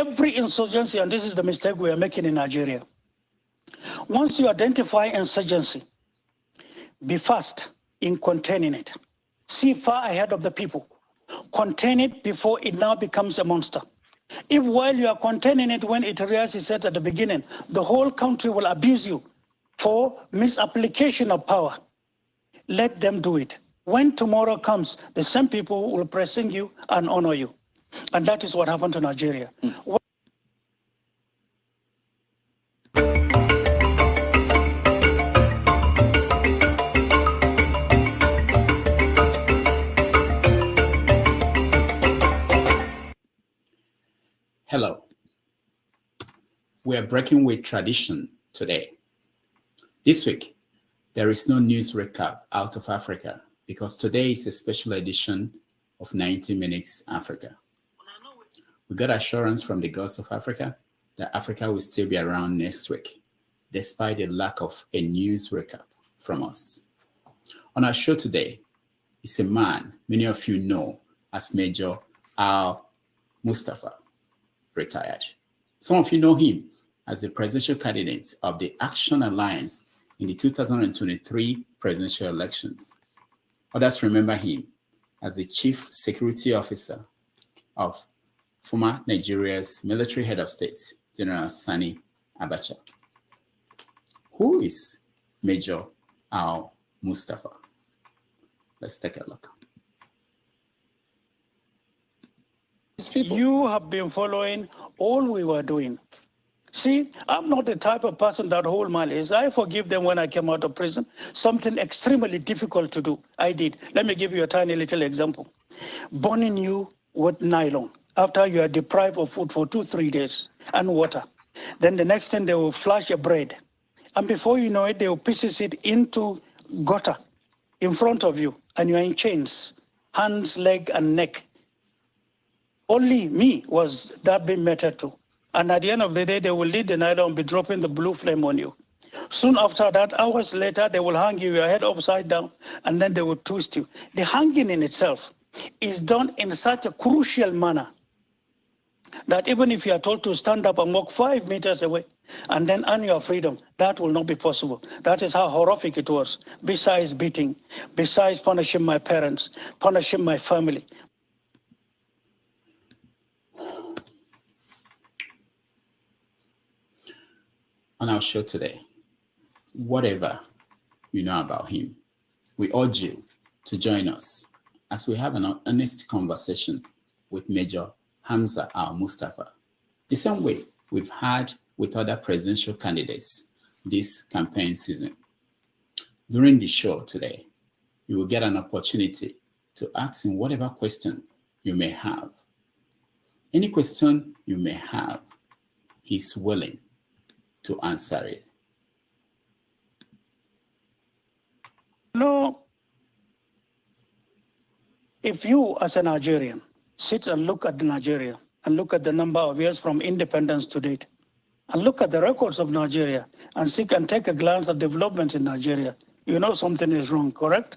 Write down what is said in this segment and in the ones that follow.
every insurgency, and this is the mistake we are making in Nigeria. Once you identify insurgency, be fast in containing it. See far ahead of the people. Contain it before it now becomes a monster. If while you are containing it, when it rears its head at the beginning, the whole country will abuse you for misapplication of power, let them do it. When tomorrow comes, the same people will praising you and honor you. And that is what happened to Nigeria. Hello. We are breaking with tradition today. This week, there is no news recap out of Africa because today is a special edition of 90 Minutes Africa. We got assurance from the gods of Africa that Africa will still be around next week, despite the lack of a news recap from us. On our show today is a man many of you know as Major al-Mustapha, retired. Some of you know him as the presidential candidate of the Action Alliance in the 2023 presidential elections. Others remember him as the chief security officer of former Nigeria's military head of state, General Sani Abacha. Who is Major al-Mustapha? Let's take a look. You have been following all we were doing. See, I'm not the type of person that hold malice. I forgive them when I came out of prison. Something extremely difficult to do, I did. Let me give you a tiny little example. Burning you with nylon after you are deprived of food for 2-3 days and water. Then the next thing, they will flash a bread. And before you know it, they will pieces it into gutter in front of you. And you are in chains, hands, leg, and neck. Only me was that being meted to. And at the end of the day, they will lead the nylon and be dropping the blue flame on you. Soon after that, hours later, they will hang you, your head upside down, and then they will twist you. The hanging in itself is done in such a crucial manner that even if you are told to stand up and walk 5 meters away and then earn your freedom, that will not be possible. That is how horrific it was. Besides beating, besides punishing my parents, punishing my family. On our show today, whatever you know about him, we urge you to join us as we have an honest conversation with Major Hamza al-Mustapha, the same way we've had with other presidential candidates this campaign season. During the show today, you will get an opportunity to ask him whatever question you may have. Any question you may have, he's willing to answer it. No, if you as a Nigerian sit and look at Nigeria and look at the number of years from independence to date, and look at the records of Nigeria and seek and take a glance at developments in Nigeria, you know something is wrong, correct?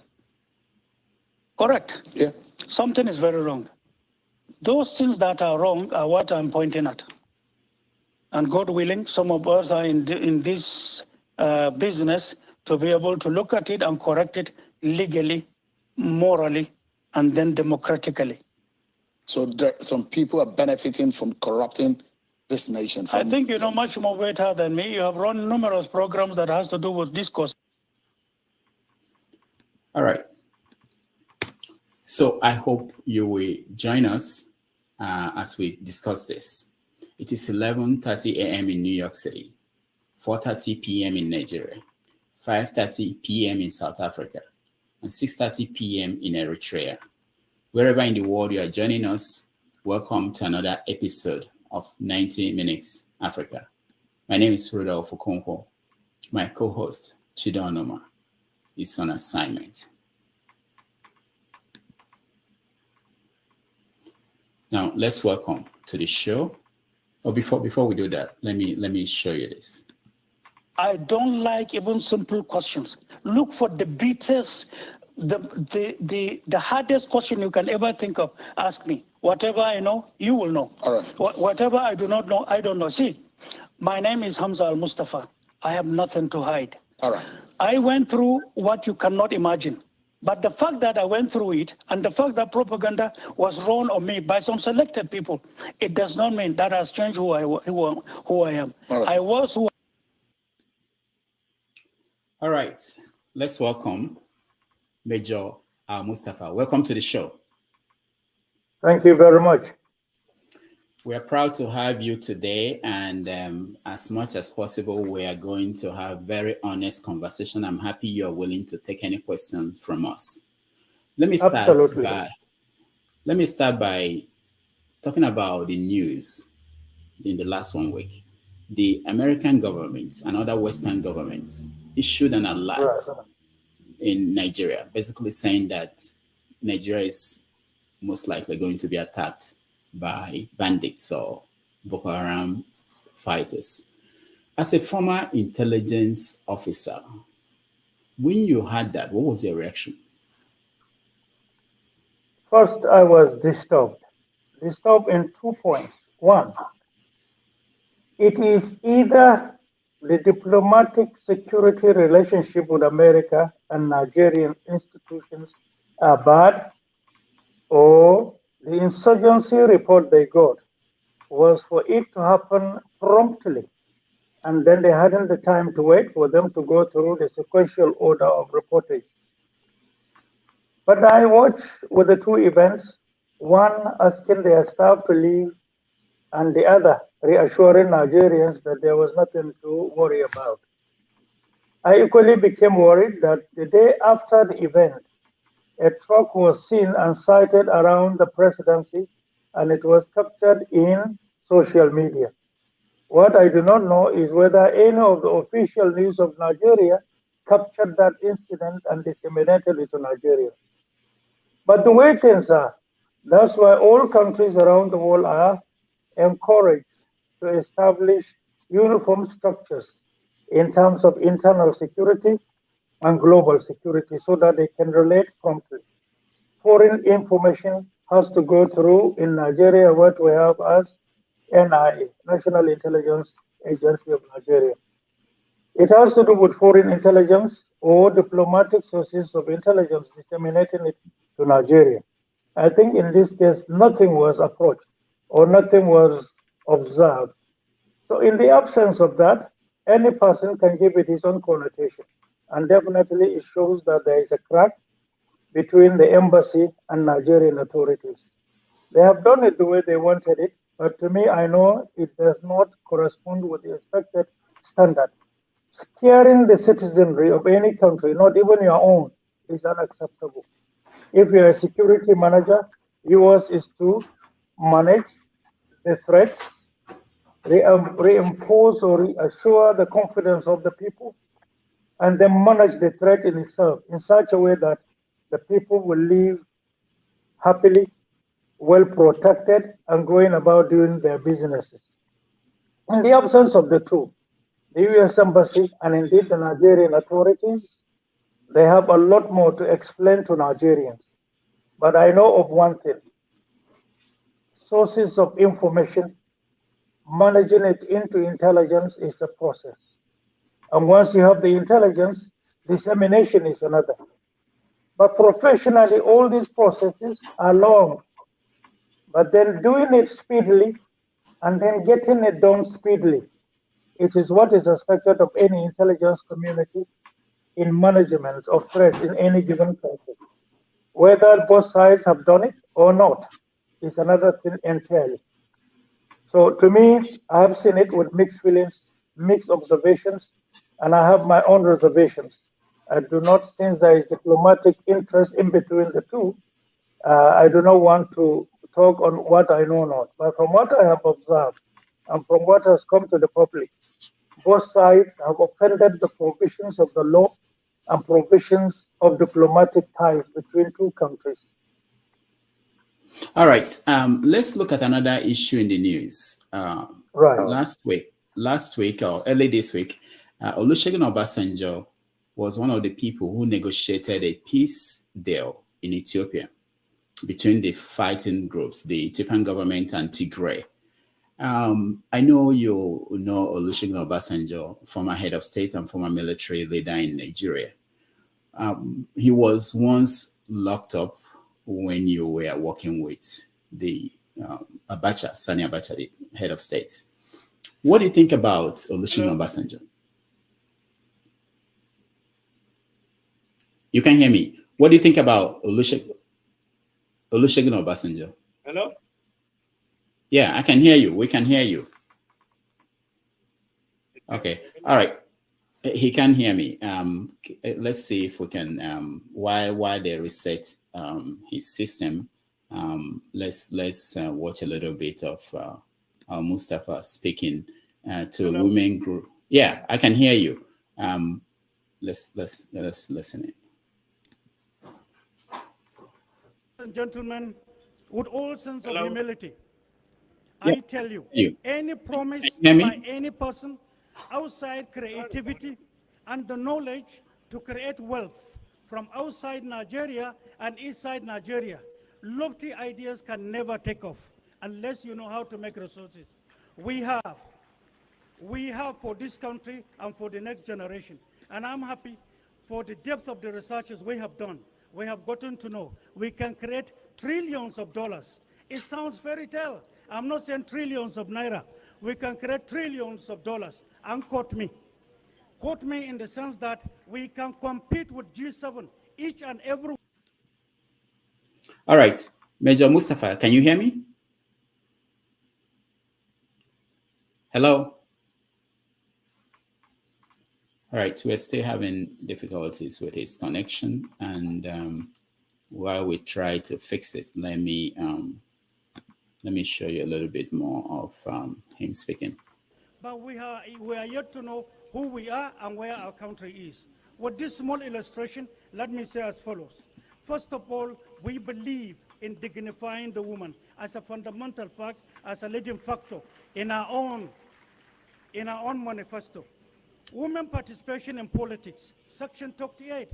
Correct? Yeah. Something is very wrong. Those things that are wrong are what I'm pointing at. And God willing, some of us are in this business to be able to look at it and correct it legally, morally, and then democratically. So some people are benefiting from corrupting this nation. I think you know much more better than me. You have run numerous programs that has to do with discourse. All right. So I hope you will join us as we discuss this. It is 11:30 a.m. in New York City, 4:30 p.m. in Nigeria, 5:30 p.m. in South Africa, and 6:30 p.m. in Eritrea. Wherever in the world you are joining us, welcome to another episode of 90 Minutes Africa. My name is Rudolph Okonkwo. My co-host, Chidon Onoma, is on assignment. Now, let's welcome to the show. Oh, before we do that, let me show you this. I don't like even simple questions. Look for the biggest the hardest question you can ever think of, ask me. Whatever I know, you will know. All right. Whatever I do not know, I don't know. See, my name is Hamza al-Mustapha. I have nothing to hide. All right. I went through what you cannot imagine. But the fact that I went through it and the fact that propaganda was run on me by some selected people, it does not mean that has changed who I am. Right. I was who. All right, let's welcome Major al-Mustapha. Welcome to the show. Thank you very much. We are proud to have you today, and as much as possible, we are going to have very honest conversation. I'm happy you are willing to take any questions from us. Let me start by talking about the news in the last 1 week. The American government and other Western governments issued an alert in Nigeria, basically saying that Nigeria is most likely going to be attacked by bandits or Boko Haram fighters. As a former intelligence officer, when you heard that, what was your reaction? First, I was disturbed. Disturbed in 2 points. One, it is either the diplomatic security relationship with America and Nigerian institutions are bad, or the insurgency report they got was for it to happen promptly, and then they hadn't the time to wait for them to go through the sequential order of reporting. But I watched with the two events, one asking their staff to leave, and the other reassuring Nigerians that there was nothing to worry about. I equally became worried that the day after the event, a truck was seen and sighted around the presidency, and it was captured in social media. What I do not know is whether any of the official news of Nigeria captured that incident and disseminated it to Nigeria. But the way things are, that's why all countries around the world are encouraged to establish uniform structures in terms of internal security and global security so that they can relate promptly. Foreign information has to go through in Nigeria what we have as NIA, National Intelligence Agency of Nigeria. It has to do with foreign intelligence or diplomatic sources of intelligence disseminating it to Nigeria. I think in this case, nothing was approached or nothing was observed. So in the absence of that, any person can give it his own connotation. And definitely it shows that there is a crack between the embassy and Nigerian authorities. They have done it the way they wanted it, but to me, I know it does not correspond with the expected standard. Scaring the citizenry of any country, not even your own, is unacceptable. If you're a security manager, yours is to manage the threats, reinforce or reassure the confidence of the people, and then manage the threat in itself in such a way that the people will live happily, well protected, and going about doing their businesses. In the absence of the two, the US Embassy and indeed the Nigerian authorities, they have a lot more to explain to Nigerians. But I know of one thing: sources of information, managing it into intelligence is a process. And once you have the intelligence, dissemination is another. But professionally, all these processes are long. But then doing it speedily and then getting it done speedily, it is what is expected of any intelligence community in management of threats in any given country. Whether both sides have done it or not is another thing entirely. So to me, I have seen it with mixed feelings, mixed observations, and I have my own reservations. I do not, since there is diplomatic interest in between the two, I do not want to talk on what I know not. But from what I have observed and from what has come to the public, both sides have offended the provisions of the law and provisions of diplomatic ties between two countries. All right, let's look at another issue in the news. Right. Last week or early this week, Olusegun Obasanjo was one of the people who negotiated a peace deal in Ethiopia between the fighting groups, the Ethiopian government and Tigray. I know you know Olusegun Obasanjo, former head of state and former military leader in Nigeria. He was once locked up when you were working with the Abacha, Sani Abacha, the head of state. What do you think about Olusegun Obasanjo? You can hear me. What do you think about Olusegun Obasanjo? Hello? Yeah, I can hear you. We can hear you. Okay. All right. He can hear me. Let's see if we can, while they reset his system, let's watch a little bit of al-Mustapha speaking to a women group. Yeah, I can hear you. Let's listen in. And gentlemen, with all sense of humility, I tell you, any promise by any person outside creativity and the knowledge to create wealth from outside Nigeria and inside Nigeria, lofty ideas can never take off unless you know how to make resources. We have for this country and for the next generation. And I'm happy for the depth of the researches we have done. We have gotten to know we can create trillions of dollars. It sounds fairy tale. I'm not saying trillions of naira. We can create trillions of dollars. And quote me in the sense that we can compete with G7 each and every. All right, Major Mustapha, can you hear me? Hello? All right, we're still having difficulties with his connection, and while we try to fix it, let me show you a little bit more of him speaking. But we are yet to know who we are and where our country is. With this small illustration, let me say as follows. First of all, we believe in dignifying the woman as a fundamental fact, as a leading factor in our own manifesto. Women participation in politics, Section 38,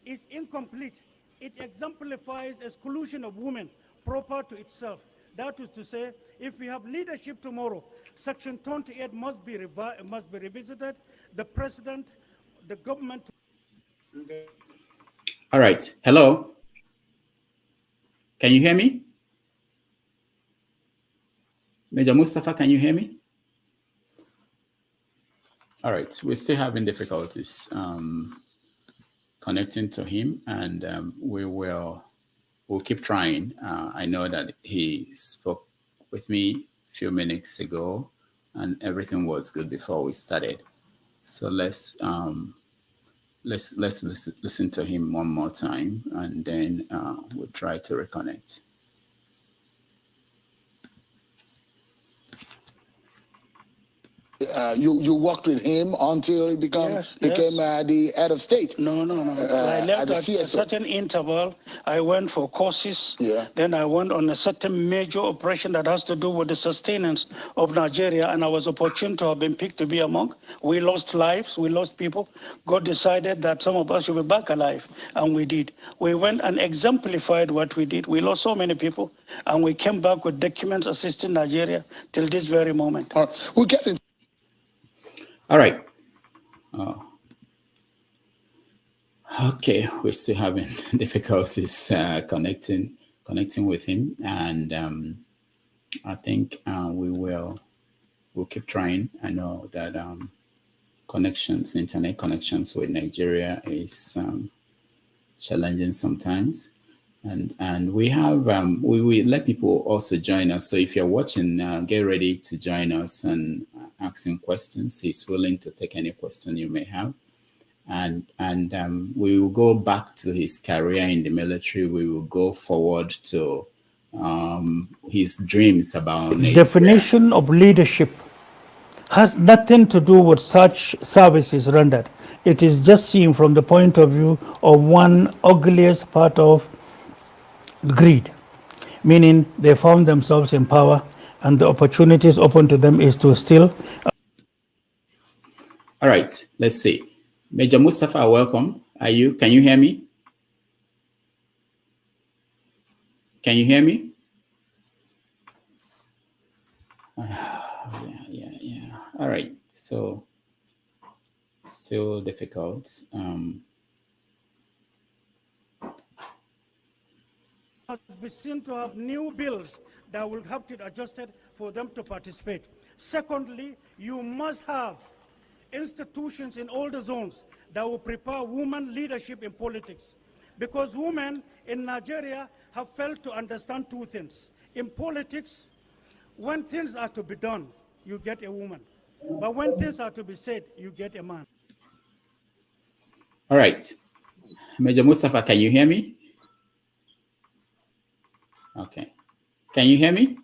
is incomplete. It exemplifies exclusion of women proper to itself. That is to say, if we have leadership tomorrow, Section 28 must be revisited. The president, the government. All right. Hello. Can you hear me? Major Mustapha, can you hear me? All right. We're still having difficulties connecting to him, and we'll keep trying. I know that he spoke with me a few minutes ago, and everything was good before we started. So let's listen to him one more time, and then we'll try to reconnect. You worked with him until he became the head of state. No. I left at a CSO. certain interval. I went for courses. Yeah. Then I went on a certain major operation that has to do with the sustenance of Nigeria, and I was opportune to have been picked to be among. We lost lives. We lost people. God decided that some of us should be back alive, and we did. We went and exemplified what we did. We lost so many people, and we came back with documents assisting Nigeria till this very moment. We'll get into. All right. Okay, we're still having difficulties connecting with him, and I think we'll keep trying. I know that internet connections with Nigeria is challenging sometimes, and we have we let people also join us. So if you're watching, get ready to join us and asking questions. He's willing to take any question you may have, and we will go back to his career in the military. We will go forward to his dreams about Nigeria. Definition of leadership has nothing to do with such services rendered. It is just seen from the point of view of one ugliest part of greed, meaning they found themselves in power and the opportunities open to them is to steal. All right, let's see. Major Mustapha, welcome. Can you hear me? Can you hear me? Yeah. All right. So still difficult. Must be seen to have new bills that will have to be adjusted for them to participate. Secondly, you must have institutions in all the zones that will prepare women leadership in politics. Because women in Nigeria have failed to understand two things. In politics, when things are to be done, you get a woman. But when things are to be said, you get a man. All right. Major Mustapha, can you hear me? Okay. Can you hear me?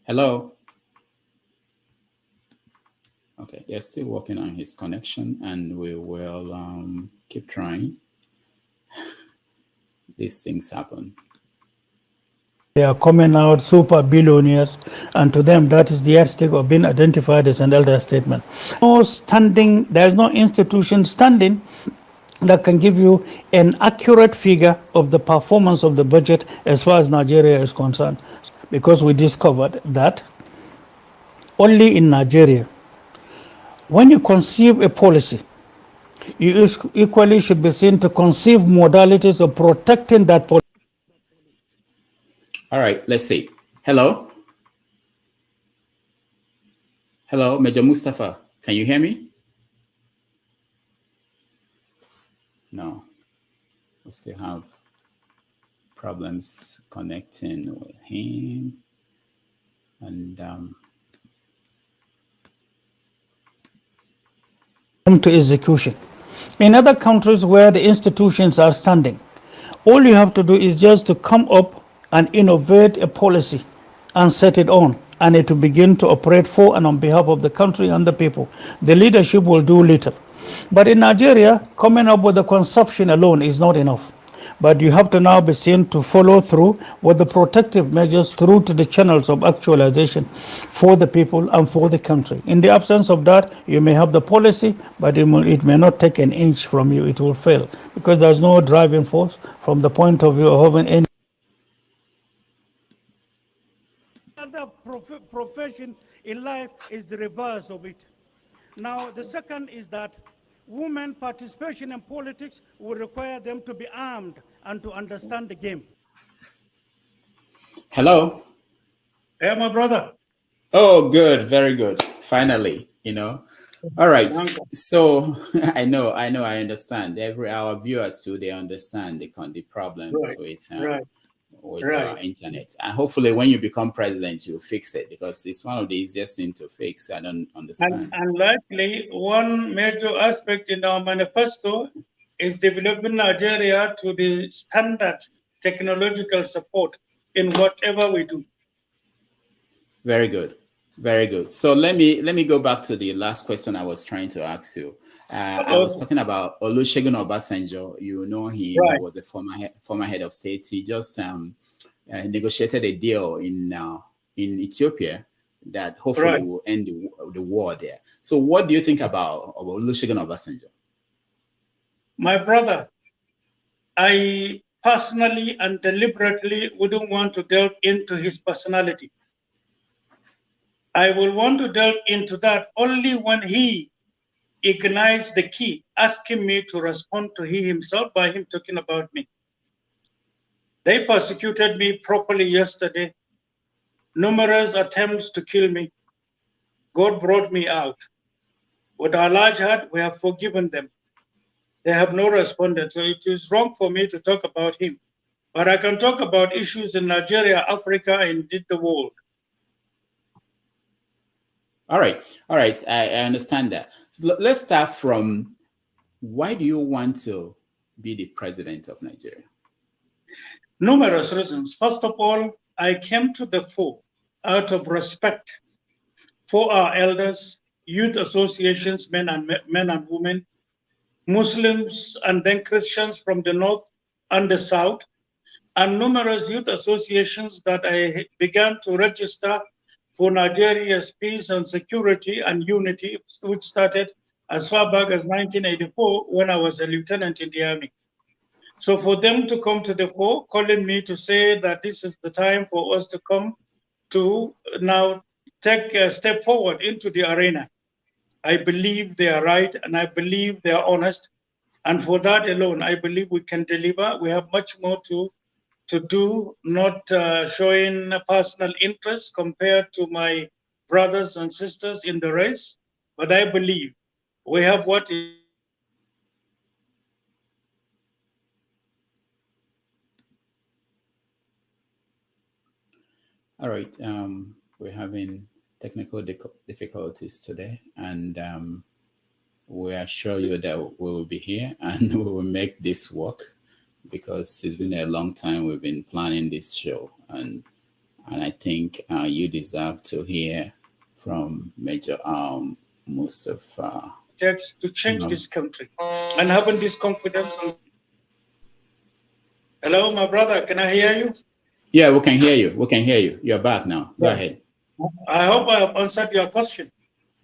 Hello? Okay, they're still working on his connection, and we will keep trying. These things happen. They are coming out super billionaires, and to them that is the yardstick of being identified as an elder statesman. There's no institution standing that can give you an accurate figure of the performance of the budget as far as Nigeria is concerned. Because we discovered that only in Nigeria, when you conceive a policy, you equally should be seen to conceive modalities of protecting that policy. All right, let's see. Hello? Hello, Major Mustapha. Can you hear me? No. We still have problems connecting with him. And to execution. In other countries where the institutions are standing, all you have to do is just to come up and innovate a policy and set it on, and it will begin to operate for and on behalf of the country and the people. The leadership will do little. But in Nigeria, coming up with the conception alone is not enough. But you have to now be seen to follow through with the protective measures through to the channels of actualization for the people and for the country. In the absence of that, you may have the policy, but it may not take an inch from you. It will fail because there's no driving force from the point of view of having any other profession in life is the reverse of it. Now, the second is that women participation in politics will require them to be armed and to understand the game. hello? Hey, my brother. Oh, good. Very good. Finally, All right. So I understand. Our viewers too, they understand the problems with our internet. And hopefully when you become president, you'll fix it because it's one of the easiest things to fix. I don't understand. And likely one major aspect in our manifesto is developing Nigeria to the standard technological support in whatever we do. Very good. Very good. So let me go back to the last question I was trying to ask you. I was talking about Olusegun Obasanjo. You know him. He was a former head of state. He just negotiated a deal in Ethiopia that hopefully will end the war there. So what do you think about Olusegun Obasanjo? My brother, I personally and deliberately wouldn't want to delve into his personality. I will want to delve into that only when he ignites the key, asking me to respond to he himself by him talking about me. They persecuted me properly yesterday. Numerous attempts to kill me. God brought me out. With our large heart, we have forgiven them. They have no responded. So it is wrong for me to talk about him. But I can talk about issues in Nigeria, Africa, and indeed the world. All right. I understand that. So let's start from, why do you want to be the president of Nigeria? Numerous reasons. First of all, I came to the fore out of respect for our elders, youth associations, men and women, Muslims and then Christians from the north and the south, and numerous youth associations that I began to register for Nigeria's peace and security and unity, which started as far back as 1984 when I was a lieutenant in the army. So for them to come to the fore, calling me to say that this is the time for us to come to now take a step forward into the arena, I believe they are right, and I believe they are honest. And for that alone, I believe we can deliver. We have much more to do, not showing personal interest compared to my brothers and sisters in the race. But I believe we have what is All right. We're having technical difficulties today, and we assure you that we will be here and we will make this work, because it's been a long time we've been planning this show, and I think you deserve to hear from Major Mustapha. takes to change this country, and having this confidence. Hello, my brother, can I hear you? Yeah, we can hear you. We can hear you. You're back now. Go ahead. I hope I have answered your question.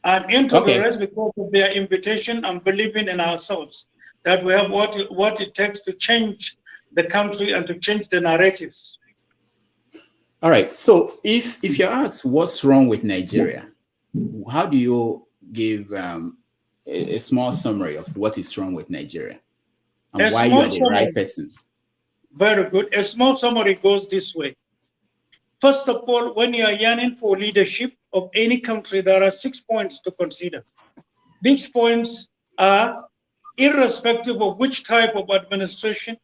I'm into the race because of their invitation and believing in ourselves that we have what it takes to change the country and to change the narratives. All right. So if you're asked what's wrong with Nigeria, how do you give a small summary of what is wrong with Nigeria and why you are the right person? Very good. A small summary goes this way. First of all, when you are yearning for leadership of any country, there are 6 points to consider. These points are irrespective of which type of administration,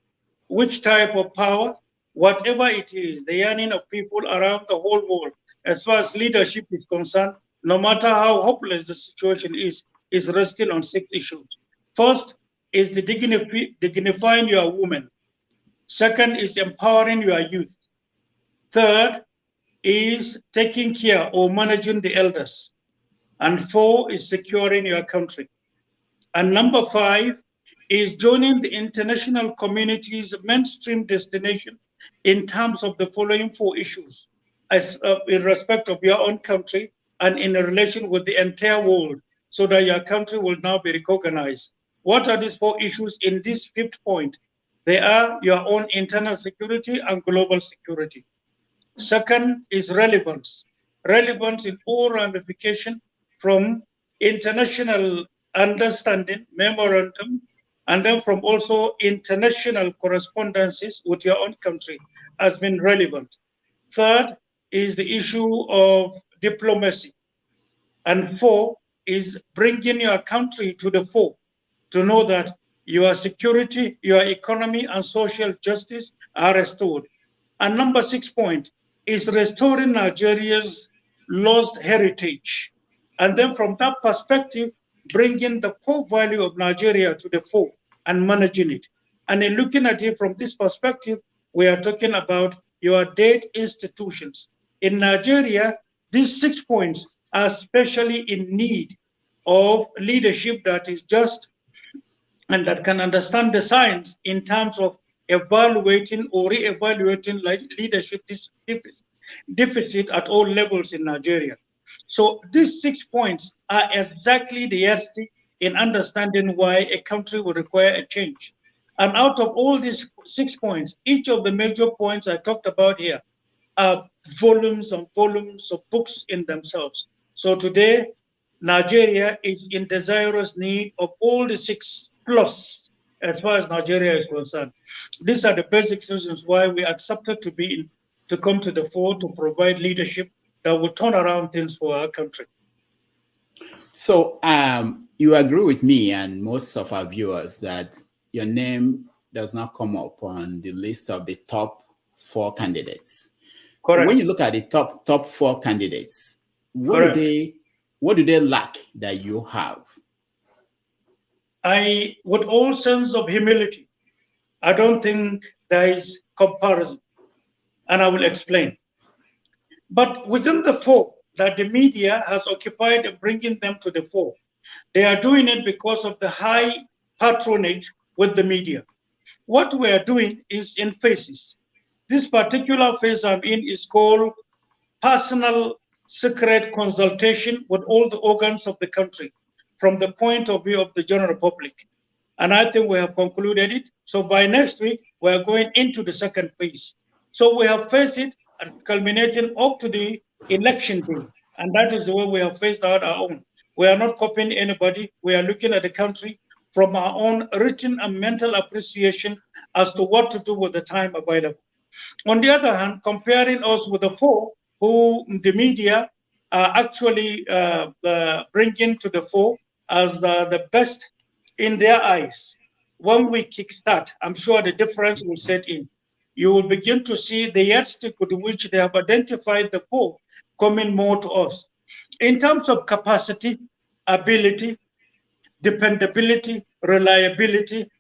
which type of power, whatever it is, the yearning of people around the whole world, as far as leadership is concerned, no matter how hopeless the situation is resting on 6 issues. First is the dignifying your women. Second is empowering your youth. Third is taking care or managing the elders. And 4 is securing your country. And number 5 is joining the international community's mainstream destination in terms of the following 4 issues, as in respect of your own country and in relation with the entire world, so that your country will now be recognized. What are these 4 issues in this 5th point? They are your own internal security and global security. Second is relevance. Relevance in all ramifications from international understanding, memorandum, and then from also international correspondences with your own country has been relevant. Third is the issue of diplomacy. And 4 is bringing your country to the fore to know that your security, your economy, and social justice are restored. And number 6 point is restoring Nigeria's lost heritage. And then from that perspective, bringing the core value of Nigeria to the fore and managing it. And in looking at it from this perspective, we are talking about your dead institutions. In Nigeria, these 6 points are especially in need of leadership that is just and that can understand the science in terms of evaluating or re-evaluating leadership deficit at all levels in Nigeria. So these 6 points are exactly the yardstick in understanding why a country will require a change. And out of all these 6 points, each of the major points I talked about here are volumes and volumes of books in themselves. So today, Nigeria is in desirous need of all the 6 plus as far as Nigeria is concerned. These are the basic reasons why we accepted to come to the fore to provide leadership that will turn around things for our country. So you agree with me and most of our viewers that your name does not come up on the list of the top 4 candidates. Correct. When you look at the top 4 candidates, what do they lack that you have? With all sense of humility, I don't think there is comparison, and I will explain. But within the 4 that the media has occupied in bringing them to the fore, they are doing it because of the high patronage with the media. What we are doing is in phases. This particular phase I'm in is called personal secret consultation with all the organs of the country from the point of view of the general public. And I think we have concluded it. So by next week, we are going into the second phase. So we have faced it and culminating up to the election day. And that is the way we have faced out our own. We are not copying anybody. We are looking at the country from our own written and mental appreciation as to what to do with the time available. On the other hand, comparing us with the four who the media are actually bringing to the fore as the best in their eyes. When we kickstart, I'm sure the difference will set in. You will begin to see the yardstick with which they have identified the four coming more to us. In terms of capacity, ability, dependability, reliability,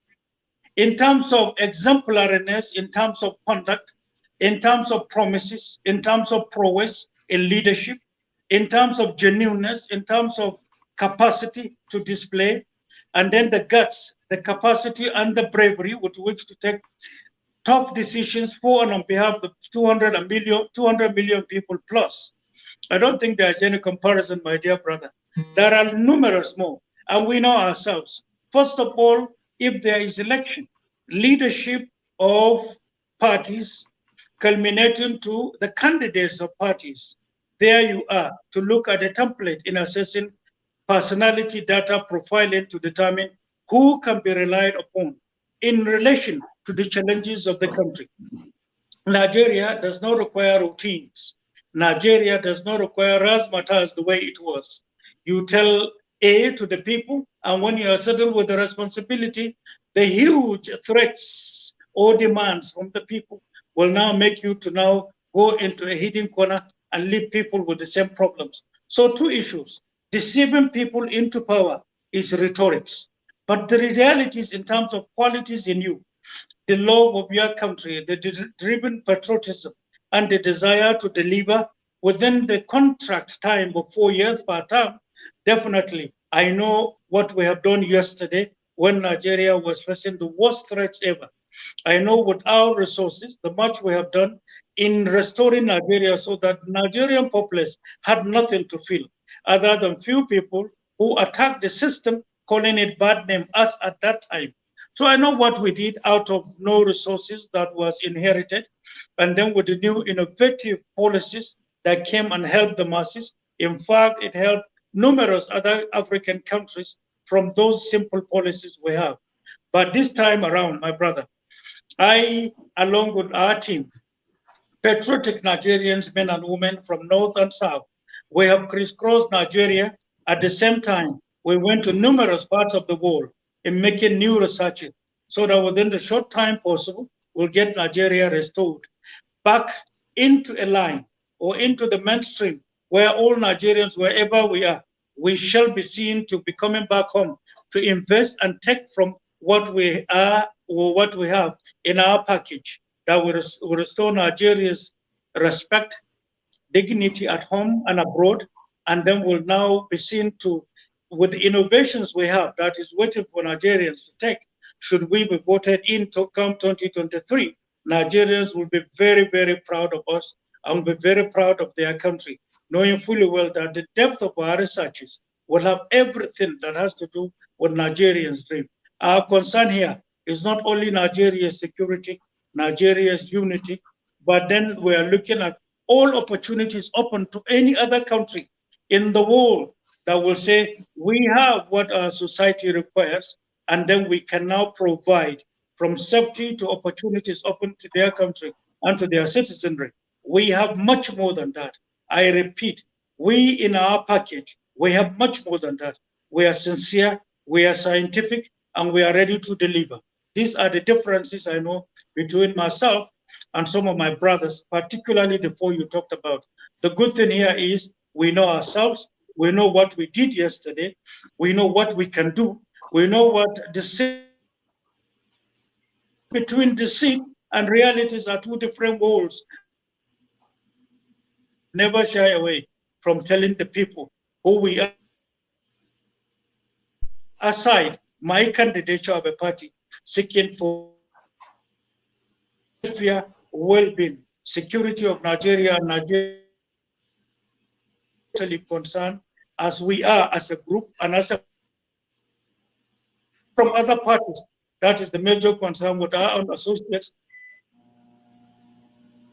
in terms of exemplariness, in terms of conduct, in terms of promises, in terms of prowess in leadership, in terms of genuineness, in terms of capacity to display, and then the guts, the capacity and the bravery with which to take tough decisions for and on behalf of 200 million people plus. I don't think there's any comparison, my dear brother. There are numerous more, and we know ourselves. First of all, if there is election, leadership of parties culminating to the candidates of parties, there you are to look at a template in assessing personality data profiling to determine who can be relied upon in relation to the challenges of the country. Nigeria does not require routines. Nigeria does not require razzmatazz the way it was. You tell A to the people, and when you are settled with the responsibility, the huge threats or demands from the people will now make you to now go into a hidden corner and leave people with the same problems. So two issues. Deceiving people into power is rhetorics. But the realities in terms of qualities in you, the love of your country, the driven patriotism, and the desire to deliver within the contract time of 4 years per term, definitely. I know what we have done yesterday when Nigeria was facing the worst threats ever. I know with our resources, the much we have done in restoring Nigeria so that the Nigerian populace had nothing to feel other than few people who attacked the system, calling it bad name us at that time. So I know what we did out of no resources that was inherited. And then with the new innovative policies that came and helped the masses. In fact, it helped numerous other African countries from those simple policies we have. But this time around, my brother, I, along with our team, patriotic Nigerians, men and women from north and south, we have crisscrossed Nigeria. At the same time, we went to numerous parts of the world in making new researches so that within the short time possible, we'll get Nigeria restored back into a line or into the mainstream where all Nigerians, wherever we are, we shall be seen to be coming back home to invest and take from what we are or what we have in our package that will restore Nigeria's respect, dignity at home and abroad, and then will now be seen to, with the innovations we have that is waiting for Nigerians to take, should we be voted in to come 2023, Nigerians will be very, very proud of us and will be very proud of their country, knowing fully well that the depth of our researches will have everything that has to do with Nigerians' dream. Our concern here is not only Nigeria's security, Nigeria's unity, but then we are looking at all opportunities open to any other country in the world that will say, we have what our society requires, and then we can now provide from safety to opportunities open to their country and to their citizenry. We have much more than that. I repeat, we in our package, we have much more than that. We are sincere, we are scientific, and we are ready to deliver. These are the differences I know between myself and some of my brothers, particularly the four you talked about. The good thing here is we know ourselves, we know what we did yesterday, we know what we can do, we know what the between deceit and realities are two different worlds. Never shy away from telling the people who we are. Aside my candidature of a party seeking for welfare, well-being, security of Nigeria and Nigeria totally concerned as we are as a group and as a from other parties. That is the major concern with our own associates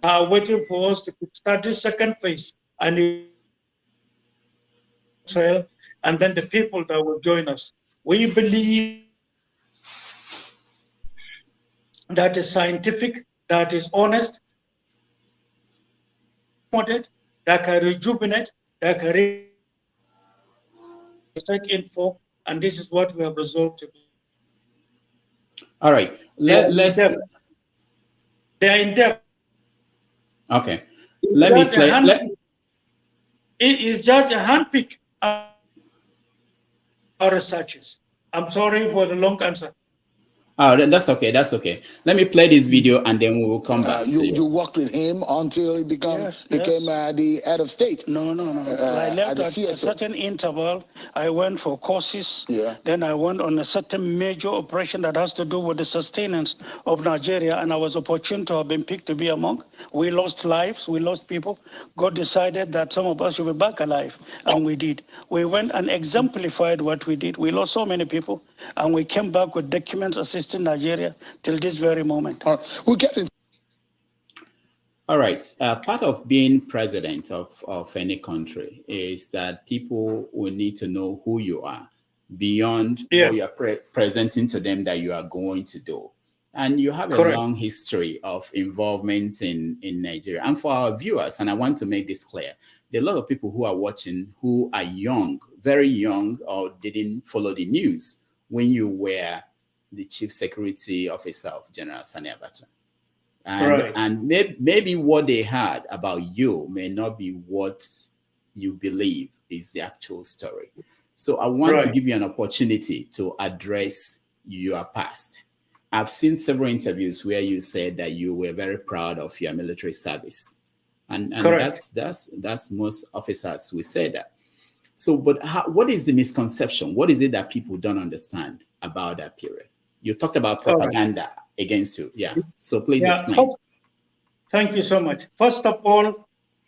are waiting for us to start this second phase and Israel, and then the people that will join us. We believe that is scientific, that is honest, that can rejuvenate, that can take info, and this is what we have resolved to do. All right, let's. They are in depth. Okay, let me play. It is just a handpick of our researchers. I'm sorry for the long answer. Oh, that's okay. That's okay. Let me play this video and then we will come back to you. You worked with him until he became the head of state. No. I left at a certain interval. I went for courses. Then I went on a certain major operation that has to do with the sustenance of Nigeria, and I was opportune to have been picked to be among. We lost lives. We lost people. God decided that some of us should be back alive, and we did. We went and exemplified what we did. We lost so many people, and we came back with documents assisting Nigeria till this very moment. We'll get it. All right. Part of being president of any country is that people will need to know who you are beyond what you are presenting to them that you are going to do. And you have a long history of involvement in Nigeria. And for our viewers, and I want to make this clear, there are a lot of people who are watching who are young, very young, or didn't follow the news when you were the chief security officer of General Sani Abacha. And maybe what they heard about you may not be what you believe is the actual story. So I want to give you an opportunity to address your past. I've seen several interviews where you said that you were very proud of your military service. And that's most officers will say that. So, but what is the misconception? What is it that people don't understand about that period? You talked about propaganda against you. Yeah. So please explain. Thank you so much. First of all,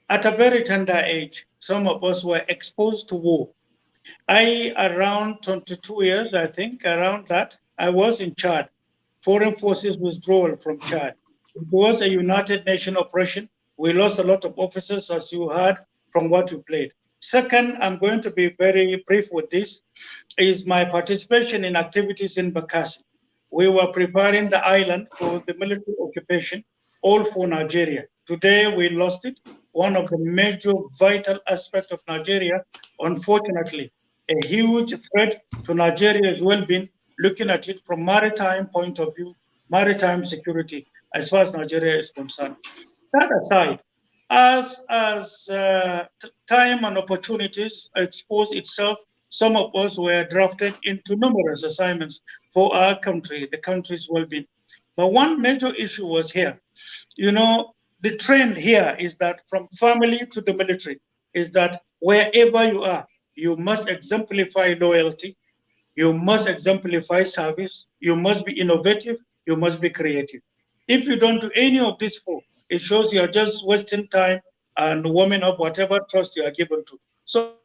at a very tender age, some of us were exposed to war. Around 22 years, I think, around that, I was in Chad. Foreign forces withdrawal from Chad. It was a United Nations operation. We lost a lot of officers, as you heard from what you played. Second, I'm going to be very brief with this, is my participation in activities in Bakassi. We were preparing the island for the military occupation, all for Nigeria. Today, we lost it. One of the major vital aspects of Nigeria, unfortunately, a huge threat to Nigeria's well-being, looking at it from maritime point of view, maritime security, as far as Nigeria is concerned. That aside, as time and opportunities expose itself, some of us were drafted into numerous assignments for our country, the country's well-being. But one major issue was here. You know, the trend here is that from family to the military is that wherever you are, you must exemplify loyalty, you must exemplify service, you must be innovative, you must be creative. If you don't do any of these four, it shows you're just wasting time and warming up whatever trust you are given to. So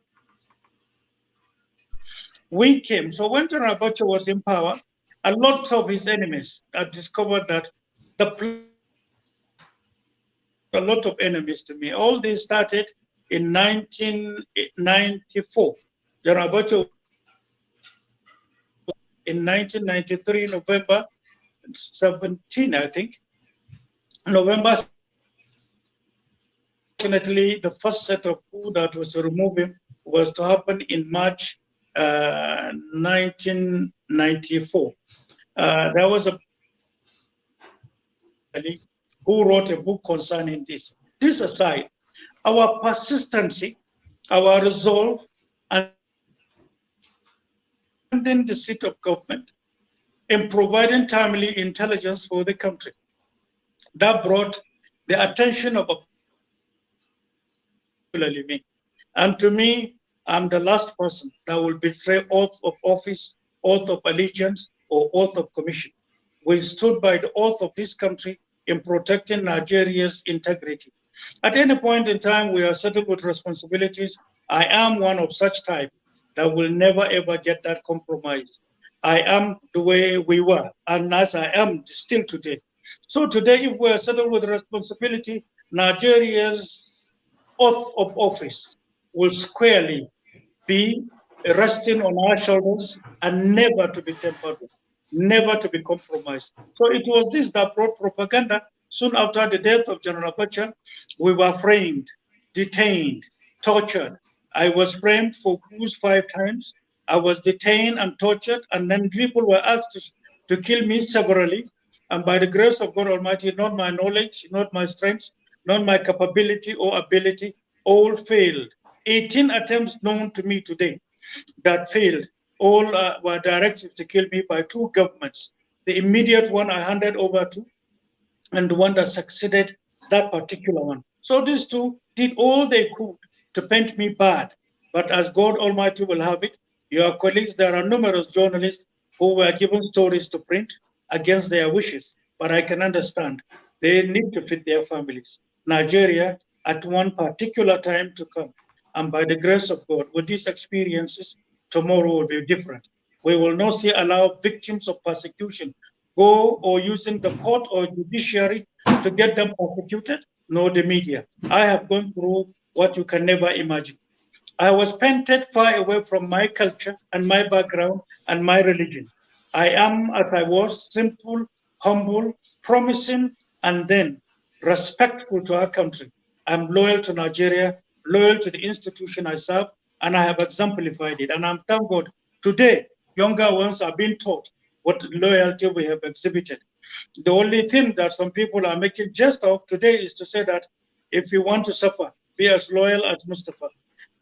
we came. So when General Abacha was in power, a lot of his enemies had discovered that a lot of enemies to me. All this started in 1994. General Abacha in 1993, November 17, I think. November, fortunately, the first set of coup that was to remove him was to happen in March 1994. There was a who wrote a book concerning this. This aside, our persistency, our resolve, and the seat of government in providing timely intelligence for the country, that brought the attention of me. And to me, I'm the last person that will betray oath of office, oath of allegiance, or oath of commission. We stood by the oath of this country in protecting Nigeria's integrity. At any point in time, we are saddled with responsibilities I am one of such type that will never ever get that compromise. I am the way we were, and as I am still today. So today, if we're saddled with responsibility, Nigeria's oath of office will squarely be resting on our shoulders and never to be tempered with, never to be compromised. So it was this that brought propaganda. Soon after the death of General Abacha, we were framed, detained, tortured. I was framed for coups 5 times. I was detained and tortured, and then people were asked to kill me severally. And by the grace of God Almighty, not my knowledge, not my strength, not my capability or ability, all failed. 18 attempts known to me today that failed. All were directed to kill me by 2 governments. The immediate one I handed over to, and the one that succeeded that particular one. So these 2 did all they could to paint me bad. But as God Almighty will have it, your colleagues, there are numerous journalists who were given stories to print against their wishes. But I can understand they need to feed their families. Nigeria, at one particular time to come, and by the grace of God, with these experiences, tomorrow will be different. We will not allow victims of persecution go or using the court or judiciary to get them prosecuted, nor the media. I have gone through what you can never imagine. I was painted far away from my culture and my background and my religion. I am, as I was, simple, humble, promising, and then respectful to our country. I'm loyal to Nigeria, loyal to the institution I serve, and I have exemplified it. And I'm thank God today, younger ones are being taught what loyalty we have exhibited. The only thing that some people are making jest of today is to say that if you want to suffer, be as loyal as Mustapha.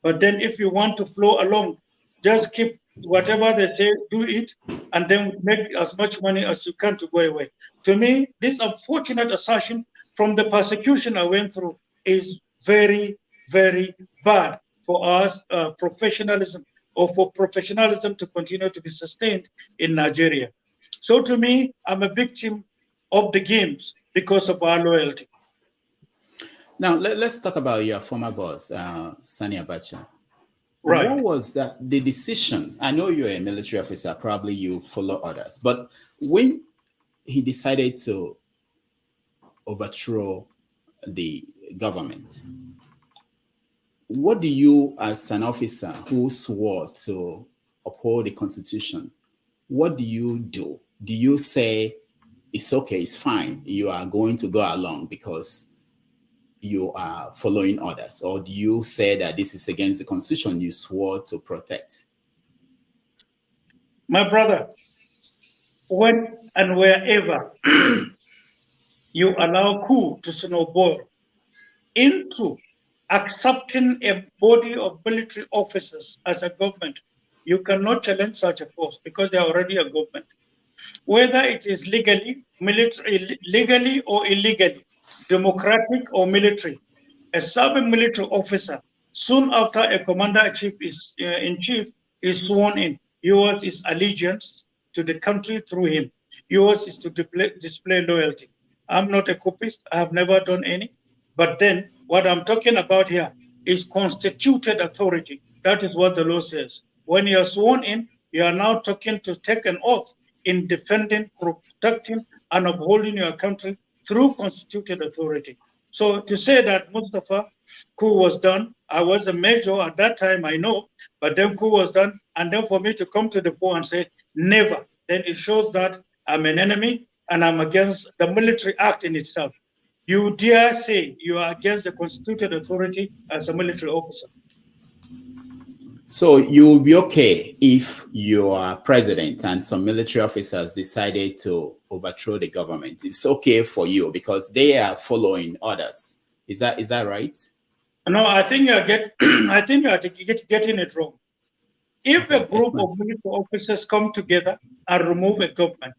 But then if you want to flow along, just keep whatever they say, do it, and then make as much money as you can to go away. To me, this unfortunate assertion from the persecution I went through is very, very bad for us professionalism, or for professionalism to continue to be sustained in Nigeria. So to me, I'm a victim of the games because of our loyalty. Now, let's talk about your former boss, Sani Abacha. Right. What was the decision? I know you're a military officer, probably you follow others, but when he decided to overthrow the government, what do you, as an officer who swore to uphold the Constitution, what do you do? Do you say, it's okay, it's fine, you are going to go along because you are following orders? Or do you say that this is against the Constitution you swore to protect? My brother, when and wherever you allow coup to snowball into accepting a body of military officers as a government, you cannot challenge such a force because they are already a government. Whether it is legally or illegally, democratic or military, a serving military officer, soon after a commander-in-chief is sworn in, yours is allegiance to the country through him. Yours is to display loyalty. I'm not a copist. I have never done any. But then what I'm talking about here is constituted authority. That is what the law says. When you are sworn in, you are now talking to take an oath in defending, protecting, and upholding your country through constituted authority. So to say that Mustapha coup was done, I was a major at that time, I know, but then coup was done, and then for me to come to the fore and say never, then it shows that I'm an enemy and I'm against the military act in itself. You dare say you are against the constituted authority as a military officer. So you'll be okay if you are president and some military officers decided to overthrow the government. It's okay for you because they are following orders. Is that right? No, I think you are getting it wrong. If a group of military officers come together and remove a government,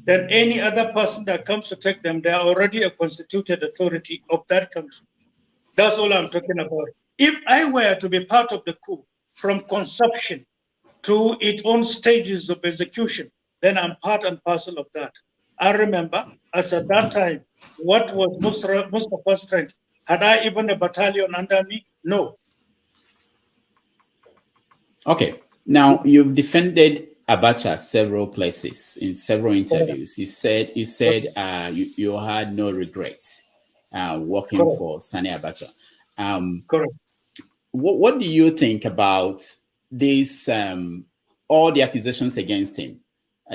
then any other person that comes to take them, they are already a constituted authority of that country. That's all I'm talking about. If I were to be part of the coup from conception to its own stages of execution, then I'm part and parcel of that. I remember, as at that time, what was Mustapha's strength? Had I even a battalion under me? No. Okay. Now you've defended Abacha several places in several interviews. You said you had no regrets working Correct. for Sani Abacha. Correct. What do you think about this? All the accusations against him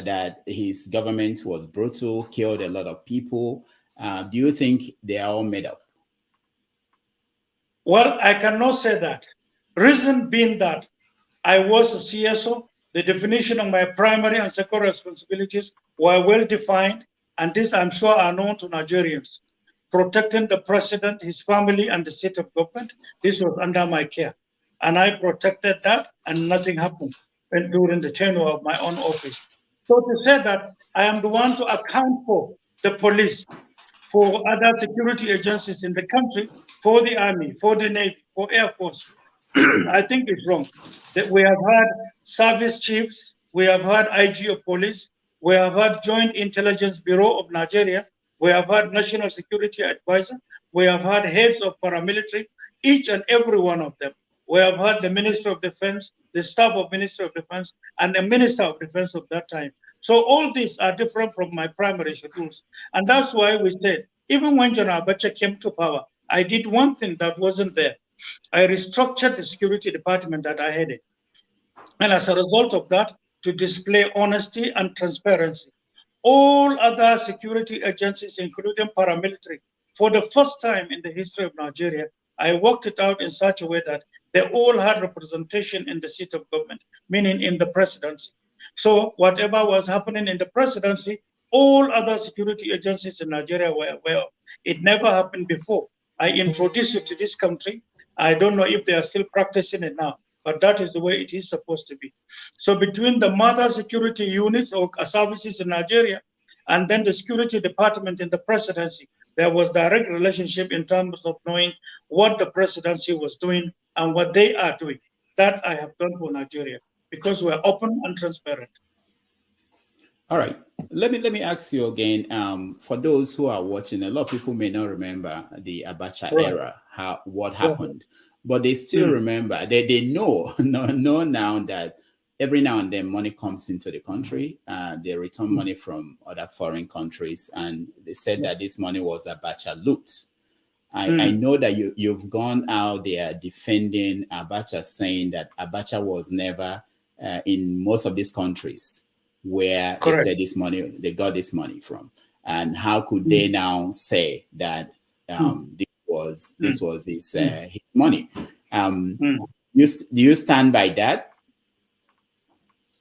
that his government was brutal, killed a lot of people. Do you think they are all made up? Well, I cannot say that. Reason being that I was a CSO, the definition of my primary and secondary responsibilities were well defined, and this I'm sure are known to Nigerians. Protecting the president, his family, and the state of government, this was under my care. And I protected that, and nothing happened during the tenure of my own office. So to say that I am the one to account for the police, for other security agencies in the country, for the Army, for the Navy, for Air Force, I think it's wrong. That we have had service chiefs, we have had IG of police, we have had Joint Intelligence Bureau of Nigeria, we have had National Security Advisor, we have had heads of paramilitary, each and every one of them. We have had the Minister of Defense, the staff of Minister of Defense, and the Minister of Defense of that time. So all these are different from my primary schedules. And that's why we said, even when General Abacha came to power, I did one thing that wasn't there. I restructured the security department that I headed. And as a result of that, to display honesty and transparency, all other security agencies, including paramilitary, for the first time in the history of Nigeria, I worked it out in such a way that they all had representation in the seat of government, meaning in the presidency. So whatever was happening in the presidency, all other security agencies in Nigeria were aware of. It never happened before. I introduced it to this country. I don't know if they are still practicing it now, but that is the way it is supposed to be. So between the mother security units or services in Nigeria and then the security department in the presidency, there was direct relationship in terms of knowing what the presidency was doing and what they are doing. That I have done for Nigeria because we're open and transparent. All right. Let me ask you again. For those who are watching, a lot of people may not remember the Abacha era, what happened, but they still remember. They know now that every now and then money comes into the country. They return money from other foreign countries, and they said that this money was Abacha loot. I know that you've gone out there defending Abacha, saying that Abacha was never in most of these countries where they said this money, they got this money from, and how could they now say that this was his money? Do you stand by that?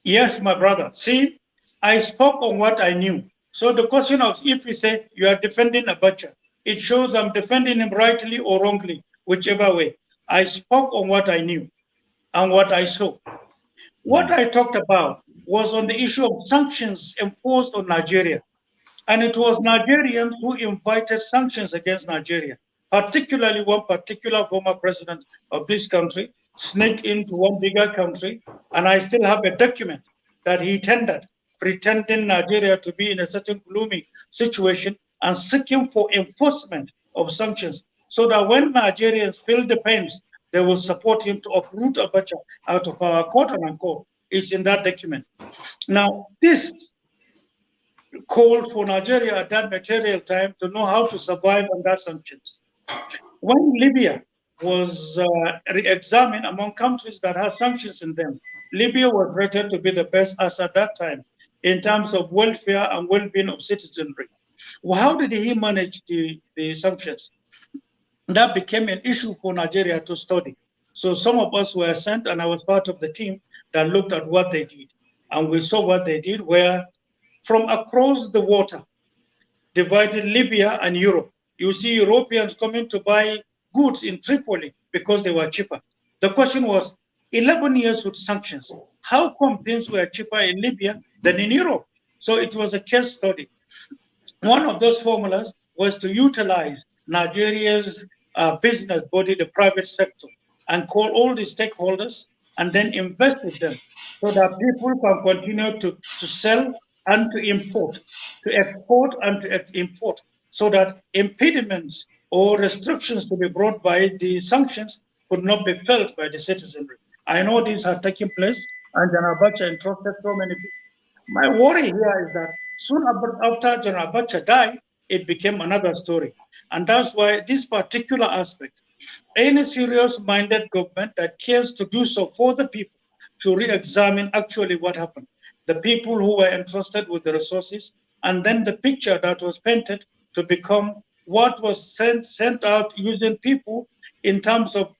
Yes, my brother. See, I spoke on what I knew. So the question of if you say you are defending Abacha, it shows I'm defending him rightly or wrongly, whichever way. I spoke on what I knew and what I saw. What I talked about was on the issue of sanctions imposed on Nigeria. And it was Nigerians who invited sanctions against Nigeria, particularly one particular former president of this country sneaked into one bigger country. And I still have a document that he tendered, pretending Nigeria to be in a certain gloomy situation and seeking for enforcement of sanctions so that when Nigerians feel the pains, they will support him to uproot Abacha out of our quote and unquote. Is in that document. Now, this called for Nigeria at that material time to know how to survive under sanctions. When Libya was re-examined among countries that had sanctions in them, Libya was rated to be the best as at that time in terms of welfare and well-being of citizenry. Well, how did he manage the sanctions? That became an issue for Nigeria to study. So some of us were sent, and I was part of the team that looked at what they did. And we saw what they did, where from across the water, divided Libya and Europe, you see Europeans coming to buy goods in Tripoli because they were cheaper. The question was, 11 years with sanctions, how come things were cheaper in Libya than in Europe? So it was a case study. One of those formulas was to utilize Nigeria's business body, the private sector, and call all the stakeholders and then invest with them so that people can continue to sell and to import, to export and to import, so that impediments or restrictions to be brought by the sanctions could not be felt by the citizenry. I know this had taken place, and General Abacha entrusted so many people. My worry here is that soon after General Abacha died, it became another story. And that's why this particular aspect, any serious-minded government that cares to do so for the people, to re-examine actually what happened, the people who were entrusted with the resources, and then the picture that was painted to become what was sent out using people in terms of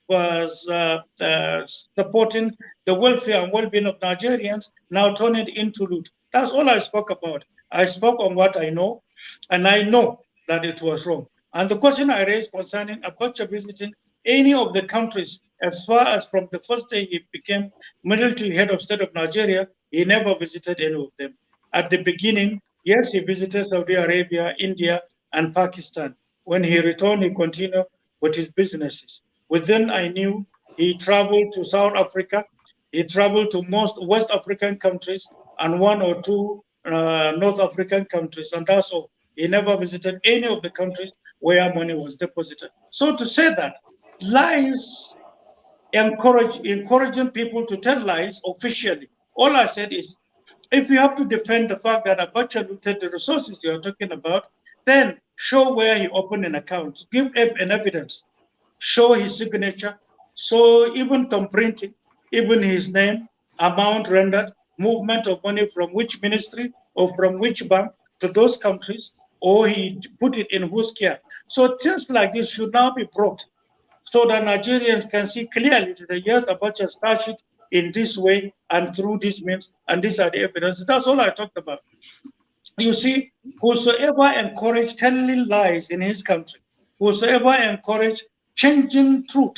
supporting the welfare and well-being of Nigerians, now turn it into loot. That's all I spoke about. I spoke on what I know, and I know that it was wrong. And the question I raised concerning Abacha visiting any of the countries, as far as from the first day he became military head of state of Nigeria, he never visited any of them. At the beginning, yes, he visited Saudi Arabia, India, and Pakistan. When he returned, he continued with his businesses. Within, I knew he traveled to South Africa, he traveled to most West African countries and one or two North African countries, and that's all. He never visited any of the countries where money was deposited. So to say that lies encouraging people to tell lies officially, all I said is, if you have to defend the fact that Abacha looted the resources you are talking about, then show where he opened an account, give an evidence, show his signature, so even thumb printing, even his name, amount rendered, movement of money from which ministry or from which bank to those countries, or he put it in whose care. So things like this should now be brought so that Nigerians can see clearly that yes, Abacha started in this way and through this means, and these are the evidence. That's all I talked about. You see, whosoever encouraged telling lies in his country, whosoever encouraged changing truth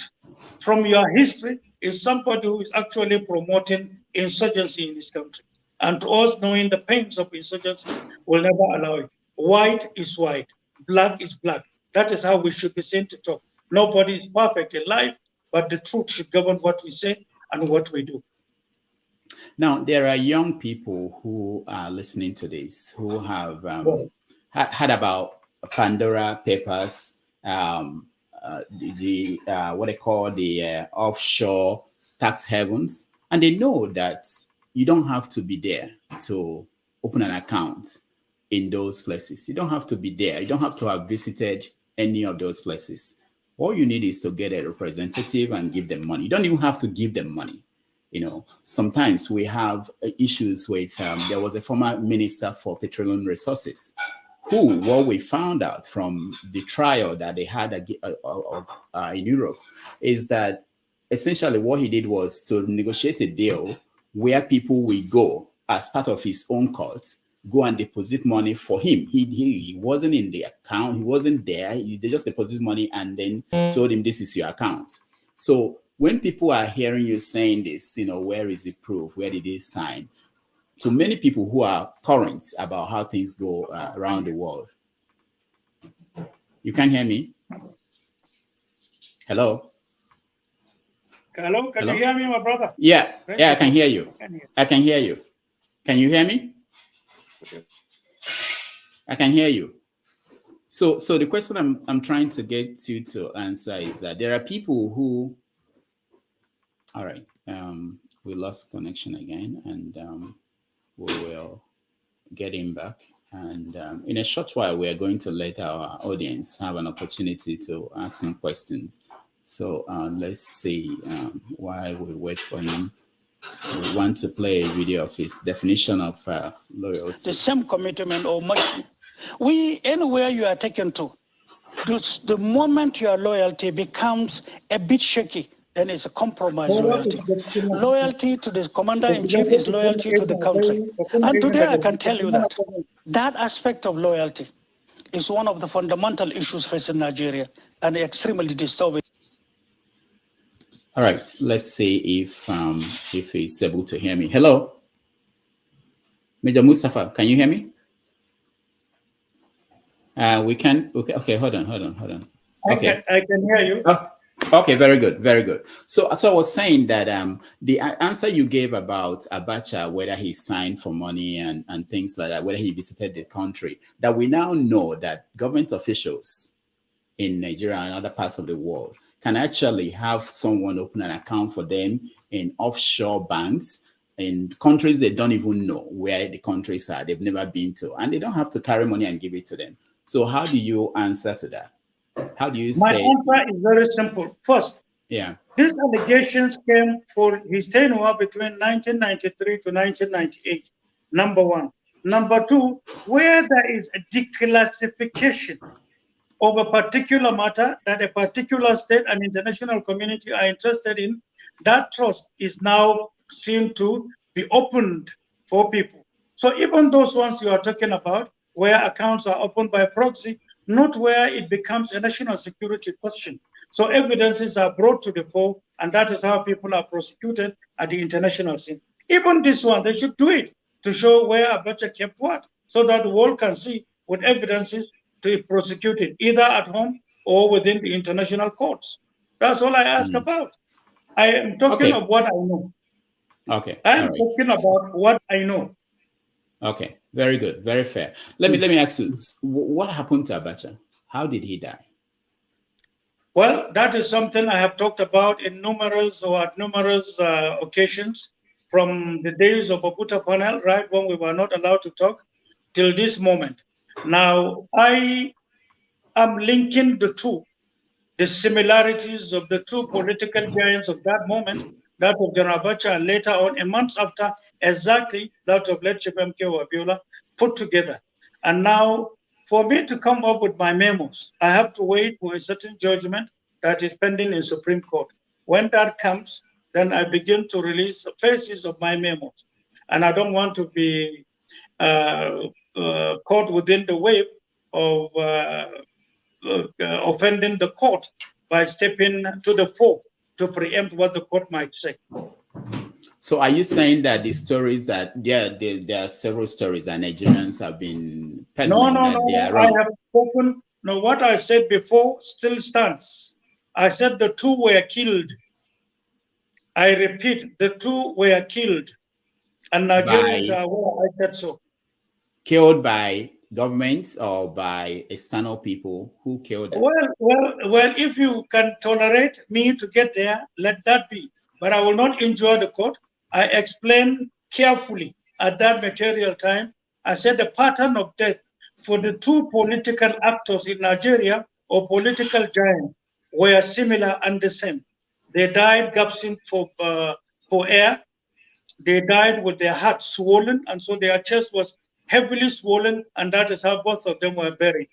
from your history is somebody who is actually promoting insurgency in this country. And to us, knowing the pains of insurgency will never allow it. White is white, black is black. That is how we should be seen to talk. Nobody is perfect in life, but the truth should govern what we say and what we do. Now, there are young people who are listening to this who have had about Pandora Papers, what they call the offshore tax havens, and they know that you don't have to be there to open an account in those places. You don't have to be there. You don't have to have visited any of those places. All you need is to get a representative and give them money. You don't even have to give them money. You know, sometimes we have issues with, there was a former minister for petroleum resources who, what we found out from the trial that they had in Europe is that essentially what he did was to negotiate a deal where people will go as part of his own court, go and deposit money for him. He wasn't in the account. He wasn't there. They just deposit money and then told him, this is your account. So when people are hearing you saying this, you know, where is the proof? Where did they sign? To many people who are current about how things go around the world. You can't hear me? Hello? Hello, can you hear me, my brother? Yeah, yeah, I can hear you. I can hear you. Can you hear me? I can hear you. So the question I'm trying to get you to answer is that there are people who, all right, we lost connection again, and we will get him back. And in a short while, we are going to let our audience have an opportunity to ask him questions. So let's see, while we wait for him. We want to play a video of his definition of loyalty. The same commitment or much. Anywhere you are taken to, the moment your loyalty becomes a bit shaky, then it's a compromise loyalty. Loyalty to the commander-in-chief is loyalty to the country. And today I can tell you that aspect of loyalty is one of the fundamental issues facing Nigeria and extremely disturbing. All right, let's see if he's able to hear me. Hello, Major Mustapha, can you hear me? We can. Okay, hold on. Okay, I can hear you. Okay, very good, very good. So I was saying that the answer you gave about Abacha, whether he signed for money and things like that, whether he visited the country, that we now know that government officials in Nigeria and other parts of the world can actually have someone open an account for them in offshore banks in countries they don't even know where the countries are, they've never been to, and they don't have to carry money and give it to them. So how do you answer to that? How do you My say? answer is very simple. First, yeah, these allegations came for his tenure between 1993 to 1998, number one. Number two, where there is a declassification of a particular matter that a particular state and international community are interested in, that trust is now seen to be opened for people. So even those ones you are talking about, where accounts are opened by proxy, not where it becomes a national security question. So evidences are brought to the fore, and that is how people are prosecuted at the international scene. Even this one, they should do it to show where Abacha kept what, so that the world can see with evidences to be prosecuted, either at home or within the international courts. That's all I ask about. I am talking of what I know. Okay. I am talking about what I know. Okay, very good, very fair. Let me ask you, what happened to Abacha? How did he die? Well, that is something I have talked about in numerous occasions, from the days of Oputa panel, right when we were not allowed to talk, till this moment. Now, I am linking the two, the similarities of the two political giants of that moment, that of General Abacha, and later on, a month after, exactly that of late Chief MK Abiola, put together. And now, for me to come up with my memos, I have to wait for a certain judgment that is pending in Supreme Court. When that comes, then I begin to release the phases of my memos. And I don't want to be caught within the wave of offending the court by stepping to the fore to preempt what the court might say. So are you saying that the stories that there are several stories that Nigerians have been peddling that they are wrong? I have spoken. No, what I said before still stands. I said the two were killed. I repeat, the two were killed. And Nigerians are aware I said so. Killed by governments or by external people? Who killed them? Well, if you can tolerate me to get there, let that be. But I will not injure the court. I explained carefully at that material time. I said the pattern of death for the two political actors in Nigeria or political giants were similar and the same. They died gasping for air. They died with their hearts swollen, and so their chest was heavily swollen, and that is how both of them were buried.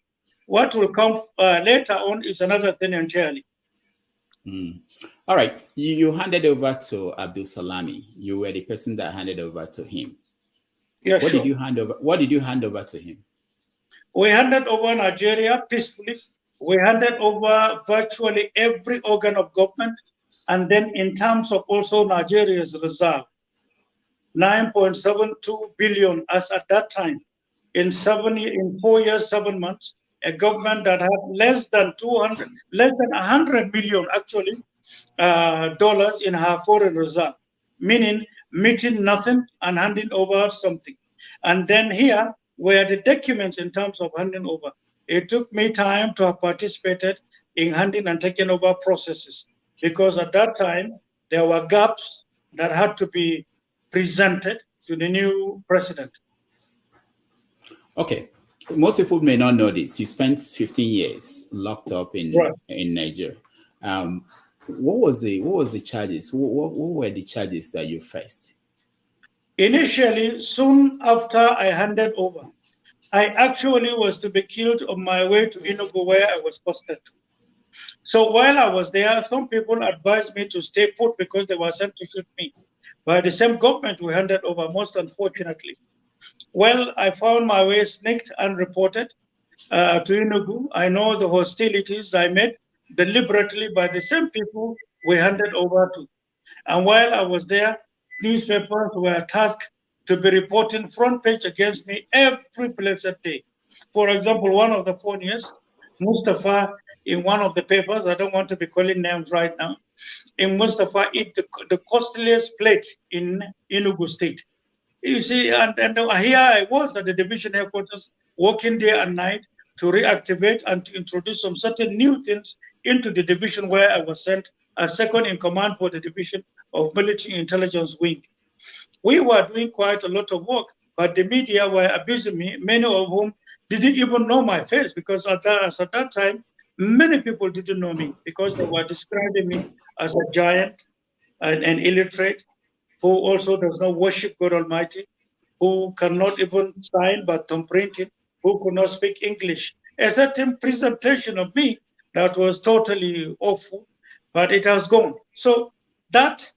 What will come later on is another thing entirely. All right, you handed over to Abdul Salami. You were the person that handed over to him. Yeah, what did you hand over? What did you hand over to him? We handed over Nigeria peacefully. We handed over virtually every organ of government, and then in terms of also Nigeria's reserve, 9.72 billion as at that time. In 4 years, 7 months, a government that had less than 100 million actually dollars in her foreign reserve, meaning meeting nothing and handing over something. And then here were the documents in terms of handing over. It took me time to have participated in handing and taking over processes, because at that time there were gaps that had to be presented to the new president. Okay, most people may not know this. You spent 15 years locked up in Nigeria. What was the charges? What were the charges that you faced? Initially, soon after I handed over, I actually was to be killed on my way to Enugu, where I was posted to. So while I was there, some people advised me to stay put because they were sent to shoot me by the same government we handed over, most unfortunately. Well, I found my way sneaked and reported to Enugu. I know the hostilities I met deliberately by the same people we handed over to. And while I was there, newspapers were tasked to be reporting front page against me every blessed day. For example, one of the funniest, Mustapha, in one of the papers, I don't want to be calling names right now, in Mustapha, eat the costliest plate in Enugu State. You see, and here I was at the division headquarters, working day and night, to reactivate and to introduce some certain new things into the division where I was sent as second in command for the division of military intelligence wing. We were doing quite a lot of work, but the media were abusing me, many of whom didn't even know my face, because at that time, many people didn't know me because they were describing me as a giant and illiterate, who also does not worship God Almighty, who cannot even sign but thumb printing, who could not speak English. A certain presentation of me that was totally awful, but it has gone. So that,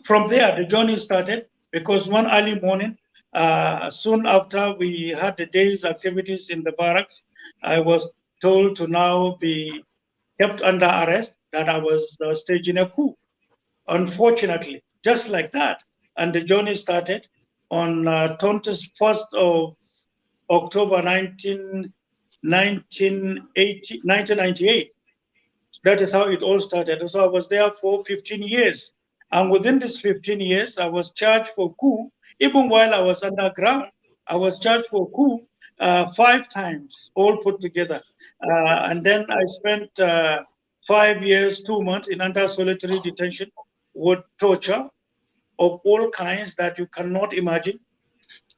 from there, the journey started, because one early morning, soon after we had the day's activities in the barracks, I was told to now be kept under arrest, that I was staging a coup. Unfortunately, just like that. And the journey started on 21st of October 1998. That is how it all started. So I was there for 15 years. And within these 15 years, I was charged for coup. Even while I was underground, I was charged for coup 5 times, all put together. And then I spent 5 years, 2 months in under solitary detention with torture of all kinds that you cannot imagine.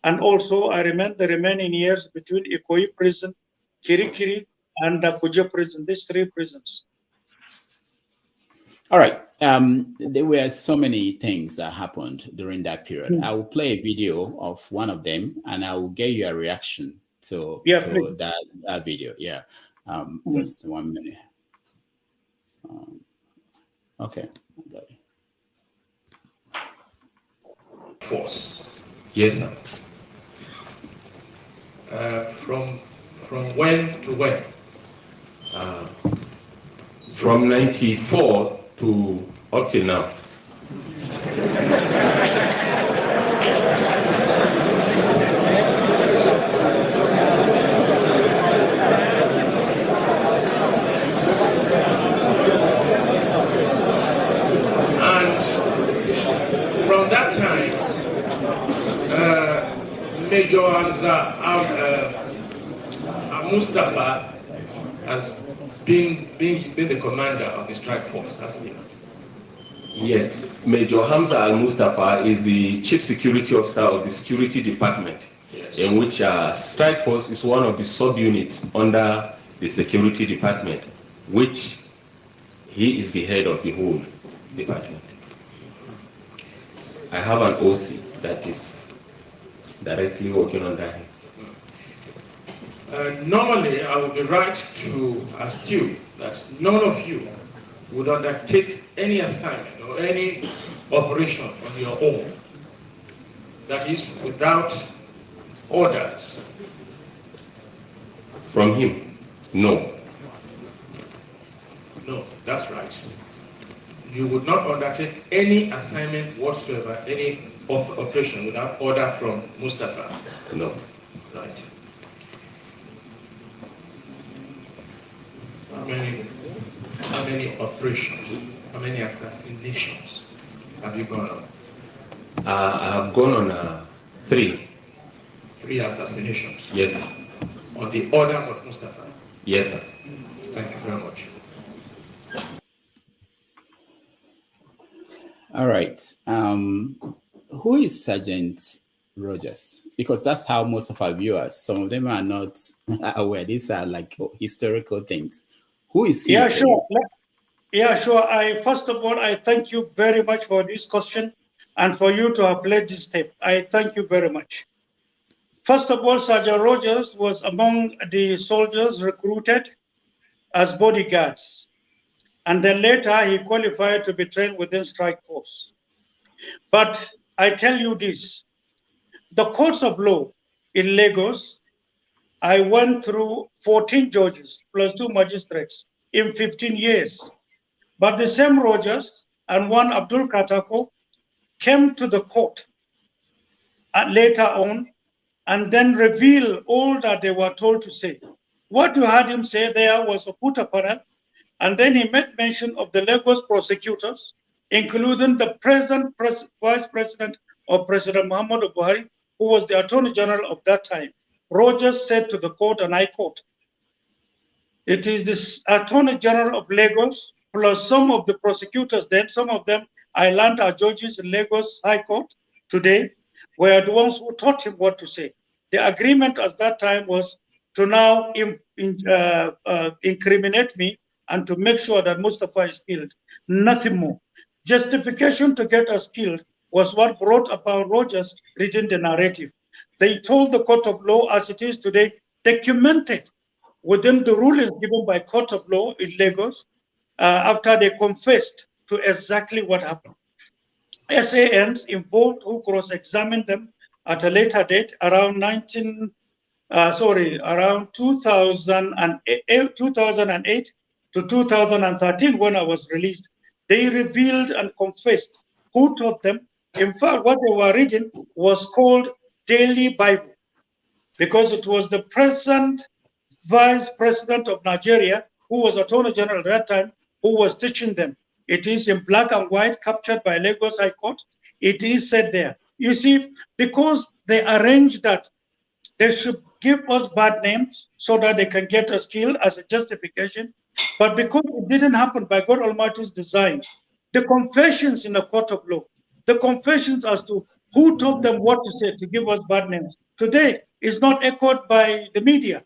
And also, I remained the remaining years between Ikoyi prison, Kirikiri, and Kuje prison, these 3 prisons. All right. There were so many things that happened during that period. I will play a video of one of them, and I will get your reaction to that video. Yeah. Just 1 minute. Okay. Got it. Force. Yes, sir. From when to when? From 94 to up till now. And from that time, Major Hamza al-Mustapha has been the commander of the strike force, hasn't he? Yes, Major Hamza al-Mustapha is the chief security officer of the security department, yes, in which strike force is one of the subunits under the security department, which he is the head of the whole department. I have an OC that is directly working under him. Normally, I would be right to assume that none of you would undertake any assignment or any operation on your own, that is, without orders from him. No. No, that's right. You would not undertake any assignment whatsoever, any operation without order from Mustapha. No. Right. How many operations, how many assassinations have you gone on? I have gone on 3. 3 assassinations? Yes, sir. On the orders of Mustapha? Yes, sir. Thank you very much. All right. Who is Sergeant Rogers? Because that's how most of our viewers, some of them are not aware. These are like historical things. Who is he? Yeah, sure. Yeah, sure. First of all, I thank you very much for this question and for you to have played this tape. I thank you very much. First of all, Sergeant Rogers was among the soldiers recruited as bodyguards. And then later he qualified to be trained within strike force. But I tell you this, the courts of law in Lagos, I went through 14 judges plus 2 magistrates in 15 years. But the same Rogers and one Abdul Katako came to the court later on and then revealed all that they were told to say. What you heard him say there was a put panel, and then he made mention of the Lagos prosecutors, including the present vice president of President Muhammadu Buhari, who was the Attorney General of that time, Rogers said to the court, and I quote, "It is the Attorney General of Lagos plus some of the prosecutors then, some of them I learned are judges in Lagos High Court today, were the ones who taught him what to say. The agreement at that time was to now incriminate me and to make sure that Mustapha is killed. Nothing more. Justification to get us killed was what brought about Rogers reading the narrative. They told the court of law as it is today, documented within the rulings given by court of law in Lagos, after they confessed to exactly what happened. SANs involved who cross-examined them at a later date, around 2008 to 2013, when I was released, they revealed and confessed who taught them. In fact, what they were reading was called Daily Bible, because it was the present Vice President of Nigeria, who was Attorney General at that time, who was teaching them. It is in black and white, captured by Lagos High Court. It is said there. You see, because they arranged that they should give us bad names so that they can get us killed as a justification. But because it didn't happen by God Almighty's design, the confessions in the court of law, the confessions as to who told them what to say to give us bad names, today is not echoed by the media.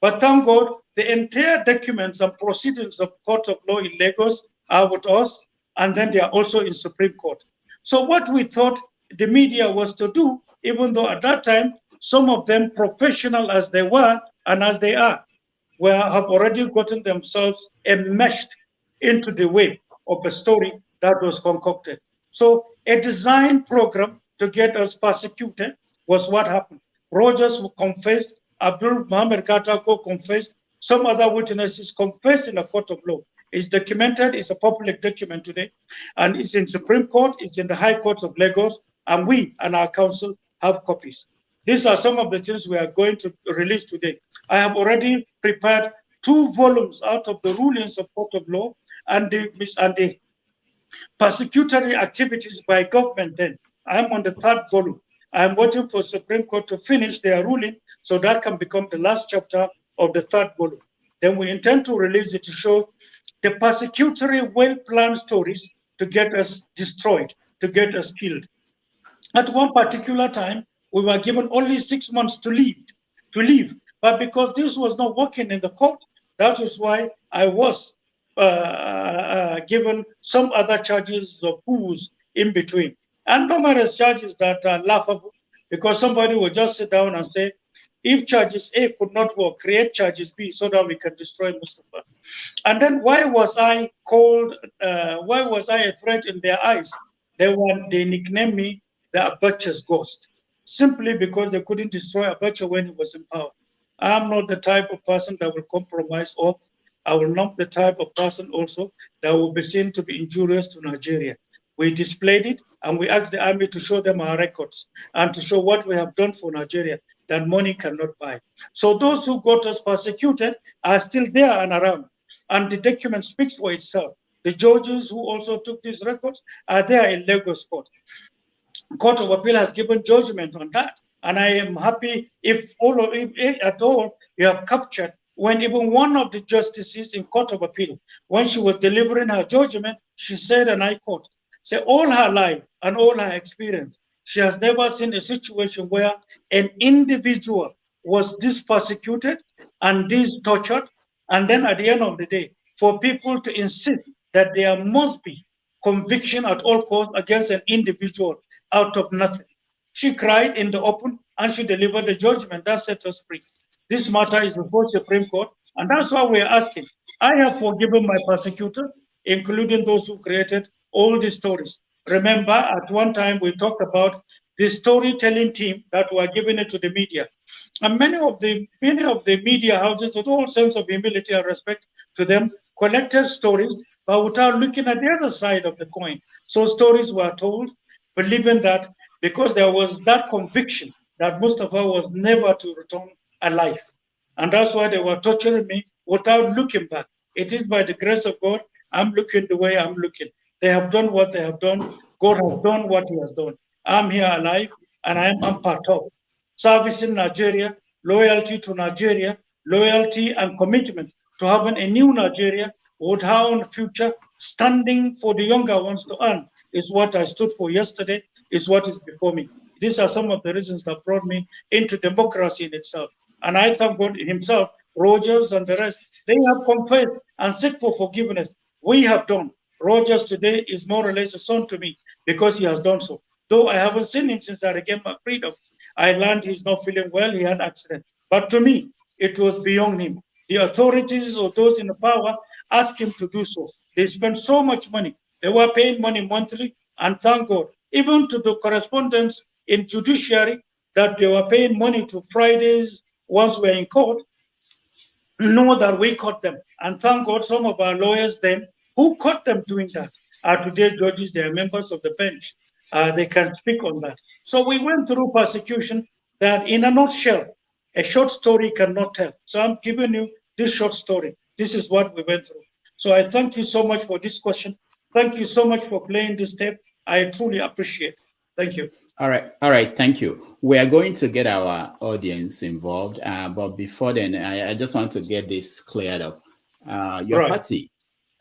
But thank God, the entire documents and proceedings of court of law in Lagos are with us, and then they are also in Supreme Court. So what we thought the media was to do, even though at that time, some of them, professional as they were and as they are, have already gotten themselves enmeshed into the web of a story that was concocted. So a design program to get us persecuted was what happened. Rogers confessed, Abdul Muhammad Katako confessed, some other witnesses confessed in a court of law. It's documented, it's a public document today, and it's in Supreme Court, it's in the High Courts of Lagos, and we and our council have copies. These are some of the things we are going to release today. I have already prepared 2 volumes out of the rulings of court of law and the persecutory activities by government then. I'm on the 3rd volume. I'm waiting for Supreme Court to finish their ruling so that can become the last chapter of the 3rd volume. Then we intend to release it to show the persecutory well-planned stories to get us destroyed, to get us killed. At one particular time, we were given only 6 months to leave. But because this was not working in the court, that is why I was given some other charges of coups in between. And numerous charges that are laughable, because somebody will just sit down and say, if charges A could not work, create charges B so that we can destroy Mustapha. And then why was I a threat in their eyes? They nicknamed me the Abacha's ghost, simply because they couldn't destroy Abacha when he was in power. I'm not the type of person that will compromise off. I will not the type of person also that will be seen to be injurious to Nigeria. We displayed it, and we asked the army to show them our records and to show what we have done for Nigeria that money cannot buy. So those who got us persecuted are still there and around, and the document speaks for itself. The judges who also took these records are there in Lagos Court. Court of Appeal has given judgment on that, and I am happy if at all you have captured when even one of the justices in Court of Appeal, when she was delivering her judgment, she said, and I quote, "Say all her life and all her experience, she has never seen a situation where an individual was this persecuted and this tortured, and then at the end of the day, for people to insist that there must be conviction at all costs against an individual out of nothing." She cried in the open and she delivered the judgment that set us free. This matter is before Supreme Court, and that's why we are asking. I have forgiven my persecutors, including those who created all these stories. Remember, at one time we talked about the storytelling team that were giving it to the media. And many of the media houses, with all sense of humility and respect to them, collected stories, but without looking at the other side of the coin. So stories were told, believing that because there was that conviction that Mustapha was never to return alive. And that's why they were torturing me without looking back. It is by the grace of God, I'm looking the way I'm looking. They have done what they have done. God has done what he has done. I'm here alive, and I'm part of servicing Nigeria, loyalty to Nigeria, loyalty and commitment to having a new Nigeria would have in the future, standing for the younger ones to earn, is what I stood for yesterday, is what is before me. These are some of the reasons that brought me into democracy in itself. And I thank God himself, Rogers and the rest, they have confessed and seek for forgiveness. We have done. Rogers today is more or less a son to me because he has done so. Though I haven't seen him since I regained my freedom. I learned he's not feeling well, he had an accident. But to me, it was beyond him. The authorities or those in the power asked him to do so. They spent so much money. They were paying money monthly, and thank God, even to the correspondents in judiciary, that they were paying money to Fridays once we're in court, know that we caught them. And thank God some of our lawyers then, who caught them doing that, are today judges, they are members of the bench. They can speak on that. So we went through persecution that in a nutshell, a short story cannot tell. So I'm giving you this short story. This is what we went through. So I thank you so much for this question. Thank you so much for playing this tape. I truly appreciate it. Thank you. All right. Thank you. We are going to get our audience involved, but before then, I just want to get this cleared up. Your party,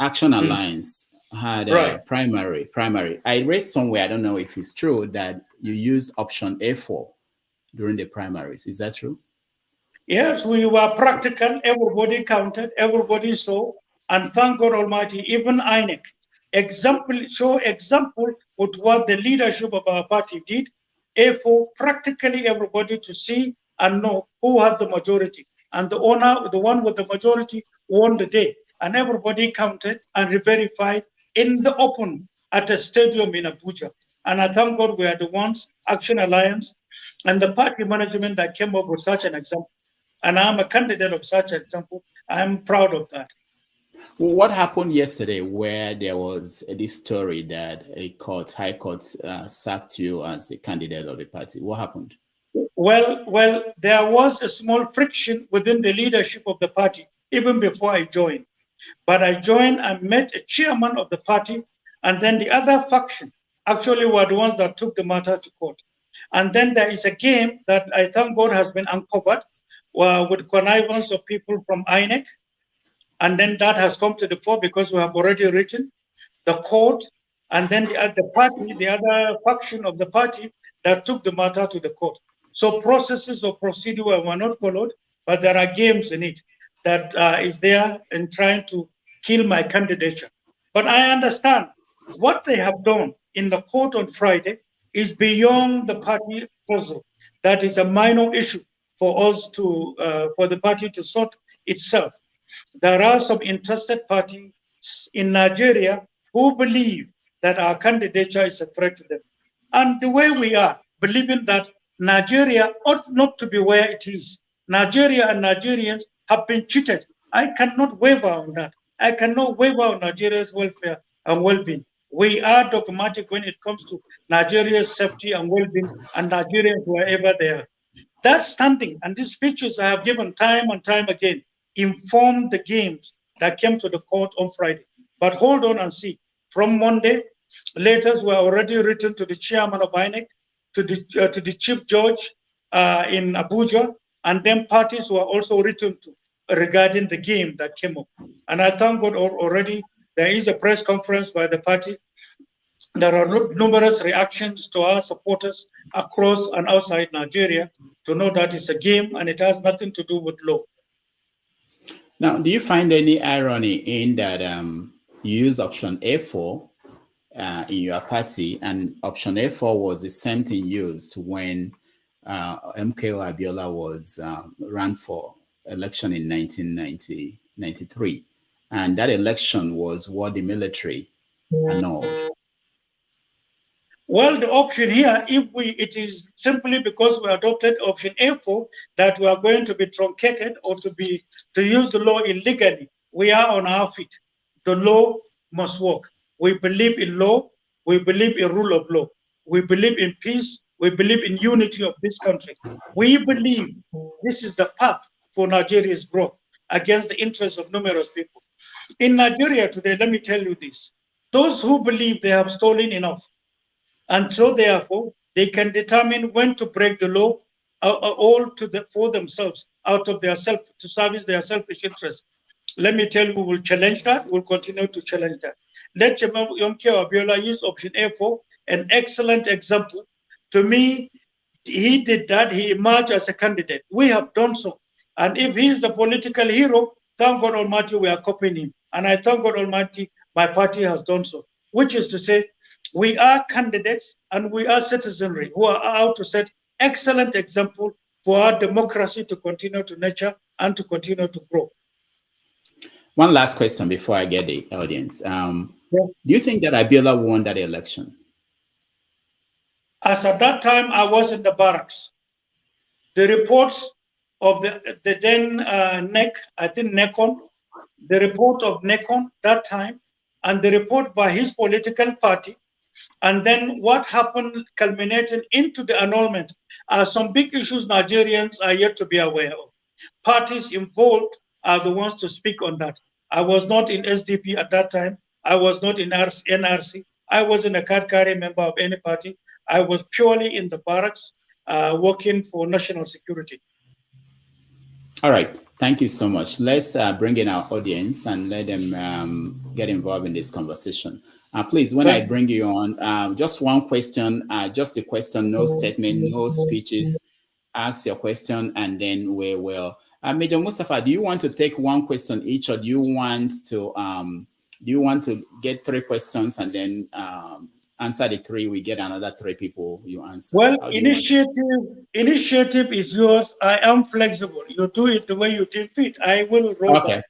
Action Alliance, had a primary. I read somewhere, I don't know if it's true, that you used option A4 during the primaries. Is that true? Yes, we were practical. Everybody counted. Everybody saw. And thank God Almighty, even INEC show example with what the leadership of our party did. A4, practically everybody to see and know who had the majority. And the one with the majority, won the day. And everybody counted and verified in the open at a stadium in Abuja. And I thank God we are the ones, Action Alliance, and the party management that came up with such an example. And I'm a candidate of such an example. I'm proud of that. Well, what happened yesterday where there was this story that high court sacked you as a candidate of the party? What happened? Well, there was a small friction within the leadership of the party, even before I joined. But I joined and met a chairman of the party, and then the other faction actually were the ones that took the matter to court. And then there is a game that I thank God has been uncovered with connivance of people from INEC. And then that has come to the fore because we have already written the court, and then the other faction of the party that took the matter to the court. So processes or procedure were not followed, but there are games in it that is there in trying to kill my candidature. But I understand what they have done in the court on Friday is beyond the party puzzle. That is a minor issue for us to, for the party to sort itself. There are some interested parties in Nigeria who believe that our candidature is a threat to them. And the way we are, believing that Nigeria ought not to be where it is. Nigeria and Nigerians have been cheated. I cannot waver on that. I cannot waver on Nigeria's welfare and well-being. We are dogmatic when it comes to Nigeria's safety and well-being and Nigerians wherever they are. That standing and these speeches I have given time and time again informed the games that came to the court on Friday. But hold on and see. From Monday, letters were already written to the chairman of INEC, to the chief judge in Abuja, and then parties were also written to regarding the game that came up. And I thank God already there is a press conference by the party. There are numerous reactions to our supporters across and outside Nigeria to know that it's a game and it has nothing to do with law. Now, do you find any irony in that you use option A4 in your party, and option A4 was the same thing used when MKO Abiola was ran for election in 1993, and that election was what the military annulled? Well, the option here, it is simply because we adopted option A4 that we are going to be truncated or to use the law illegally. We are on our feet. The law must work. We believe in law. We believe in rule of law. We believe in peace. We believe in unity of this country. We believe this is the path for Nigeria's growth against the interests of numerous people. In Nigeria today, let me tell you this. Those who believe they have stolen enough, and so therefore they can determine when to break the law all for themselves, out of their to service their selfish interests. Let me tell you, we will challenge that. We'll continue to challenge that. Let Yomke Abiola use option A for an excellent example. To me, he did that. He emerged as a candidate. We have done so. And if he is a political hero, thank God Almighty, we are copying him. And I thank God Almighty, my party has done so, which is to say, we are candidates and we are citizenry who are out to set excellent example for our democracy to continue to nurture and to continue to grow. One last question before I get the audience. Do you think that Abiola won that election? As at that time, I was in the barracks. The reports of the then NECON, the report of NECON that time, and the report by his political party, and then what happened culminating into the annulment are some big issues Nigerians are yet to be aware of. Parties involved are the ones to speak on that. I was not in SDP at that time. I was not in NRC. I wasn't a card-carrying member of any party. I was purely in the barracks working for national security. All right. Thank you so much. Let's bring in our audience and let them get involved in this conversation. Please, when I bring you on, just one question, just a question, no statement, no speeches. Ask your question, and then we will. Major Mustapha, do you want to take one question each, or do you want to get 3 questions and then answer the 3? We get another 3 people you answer. Well, initiative is yours. I am flexible. You do it the way you think fit. I will roll back.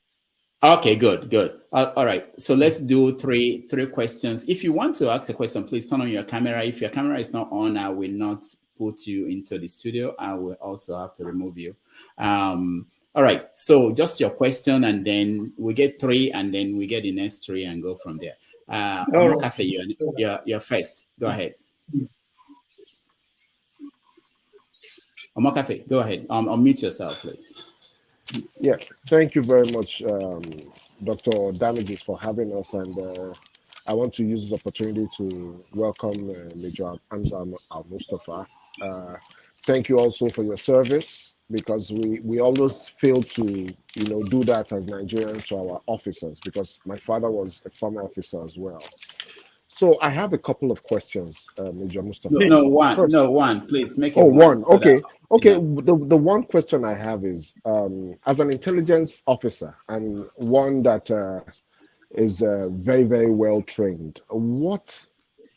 Okay, good. All right. So let's do three questions. If you want to ask a question, please turn on your camera. If your camera is not on, I will not put you into the studio. I will also have to remove you. All right. So just your question, and then we get 3, and then we get the next 3 and go from there. Cafe, you're first. Go ahead. Cafe, go ahead. Unmute yourself, please. Yeah, thank you very much, Dr. Damages, for having us. And I want to use this opportunity to welcome Major Hamza al-Mustapha. Thank you also for your service, because we always fail to do that as Nigerians to our officers, because my father was a former officer as well. So I have a couple of questions, Major Mustapha. One, please make it one. So okay. The one question I have is, as an intelligence officer and one that is very, very well trained, what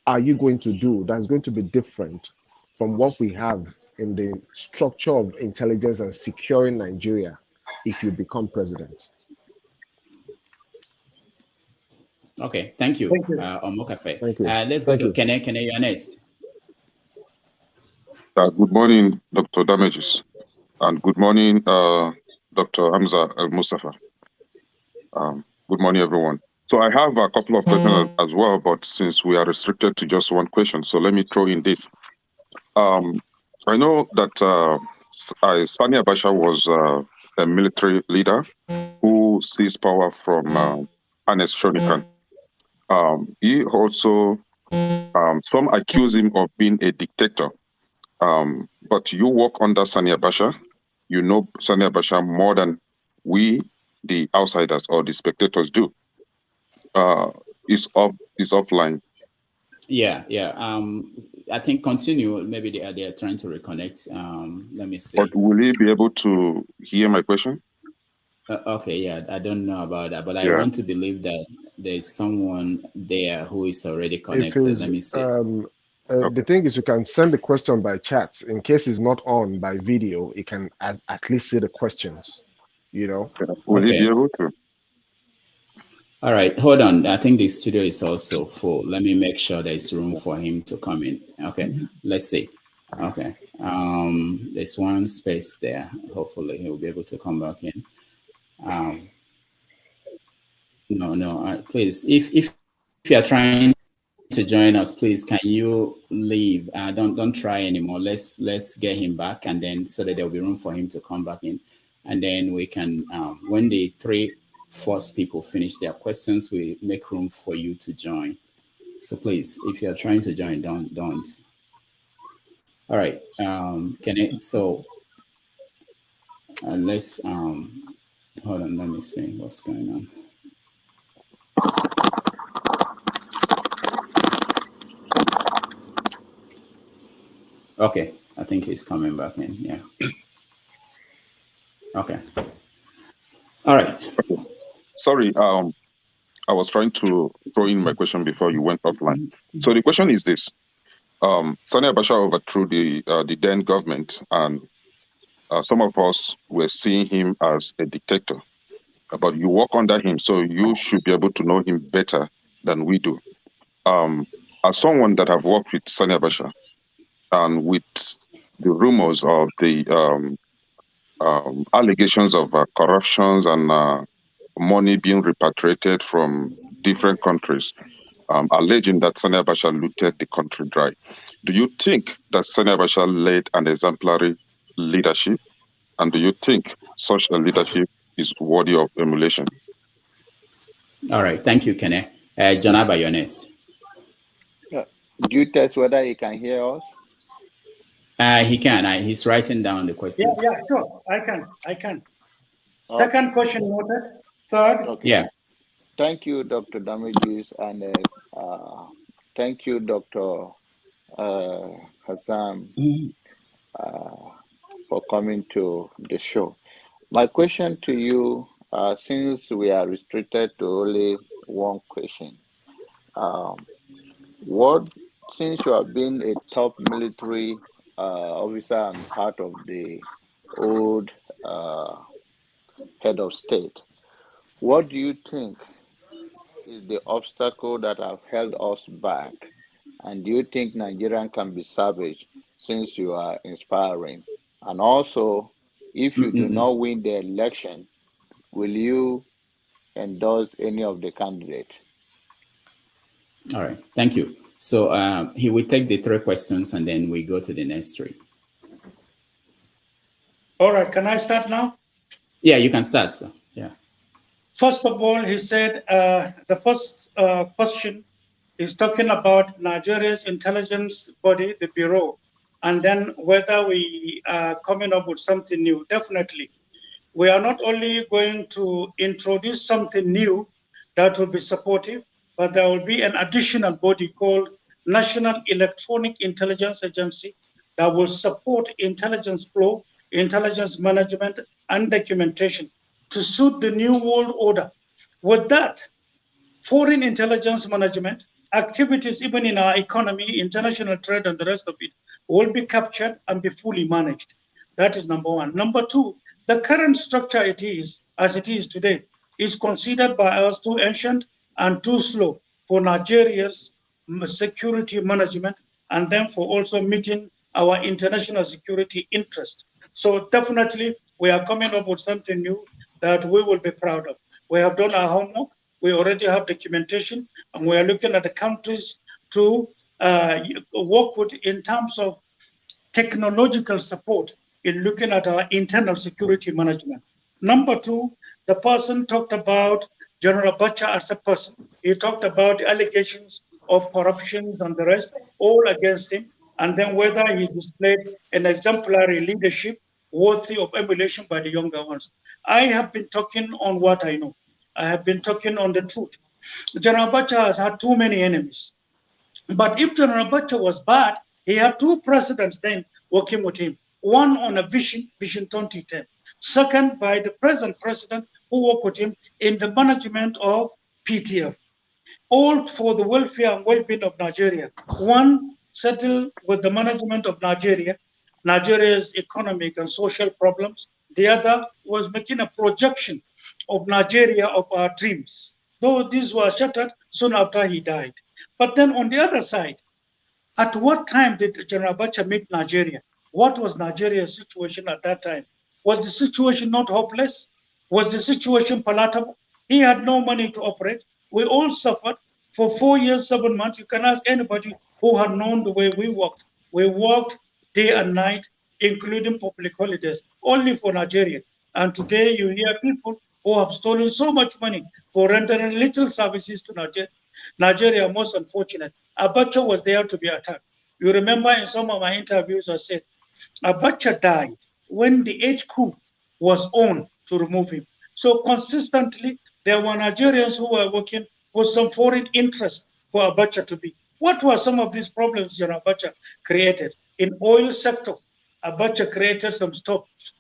are you going to do that's going to be different from what we have in the structure of intelligence and securing Nigeria if you become president? Okay, thank you, Omokafe. Thank you. Let's go to Kene. Kene, you're next. Good morning, Dr. Damages, and good morning, Dr. Hamza al-Mustapha. Good morning, everyone. So I have a couple of questions as well, but since we are restricted to just one question, so let me throw in this. I know that Sani Abacha was a military leader who seized power from Ernest Shonikan. He also, some accuse him of being a dictator. But you work under Sani Abacha. You know Sani Abacha more than we, the outsiders or the spectators, do. Is offline. Yeah. I think continue. Maybe they are trying to reconnect. Let me see. But will he be able to hear my question? Okay. Yeah, I don't know about that, but I want to believe that there's someone there who is already connected. Let me see. The thing is, you can send the question by chat. In case it's not on by video, you can at least see the questions. Will he be able to? All right, hold on. I think the studio is also full. Let me make sure there's room for him to come in. Okay, let's see. Okay, there's one space there. Hopefully he'll be able to come back in. No. Please, if you are trying to join us, please can you leave? Don't try anymore. Let's get him back, and then so that there'll be room for him to come back in, and then we can when the 3 first people finish their questions, we make room for you to join. So please, if you're trying to join, don't. All right. So let's hold on. Let me see what's going on. Okay, I think he's coming back in. Yeah. Okay. All right. Sorry, I was trying to throw in my question before you went offline. So the question is this: Sani Abacha overthrew the then government, and some of us were seeing him as a dictator. But you work under him, so you should be able to know him better than we do. As someone that have worked with Sani Abacha, and with the rumors of the allegations of corruptions and money being repatriated from different countries, alleging that Sani Abacha looted the country dry. Do you think that Sani Abacha led an exemplary leadership? And do you think such a leadership is worthy of emulation? All right. Thank you, Kene. Janaba, you're next. Do you test whether he can hear us? He can. He's writing down the questions. Yeah, sure. I can. Second question noted. Third. Okay. Yeah. Thank you, Dr. Damages, and thank you, Dr. Hassan, for coming to the show. My question to you, since we are restricted to only one question, since you have been a top military officer and part of the old head of state, what do you think is the obstacle that have held us back? And do you think Nigerian can be salvaged since you are inspiring? And also, if you do not win the election, will you endorse any of the candidates? All right. Thank you. So he will take the 3 questions and then we go to the next 3. All right. Can I start now? Yeah, you can start, sir. Yeah. First of all, he said the first question is talking about Nigeria's intelligence body, the Bureau, and then whether we are coming up with something new. Definitely. We are not only going to introduce something new that will be supportive, but there will be an additional body called National Electronic Intelligence Agency that will support intelligence flow, intelligence management, and documentation to suit the new world order. With that, foreign intelligence management, activities even in our economy, international trade, and the rest of it will be captured and be fully managed. That is number one. Number two, the current structure as it is today, is considered by us too ancient and too slow for Nigeria's security management, and then for also meeting our international security interest. So definitely, we are coming up with something new that we will be proud of. We have done our homework. We already have documentation, and we are looking at the countries to work with in terms of technological support in looking at our internal security management. Number two, the person talked about General Abacha as a person. He talked about the allegations of corruptions and the rest, all against him, and then whether he displayed an exemplary leadership worthy of emulation by the younger ones. I have been talking on what I know. I have been talking on the truth. General Abacha has had too many enemies. But if General Abacha was bad, he had 2 presidents then working with him. One on a Vision 2010. Second, by the present president who worked with him in the management of PTF. All for the welfare and well-being of Nigeria. One settled with the management of Nigeria, Nigeria's economic and social problems. The other was making a projection of Nigeria of our dreams. Though these were shattered soon after he died. But then on the other side, at what time did General Abacha meet Nigeria? What was Nigeria's situation at that time? Was the situation not hopeless? Was the situation palatable? He had no money to operate. We all suffered for 4 years, 7 months. You can ask anybody who had known the way we worked. We worked day and night, including public holidays, only for Nigeria. And today you hear people who have stolen so much money for rendering little services to Nigeria. Nigeria, most unfortunate. Abacha was there to be attacked. You remember in some of my interviews, I said, Abacha died when the H coup was on to remove him. So consistently, there were Nigerians who were working with some foreign interest for Abacha to be. What were some of these problems Abacha created? In oil sector, Abacha created some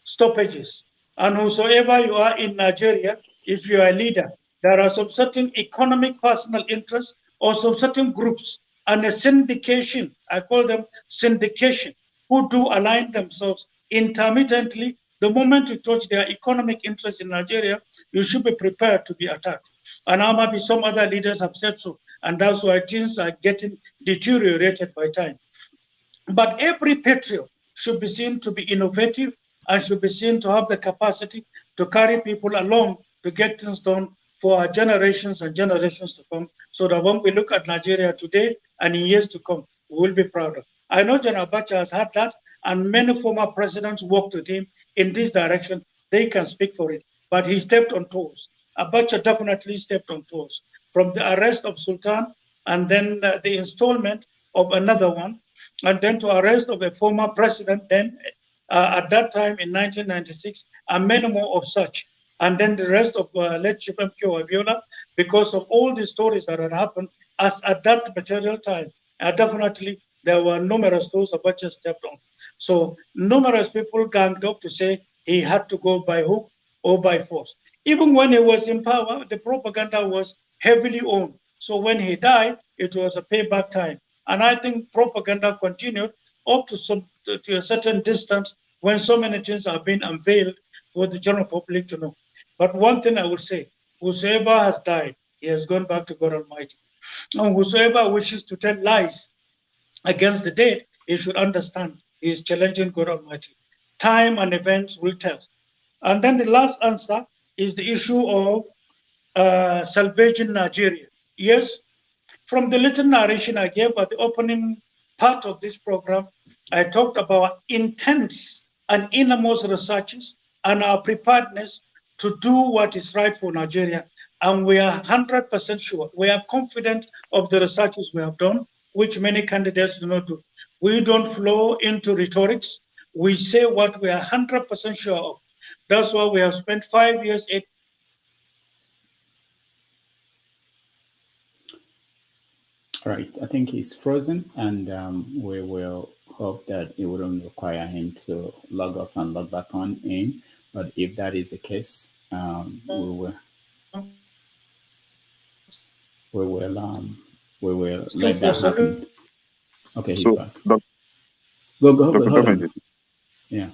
stoppages. And whosoever you are in Nigeria, if you are a leader, there are some certain economic personal interests or some certain groups and a syndication, I call them syndication, who do align themselves intermittently. The moment you touch their economic interests in Nigeria, you should be prepared to be attacked. And now maybe some other leaders have said so, and that's why things are getting deteriorated by time. But every patriot should be seen to be innovative and should be seen to have the capacity to carry people along to get things done for our generations and generations to come, so that when we look at Nigeria today and in years to come, we will be prouder. I know General Abacha has had that, and many former presidents worked with him in this direction. They can speak for it, but he stepped on toes. Abacha definitely stepped on toes. From the arrest of Sultan and then the installment of another one, and then to arrest of a former president then at that time in 1996, and many more of such. And then the rest of late Chief M.K. Abiola, because of all the stories that had happened as at that material time, definitely there were numerous those Abacha stepped on. So numerous people ganged up to say he had to go by hook or by force. Even when he was in power, the propaganda was heavily owned. So when he died, it was a payback time. And I think propaganda continued up to a certain distance when so many things are being unveiled for the general public to know. But one thing I will say, whosoever has died, he has gone back to God Almighty. And whosoever wishes to tell lies against the dead, he should understand he is challenging God Almighty. Time and events will tell. And then the last answer is the issue of salvaging Nigeria. Yes, from the little narration I gave at the opening part of this program, I talked about intense and innermost researches and our preparedness to do what is right for Nigeria. And we are 100% sure, we are confident of the researches we have done, which many candidates do not do. We don't flow into rhetorics. We say what we are 100% sure of. That's why we have spent 5 years, 8 All right, I think he's frozen, and we will hope that it wouldn't require him to log off and log back on in. But if that is the case, we will let that happen. Okay, he's back. Hold on. Yeah.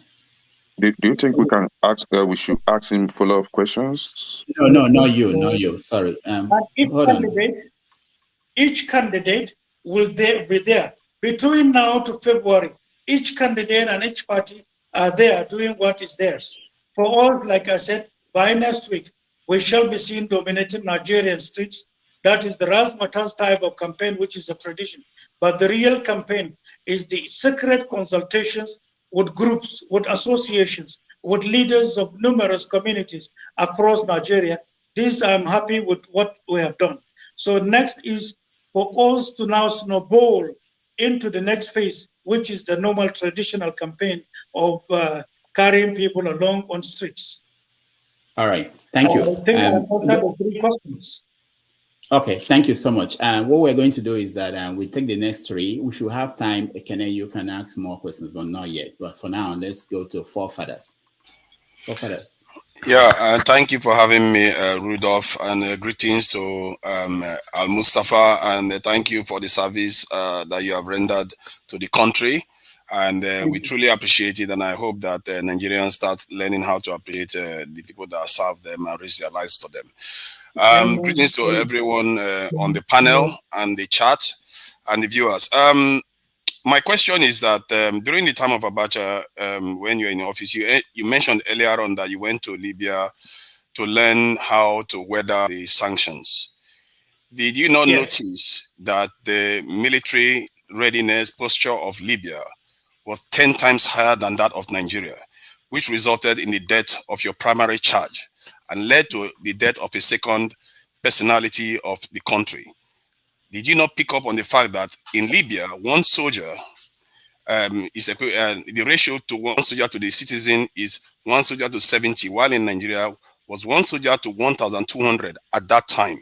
Do you think we can ask? We should ask him follow-up questions. No, not you. Sorry. Hold on. Each candidate will be there between now to February. Each candidate and each party are there doing what is theirs. For all, like I said, by next week, we shall be seen dominating Nigerian streets. That is the razzmatazz type of campaign, which is a tradition. But the real campaign is the secret consultations with groups, with associations, with leaders of numerous communities across Nigeria. This, I'm happy with what we have done. So next is for us to now snowball into the next phase, which is the normal traditional campaign of carrying people along on streets. All right, thank you. Okay, thank you so much. What we're going to do is that we take the next three. We should have time. Ekene, you can ask more questions, but not yet. But for now, let's go to forefathers. Yeah, thank you for having me, Rudolph, and greetings to al-Mustapha, and thank you for the service that you have rendered to the country. And we truly appreciate it, and I hope that Nigerians start learning how to appreciate the people that serve them and risk their lives for them. Greetings to everyone on the panel and the chat and the viewers. My question is that during the time of Abacha, when you were in office, you mentioned earlier on that you went to Libya to learn how to weather the sanctions. Did you not notice that the military readiness posture of Libya was 10 times higher than that of Nigeria, which resulted in the death of your primary charge and led to the death of a second personality of the country? Did you not pick up on the fact that in Libya, one soldier the ratio to 1 soldier to the citizen is 1 soldier to 70, while in Nigeria was 1 soldier to 1,200 at that time.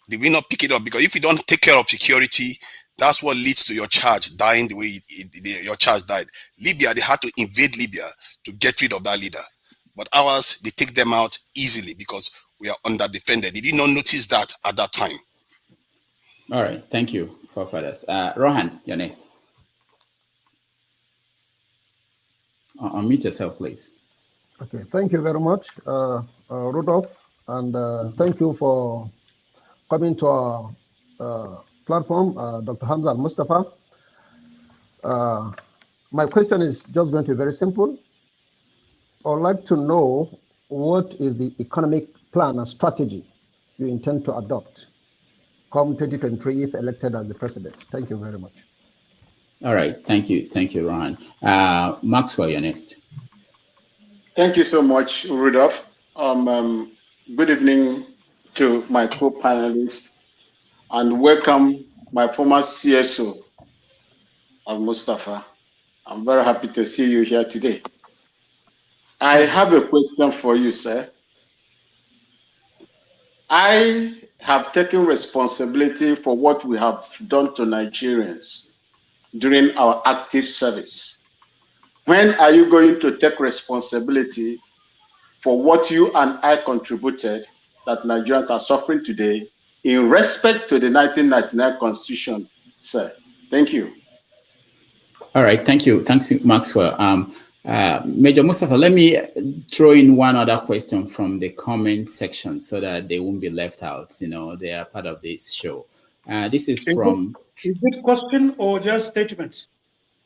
Did we not pick it up? Because if you don't take care of security, that's what leads to your charge dying the way your charge died. Libya, they had to invade Libya to get rid of that leader. But ours, they take them out easily because we are under-defended. Did you not notice that at that time? All right, thank you, forefathers. Rohan, you're next. Unmute yourself, please. Okay, thank you very much, Rudolph, and thank you for coming to our platform, Dr. Hamza al-Mustapha. My question is just going to be very simple. I would like to know what is the economic plan and strategy you intend to adopt come 2023 if elected as the president. Thank you very much. All right, thank you, Rohan. Maxwell, you're next. Thank you so much, Rudolph. Good evening to my co-panelists, and welcome my former CSO, al-Mustapha. I'm very happy to see you here today. I have a question for you, sir. I have taken responsibility for what we have done to Nigerians during our active service. When are you going to take responsibility for what you and I contributed that Nigerians are suffering today in respect to the 1999 Constitution, sir? Thank you. All right, thank you. Thanks, Maxwell. Major Mustapha, let me throw in one other question from the comment section so that they won't be left out. You know, they are part of this show. This is from... Is it question or just statements?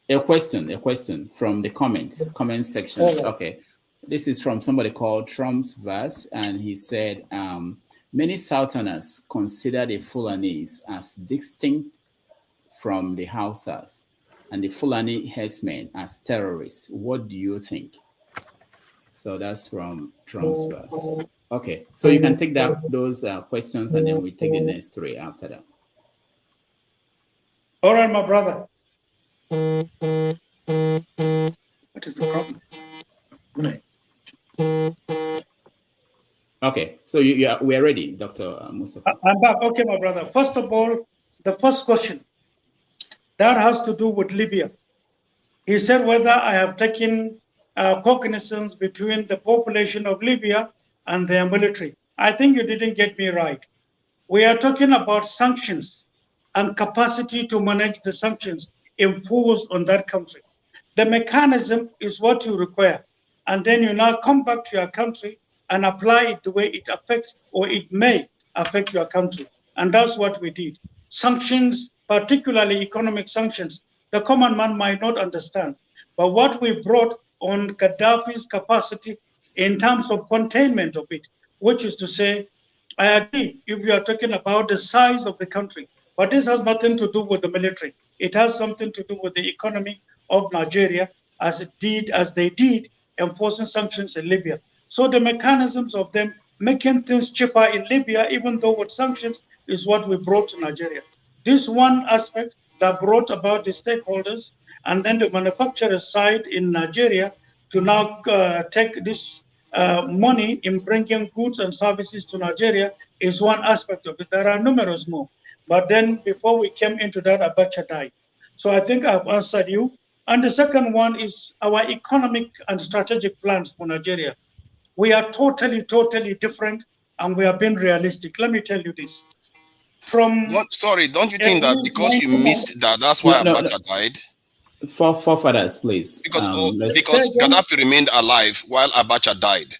A question from the comment section. Okay. This is from somebody called Trump's Verse, and he said, many Southerners consider the Fulanese as distinct from the Hausas and the Fulani headsmen as terrorists. What do you think? So that's from Trump's Verse. Okay, so you can take those questions, and then we take the next three after that. All right, my brother. What is the problem? Okay, so we are ready, Dr. Mustapha. I'm back. Okay, my brother. First of all, the first question, that has to do with Libya. He said whether I have taken cognizance between the population of Libya and their military. I think you didn't get me right. We are talking about sanctions and capacity to manage the sanctions imposed on that country. The mechanism is what you require. And then you now come back to your country and apply it the way it affects or it may affect your country. And that's what we did. Sanctions, particularly economic sanctions, the common man might not understand. But what we brought on Gaddafi's capacity in terms of containment of it, which is to say, I agree if you are talking about the size of the country, but this has nothing to do with the military. It has something to do with the economy of Nigeria as they did enforcing sanctions in Libya. So the mechanisms of them making things cheaper in Libya, even though with sanctions, is what we brought to Nigeria. This one aspect that brought about the stakeholders and then the manufacturer side in Nigeria to now take this money in bringing goods and services to Nigeria is one aspect of it. There are numerous more. But then before we came into that, Abacha died. So I think I've answered you. And the second one is our economic and strategic plans for Nigeria. We are totally different, and we are being realistic. Let me tell you this. Don't you think that because you missed that, that's why Abacha died? Forefathers, please. Because Gaddafi remained alive while Abacha died.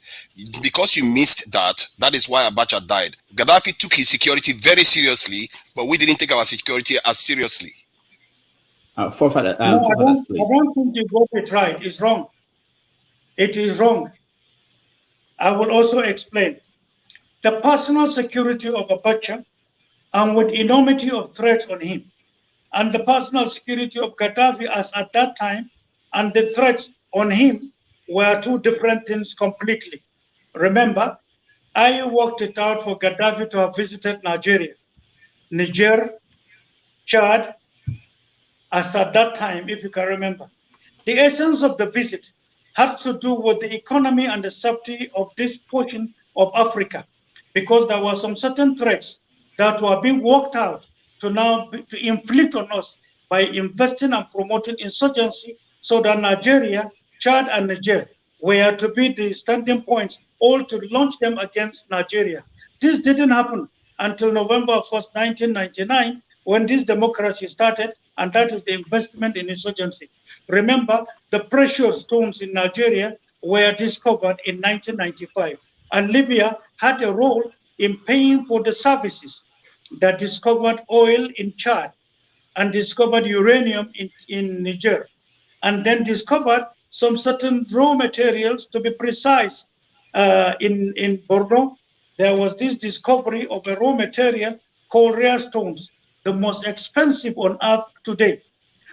Because you missed that, that is why Abacha died. Gaddafi took his security very seriously, but we didn't take our security as seriously. Forefathers, please. I don't think you got it right. It's wrong. It is wrong. I will also explain. The personal security of Abacha and with enormity of threats on him, and the personal security of Gaddafi as at that time, and the threats on him were two different things completely. Remember, I worked it out for Gaddafi to have visited Nigeria, Niger, Chad, as at that time, if you can remember. The essence of the visit had to do with the economy and the safety of this portion of Africa, because there were some certain threats that were being worked out to inflict on us by investing and promoting insurgency, so that Nigeria, Chad, and Niger were to be the standing points, all to launch them against Nigeria. This didn't happen until November 1st, 1999, when this democracy started, and that is the investment in insurgency. Remember, the precious stones in Nigeria were discovered in 1995, and Libya had a role in paying for the services that discovered oil in Chad and discovered uranium in Niger, and then discovered some certain raw materials, to be precise, in Bordeaux. There was this discovery of a raw material called rare stones, the most expensive on earth today.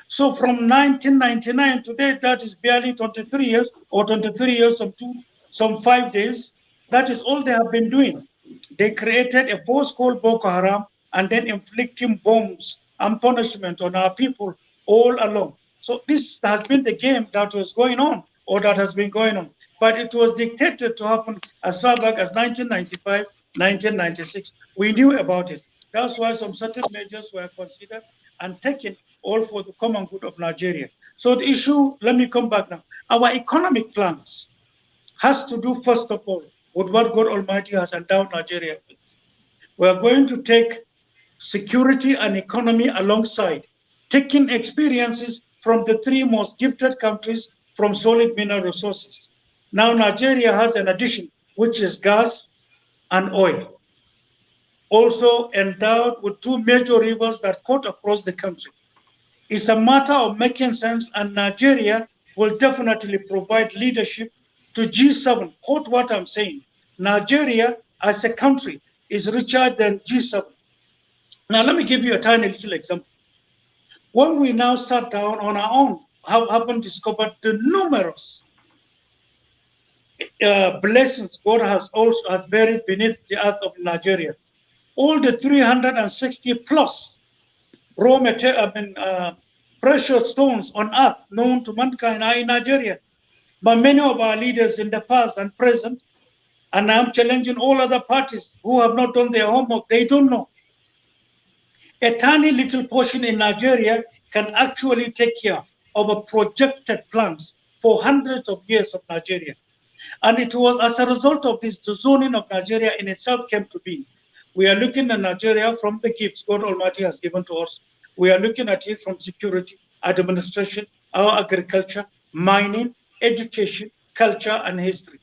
So from 1999 today, that is barely 23 years, or 23 years some 5 days. That is all they have been doing. They created a force called Boko Haram, and then inflicting bombs and punishment on our people all along. So this has been the game that was going on, or that has been going on. But it was dictated to happen as far back as 1995, 1996. We knew about it. That's why some certain measures were considered and taken, all for the common good of Nigeria. So the issue, let me come back now. Our economic plans has to do, first of all, with what God Almighty has endowed Nigeria with. We are going to take security and economy alongside, taking experiences from the three most gifted countries from solid mineral resources. Now Nigeria has an addition, which is gas and oil, also endowed with two major rivers that cut across the country. It's a matter of making sense, and Nigeria will definitely provide leadership to G7. Quote what I'm saying. Nigeria as a country is richer than G7. Now, let me give you a tiny little example. When we now sat down on our own, haven't discovered the numerous blessings God has also buried beneath the earth of Nigeria. All the 360 plus raw material, precious stones on earth known to mankind are in Nigeria. But many of our leaders in the past and present, and I'm challenging all other parties who have not done their homework, they don't know. A tiny little portion in Nigeria can actually take care of a projected plans for hundreds of years of Nigeria. And it was as a result of this, the zoning of Nigeria in itself came to be. We are looking at Nigeria from the gifts God Almighty has given to us. We are looking at it from security, administration, our agriculture, mining, education, culture, and history.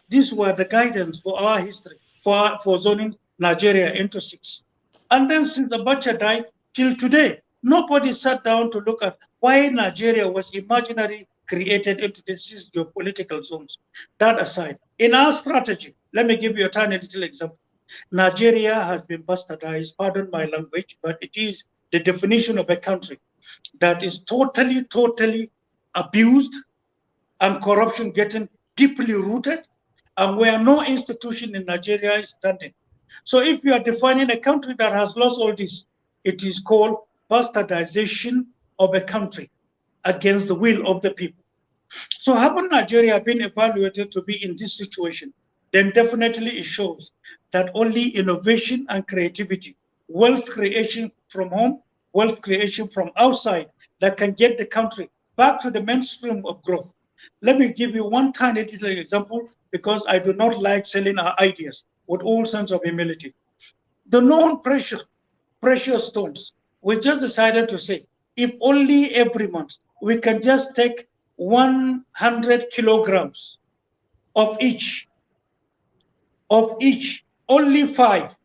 These were the guidance for our history, for zoning Nigeria into 6. And then since Abacha died till today, nobody sat down to look at why Nigeria was imaginarily created into these geopolitical zones. That aside, in our strategy, let me give you a tiny little example. Nigeria has been bastardized, pardon my language, but it is the definition of a country that is totally abused, and corruption getting deeply rooted, and where no institution in Nigeria is standing. So if you are defining a country that has lost all this, it is called bastardization of a country against the will of the people. So having Nigeria been evaluated to be in this situation, then definitely it shows that only innovation and creativity, wealth creation from home, wealth creation from outside, that can get the country back to the mainstream of growth. Let me give you one tiny little example, because I do not like selling our ideas with all sense of humility. The known precious stones, we just decided to say, if only every month we can just take 100 kilograms of each, only 5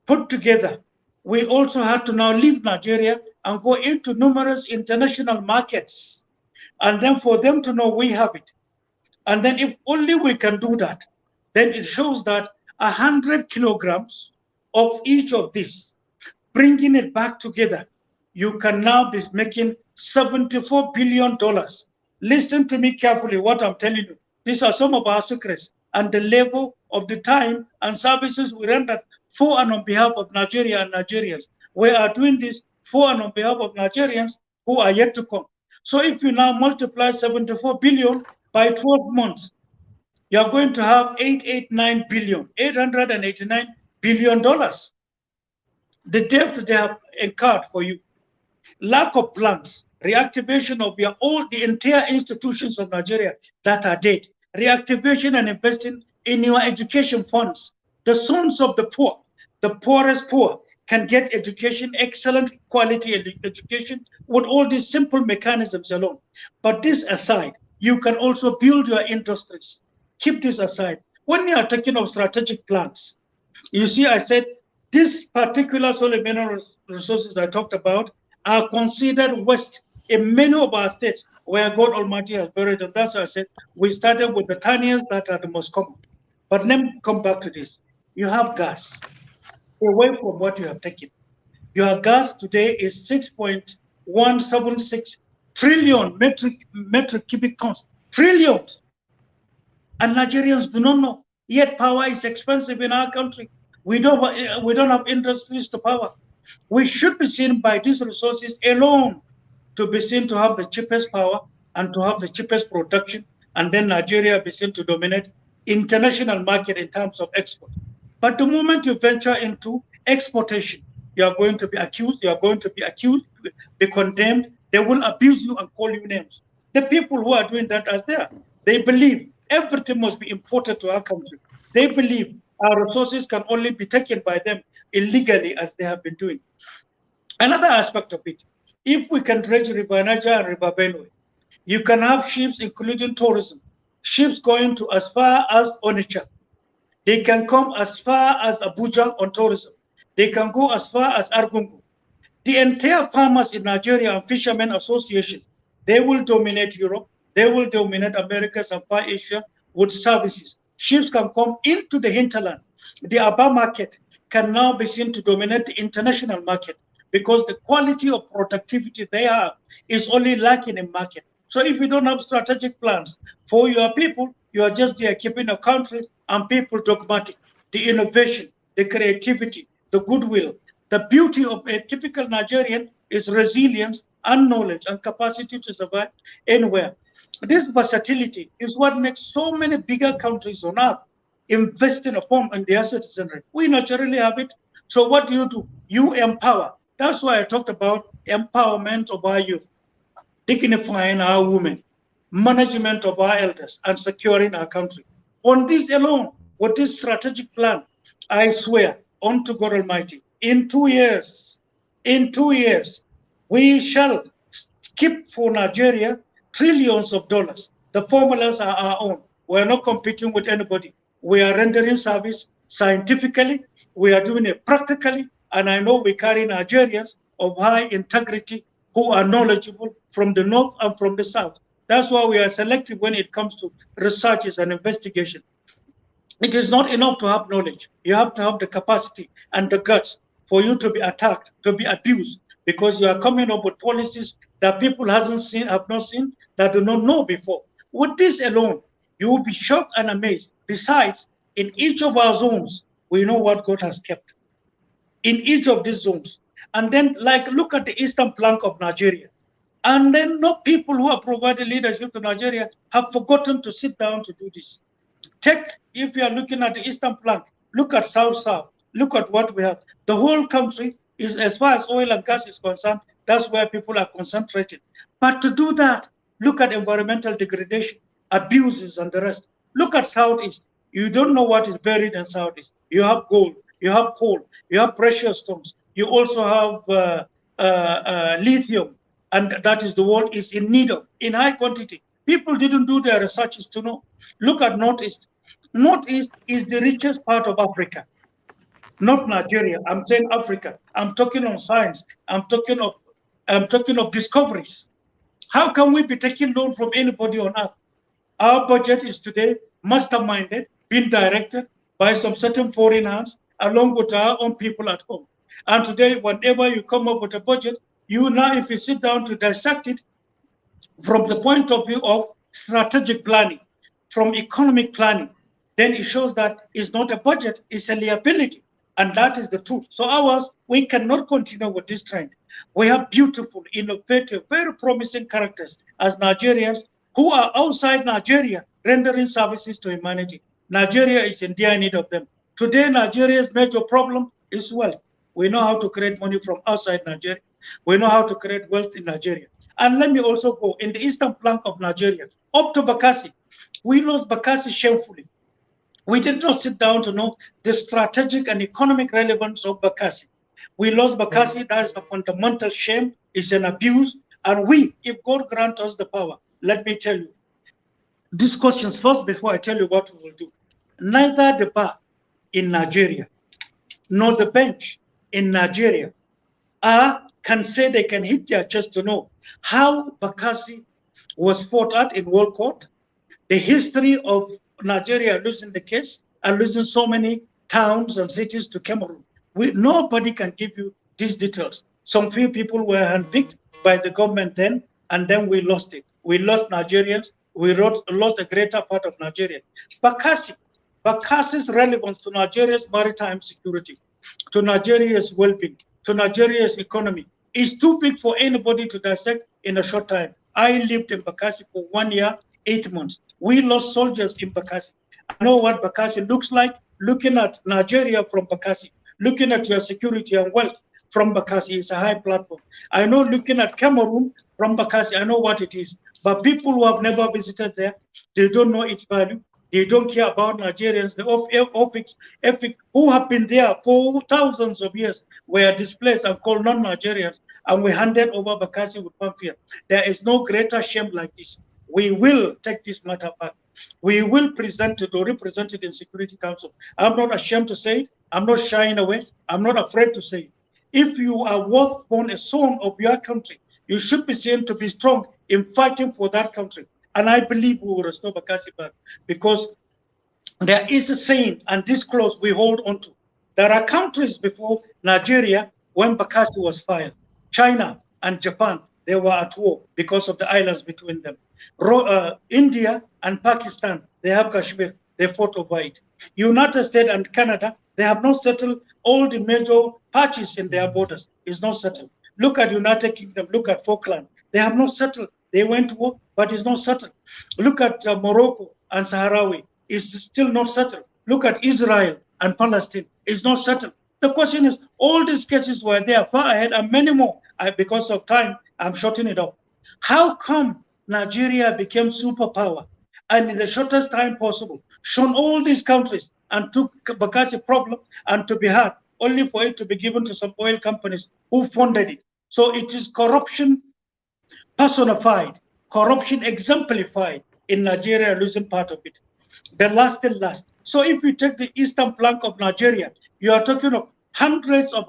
put together. We also had to now leave Nigeria and go into numerous international markets, and then for them to know we have it. And then if only we can do that, then it shows that 100 kilograms of each of these, bringing it back together, you can now be making $74 billion. Listen to me carefully what I'm telling you. These are some of our secrets and the level of the time and services we render for and on behalf of Nigeria and Nigerians. We are doing this for and on behalf of Nigerians who are yet to come. So if you now multiply 74 billion by 12 months, you are going to have $889 billion. The debt they have incurred for you. Lack of plans, reactivation of the entire institutions of Nigeria that are dead, reactivation and investing in your education funds. The sons of the poor, the poorest poor, can get education, excellent quality education with all these simple mechanisms alone. But this aside, you can also build your industries. Keep this aside. When you are talking of strategic plans, you see, I said this particular soil mineral resources I talked about are considered waste in many of our states where God Almighty has buried them. That's why I said we started with the tiniest that are the most common. But let me come back to this. You have gas. Away from what you have taken. Your gas today is 6.176 trillion metric cubic tons. Trillions. And Nigerians do not know. Yet power is expensive in our country. We don't have industries to power. We should be seen by these resources alone to be seen to have the cheapest power and to have the cheapest production, and then Nigeria be seen to dominate international market in terms of export. But the moment you venture into exportation, you are going to be accused, be condemned, they will abuse you and call you names. The people who are doing that as they believe everything must be imported to our country. They believe our resources can only be taken by them illegally as they have been doing. Another aspect of it, if we can dredge River Niger and River Benue, you can have ships, including tourism, ships going to as far as Onitsha. They can come as far as Abuja on tourism. They can go as far as Argungu. The entire farmers in Nigeria and fishermen associations, they will dominate Europe. They will dominate Americas and Far Asia with services. Ships can come into the hinterland. The Aba market can now be seen to dominate the international market because the quality of productivity they have is only lacking in market. So if you don't have strategic plans for your people, you are just there keeping a country and people dogmatic. The innovation, the creativity, the goodwill, the beauty of a typical Nigerian is resilience and knowledge and capacity to survive anywhere. This versatility is what makes so many bigger countries on earth investing upon in their citizenry. We naturally have it. So what do? You empower. That's why I talked about empowerment of our youth, dignifying our women, management of our elders, and securing our country. On this alone, with this strategic plan, I swear unto God Almighty, in 2 years, we shall keep for Nigeria trillions of dollars. The formulas are our own. We are not competing with anybody. We are rendering service scientifically. We are doing it practically. And I know we carry Nigerians of high integrity who are knowledgeable from the north and from the south. That's why we are selective when it comes to researches and investigation. It is not enough to have knowledge. You have to have the capacity and the guts for you to be attacked, to be abused, because you are coming up with policies that people have not seen, that do not know before. With this alone, you will be shocked and amazed. Besides, in each of our zones, we know what God has kept. In each of these zones. And then, like, look at the eastern flank of Nigeria. And then no people who have provided leadership to Nigeria have forgotten to sit down to do this. If you are looking at the eastern flank, look at South-South, look at what we have. The whole country is, as far as oil and gas is concerned, that's where people are concentrated. But to do that, look at environmental degradation, abuses, and the rest. Look at Southeast. You don't know what is buried in Southeast. You have gold, you have coal, you have precious stones. You also have lithium, and that is the world is in need of, in high quantity. People didn't do their researches to know. Look at Northeast. Northeast is the richest part of Africa, not Nigeria. I'm saying Africa. I'm talking on science. I'm talking of discoveries. How can we be taking loan from anybody on earth? Our budget is today masterminded, being directed by some certain foreign hands, along with our own people at home. And today, whenever you come up with a budget, you now, if you sit down to dissect it from the point of view of strategic planning, from economic planning, then it shows that it's not a budget, it's a liability. And that is the truth. So ours, we cannot continue with this trend. We have beautiful, innovative, very promising characters as Nigerians who are outside Nigeria rendering services to humanity. Nigeria is in dire need of them. Today, Nigeria's major problem is wealth. We know how to create money from outside Nigeria. We know how to create wealth in Nigeria. And let me also go in the eastern flank of Nigeria, up to Bakassi. We lost Bakassi shamefully. We did not sit down to know the strategic and economic relevance of Bakassi. We lost Bakassi. That is a fundamental shame. It's an abuse. And we, if God grants us the power, let me tell you, these questions first before I tell you what we will do. Neither the bar in Nigeria nor the bench in Nigeria can say they can hit their chest to know how Bakassi was fought at in World Court, the history of Nigeria losing the case and losing so many towns and cities to Cameroon. Nobody can give you these details. Some few people were handpicked by the government then, and then we lost it. We lost Nigerians. We lost a greater part of Nigeria. Bakassi's relevance to Nigeria's maritime security, to Nigeria's well-being, to Nigeria's economy is too big for anybody to dissect in a short time. I lived in Bakassi for 1 year, 8 months. We lost soldiers in Bakassi. I know what Bakassi looks like. Looking at Nigeria from Bakassi, looking at your security and wealth from Bakassi is a high platform. I know looking at Cameroon from Bakassi, I know what it is. But people who have never visited there, they don't know its value. They don't care about Nigerians. The Efik who have been there for thousands of years were displaced and called non-Nigerians, and we handed over Bakassi with fanfare. There is no greater shame like this. We will take this matter back. We will present it or represent it in Security Council. I'm not ashamed to say it. I'm not shying away. I'm not afraid to say it. If you are worth born a son of your country, you should be seen to be strong in fighting for that country. And I believe we will restore Bakassi back, because there is a saying, and this clause we hold on to. There are countries before Nigeria when Bakassi was fired. China and Japan, they were at war because of the islands between them. India and Pakistan, they have Kashmir, they fought over it. United States and Canada, they have not settled all the major patches in their borders. It's not settled. Look at United Kingdom, look at Falkland. They have not settled. They went to war, but it's not settled. Look at Morocco and Sahrawi. It's still not settled. Look at Israel and Palestine. It's not settled. The question is, all these cases were there far ahead and many more. Because of time, I'm shortening it up. How come Nigeria became superpower and in the shortest time possible, shown all these countries and took Bakassi problem and to be had, only for it to be given to some oil companies who funded it? So it is corruption personified, corruption exemplified in Nigeria, losing part of it. The last and last. So if you take the eastern flank of Nigeria, you are talking of hundreds of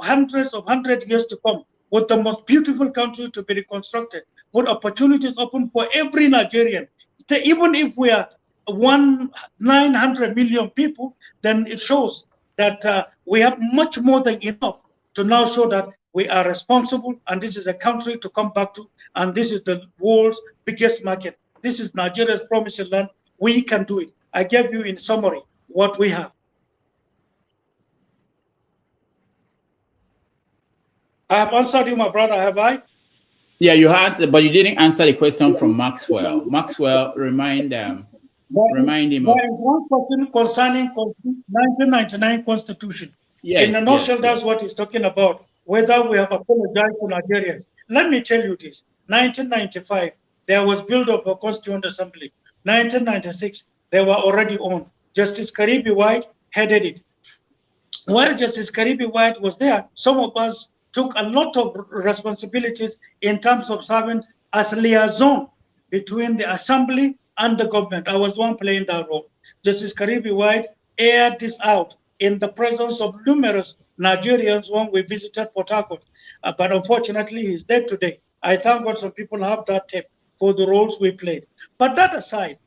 years to come, with the most beautiful country to be reconstructed, with opportunities open for every Nigerian. Even if we are 900 million people, then it shows that we have much more than enough to now show that we are responsible, and this is a country to come back to, and this is the world's biggest market. This is Nigeria's promising land. We can do it. I gave you in summary what we have. I have answered you, my brother, have I? Yeah, you answered, but you didn't answer the question from Maxwell. Maxwell, remind him of one question concerning 1999 Constitution. Yes, in a nutshell, that's what he's talking about, whether we have apologized to Nigerians. Let me tell you this. 1995, there was build-up of Constituent Assembly. 1996, they were already on. Justice Karibi White headed it. While Justice Karibi White was there, some of us took a lot of responsibilities in terms of serving as liaison between the assembly and the government. I was one playing that role. Justice Karibi White aired this out in the presence of numerous Nigerians when we visited Port Harcourt. But unfortunately, he's dead today. I thank God some people have that tape for the roles we played. But that aside,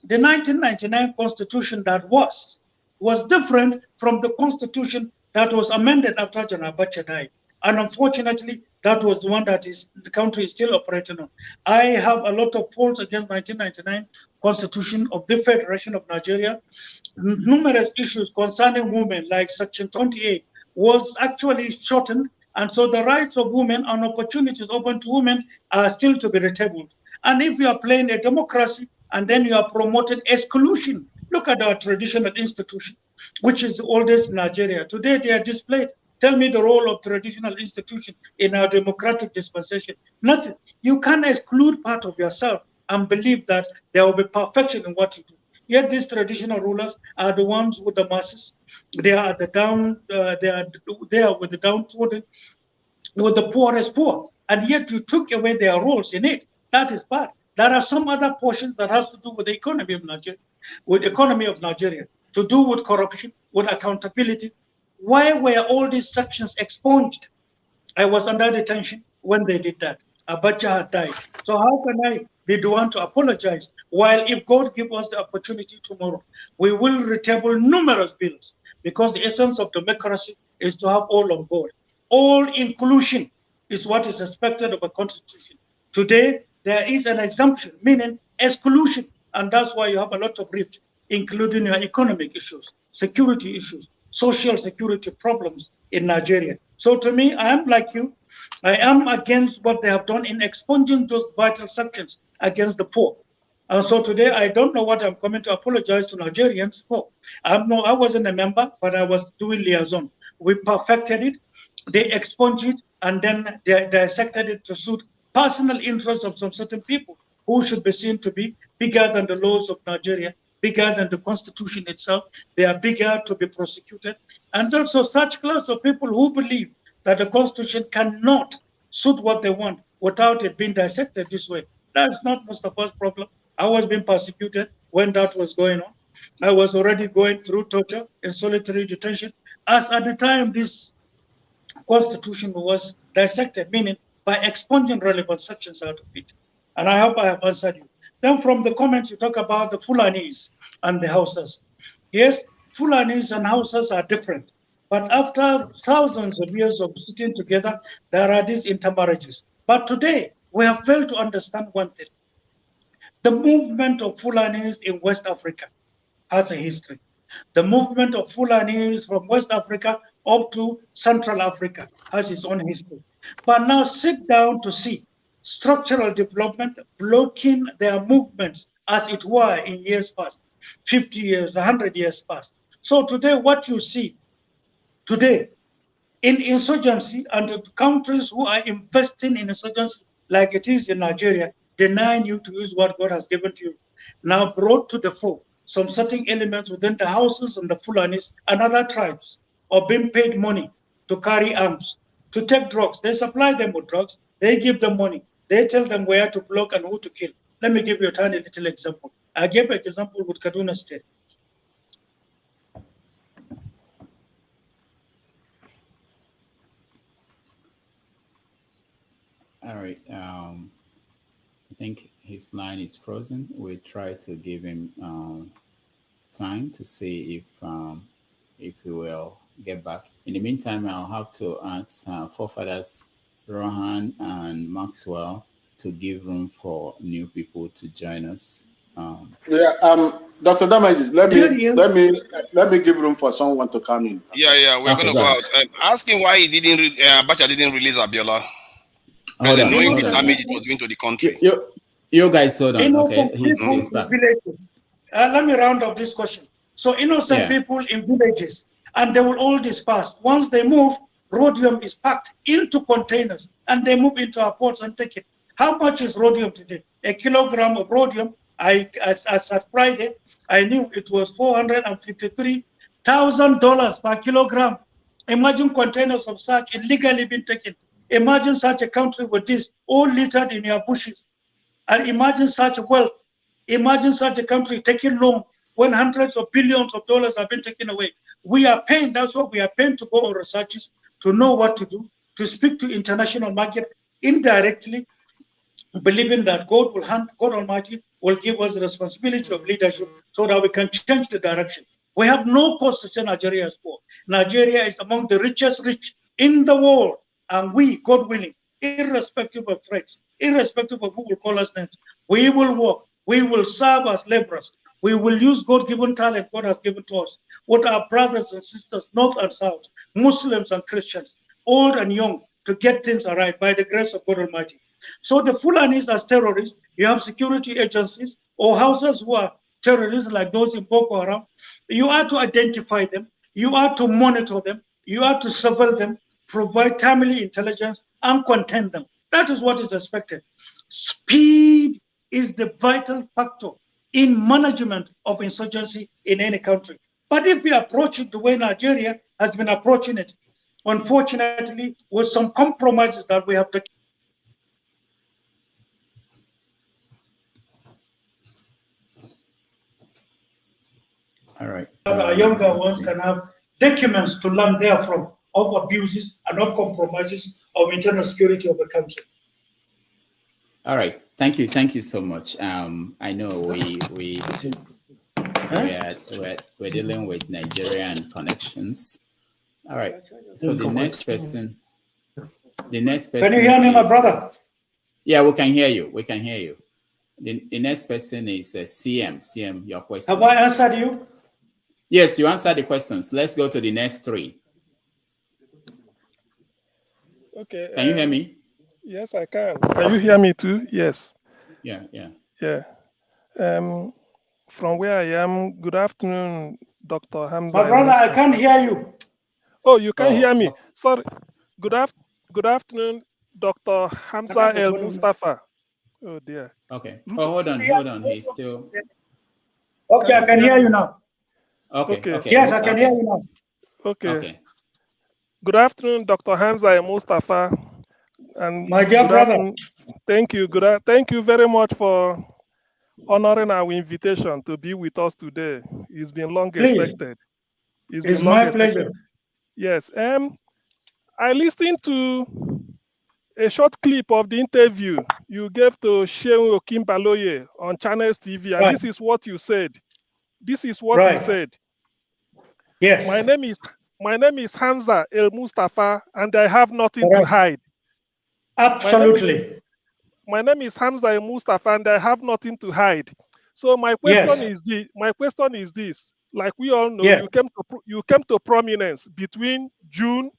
the 1999 Constitution that was different from the Constitution that was amended after Sani Abacha died. And unfortunately, that was the one that the country is still operating on. I have a lot of faults against 1999 Constitution of the Federation of Nigeria. Numerous issues concerning women, like Section 28, was actually shortened. And so the rights of women and opportunities open to women are still to be retabled. And if you are playing a democracy and then you are promoting exclusion, look at our traditional institution, which is the oldest in Nigeria. Today they are displayed. Tell me the role of traditional institution in our democratic dispensation. Nothing. You can't exclude part of yourself and believe that there will be perfection in what you do. Yet these traditional rulers are the ones with the masses. They are the down. They are with the downtrodden, with the poorest poor, and yet you took away their roles in it. That is bad. There are some other portions that have to do with the economy of Nigeria, to do with corruption, with accountability. Why were all these sections expunged? I was under detention when they did that. Abacha had died. So how can I be the one to apologize? While if God gives us the opportunity tomorrow, we will retable numerous bills, because the essence of democracy is to have all on board. All inclusion is what is expected of a constitution. Today, there is an exemption, meaning exclusion, and that's why you have a lot of rift, including your economic issues, security issues, social security problems in Nigeria. So to me, I am like you. I am against what they have done in expunging those vital sections against the poor. And so today, I don't know what I'm coming to apologize to Nigerians for. I wasn't a member, but I was doing liaison. We perfected it, they expunged it, and then they dissected it to suit personal interests of some certain people who should be seen to be bigger than the laws of Nigeria, bigger than the constitution itself. They are bigger to be prosecuted. And also such class of people who believe that the constitution cannot suit what they want without it being dissected this way. That's not Mustapha's problem. I was being persecuted when that was going on. I was already going through torture in solitary detention, as at the time this constitution was dissected, meaning by expunging relevant sections out of it. And I hope I have answered you. Then from the comments, you talk about the Fulanis and the Hausas. Yes, Fulanis and Hausas are different. But after thousands of years of sitting together, there are these intermarriages. But today, we have failed to understand one thing. The movement of Fulanis in West Africa has a history. The movement of Fulanis from West Africa up to Central Africa has its own history. But now sit down to see structural development blocking their movements as it were in years past, 50 years, 100 years past. So today, what you see today in insurgency, and the countries who are investing in insurgency, like it is in Nigeria, denying you to use what God has given to you, now brought to the fore some certain elements within the houses and the Fulanis and other tribes are being paid money to carry arms, to take drugs. They supply them with drugs. They give them money. They tell them where to block and who to kill. Let me give you a tiny little example. I gave an example with Kaduna State. All right. I think his line is frozen. We try to give him time to see if he will get back. In the meantime, I'll have to ask forefathers Rohan and Maxwell to give room for new people to join us. Dr. Damages, let me give room for someone to come in. Yeah, we're gonna go out. Ask him why he didn't Abacha didn't release Abiola. Knowing the damage it was doing to the country. You guys hold on. Okay, he's back. Let me round up this question. So innocent people in villages, and they will all disperse. Once they move, rhodium is packed into containers, and they move into our ports and take it. How much is rhodium today? A kilogram of rhodium, as at Friday, I knew it was $453,000 per kilogram. Imagine containers of such illegally being taken. Imagine such a country with this, all littered in your bushes. And imagine such wealth. Imagine such a country taking loan when hundreds of billions of dollars have been taken away. We are paying, that's what we are paying to go on researches, to know what to do, to speak to international market indirectly, believing that God Almighty will give us the responsibility of leadership so that we can change the direction. We have no cause to say Nigeria is poor. Nigeria is among the richest rich in the world. And we, God willing, irrespective of threats, irrespective of who will call us names, we will work, we will serve as laborers, We will use God-given talent God has given to us. What our brothers and sisters, North and South, Muslims and Christians, old and young, to get things right by the grace of God Almighty. So the Fulanis as terrorists, you have security agencies or houses who are terrorists like those in Boko Haram. You are to identify them. You are to monitor them. You are to surveil them, provide timely intelligence, and contain them. That is what is expected. Speed is the vital factor in management of insurgency in any country. But if we approach it the way Nigeria has been approaching it, unfortunately, with some compromises that we have taken. All right. Our younger ones can have documents to learn therefrom of abuses and of compromises of internal security of the country. All right. Thank you. Thank you so much. I know we're dealing with Nigerian connections. All right. So the next person. Can you hear me, my brother? Yeah, we can hear you. We can hear you. The next person is CM. CM, your question. Have I answered you? Yes, you answered the questions. Let's go to the next three. Okay. Can you hear me? Yes, I can. Can you hear me too? Yes. Yeah, yeah. Yeah. From where I am, good afternoon, Dr. Hamza. My brother, I can't hear you. Oh, you can hear me. Sorry. Good afternoon, Dr. Hamza al-Mustapha. Oh dear. Okay. Oh, hold on. He's still. Okay, I can hear you now. Okay. Yes, I can hear you now. Okay. Good afternoon, Dr. Hamza al-Mustapha. And my dear brother. Thank you. Thank you very much for honoring our invitation to be with us today. It's been long expected. It's my pleasure. Yes. I listened to a short clip of the interview you gave to Shehu Okimbaloye on Channels TV, and this is what you said. This is what you said. Yes. My name is Hamza al-Mustapha, and I have nothing to hide. Absolutely. My name is Hamza al-Mustapha, and I have nothing to hide. So my question is this: like we all know, you came to prominence between June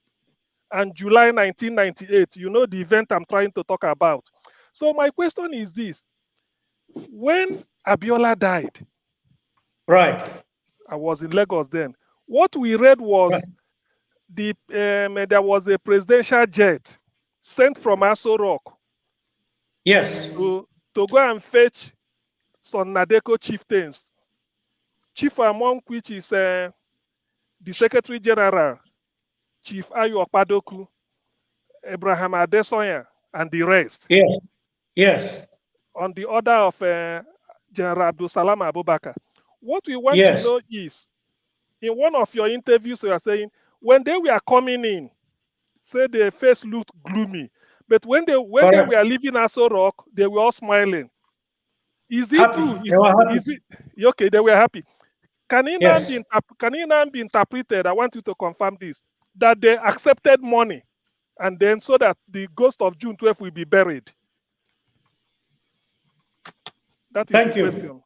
and July 1998. You know the event I'm trying to talk about. So my question is this: when Abiola died, I was in Lagos then. What we read was there was a presidential jet sent from Aso Rock. Yes. To go and fetch some Nadeko chieftains, chief among which is the Secretary General, Chief Ayo Okpadoku, Abraham Adesoya, and the rest. Yes. On the order of General Abdul Salam Abubakar. What we want to know is, in one of your interviews, you are saying, when they were coming in, say their face looked gloomy. But when they were leaving Aso Rock, they were all smiling. Is it true? Okay? They were happy. Can it now be interpreted? I want you to confirm this: that they accepted money, and then so that the ghost of June 12th will be buried. That is the question.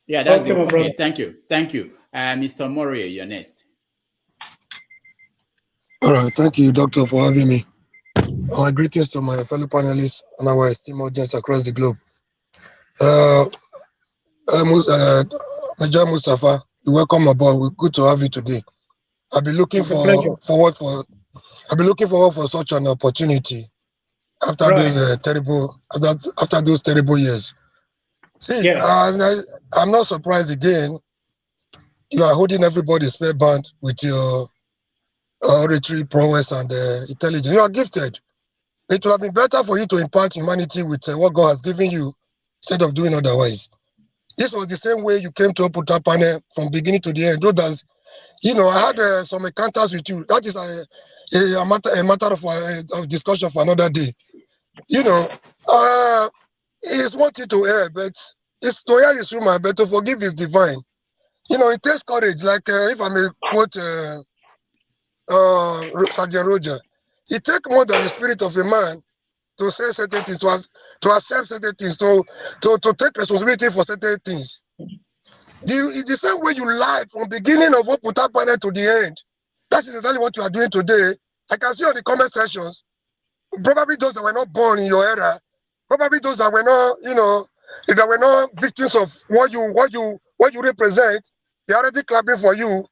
Yeah, that's okay. Thank you. Mr. Moria, you're next. All right, thank you, Doctor, for having me. My greetings to my fellow panelists and our esteemed audience across the globe. Major Mustapha, welcome aboard. We're good to have you today. I've been looking forward for such an opportunity after those terrible years. See, I'm not surprised again. You are holding everybody's spellbound with your oratory prowess and intelligence. You are gifted. It would have been better for you to impart humanity with what God has given you instead of doing otherwise. This was the same way you came to Oputa panel from beginning to the end. I had some encounters with you. That is a matter of discussion for another day. It's wanted to err, but it's to err is human, but to forgive is divine. It takes courage. Like if I may quote Sergeant Roger, it takes more than the spirit of a man to say certain things, to accept certain things, to take responsibility for certain things. The same way you lied from beginning of Oputa panel to the end, that is exactly what you are doing today. I can see on the comment sections, probably those that were not born in your era, probably those that were not, that were not victims of what you represent, they're already clapping for you.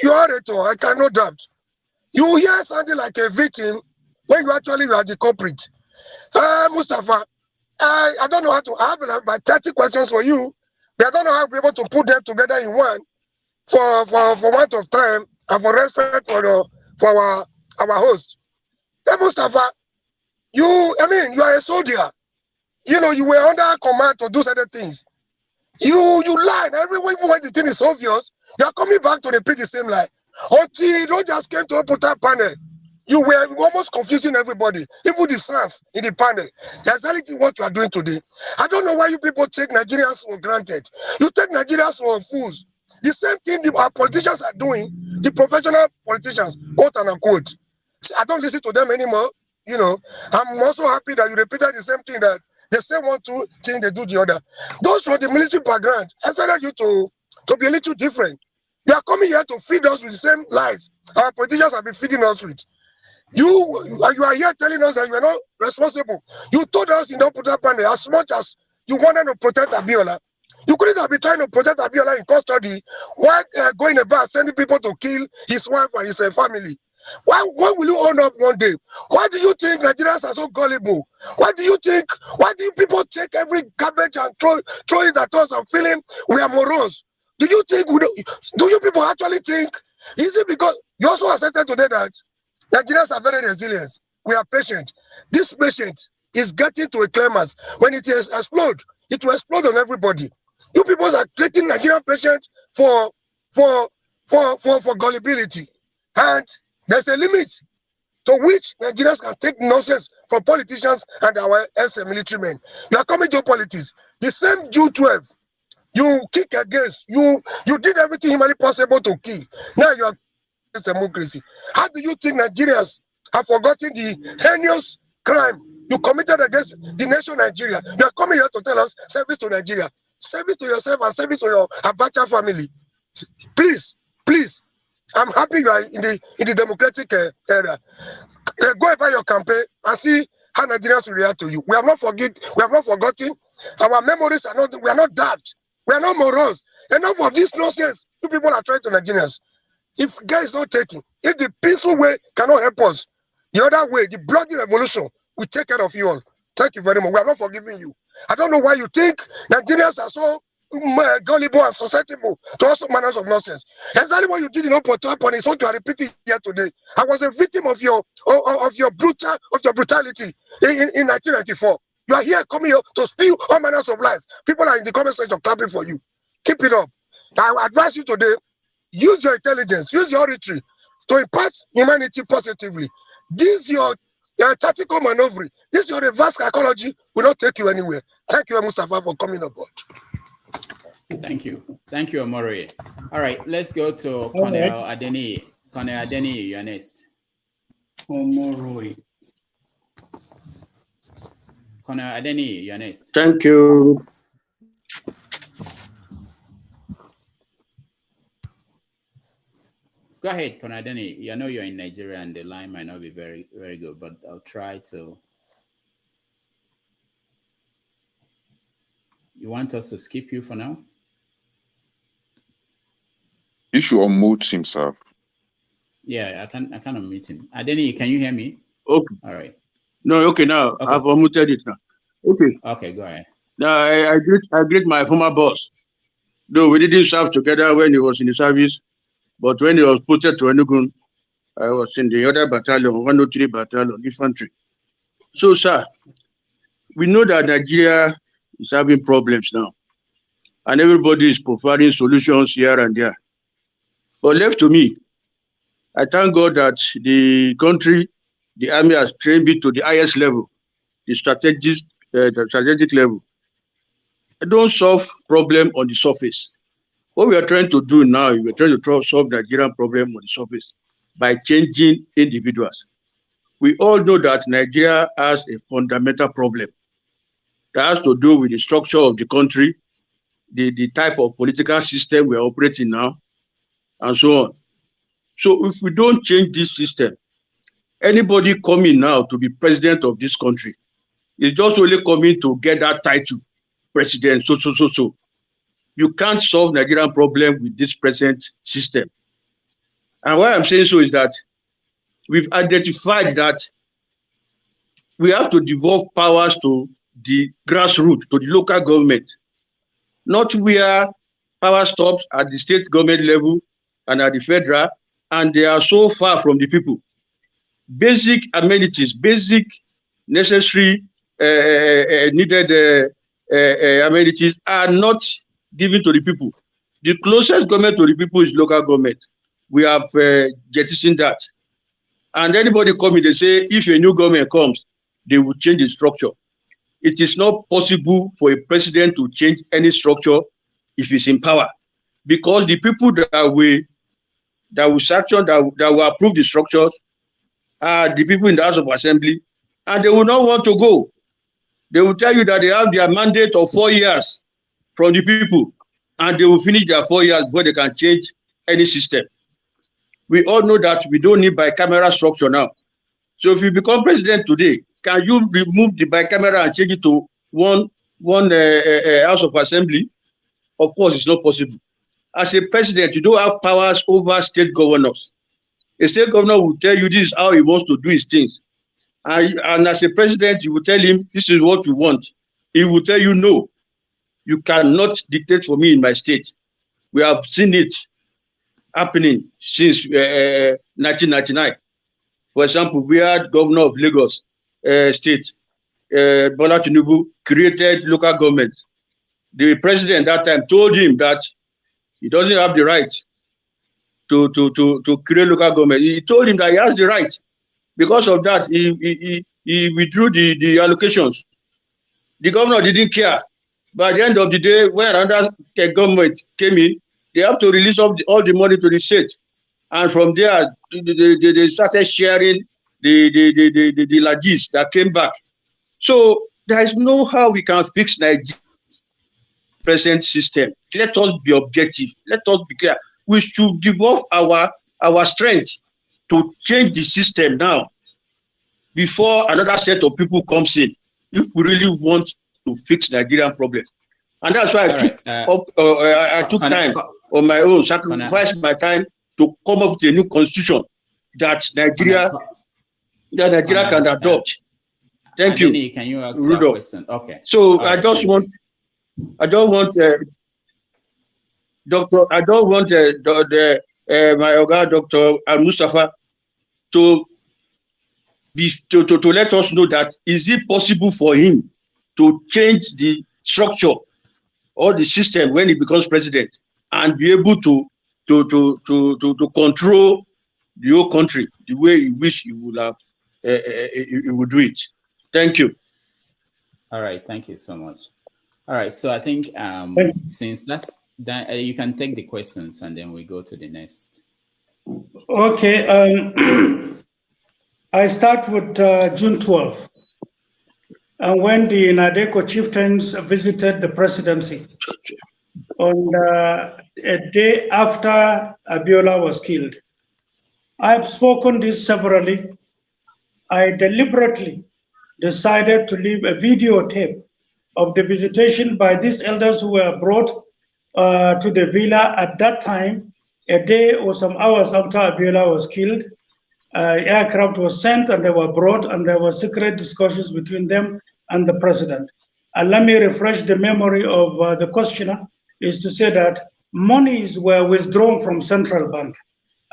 You are it, I cannot doubt. You hear something like a victim when you actually are the culprit. Mustapha, I don't know how to, I have about 30 questions for you, but I don't know how to be able to put them together in one for want of time and for respect for our host. Hey, Mustapha, you are a soldier. You were under command to do certain things. You lie. Everyone, even when the thing is obvious, you are coming back to repeat the same lie. Until you don't just came to open that panel, you were almost confusing everybody, even the sons in the panel. That's exactly what you are doing today. I don't know why you people take Nigerians for granted. You take Nigerians for fools. The same thing our politicians are doing, the professional politicians, quote and unquote. I don't listen to them anymore. I'm also happy that you repeated the same thing, that they say one thing, they do the other. Those from the military background, I expect you to be a little different. You are coming here to feed us with the same lies our politicians have been feeding us with. You are here telling us that you are not responsible. You told us in the Oputa panel, as much as you wanted to protect Abiola, you couldn't have been trying to protect Abiola in custody while going about sending people to kill his wife and his family. Why will you own up one day? Why do you think Nigerians are so gullible? Why do you people take every garbage and throw it at us and feeling we are morons? Do you people actually think? Is it because you also accepted today that Nigerians are very resilient? We are patient. This patient is getting to a climax. When it explodes, it will explode on everybody. You people are creating Nigerian patience for gullibility. And there's a limit to which Nigerians can take nonsense from politicians and our ex-military men. You are coming to politics. The same June 12, you kick against, you did everything humanly possible to kill. Now you are against democracy. How do you think Nigerians have forgotten the heinous crime you committed against the nation Nigeria? You are coming here to tell us service to Nigeria. Service to yourself and service to your Abacha family. Please. I'm happy you are in the democratic era. Go about your campaign and see how Nigerians will react to you. We have not forgotten. Our memories are not. We are not daft. We are not morons. Enough of this nonsense you people are trying to Nigerians. If guy is not taking, if the peaceful way cannot help us, the other way, the bloody revolution, will take care of you all. Thank you very much. We are not forgiving you. I don't know why you think Nigerians are so gullible and susceptible to all manners of nonsense. Exactly what you did in Oputa panel is what you are repeating here today. I was a victim of your brutality in 1994. You are here coming here to spew all manners of lies. People are in the comment section clapping for you. Keep it up. I advise you today, use your intelligence, use your oratory to impart humanity positively. This your tactical maneuver. This your reverse psychology will not take you anywhere. Thank you, Mustapha, for coming aboard. Thank you, Omori. All right, let's go to Colonel Adeni. Colonel Adeni, you're next. Omori. Colonel Adeni, you're next. Thank you. Go ahead, Colonel Adeni. I know you're in Nigeria and the line might not be very, very good, but I'll try to. You want us to skip you for now? He should unmute himself. Yeah, I can unmute him. Adeni, can you hear me? Okay. All right. No, okay, now okay. I've unmuted it now. Okay. Okay, go ahead. Now I greet my former boss. Though we didn't serve together when he was in the service, but when he was posted to Enugu, I was in the other battalion, 103 Battalion, Infantry. So, sir, we know that Nigeria is having problems now, and everybody is providing solutions here and there. But left to me, I thank God that the country, the army has trained me to the highest level, the strategic level. I don't solve problem on the surface. What we are trying to do now, we are trying to solve Nigerian problem on the surface by changing individuals. We all know that Nigeria has a fundamental problem that has to do with the structure of the country, the type of political system we're operating now, and so on. So if we don't change this system, anybody coming now to be president of this country is just only coming to get that title, president, so. You can't solve Nigerian problem with this present system. And why I'm saying so is that we've identified that we have to devolve powers to the grassroots, to the local government, not where power stops at the state government level and at the federal, and they are so far from the people. Basic amenities, basic necessary needed amenities are not given to the people. The closest government to the people is local government. We have jettisoned that. And anybody coming, they say, if a new government comes, they will change the structure. It is not possible for a president to change any structure if he's in power, because the people that will sanction, that will approve the structures are the people in the House of Assembly, and they will not want to go. They will tell you that they have their mandate of 4 years from the people, and they will finish their 4 years before they can change any system. We all know that we don't need bicameral structure now. So if you become president today, can you remove the bicameral and change it to one House of Assembly? Of course, it's not possible. As a president, you don't have powers over state governors. A state governor will tell you this is how he wants to do his things. And as a president, you will tell him, this is what you want. He will tell you, no, you cannot dictate for me in my state. We have seen it happening since 1999. For example, we had governor of Lagos State, Bola Tinubu, created local government. The president that time told him that he doesn't have the right to create local government. He told him that he has the right. Because of that, he withdrew the allocations. The governor didn't care. By the end of the day, when another government came in, they have to release all the money to the state. And from there, they started sharing the largesse that came back. So there is no how we can fix Nigeria's present system. Let us be objective. Let us be clear. We should devolve our strength to change the system now before another set of people comes in, if we really want to fix Nigerian problems. And that's why I took time on my own, sacrificed my time to come up with a new constitution that Nigeria can adopt. Thank you. Can you ask a question? Okay. So I don't want my Oga, Dr. al-Mustapha, to let us know that is it possible for him to change the structure or the system when he becomes president and be able to control the whole country the way he wish he would have he would do it. Thank you. All right, thank you so much. All right, so I think since that's that, you can take the questions and then we go to the next. Okay. I start with June 12th, and when the Nadeko chieftains visited the presidency on a day after Abiola was killed. I've spoken this severally. I deliberately decided to leave a videotape of the visitation by these elders who were brought to the villa at that time, a day or some hours after Abiola was killed. Aircraft was sent and they were brought, and there were secret discussions between them and the president. And let me refresh the memory of the questioner, is to say that monies were withdrawn from central bank.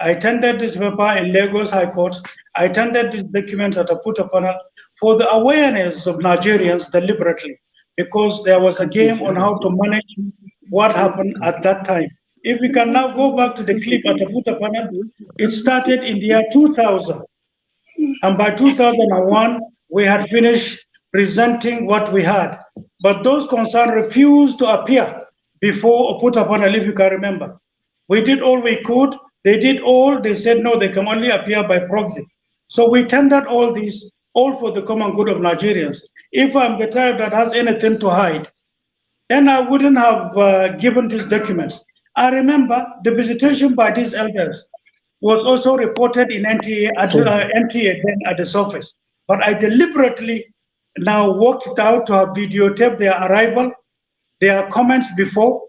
I tendered this paper in Lagos High Court. I tendered this document at a Aputa panel for the awareness of Nigerians deliberately, because there was a game on how to manage what happened at that time. If we can now go back to the clip at the Aputa panel, it started in the year 2000. And by 2001, we had finished presenting what we had. But those concerned refused to appear before Aputa panel, if you can remember. We did all we could. They did all. They said, no, they can only appear by proxy. So we tendered all this, all for the common good of Nigerians. If I'm the type that has anything to hide, then I wouldn't have given these documents. I remember the visitation by these elders was also reported in NTA then at the surface. But I deliberately now worked out to have videotaped their arrival, their comments before,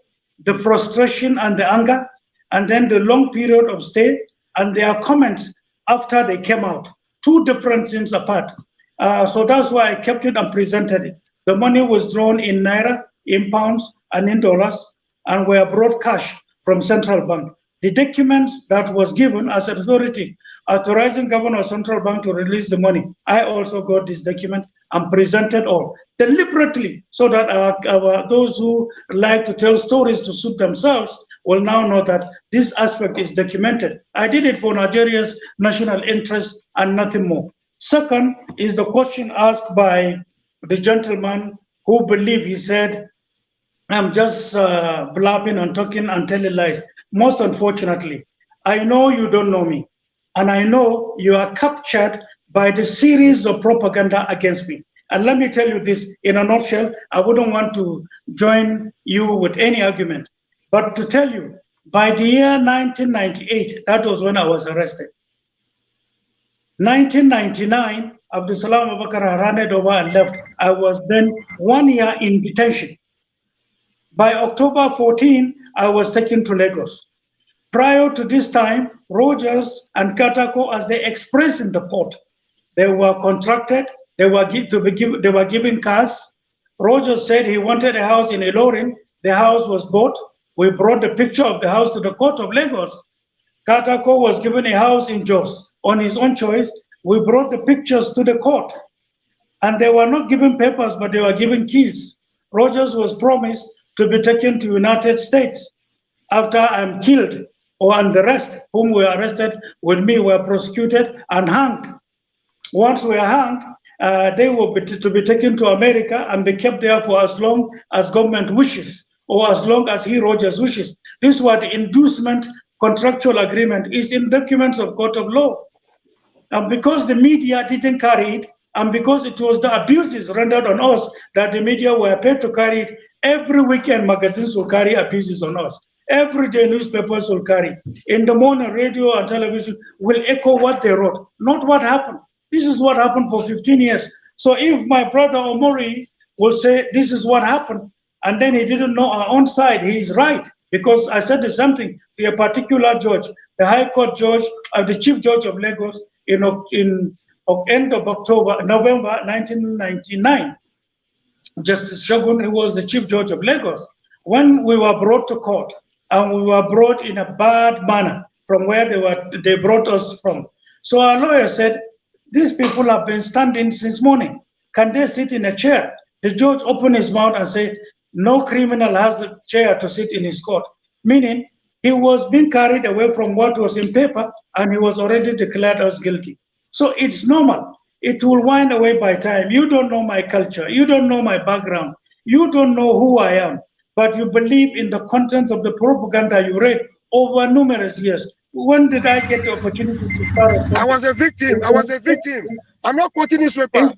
the frustration and the anger, and then the long period of stay, and their comments after they came out. Two different things apart. So that's why I kept it and presented it. The money was drawn in Naira, in pounds, and in dollars, and were brought cash from central bank. The documents that was given as authority authorizing governor of central bank to release the money, I also got this document and presented all deliberately so that those who like to tell stories to suit themselves will now know that this aspect is documented. I did it for Nigeria's national interest and nothing more. Second is the question asked by the gentleman who believed, he said, I'm just blabbing and talking and telling lies. Most unfortunately, I know you don't know me, and I know you are captured by the series of propaganda against me. And let me tell you this in a nutshell. I wouldn't want to join you with any argument, but to tell you, by the year 1998, that was when I was arrested. 1999, Abdul Salam Abakar handed over and left. I was then 1 year in detention. By October 14, I was taken to Lagos. Prior to this time, Rogers and Katako, as they expressed in the court, they were contracted, they were given cars. Rogers said he wanted a house in Ilorin. The house was bought. We brought the picture of the house to the court of Lagos. Katako was given a house in Jos on his own choice. We brought the pictures to the court. And they were not given papers, but they were given keys. Rogers was promised to be taken to United States after I'm killed, and the rest whom were arrested with me were prosecuted and hanged. Once we are hanged, they were to be taken to America and be kept there for as long as government wishes, or as long as Rogers wishes. This was the inducement contractual agreement is in documents of court of law. And because the media didn't carry it, and because it was the abuses rendered on us that the media were paid to carry it, every weekend magazines will carry abuses on us. Every day newspapers will carry. In the morning, radio and television will echo what they wrote, not what happened. This is what happened for 15 years. So if my brother Omori will say this is what happened, and then he didn't know our own side, he's right. Because I said the same thing to a particular judge, the High Court judge, the Chief Judge of Lagos, in end of November 1999. Justice Shogun, who was the Chief Judge of Lagos, when we were brought to court, and we were brought in a bad manner from where they brought us from. So our lawyer said, these people have been standing since morning. Can they sit in a chair? The judge opened his mouth and said, no criminal has a chair to sit in his court. Meaning, he was being carried away from what was in paper, and he was already declared us guilty. So it's normal. It will wind away by time. You don't know my culture. You don't know my background. You don't know who I am. But you believe in the contents of the propaganda you read over numerous years. When did I get the opportunity to start? I was a victim. I was a victim. I'm not quoting newspaper.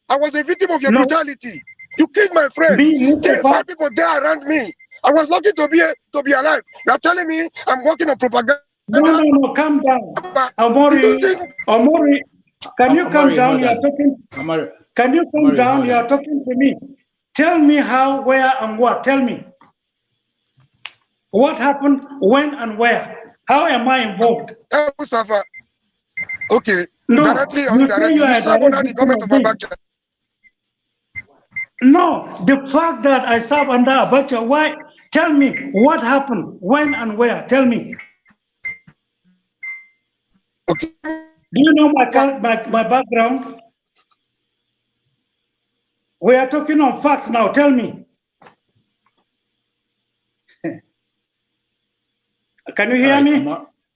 I was a victim of your brutality. You killed my friends. 35 people there around me. I was lucky to be alive. You're telling me I'm working on propaganda. No, calm down. Omori, can you calm down? You are talking. Can you calm down? You are talking to me. Tell me how, where, and what. Tell me. What happened, when, and where? How am I involved? Mustafa. Okay. No, directly or indirectly. You serve under the government of Abacha. No, the fact that I serve under Abacha, why? Tell me what happened, when, and where. Tell me. Okay. Do you know my background? We are talking on facts now. Tell me. Can you hear me?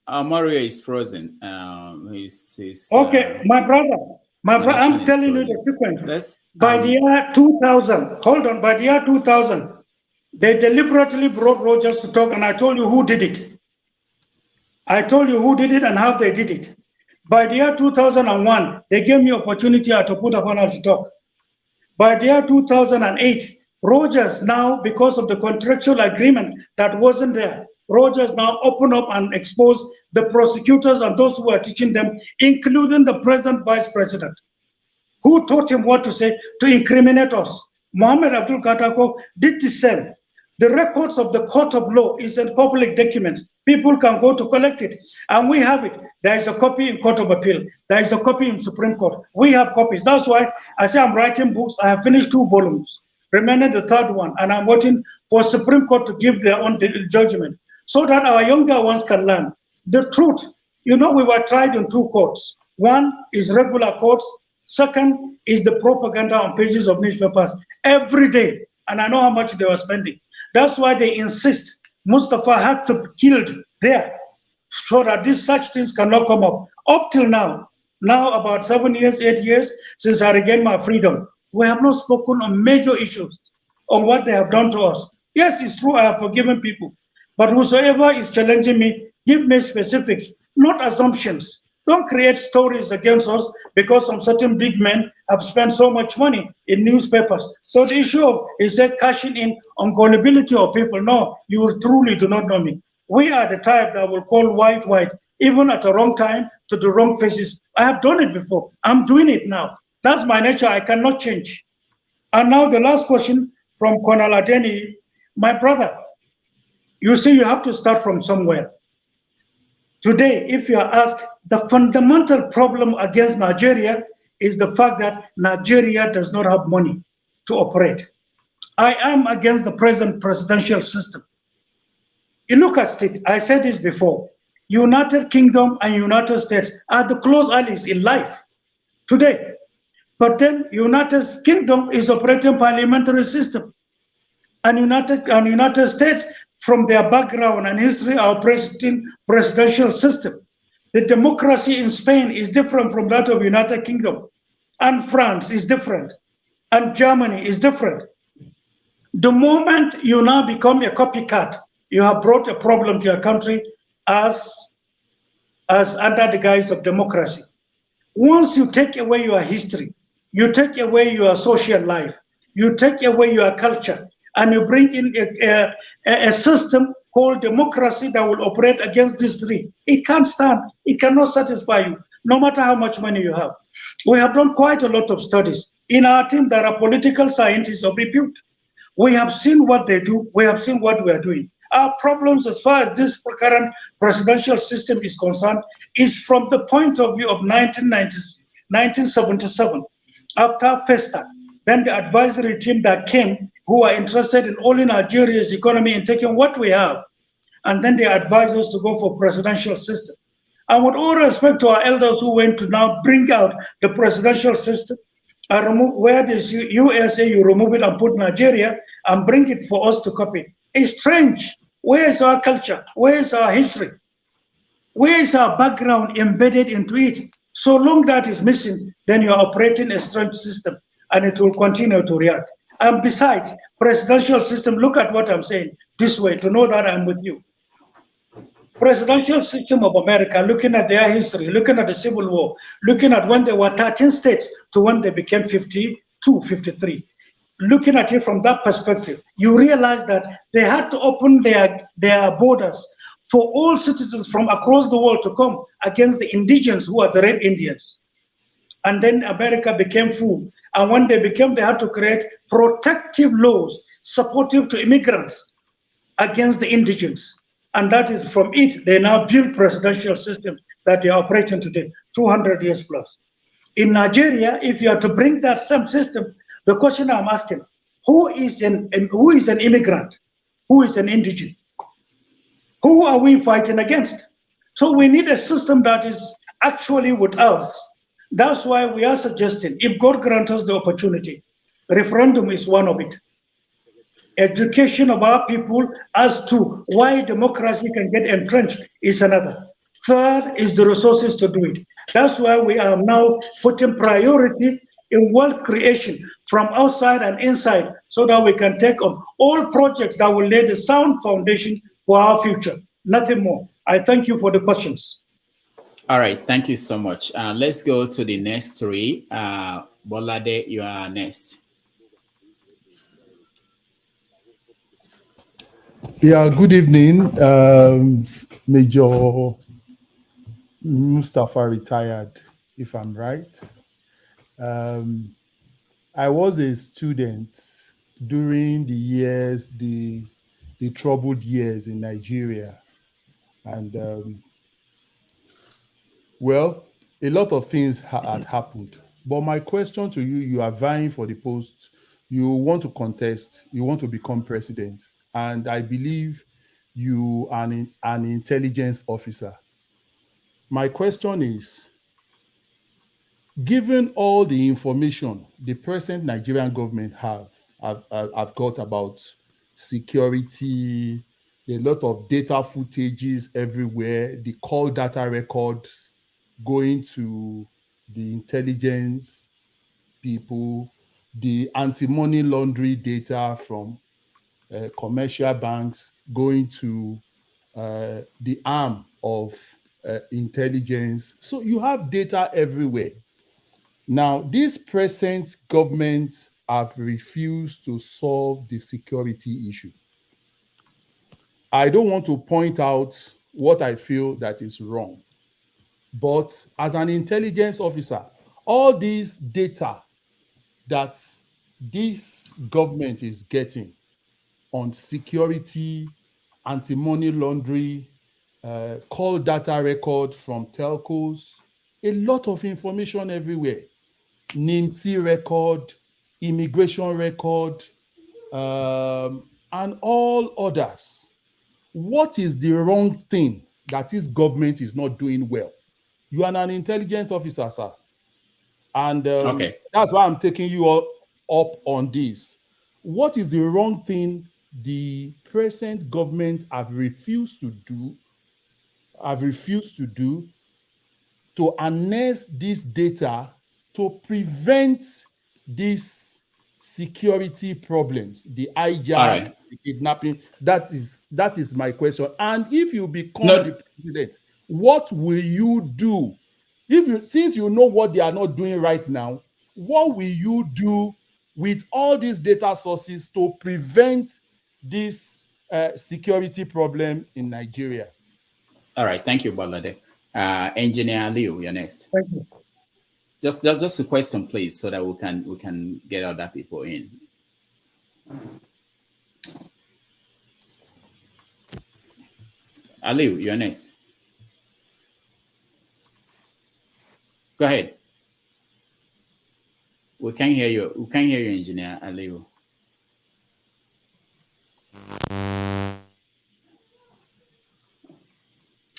Mario is frozen. Okay, my brother, I'm telling you the sequence. By the year 2000, hold on, by the year 2000, they deliberately brought Rogers to talk, and I told you who did it. I told you who did it and how they did it. By the year 2001, they gave me opportunity at Oputafana to talk. By the year 2008, Rogers now, because of the contractual agreement that wasn't there, Rogers now opened up and exposed the prosecutors and those who are teaching them, including the present vice president, who taught him what to say to incriminate us. Mohammed Abdul Katako did the same. The records of the court of law is a public document. People can go to collect it, and we have it. There is a copy in Court of Appeal. There is a copy in Supreme Court. We have copies. That's why I say I'm writing books. I have finished 2 volumes, remaining the 3rd one, and I'm waiting for Supreme Court to give their own judgment so that our younger ones can learn the truth. You know, we were tried in 2 courts. One is regular courts. Second is the propaganda on pages of newspapers every day, and I know how much they were spending. That's why they insist Mustapha had to be killed there so that these such things cannot come up. Up till now about 7 years, 8 years since I regained my freedom, we have not spoken on major issues, on what they have done to us. Yes, it's true, I have forgiven people, but whosoever is challenging me, give me specifics, not assumptions. Don't create stories against us because some certain big men have spent so much money in newspapers. So the issue of, is that cashing in on gullibility of people? No, you truly do not know me. We are the type that will call white, even at the wrong time, to the wrong faces. I have done it before. I'm doing it now. That's my nature. I cannot change. And now the last question from Colonel Adeni. My brother, you see, you have to start from somewhere. Today, if you are asked, the fundamental problem against Nigeria is the fact that Nigeria does not have money to operate. I am against the present presidential system. You look at it, I said this before, United Kingdom and United States are the close allies in life today. But then United Kingdom is operating parliamentary system. And United States, from their background and history, are operating presidential system. The democracy in Spain is different from that of United Kingdom. And France is different. And Germany is different. The moment you now become a copycat, you have brought a problem to your country as under the guise of democracy. Once you take away your history, you take away your social life, you take away your culture, and you bring in a system called democracy that will operate against these three. It can't stand. It cannot satisfy you, no matter how much money you have. We have done quite a lot of studies. In our team, there are political scientists of repute. We have seen what they do. We have seen what we are doing. Our problems as far as this current presidential system is concerned is from the point of view of 1977, after FESTA. Then the advisory team that came, who are interested in all in Nigeria's economy and taking what we have, and then they advised us to go for presidential system. And with all respect to our elders who went to now bring out the presidential system, and remove where the USA, you remove it and put Nigeria and bring it for us to copy. It's strange. Where is our culture? Where is our history? Where is our background embedded into it? So long that is missing, then you are operating a strange system and it will continue to react. And besides, presidential system, look at what I'm saying this way to know that I'm with you. Presidential system of America, looking at their history, looking at the Civil War, looking at when there were 13 states to when they became 52, 53. Looking at it from that perspective, you realize that they had to open their borders for all citizens from across the world to come against the indigenous who are the Red Indians. And then America became full. And when they became, they had to create protective laws supportive to immigrants against the indigenous. And that is from it, they now build presidential systems that they are operating today, 200 years plus. In Nigeria, if you are to bring that same system, the question I'm asking, who is an immigrant? Who is an indigent? Who are we fighting against? So we need a system that is actually with us. That's why we are suggesting, if God grants us the opportunity, referendum is one of it. Education of our people as to why democracy can get entrenched is another. Third is the resources to do it. That's why we are now putting priority in wealth creation from outside and inside so that we can take on all projects that will lay the sound foundation for our future. Nothing more. I thank you for the questions. All right, thank you so much. Let's go to the next three. Bolade, you are next. Yeah, good evening. Major Mustapha retired, if I'm right. I was a student during the troubled years in Nigeria. And well, a lot of things had happened. But my question to you, you are vying for the post, you want to contest, you want to become president. And I believe you are an intelligence officer. My question is, given all the information the present Nigerian government have got about security, a lot of data footages everywhere, the call data records going to the intelligence people, the anti-money laundering data from commercial banks going to the arm of intelligence. So you have data everywhere. Now, this present government have refused to solve the security issue. I don't want to point out what I feel that is wrong, but as an intelligence officer, all these data that this government is getting on security, anti-money laundering, call data record from telcos, a lot of information everywhere. NIMC record, immigration record, and all others. What is the wrong thing that this government is not doing well? You are an intelligence officer, sir. And okay, that's why I'm taking you all up on this. What is the wrong thing the present government have refused to do to harness this data to prevent these security problems, the hijack, the kidnapping? That is my question. And if you become the president, what will you do? Since you know what they are not doing right now, what will you do with all these data sources to prevent this security problem in Nigeria? All right, thank you, Balade. Engineer Liu, you're next. Thank you. Just a question, please, so that we can get other people in. Aliu, you're next. Go ahead. We can't hear you. We can't hear you, Engineer Aliu.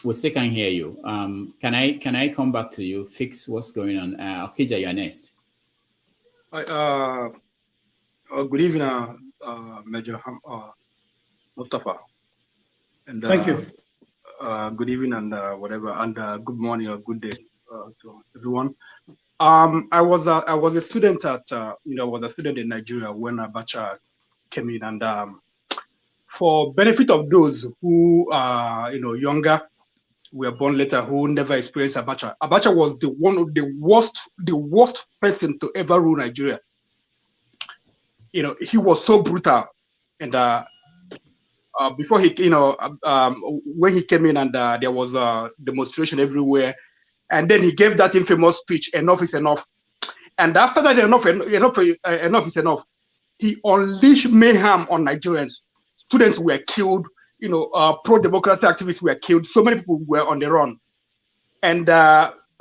We still can't hear you. Can I come back to you? Fix what's going on. Okija, you're next. Good evening, Major Mustapha. And thank you. Good evening and whatever, and good morning or good day to everyone. I was a student at was a student in Nigeria when Abacha came in, and for benefit of those who are younger, were born later, who never experienced Abacha. Abacha was one of the worst person to ever rule Nigeria. He was so brutal, and before he, when he came in, and there was a demonstration everywhere, and then he gave that infamous speech, "Enough is enough." And after that, enough is enough. He unleashed mayhem on Nigerians. Students were killed. Pro-democratic activists were killed. So many people were on the run. And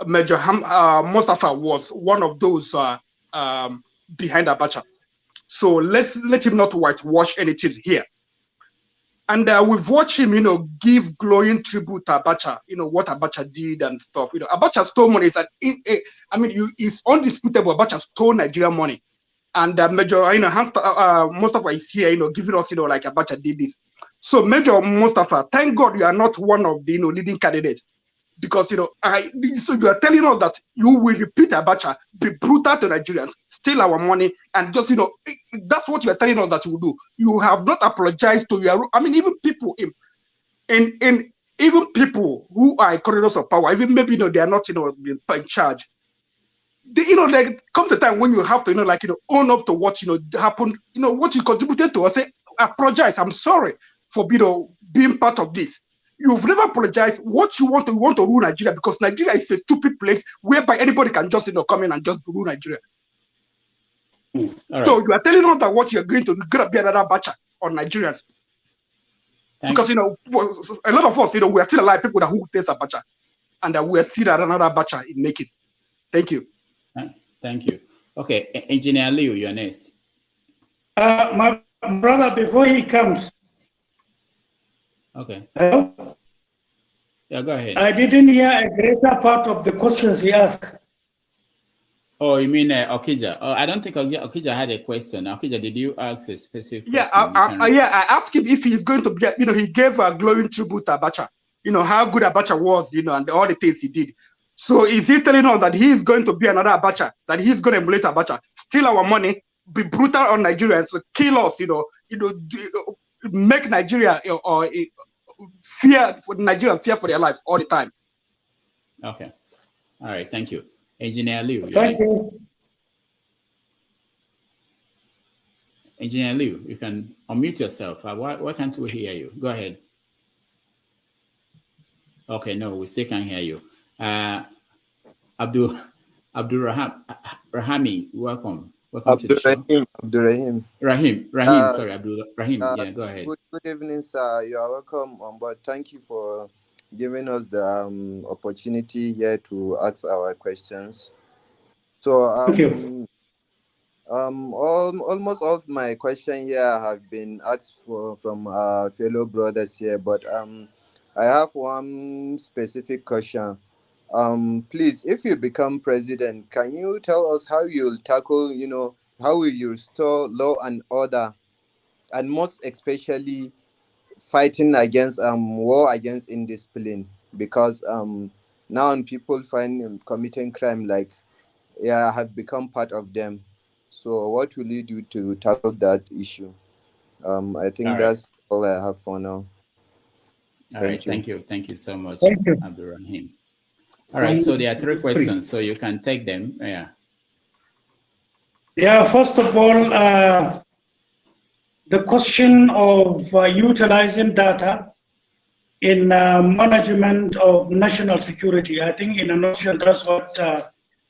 Major Mustapha was one of those behind Abacha. So let him not whitewash anything here. And we've watched him, give glowing tribute to Abacha, what Abacha did and stuff. Abacha stole money. It's undisputable. Abacha stole Nigerian money. And Major Mustapha is here, giving us, like Abacha did this. So Major Mustapha, thank God you are not one of the leading candidates, because so you are telling us that you will repeat Abacha, be brutal to Nigerians, steal our money, and just that's what you are telling us that you will do. You have not apologized to your even people in even people who are in corridors of power, even maybe they are not in charge. There comes a time when you have to own up to what happened, what you contributed to us. Say, apologize. I'm sorry for being part of this. You've never apologized. What you want to rule Nigeria, because Nigeria is a stupid place whereby anybody can just come in and just rule Nigeria. So you are telling us that what you're going to do, you're gonna be another Abacha on Nigerians. Because a lot of us, we are still alive, people that who taste Abacha, and that we are still another Abacha in making. Thank you. Thank you. Okay, Engineer Liu, you're next. My brother, before he comes. Okay. Hello? Yeah, go ahead. I didn't hear a greater part of the questions he asked. Oh, you mean Okija? Oh, I don't think Okija had a question. Okija, did you ask a specific question? I asked him if he's going to be, he gave a glowing tribute to Abacha, how good Abacha was, and all the things he did. So is he telling us that he is going to be another Abacha, that he's going to emulate Abacha, steal our money, be brutal on Nigerians, kill us, make Nigeria fear for their lives all the time? Okay. All right. Thank you. Engineer Liu. Thank you. Engineer Liu, you can unmute yourself. Why can't we hear you? Go ahead. Okay, no, we still can't hear you. Abdul Rahami, welcome. Welcome to the show. Rahim, sorry, Abdul Rahim. Yeah, go ahead. Good evening, sir. You are welcome on board. Thank you for giving us the opportunity here to ask our questions. So, thank you. Almost all of my questions here have been asked from fellow brothers here, but I have one specific question. Please, if you become president, can you tell us how you'll tackle, how will you restore law and order, and most especially fighting against war against indiscipline? Because now people find committing crime have become part of them. So what will you do to tackle that issue? I think that's all I have for now. Thank you so much, Abdul Rahim. All right, so there are 3 questions, so you can take them. Yeah, first of all, the question of utilizing data in management of national security. I think in a nutshell, that's what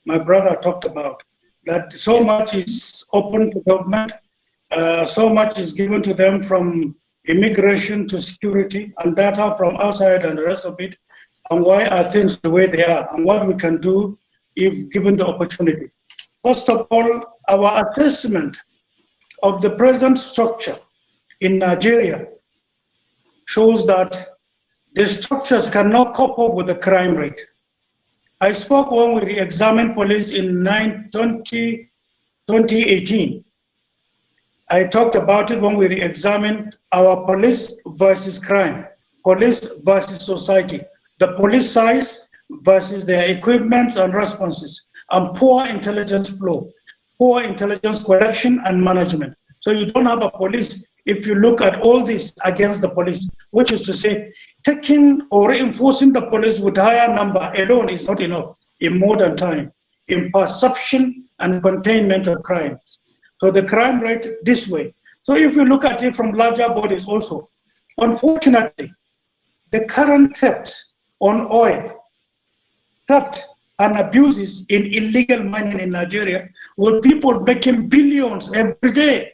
my brother talked about, that so much is open to government, so much is given to them from immigration to security, and data from outside and the rest of it, and why are things the way they are, and what we can do if given the opportunity. First of all, our assessment of the present structure in Nigeria shows that the structures cannot cope up with the crime rate. I spoke when we re-examined police in 2018. I talked about it when we re-examined our police versus crime, police versus society, the police size versus their equipment and responses, and poor intelligence flow, poor intelligence collection and management. So you don't have a police if you look at all this against the police, which is to say, taking or reinforcing the police with higher number alone is not enough in modern time, in perception and containment of crimes. So the crime rate this way. So if you look at it from larger bodies also, unfortunately, the current theft on oil, theft and abuses in illegal mining in Nigeria, with people making billions every day,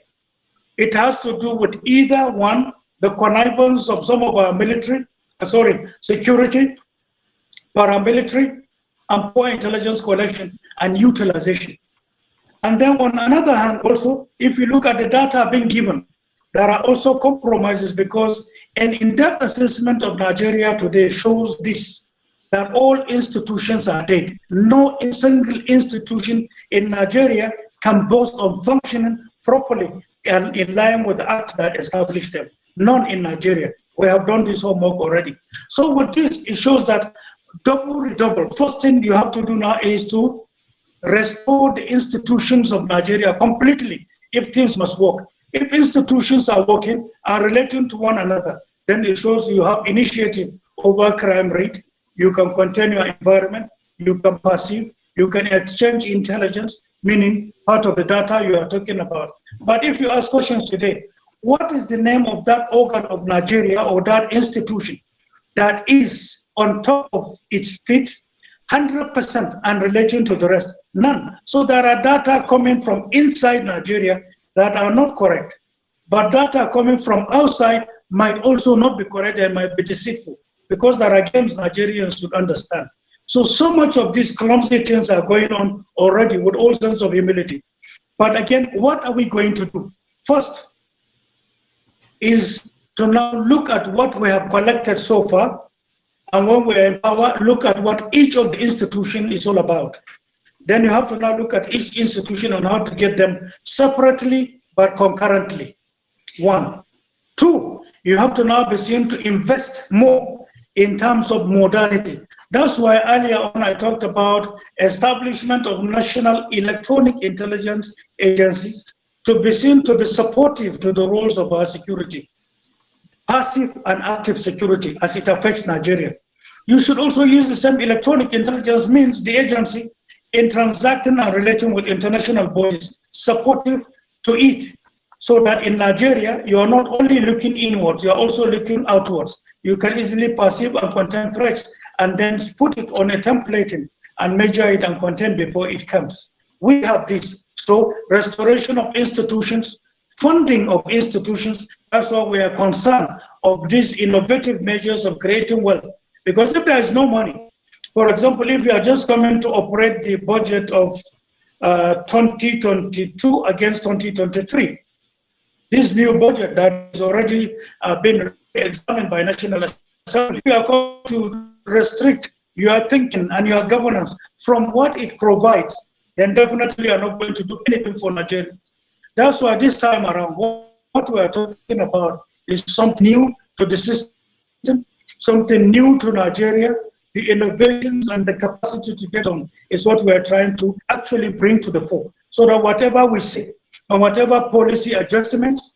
it has to do with either one, the connivance of some of our security, paramilitary, and poor intelligence collection and utilization. And then on another hand also, if you look at the data being given, there are also compromises, because an in-depth assessment of Nigeria today shows this, that all institutions are dead. No single institution in Nigeria can boast of functioning properly and in line with the acts that establish them. None in Nigeria. We have done this homework already. So with this, it shows that double. First thing you have to do now is to restore the institutions of Nigeria completely if things must work. If institutions are working, are relating to one another, then it shows you have initiative over crime rate, you can contain your environment, you can perceive, you can exchange intelligence, meaning part of the data you are talking about. But if you ask questions today, what is the name of that organ of Nigeria or that institution that is on top of its feet 100% and relating to the rest? None. So there are data coming from inside Nigeria that are not correct. But data coming from outside might also not be correct and might be deceitful, because there are games Nigerians should understand. So much of these clumsy things are going on already with all sense of humility. But again, what are we going to do? First is to now look at what we have collected so far, and when we're in power, look at what each of the institutions is all about. Then you have to now look at each institution on how to get them separately but concurrently. 1. 2, you have to now be seen to invest more in terms of modality. That's why earlier on I talked about establishment of National Electronic Intelligence Agency to be seen to be supportive to the roles of our security, passive and active security as it affects Nigeria. You should also use the same electronic intelligence means the agency in transacting and relating with international bodies, supportive to it, so that in Nigeria, you are not only looking inwards, you are also looking outwards. You can easily perceive and contain threats and then put it on a templating and measure it and contain before it comes. We have this. So restoration of institutions, funding of institutions, that's why we are concerned of these innovative measures of creating wealth. Because if there is no money, for example, if you are just coming to operate the budget of 2022 against 2023, this new budget that has already been examined by National Assembly, you are going to restrict your thinking and your governance from what it provides, then definitely you are not going to do anything for Nigeria. That's why this time around, what we are talking about is something new to the system, something new to Nigeria. The innovations and the capacity to get on is what we are trying to actually bring to the fore, so that whatever we say and whatever policy adjustments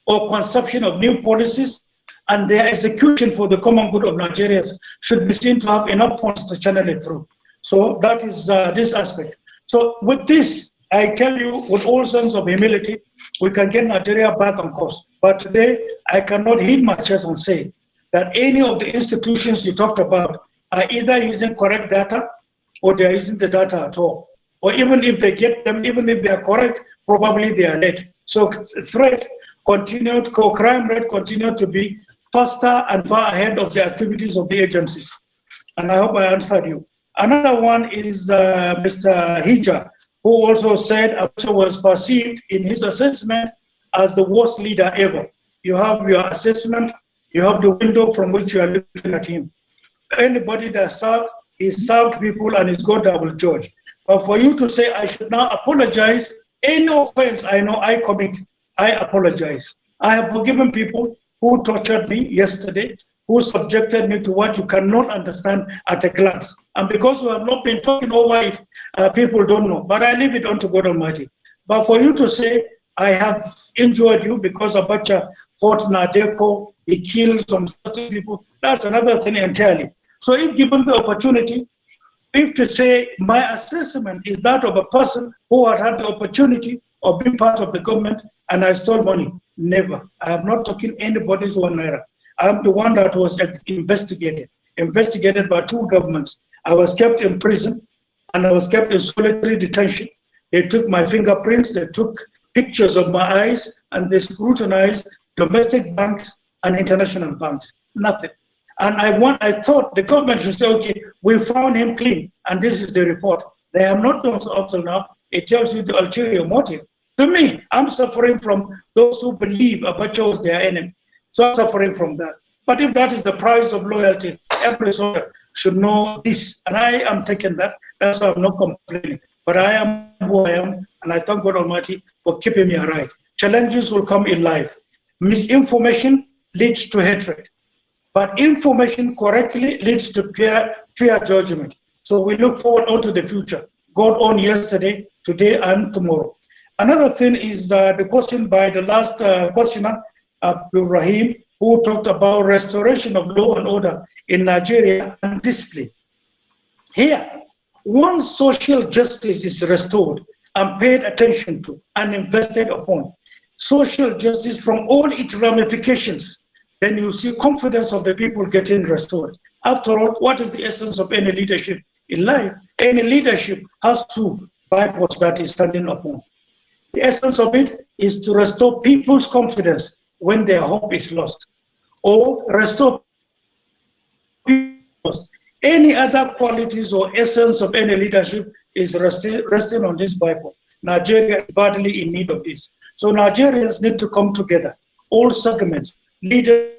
or conception of new policies and their execution for the common good of Nigerians should be seen to have enough funds to channel it through. So that is this aspect. So with this, I tell you with all sense of humility, we can get Nigeria back on course. But today, I cannot hit my chest and say that any of the institutions you talked about are either using correct data or they are using the data at all. Or even if they get them, even if they are correct, probably they are late. So threat continued, crime rate continued to be faster and far ahead of the activities of the agencies. And I hope I answered you. Another one is Mr. Hija, who also said Abacha was perceived in his assessment as the worst leader ever. You have your assessment, you have the window from which you are looking at him. Anybody that served, he served people and he's got double judge. But for you to say I should now apologize, any offense I know I commit, I apologize. I have forgiven people who tortured me yesterday, who subjected me to what you cannot understand at a glance. And because we have not been talking over it, people don't know. But I leave it unto God Almighty. But for you to say, I have injured you because Abacha fought Nadeko, he killed some certain people, that's another thing entirely. So if given the opportunity, if to say my assessment is that of a person who had had the opportunity of being part of the government and I stole money, never. I have not taken anybody's 1 naira. I'm the one that was investigated by 2 governments. I was kept in prison and I was kept in solitary detention. They took my fingerprints, they took pictures of my eyes, and they scrutinized domestic banks and international banks. Nothing. And I thought the government should say, okay, we found him clean, and this is the report. They have not done so up till now. It tells you the ulterior motive. To me, I'm suffering from those who believe Abacha was their enemy. So I'm suffering from that. But if that is the price of loyalty, every soldier should know this. And I am taking that. That's why I'm not complaining. But I am who I am, and I thank God Almighty for keeping me alive. Challenges will come in life. Misinformation leads to hatred. But information correctly leads to fair judgment. So we look forward onto the future. God on yesterday, today, and tomorrow. Another thing is the question by the last questioner, Abdul Rahim, who talked about restoration of law and order in Nigeria and discipline. Here, once social justice is restored and paid attention to and invested upon, social justice from all its ramifications, then you see confidence of the people getting restored. After all, what is the essence of any leadership in life? Any leadership has two bipoles that is standing upon. The essence of it is to restore people's confidence when their hope is lost, or restore people's. Any other qualities or essence of any leadership is resting on this Bible. Nigeria is badly in need of this. So Nigerians need to come together, all segments, leaders.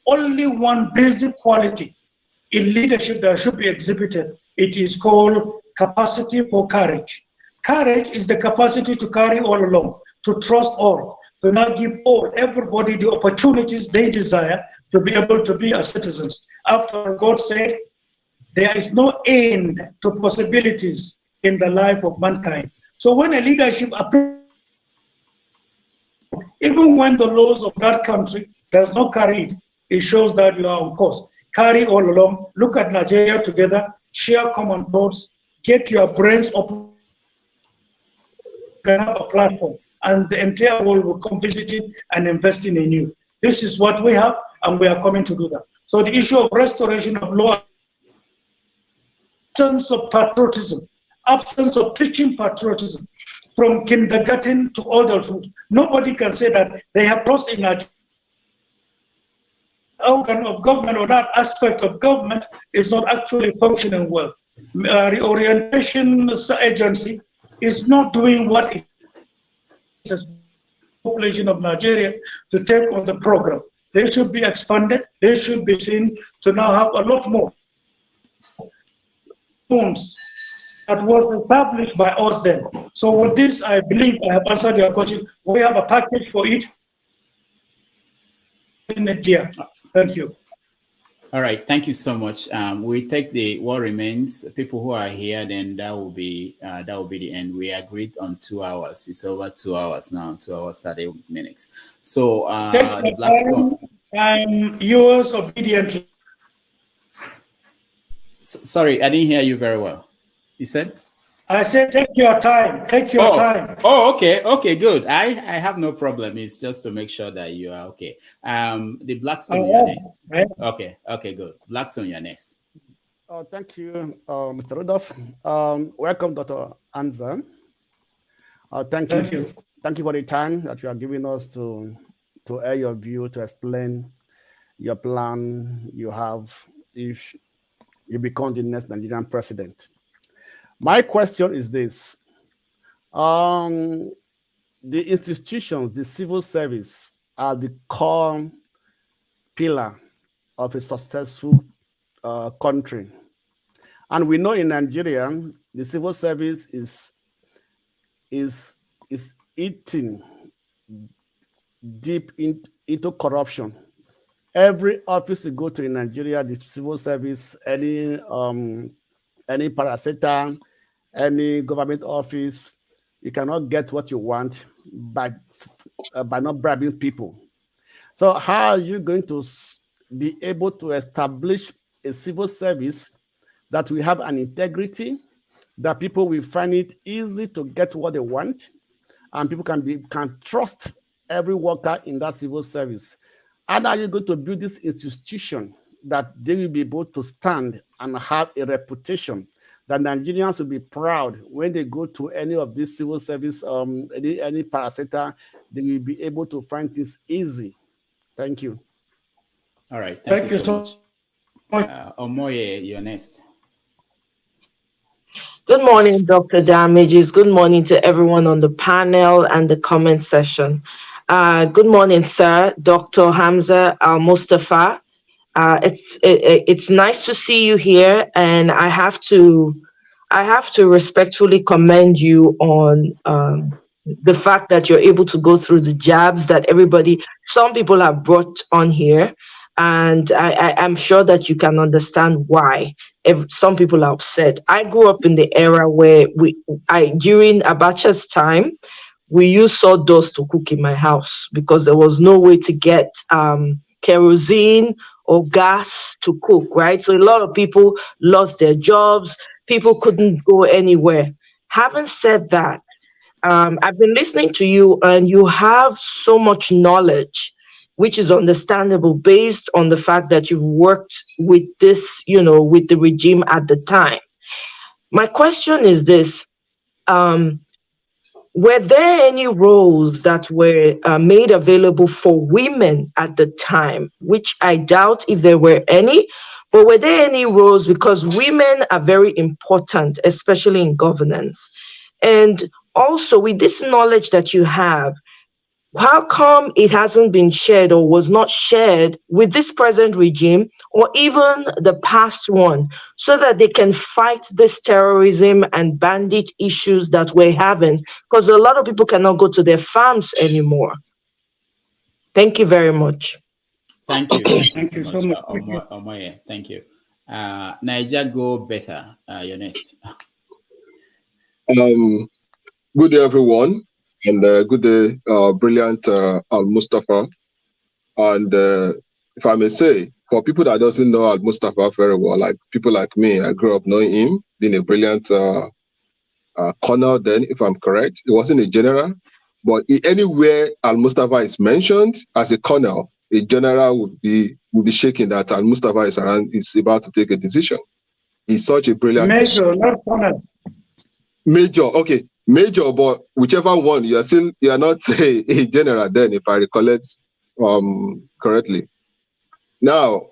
Only one basic quality in leadership that should be exhibited. It is called capacity for courage. Courage is the capacity to carry all along, to trust all, to not give everybody the opportunities they desire to be able to be as citizens. After all, God said, there is no end to possibilities in the life of mankind. So when a leadership approaches, even when the laws of that country does not carry it, it shows that you are on course. Carry all along, look at Nigeria together, share common thoughts, get your brains open, have a platform, and the entire world will come visiting and investing in you. This is what we have, and we are coming to do that. So the issue of restoration of law, absence of patriotism, absence of teaching patriotism, from kindergarten to adulthood. Nobody can say that they have lost in Nigeria. Organ of government or that aspect of government is not actually functioning well. Reorientation agency is not doing what it is. Population of Nigeria to take on the program. They should be expanded. They should be seen to now have a lot more funds that was established by us then. So with this, I believe I have answered your question. We have a package for it in a year. Thank you. All right, thank you so much. We take the what remains. People who are here, then that will be the end. We agreed on 2 hours. It's over 2 hours now. 2 hours 30 minutes. So the Blackstone. I'm yours obediently. Sorry, I didn't hear you very well. You said? I said, take your time. Take your time. Oh, okay. Okay, good. I have no problem. It's just to make sure that you are okay. The Blackstone, you're next. Right. Okay, good. Blackstone, you're next. Thank you, Mr. Rudolph. Welcome, Dr. Hamza. Thank you. Thank you for the time that you are giving us to air your view, to explain your plan you have if you become the next Nigerian president. My question is this. The institutions, the civil service, are the core pillar of a successful country. And we know in Nigeria, the civil service is eating deep into corruption. Every office you go to in Nigeria, the civil service, any parasita, any government office, you cannot get what you want by not bribing people. So how are you going to be able to establish a civil service that will have an integrity, that people will find it easy to get what they want, and people can trust every worker in that civil service? And are you going to build this institution that they will be able to stand and have a reputation that Nigerians will be proud when they go to any of these civil service, any parasita, they will be able to find this easy? Thank you. All right. Thank you so much. Omoye, you're next. Good morning, Dr. Damages. Good morning to everyone on the panel and the comment session. Good morning, sir, Dr. Hamza al-Mustapha. It's nice to see you here, and I have to respectfully commend you on the fact that you're able to go through the jabs that some people have brought on here, and I'm sure that you can understand why some people are upset. I grew up in the era where during Abacha's time, we used sawdust to cook in my house because there was no way to get kerosene or gas to cook, right? So a lot of people lost their jobs. People couldn't go anywhere. Having said that, I've been listening to you, and you have so much knowledge, which is understandable based on the fact that you've worked with this, with the regime at the time. My question is this. Were there any roles that were made available for women at the time, which I doubt if there were any, but were there any roles, because women are very important, especially in governance? And also, with this knowledge that you have, how come it hasn't been shared or was not shared with this present regime or even the past one, so that they can fight this terrorism and bandit issues that we're having? Because a lot of people cannot go to their farms anymore. Thank you very much. Thank you. Thank you so much, Omoye. Thank you. Niger, go better. You're next. Good day, everyone, and good day, brilliant al-Mustapha. And if I may say, for people that doesn't know al-Mustapha very well, like people like me, I grew up knowing him, being a brilliant colonel then, if I'm correct. It wasn't a general, but anywhere al-Mustapha is mentioned as a colonel, a general would be shaking that al-Mustapha is about to take a decision. He's such a brilliant Major, not colonel. Major, okay. Major, but whichever one, you are not a general then, if I recollect correctly. Now,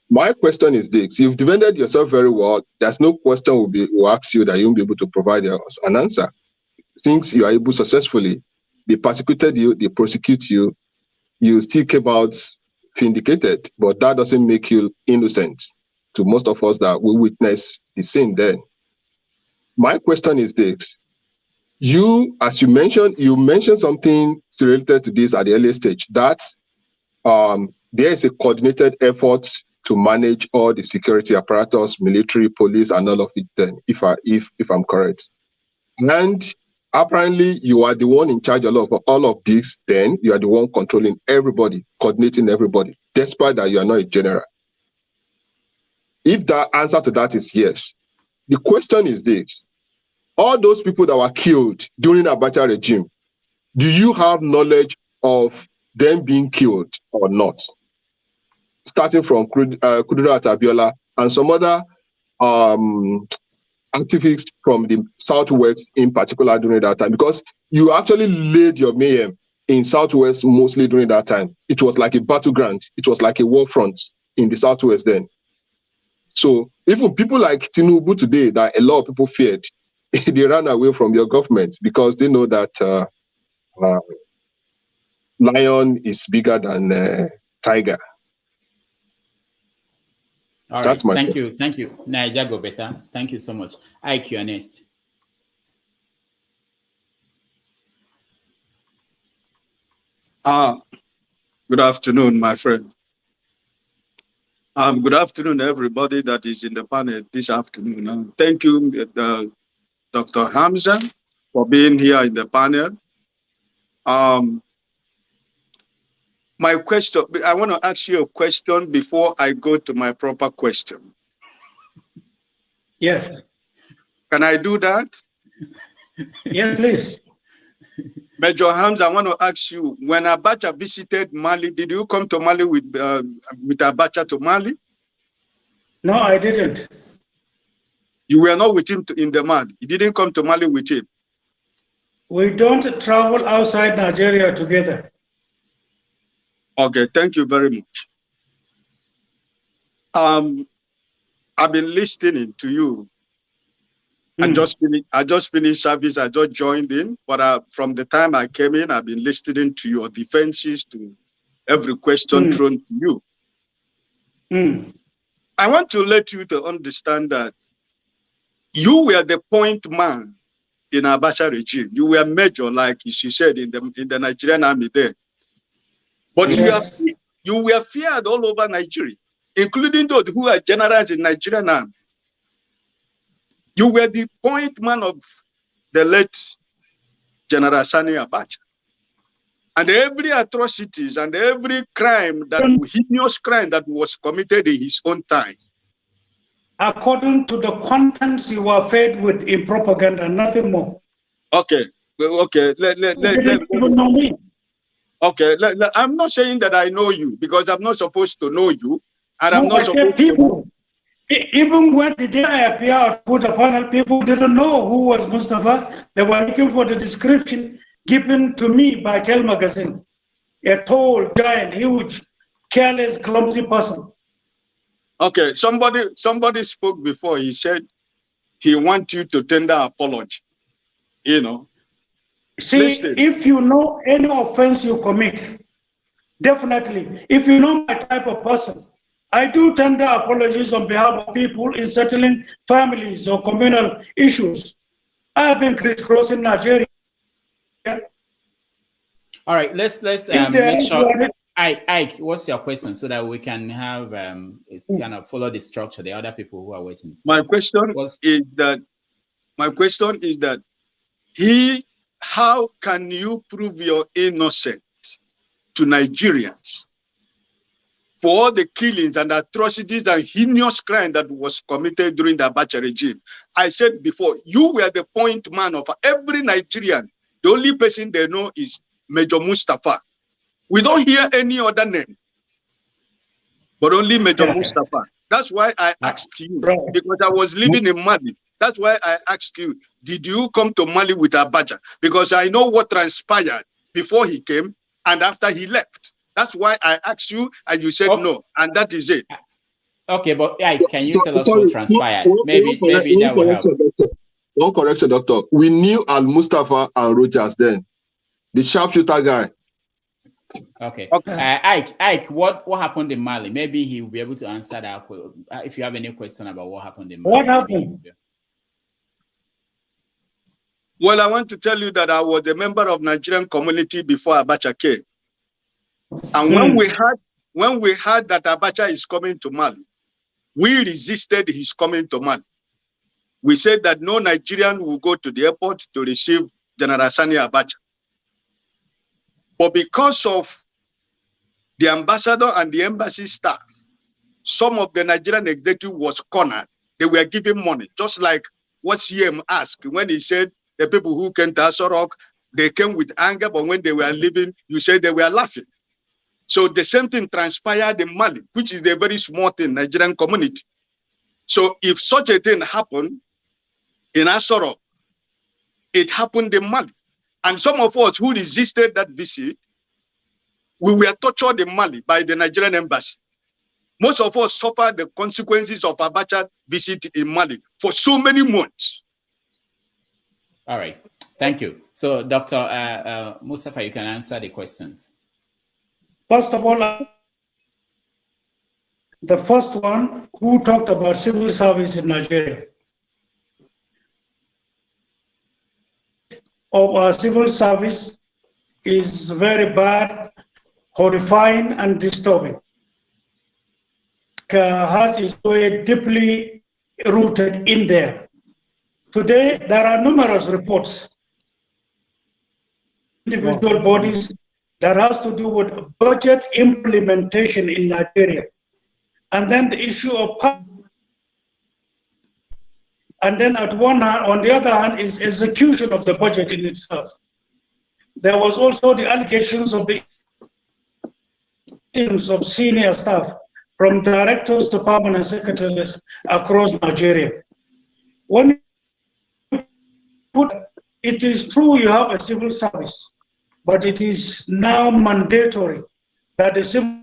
my question is this: you've defended yourself very well. There's no question will ask you that you won't be able to provide us an answer. Since you are able successfully, they persecuted you, they prosecute you, you still came out vindicated, but that doesn't make you innocent to most of us that we witness the sin then. My question is this: as you mentioned something related to this at the early stage, that there is a coordinated effort to manage all the security apparatus, military, police, and all of it then, if I'm correct. And apparently you are the one in charge of all of this, then you are the one controlling everybody, coordinating everybody, despite that you are not a general. If the answer to that is yes, the question is this: all those people that were killed during the Abacha regime, do you have knowledge of them being killed or not? Starting from Kudirat Abiola and some other activists from the Southwest in particular during that time, because you actually laid your mayhem in Southwest mostly during that time. It was like a battleground. It was like a war front in the Southwest then. So even people like Tinubu today, that a lot of people feared, they ran away from your government because they know that lion is bigger than tiger. All right. Thank you. Thank you. Niger, go better. Thank you so much. IQ next. Good afternoon, my friend. Good afternoon, everybody that is in the panel this afternoon. Thank you, Dr. Hamza, for being here in the panel. My question, I want to ask you a question before I go to my proper question. Yes. Can I do that? Yes, please. Major Hamza, I want to ask you, when Abacha visited Mali, did you come to Mali with Abacha to Mali? No, I didn't. You were not with him in the Mali? You didn't come to Mali with him? We don't travel outside Nigeria together. Okay, thank you very much. I've been listening to you. I just finished service. I just joined in, but from the time I came in, I've been listening to your defenses, to every question thrown to you. I want to let you to understand that you were the point man in Abacha regime. You were major, like she said, in the Nigerian Army there. But yes, you were feared all over Nigeria, including those who are generals in Nigerian Army. You were the point man of the late General Sani Abacha. And every atrocities and every crime, heinous crime that was committed in his own time. According to the contents you were fed with in propaganda, nothing more. Okay. Okay, okay, I'm not saying that I know you because I'm not supposed to know you, and I'm not supposed to know. Even when the day I appeared, put a panel, people didn't know who was Mustapha. They were looking for the description given to me by Tel Magazine. A tall, giant, huge, careless, clumsy person. Okay, somebody spoke before. He said he wants you to tender apology. You know. See, if you know any offense you commit, definitely, if you know my type of person, I do tender apologies on behalf of people in settling families or communal issues. I have been crisscrossing Nigeria. All right, let's make sure. Ike, what's your question so that we can have kind of follow the structure? The other people who are waiting. So my question is that how can you prove your innocence to Nigerians for all the killings and atrocities and heinous crime that was committed during the Abacha regime? I said before, you were the point man of every Nigerian. The only person they know is Major Mustapha. We don't hear any other name, but only Major Mustapha. That's why I asked you, because I was living in Mali. That's why I asked you, did you come to Mali with Abacha? Because I know what transpired before he came and after he left. That's why I asked you, and you said no, and that is it. Okay, but can you tell us what transpired? Maybe that will help. One correction, Doctor. We knew al-Mustapha and Rogers then, the sharpshooter guy. Okay. Ike, what happened in Mali? Maybe he will be able to answer that. If you have any question about what happened in Mali. What happened? Well, I want to tell you that I was a member of Nigerian community before Abacha came. And when we heard that Abacha is coming to Mali, we resisted his coming to Mali. We said that no Nigerian will go to the airport to receive General Sani Abacha. But because of the ambassador and the embassy staff, some of the Nigerian executive was cornered. They were giving money, just like what CM asked when he said the people who came to Asorok, they came with anger, but when they were leaving, you said they were laughing. So the same thing transpired in Mali, which is a very small thing, Nigerian community. So if such a thing happened in Asorok, it happened in Mali. And some of us who resisted that visit, we were tortured in Mali by the Nigerian embassy. Most of us suffered the consequences of Abacha visit in Mali for so many months. All right, thank you. So, Dr. Mustapha, you can answer the questions. First of all, the first one, who talked about civil service in Nigeria? Of our civil service is very bad, horrifying, and disturbing. Has its way deeply rooted in there. Today, there are numerous reports, individual bodies that has to do with budget implementation in Nigeria. And then the issue of, and then at one hand, on the other hand, is execution of the budget in itself. There was also the allegations of the of senior staff, from directors to permanent secretaries across Nigeria. When you put, it is true you have a civil service, but it is now mandatory that the civil,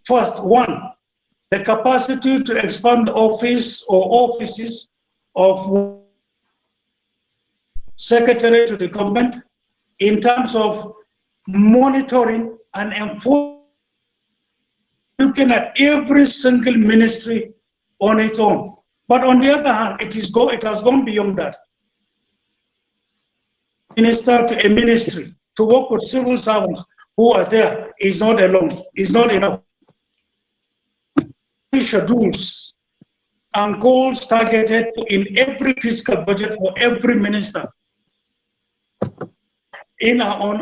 first, one, the capacity to expand the office or offices of secretary to the government in terms of monitoring and enforcing, looking at every single ministry on its own. But on the other hand, it has gone beyond that. Minister to a ministry to work with civil servants who are there is not alone, is not enough. Schedules and goals targeted in every fiscal budget for every minister in our own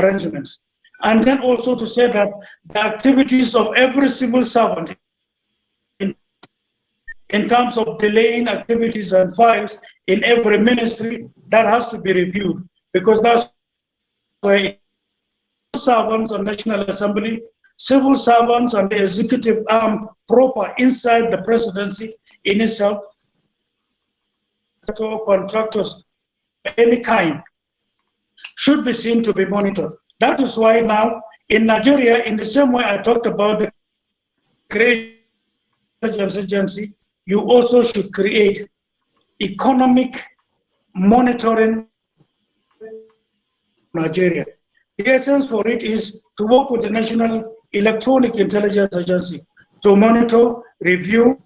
arrangements. And then also to say that the activities of every civil servant in terms of delaying activities and files in every ministry, that has to be reviewed, because that's where servants on National Assembly, civil servants and the executive arm proper inside the presidency in itself, contractors of any kind should be seen to be monitored. That is why now in Nigeria, in the same way I talked about the creation of intelligence agency, you also should create economic monitoring Nigeria. The essence for it is to work with the National Electronic Intelligence Agency to monitor, review,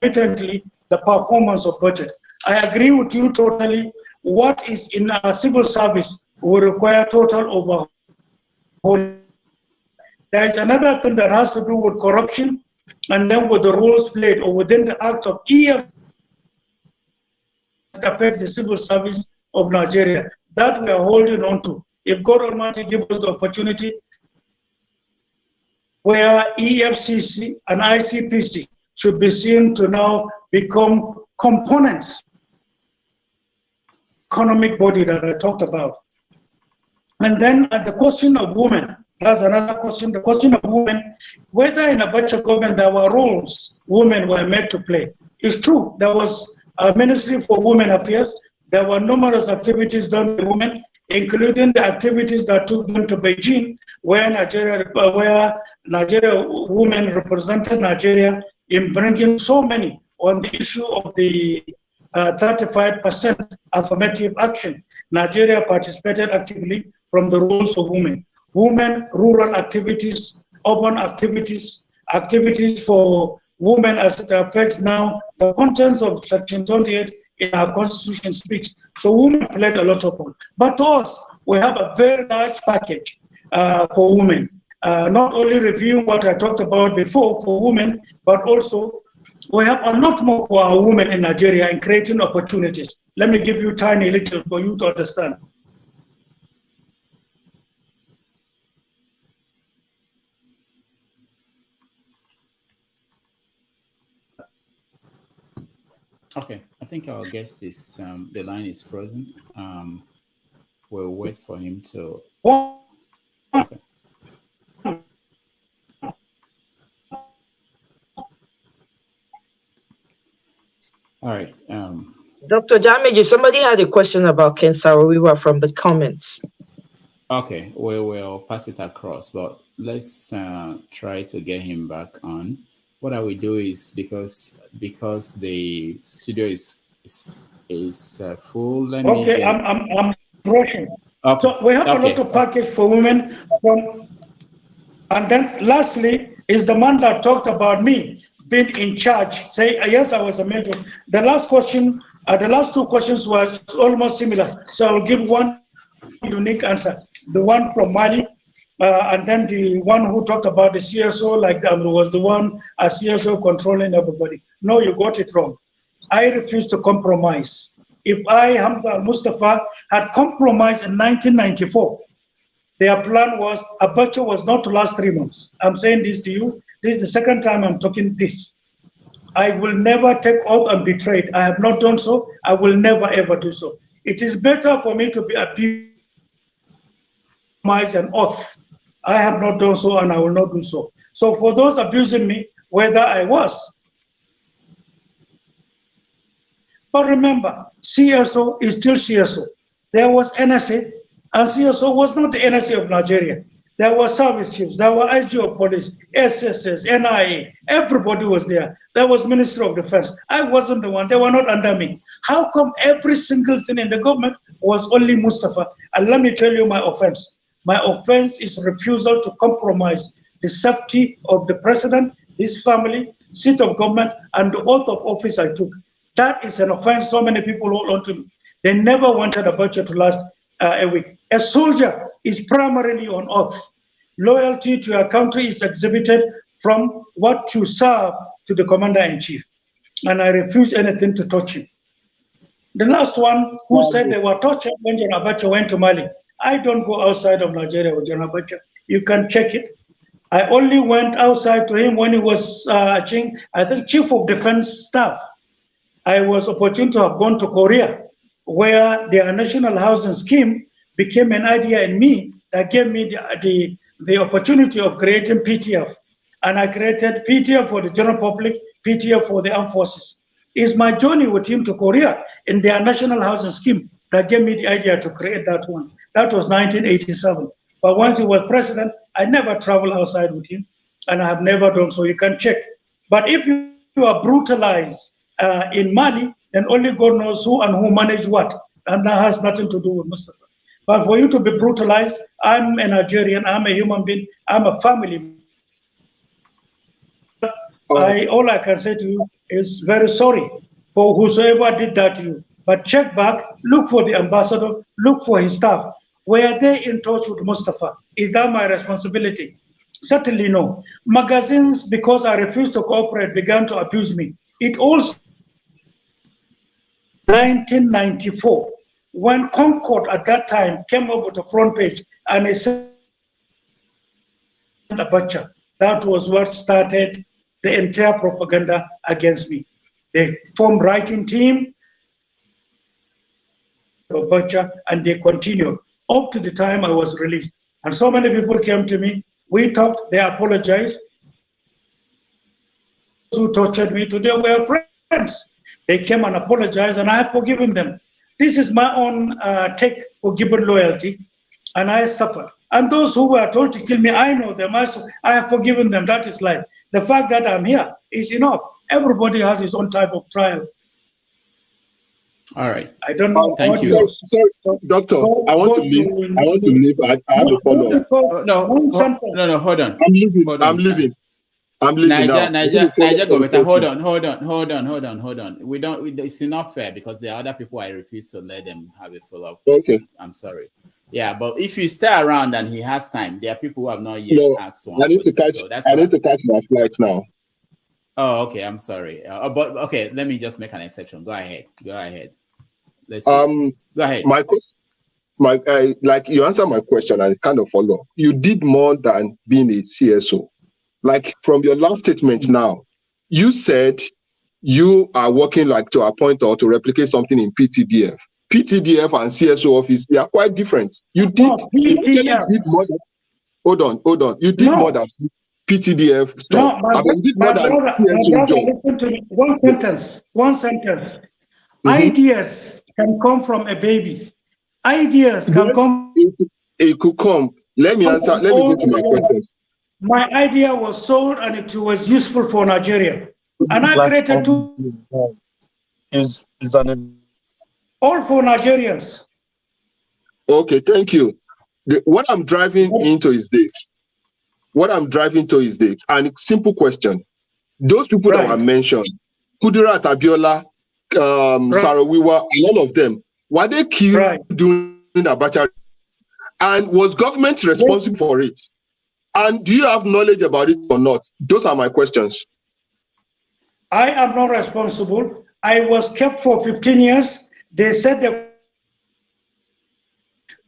the performance of budget. I agree with you totally. What is in our civil service will require total overhaul. There is another thing that has to do with corruption, and then with the roles played or within the act of EF that affects the civil service of Nigeria. That we are holding on to. If God Almighty gives us the opportunity, where EFCC and ICPC should be seen to now become components, economic body that I talked about. And then the question of women, that's another question, the question of women, whether in Abacha government there were roles women were made to play. It's true, there was a Ministry for Women Affairs, there were numerous activities done by women, including the activities that took them to Beijing, where Nigeria women represented Nigeria in bringing so many on the issue of the 35% affirmative action. Nigeria participated actively from the roles of women. Women, rural activities, urban activities, activities for women as it affects now the contents of Section 28 in our Constitution speaks. So women played a lot of role. But to us, we have a very large package for women. Not only reviewing what I talked about before for women, but also we have a lot more for our women in Nigeria in creating opportunities. Let me give you a tiny little for you to understand. Okay, I think our guest is, the line is frozen. We'll wait for him to... Okay. All right. Dr. Damage, somebody had a question about Ken Saro-Wiwa from the comments. Okay, we will pass it across, but let's try to get him back on. What I will do is, because the studio is full. Let me get... I'm rushing. Okay. So we have a lot of package for women. And then lastly is the man that talked about me being in charge. Say, yes, I was a major. The last question, the last two questions were almost similar. So I'll give one unique answer. The one from Mali, and then the one who talked about the CSO, like was the one as CSO controlling everybody. No, you got it wrong. I refuse to compromise. If I, Hamza al-Mustapha, had compromised in 1994, their plan was Abacha was not to last 3 months. I'm saying this to you. This is the second time I'm talking this. I will never take oath and betrayed. I have not done so. I will never ever do so. It is better for me to be abused an oath. I have not done so and I will not do so. So for those abusing me, whether I was. But remember, CSO is still CSO. There was NSA, and CSO was not the NSA of Nigeria. There were service chiefs, there were IG of police, SSS, NIA, everybody was there. There was Ministry of Defense. I wasn't the one, they were not under me. How come every single thing in the government was only Mustapha? And let me tell you my offense. My offense is refusal to compromise the safety of the president, his family, seat of government, and the oath of office I took. That is an offense so many people hold on to me. They never wanted a budget to last a week. A soldier is primarily on oath. Loyalty to your country is exhibited from what you serve to the commander-in-chief. And I refuse anything to touch him. The last one who said they were tortured when General Abacha went to Mali. I don't go outside of Nigeria with General Abacha. You can check it. I only went outside to him when he was, I think, Chief of Defense Staff. I was opportune to have gone to Korea, where their national housing scheme became an idea in me that gave me the opportunity of creating PTF. And I created PTF for the general public, PTF for the armed forces. It's my journey with him to Korea in their national housing scheme that gave me the idea to create that one. That was 1987. But once he was president, I never traveled outside with him, and I have never done so. You can check. But if you are brutalized in Mali, then only God knows who and who managed what. And that has nothing to do with Mustapha. But for you to be brutalized, I'm a Nigerian, I'm a human being, I'm a family. All I can say to you is very sorry for whosoever did that to you. But check back, look for the ambassador, look for his staff. Were they in touch with Mustapha? Is that my responsibility? Certainly no. Magazines, because I refused to cooperate, began to abuse me. It also 1994, when Concord at that time came up with a front page and it said Abacha. That was what started the entire propaganda against me. They formed writing team, Abacha, and they continued up to the time I was released. And so many people came to me, we talked, they apologized. Those who tortured me today were friends. They came and apologized, and I have forgiven them. This is my own take for given loyalty, and I suffered. And those who were told to kill me, I know them. I have forgiven them. That is life. The fact that I'm here is enough. Everybody has his own type of trial. All right. I don't know. Thank you. Sorry, Doctor. I want to leave. I want to leave. I have a follow-up. No, hold on. I'm leaving. I'm leaving. I'm leaving now. Niger, go better. Hold on. We don't. It's not fair because there are other people I refuse to let them have a follow-up. Okay. I'm sorry. Yeah, but if you stay around and he has time, there are people who have not yet asked one. I need to catch. So I need to catch my flight now. Oh, okay. I'm sorry. But okay, let me just make an exception. Go ahead. Let's see. Go ahead. Like you answer my question and kind of follow. You did more than being a CSO. Like from your last statement now, you said you are working like to appoint or to replicate something in PTDF. PTDF and CSO office, they are quite different. You did, you did more than, hold on. You did more than PTDF stuff. You did more than CSO job. Listen to me. One sentence. Ideas can come from a baby. Ideas can come. It could come. Let me answer. Let me go to my questions. My idea was sold and it was useful for Nigeria. And I created two. All for Nigerians. Okay, thank you. What I'm driving into is this. And simple question. Those people that were mentioned, Kudirat Abiola, Sarawiwa, and all of them, were they killed during Abacha? And was government responsible for it? And do you have knowledge about it or not? Those are my questions. I am not responsible. I was kept for 15 years. They said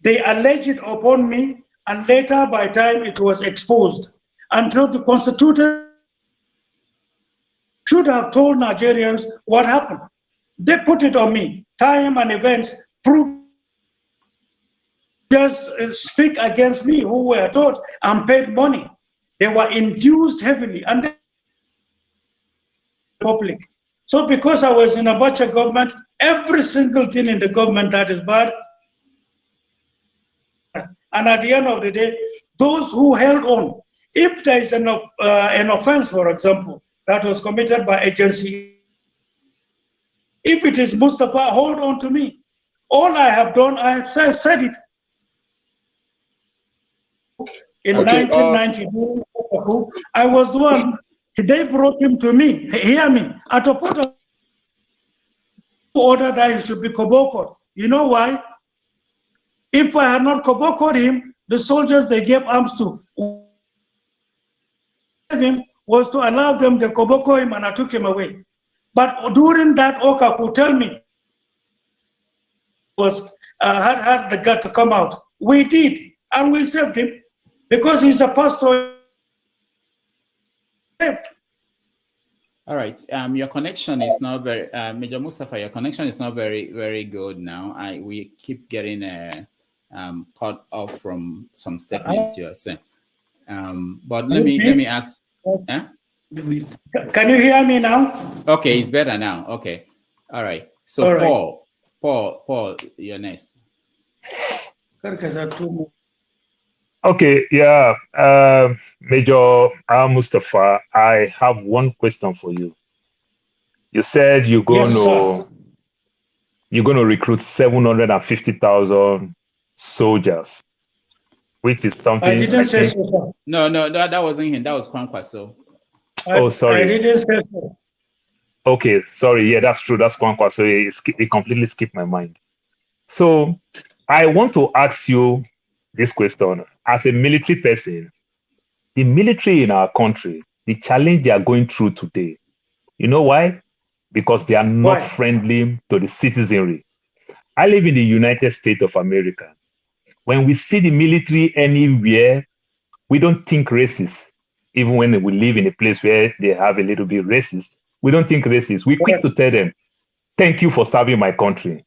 they alleged it upon me, and later by time it was exposed. Until the Constitution should have told Nigerians what happened. They put it on me. Time and events prove. Just speak against me, who were taught and paid money. They were induced heavily and the public. So because I was in a Abacha government, every single thing in the government that is bad. And at the end of the day, those who held on, if there is an offense, for example, that was committed by agency, if it is Mustapha, hold on to me. All I have done, I have said it. In 1992, I was the one, they brought him to me, hear me, at a point of order that he should be kobokod. You know why? If I had not kobokod him, the soldiers they gave arms to him was to allow them to koboko him, and I took him away. But during that, Oka could tell me, had the gut to come out. We did, and we saved him. Because he's a pastor, All right. Your connection is not very, Major Mustapha, your connection is not very, very good now. We keep getting cut off from some statements you are saying. But let me ask. Huh? Can you hear me now? Okay, it's better now. Okay. All right. So All right. Paul, you're next. Okay, yeah. Major al-Mustapha, I have one question for you. You said you're going to recruit 750,000 soldiers, which is something I didn't say so, sir. No, that wasn't him. That was Kwankwaso. Oh, sorry. I didn't say so. Okay, sorry. Yeah, that's true. That's Kwankwaso. It completely skipped my mind. So I want to ask you this question. As a military person, the military in our country, the challenge they are going through today, you know why? Because they are not friendly to the citizenry. I live in the United States of America. When we see the military anywhere, we don't think racist. Even when we live in a place where they have a little bit racist, we don't think racist. We're quick to tell them, thank you for serving my country.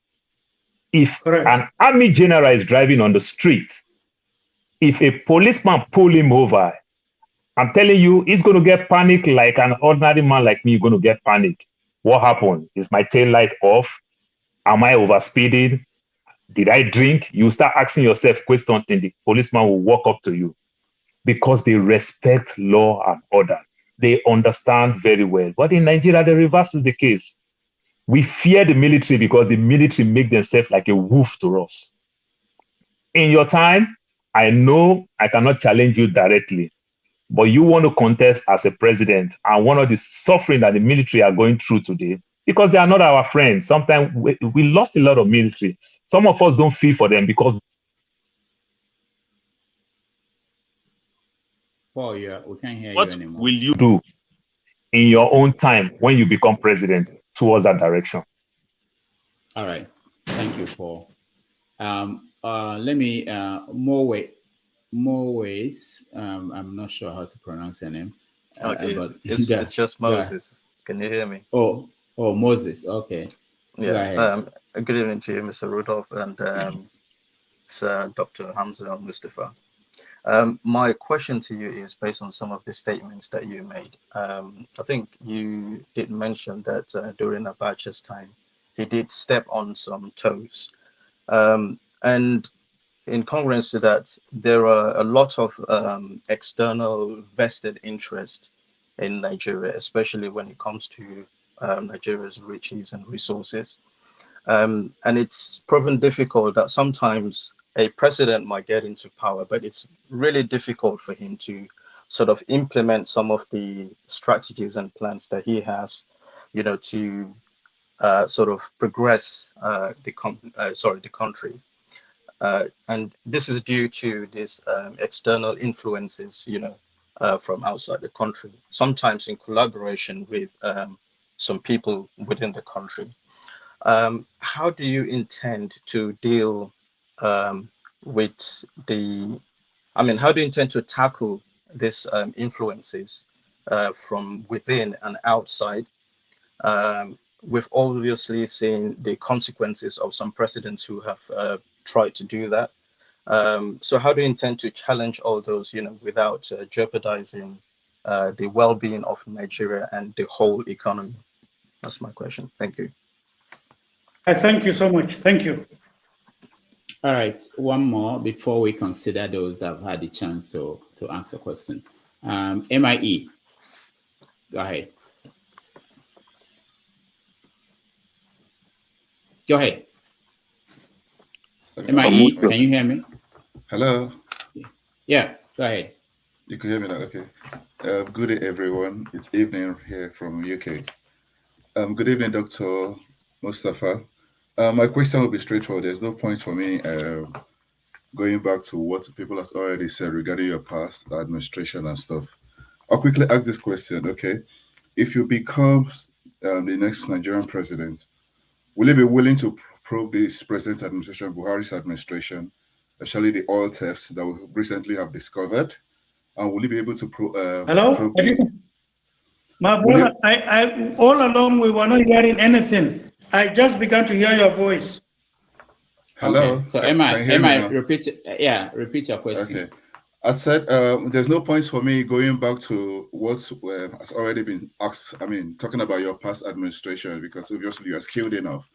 If an army general is driving on the street, if a policeman pull him over, I'm telling you, he's going to get panic like an ordinary man like me going to get panic. What happened? Is my tail light off? Am I overspeeding? Did I drink? You start asking yourself questions and the policeman will walk up to you because they respect law and order. They understand very well. But in Nigeria, the reverse is the case. We fear the military because the military make themselves like a wolf to us. In your time, I know I cannot challenge you directly, but you want to contest as a president, and one of the suffering that the military are going through today, because they are not our friends. Sometimes we lost a lot of military. Some of us don't feel for them because. Paul, we can't hear What you anymore. will you do in your own time when you become president towards that direction? All right. Thank you, Paul. Let me, more ways. I'm not sure how to pronounce your name. Okay, but it's just Moses. Can you hear me? Oh, Moses. Okay. Yeah. Go ahead. Good evening to you, Mr. Rudolph, and Sir Dr. Hamza al-Mustapha. My question to you is based on some of the statements that you made. I think you did mention that during Abacha's time, he did step on some toes. And in congruence to that, there are a lot of external vested interest in Nigeria, especially when it comes to Nigeria's riches and resources. And it's proven difficult that sometimes a president might get into power, but it's really difficult for him to sort of implement some of the strategies and plans that he has, to sort of progress the country. And this is due to these external influences, from outside the country, sometimes in collaboration with some people within the country. How do you intend to deal with how do you intend to tackle these influences from within and outside? We've obviously seen the consequences of some presidents who have tried to do that. So how do you intend to challenge all those, without jeopardizing the well-being of Nigeria and the whole economy? That's my question. Thank you. I thank you so much. Thank you. All right, one more before we consider those that have had the chance to ask a question. MIE, go ahead. Go ahead. MIE, can you hear me? Hello. Yeah, go ahead. You can hear me now, okay. Good day, everyone. It's evening here from UK. Good evening, Dr. Mustapha. My question will be straightforward. There's no point for me going back to what people have already said regarding your past administration and stuff. I'll quickly ask this question, okay? If you become the next Nigerian president, will you be willing to probe this President administration, Buhari's administration, especially the oil thefts that we recently have discovered? And will you be able to Hello? probe the... My brother, I all along we were not hearing anything. I just began to hear your voice. Hello. Okay. So Can you hear me now? repeat your question. Okay. I said there's no points for me going back to what has already been asked. I mean, talking about your past administration, because obviously you are skilled enough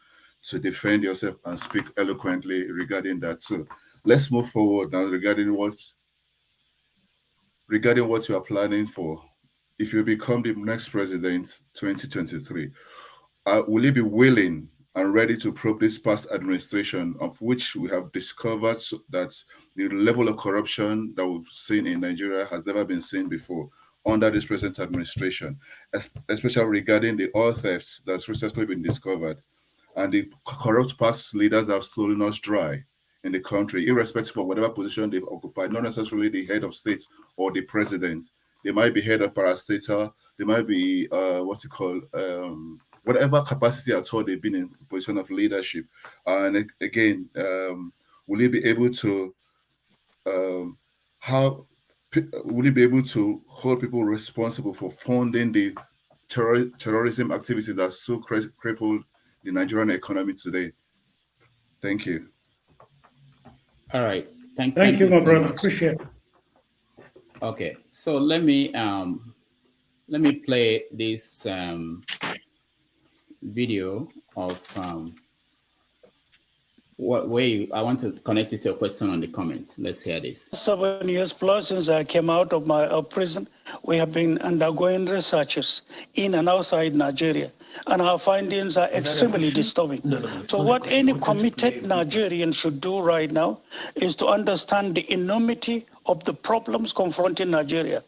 to defend yourself and speak eloquently regarding that. So let's move forward now regarding what you are planning for. If you become the next president, 2023, will you be willing and ready to probe this past administration, of which we have discovered that the level of corruption that we've seen in Nigeria has never been seen before under this present administration, especially regarding the oil thefts that's recently been discovered and the corrupt past leaders that have stolen us dry in the country, irrespective of whatever position they've occupied, not necessarily the head of state or the president. They might be head of parastatal, they might be, whatever capacity at all they've been in position of leadership. And again, will you be able to hold people responsible for funding the terrorism activities that so crippled the Nigerian economy today? Thank you. All right. Thank you, my so brother. much. Appreciate it. Okay, so let me play this video of I want to connect it to a question on the comments. Let's hear this. 7 years plus since I came out of prison, we have been undergoing researches in and outside Nigeria, and our findings are extremely disturbing. So what any committed Nigerian should do right now is to understand the enormity of the problems confronting Nigeria.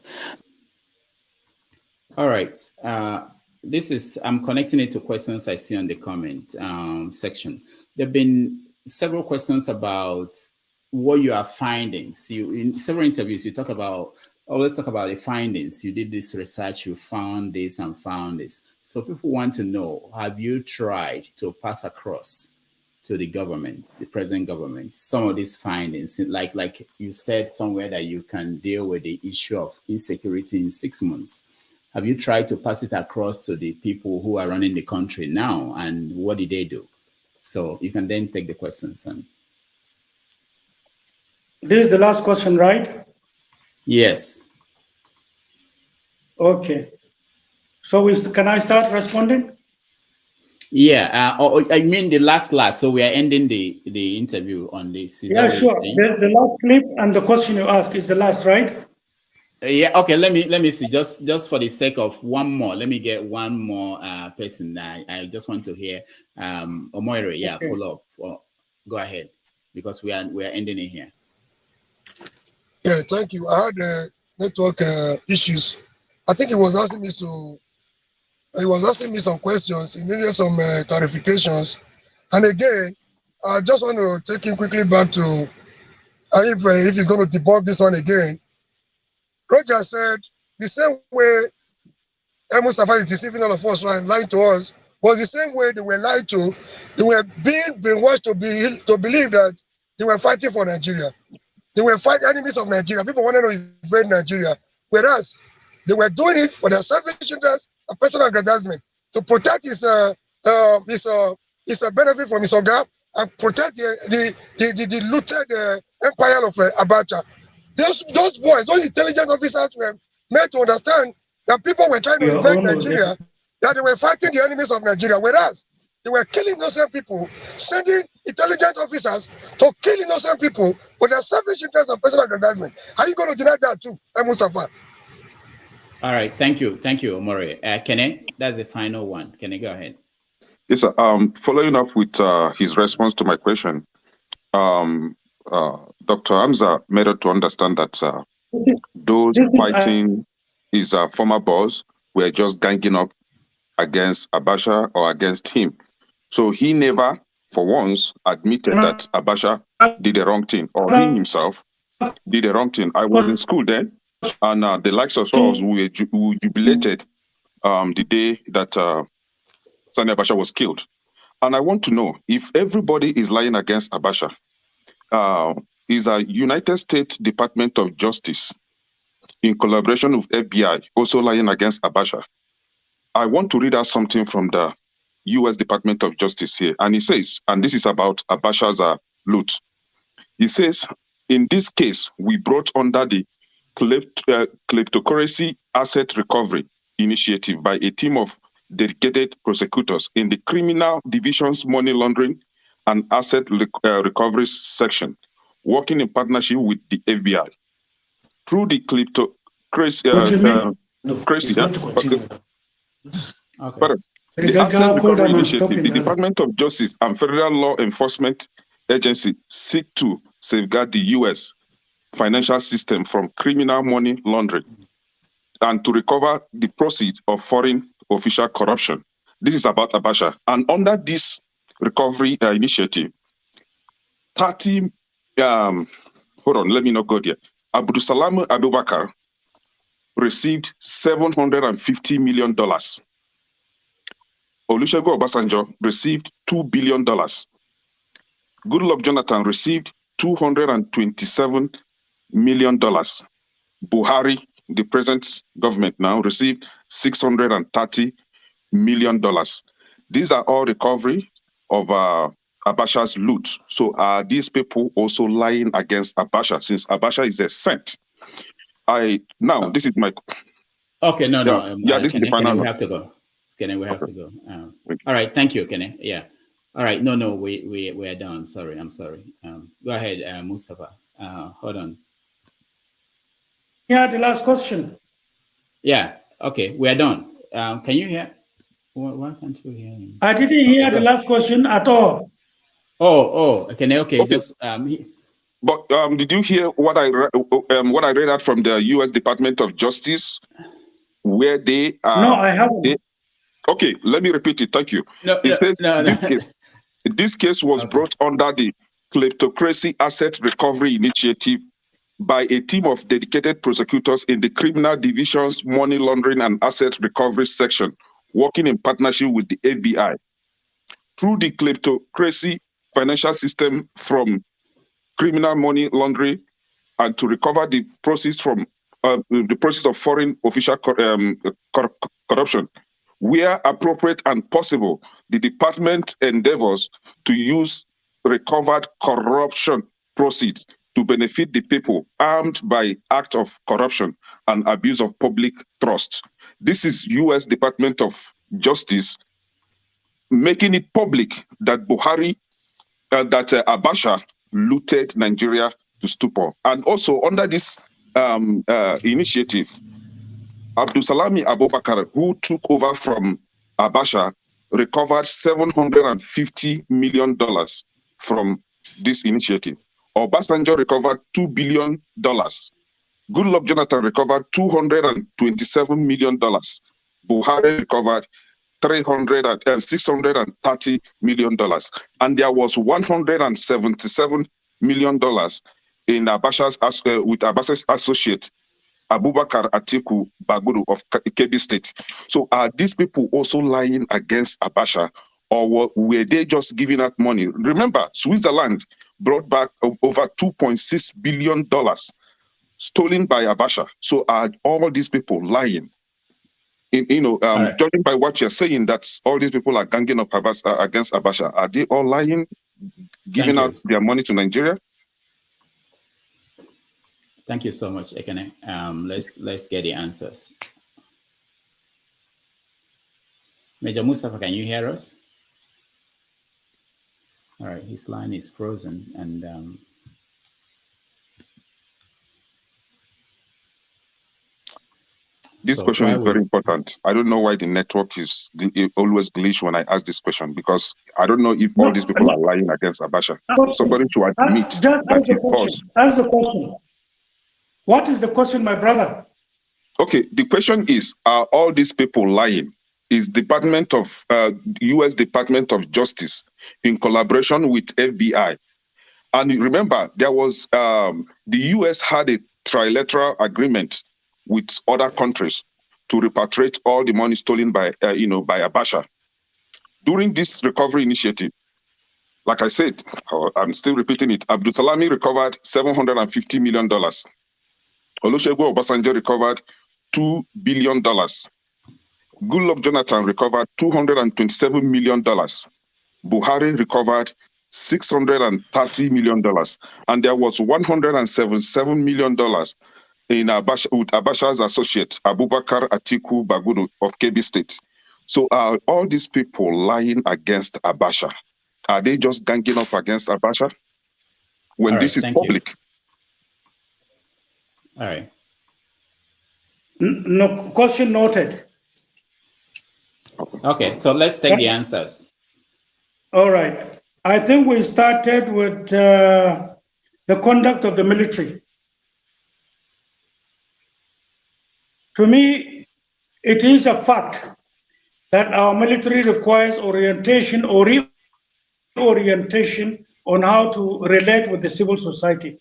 All right. I'm connecting it to questions I see on the comment section. There have been several questions about what you are finding. So in several interviews, you talk about, let's talk about the findings. You did this research, you found this and found this. So people want to know, have you tried to pass across to the government, the present government, some of these findings? Like you said somewhere that you can deal with the issue of insecurity in 6 months. Have you tried to pass it across to the people who are running the country now, and what did they do? So you can then take the questions. This is the last question, right? Yes. Okay. So can I start responding? Yeah. I mean the last. So we are ending the interview on this. Yeah, sure. The last clip and the question you ask is the last, right? Yeah. Okay. Let me see. Just for the sake of one more, let me get one more person. I just want to hear Omoire. Yeah. Okay. Follow up. Go ahead, because we are ending it here. Yeah. Thank you. I had network issues. I think he was asking me some questions. He needed some clarifications. And again, I just want to take him quickly back to if he's going to debunk this one again. Roger said the same way al-Mustapha is deceiving all of us and lying to us was the same way they were lied to. They were being brainwashed to believe that they were fighting for Nigeria. They were fighting enemies of Nigeria. People wanted to invade Nigeria, whereas they were doing it for their selfish interest and personal aggrandizement to protect his benefit from his oga and protect the looted empire of Abacha. Those boys, those intelligence officers were made to understand that people were trying to invade Nigeria, that they were fighting the enemies of Nigeria, whereas they were killing innocent people, sending intelligence officers to kill innocent people for their selfish interest and personal aggrandizement. Are you going to deny that too, Mustafa? All right, thank you, Omori. Kene, that's the final one. Kene, go ahead. Yes, sir. Following up with his response to my question, Dr. Hamza made it to understand that those fighting his former boss were just ganging up against Abacha or against him. So he never, for once, admitted that Abacha did the wrong thing, or he himself did the wrong thing. I was in school then, and the likes of us who jubilated the day that Sani Abacha was killed. And I want to know if everybody is lying against Abacha, is a United States Department of Justice in collaboration with FBI also lying against Abacha? I want to read out something from the U.S. Department of Justice here. And it says, and this is about Abacha's loot. He says, in this case, we brought under the Kleptocracy Asset Recovery Initiative by a team of dedicated prosecutors in the Criminal Division's Money Laundering and Asset Recovery Section, working in partnership with the FBI. Through the Kleptocracy the Asset Recovery Initiative, the Department of Justice and Federal Law Enforcement Agency seek to safeguard the U.S. financial system from criminal money laundering and to recover the proceeds of foreign official corruption. This is about Abacha. And under this recovery initiative, 30, hold on, let me not go there. Sani Abacha received $750 million. Olusegun Obasanjo received $2 billion. Goodluck Jonathan received $227 million. Buhari, the present government now, received $630 million. These are all recovery of Abacha's loot. So are these people also lying against Abacha, since Abacha is a saint? This is my... Okay, no. This is the final. We have to go. Kenny, we have to go. All right, thank you, Kenny. Yeah. All right, no, we are done. Sorry, I'm sorry. Go ahead, Mustapha. Hold on. Yeah, the last question. Yeah, okay, we are done. Can you hear? Why can't you hear me? I didn't hear the last question at all. Okay. Just But did you hear what I read out from the U.S. Department of Justice, where they No, I haven't. Okay, let me repeat it. Thank you. This case was brought under the Kleptocracy Asset Recovery Initiative by a team of dedicated prosecutors in the Criminal Division's Money Laundering and Asset Recovery Section, working in partnership with the FBI. Through the kleptocracy financial system from criminal money laundering and to recover the proceeds from the process of foreign official corruption. Where appropriate and possible, the department endeavors to use recovered corruption proceeds to benefit the people armed by acts of corruption and abuse of public trust. This is U.S. Department of Justice making it public that Abacha looted Nigeria to stupor. And also under this initiative, Sani Abacha, who took over from Abacha, recovered $750 million from this initiative. Obasanjo recovered $2 billion. Goodluck Jonathan recovered $227 million. Buhari recovered $630 million. And there was $177 million in with Abacha's associate, Abubakar Atiku Bagudu of Kebbi State. So are these people also lying against Abacha, or were they just giving out money? Remember, Switzerland brought back over $2.6 billion stolen by Abacha. So are all these people lying? Judging by what you're saying, that all these people are ganging up against Abacha. Are they all lying, giving out their money to Nigeria? Thank you so much, Ekene. Let's get the answers. Major Mustapha, can you hear us? All right, his line is frozen, and this question is very important. I don't know why the network is always glitch when I ask this question, because I don't know if all these people are lying against Abacha. Somebody should admit that he was. Ask the question. What is the question, my brother? Okay, the question is, are all these people lying? Is U.S. Department of Justice in collaboration with FBI? And remember, there was, the U.S. had a trilateral agreement with other countries to repatriate all the money stolen by Abacha. During this recovery initiative, like I said, I'm still repeating it, Salami recovered $750 million. Olusegun Obasanjo recovered $2 billion. Goodluck Jonathan recovered $227 million. Buhari recovered $630 million. And there was $177 million in Abacha, with Abacha's associate, Abubakar Atiku Bagudu of Kebbi State. So are all these people lying against Abacha? Are they just ganging up against Abacha? When this is public. All right. No, question noted. Okay, so let's take the answers. All right. I think we started with the conduct of the military. To me, it is a fact that our military requires orientation or reorientation on how to relate with the civil society.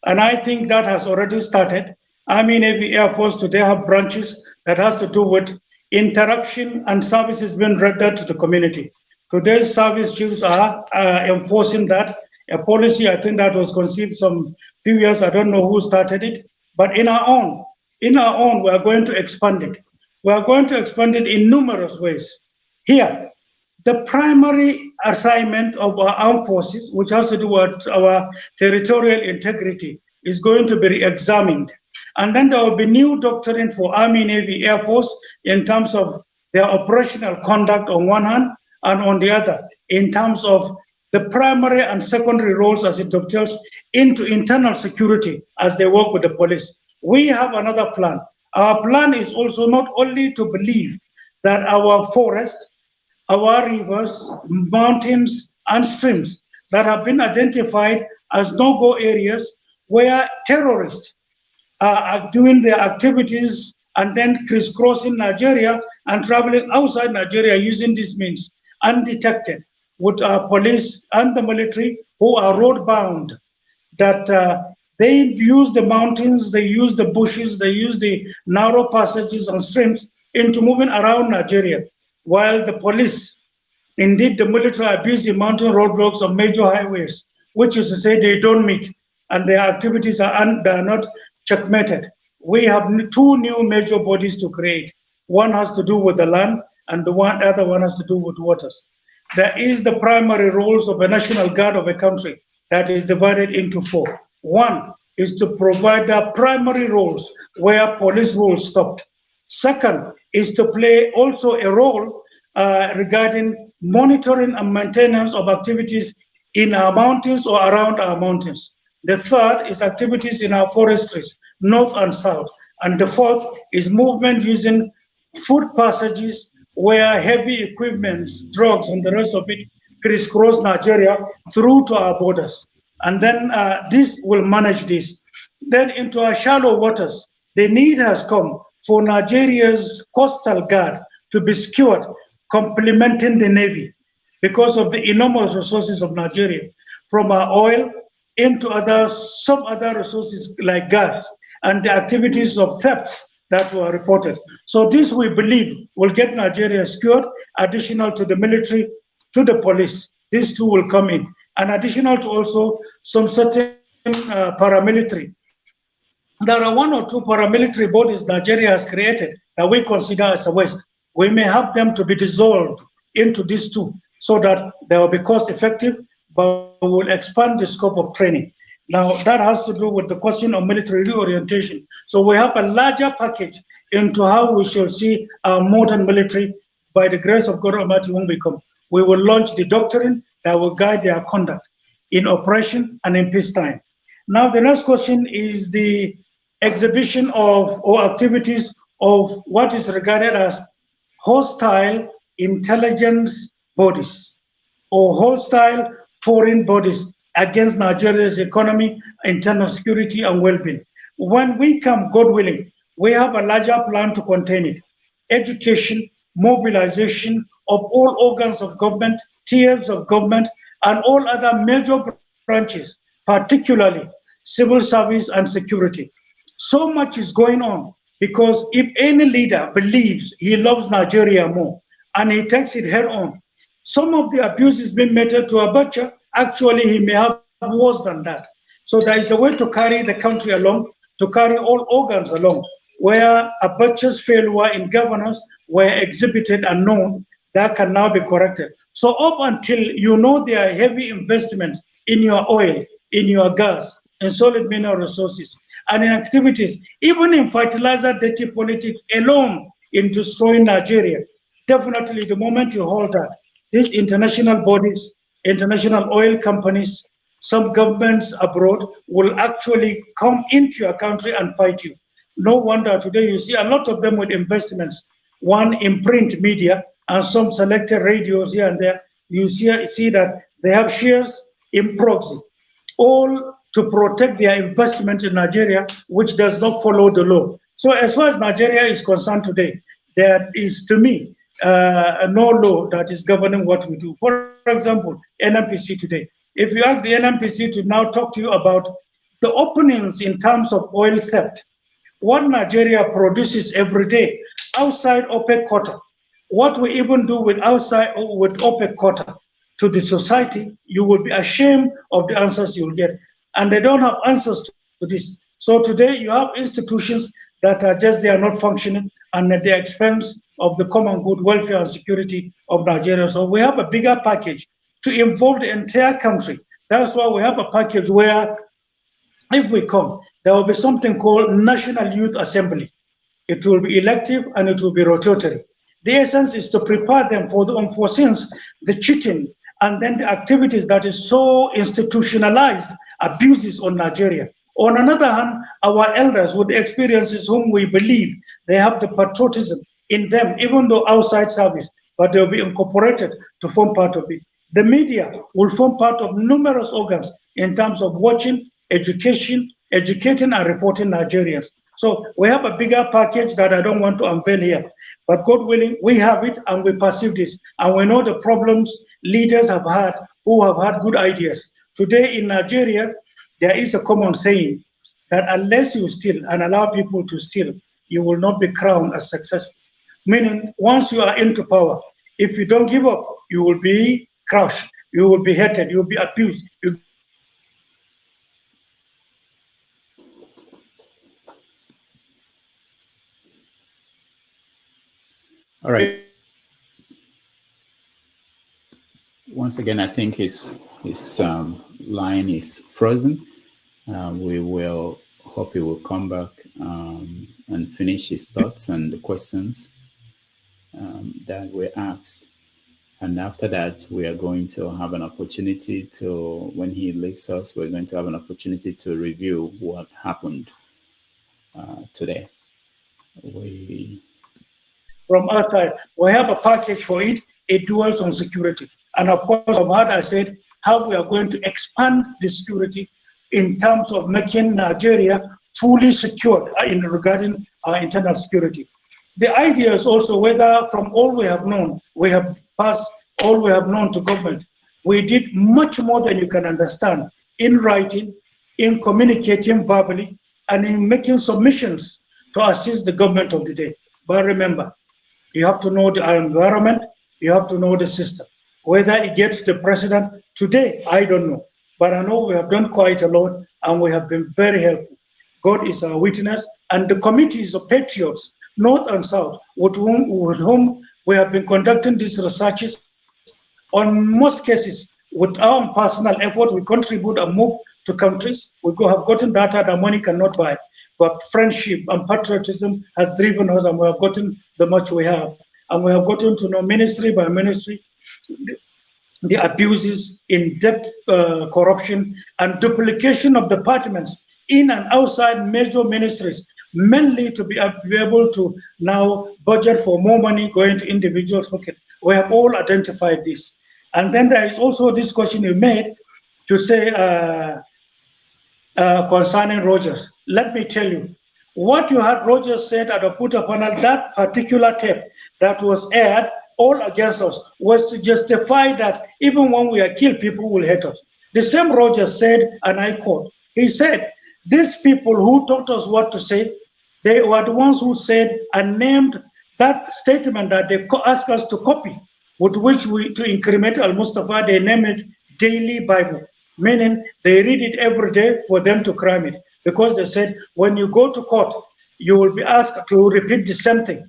And I think that has already started. Army, Navy, Air Force today have branches that has to do with interaction and services being rendered to the community. Today's service chiefs are enforcing that. A policy, I think that was conceived some few years, I don't know who started it, but in our own, we are going to expand it. We are going to expand it in numerous ways. Here, the primary assignment of our armed forces, which has to do with our territorial integrity, is going to be re-examined. And then there will be new doctrine for Army, Navy, Air Force in terms of their operational conduct on one hand, and on the other, in terms of the primary and secondary roles as it dovetails into internal security as they work with the police. We have another plan. Our plan is also not only to believe that our forests, our rivers, mountains, and streams that have been identified as no-go areas where terrorists are doing their activities and then crisscrossing Nigeria and traveling outside Nigeria using these means undetected, with our police and the military who are road-bound, that they use the mountains, they use the bushes, they use the narrow passages and streams into moving around Nigeria, while the police, indeed the military, abuse the mountain roadblocks on major highways, which is to say they don't meet, and their activities are not checkmated. We have two new major bodies to create. One has to do with the land, and the other one has to do with waters. There is the primary roles of a national guard of a country that is divided into four. One is to provide the primary roles where police roles stopped. Second is to play also a role regarding monitoring and maintenance of activities in our mountains or around our mountains. The third is activities in our forestries, north and south. And the fourth is movement using foot passages where heavy equipments, drugs, and the rest of it crisscross Nigeria through to our borders. And then this will manage this. Then into our shallow waters, the need has come for Nigeria's coastal guard to be secured, complementing the Navy because of the enormous resources of Nigeria, from our oil into some other resources like gas and the activities of theft that were reported. So this, we believe, will get Nigeria secured, additional to the military, to the police. These two will come in, and additional to also some certain paramilitary. There are one or two paramilitary bodies Nigeria has created that we consider as a waste. We may have them to be dissolved into these two so that they will be cost effective, but will expand the scope of training. Now, that has to do with the question of military reorientation. So we have a larger package into how we shall see our modern military by the grace of God Almighty when we come. We will launch the doctrine that will guide their conduct in operation and in peacetime. Now, the next question is the exhibition of or activities of what is regarded as hostile intelligence bodies or hostile foreign bodies against Nigeria's economy, internal security, and well-being. When we come, God willing, we have a larger plan to contain it. Education, mobilization of all organs of government, tiers of government, and all other major branches, particularly civil service and security. So much is going on because if any leader believes he loves Nigeria more and he takes it head on, some of the abuses being meted to Abacha, actually he may have worse than that. So there is a way to carry the country along, to carry all organs along. where Abacha's failure in governance were exhibited and known, that can now be corrected. So up until you know there are heavy investments in your oil, in your gas, in solid mineral resources, and in activities, even in fertilizer dirty politics alone in destroying Nigeria, definitely the moment you hold that, these international bodies, international oil companies, some governments abroad will actually come into your country and fight you. No wonder today you see a lot of them with investments, one in print media and some selected radios here and there. You see that they have shares in proxy, all to protect their investment in Nigeria, which does not follow the law. So as far as Nigeria is concerned today, there is, to me, no law that is governing what we do. For example, NNPC today. If you ask the NNPC to now talk to you about the openings in terms of oil theft, what Nigeria produces every day outside OPEC quota, what we even do with OPEC quota to the society, you will be ashamed of the answers you'll get. And they don't have answers to this. So today you have institutions that are just, they are not functioning and at the expense of the common good, welfare and security of Nigeria. So we have a bigger package to involve the entire country. That's why we have a package where if we come, there will be something called National Youth Assembly. It will be elective and it will be rotatory. The essence is to prepare them for the unforeseen, the cheating, and then the activities that is so institutionalized abuses on Nigeria. On another hand, our elders with experiences whom we believe they have the patriotism in them, even though outside service, but they'll be incorporated to form part of it. The media will form part of numerous organs in terms of watching, education, educating and reporting Nigerians. So we have a bigger package that I don't want to unveil here, but God willing, we have it and we perceive this. And we know the problems leaders have had who have had good ideas. Today in Nigeria, there is a common saying that unless you steal and allow people to steal, you will not be crowned as successful. Meaning, once you are into power, if you don't give up, you will be crushed, you will be hated, you will be abused. All right. Once again, I think his line is frozen. We will hope he will come back and finish his thoughts and the questions that were asked. And after that, we are going to have an opportunity to, when he leaves us, we're going to have an opportunity to review what happened today. From our side, we have a package for it. It dwells on security. And of course, I said how we are going to expand the security in terms of making Nigeria fully secured regarding our internal security. The idea is also whether from all we have known, we have passed all we have known to government. We did much more than you can understand in writing, in communicating verbally, and in making submissions to assist the government of the day. But remember, you have to know the environment, you have to know the system. Whether it gets the president today, I don't know. But I know we have done quite a lot and we have been very helpful. God is our witness, and the committees of patriots, North and South, with whom we have been conducting these researches. On most cases, with our personal effort, we contribute and move to countries. We have gotten data that money cannot buy. But friendship and patriotism has driven us, and we have gotten the much we have. And we have gotten to know ministry by ministry the abuses, in-depth corruption, and duplication of departments in and outside major ministries, mainly to be able to now budget for more money going to individuals' pockets. We have all identified this. And then there is also this question you made to say concerning Rogers. Let me tell you, what you had Rogers said at the Puta panel, that particular tape that was aired all against us, was to justify that even when we are killed, people will hate us. The same Rogers said, and I quote, he said, these people who taught us what to say, they were the ones who said and named that statement that they asked us to copy, with which to incriminate al-Mustapha, they name it Daily Bible, meaning they read it every day for them to crime it. Because they said, when you go to court, you will be asked to repeat the same thing.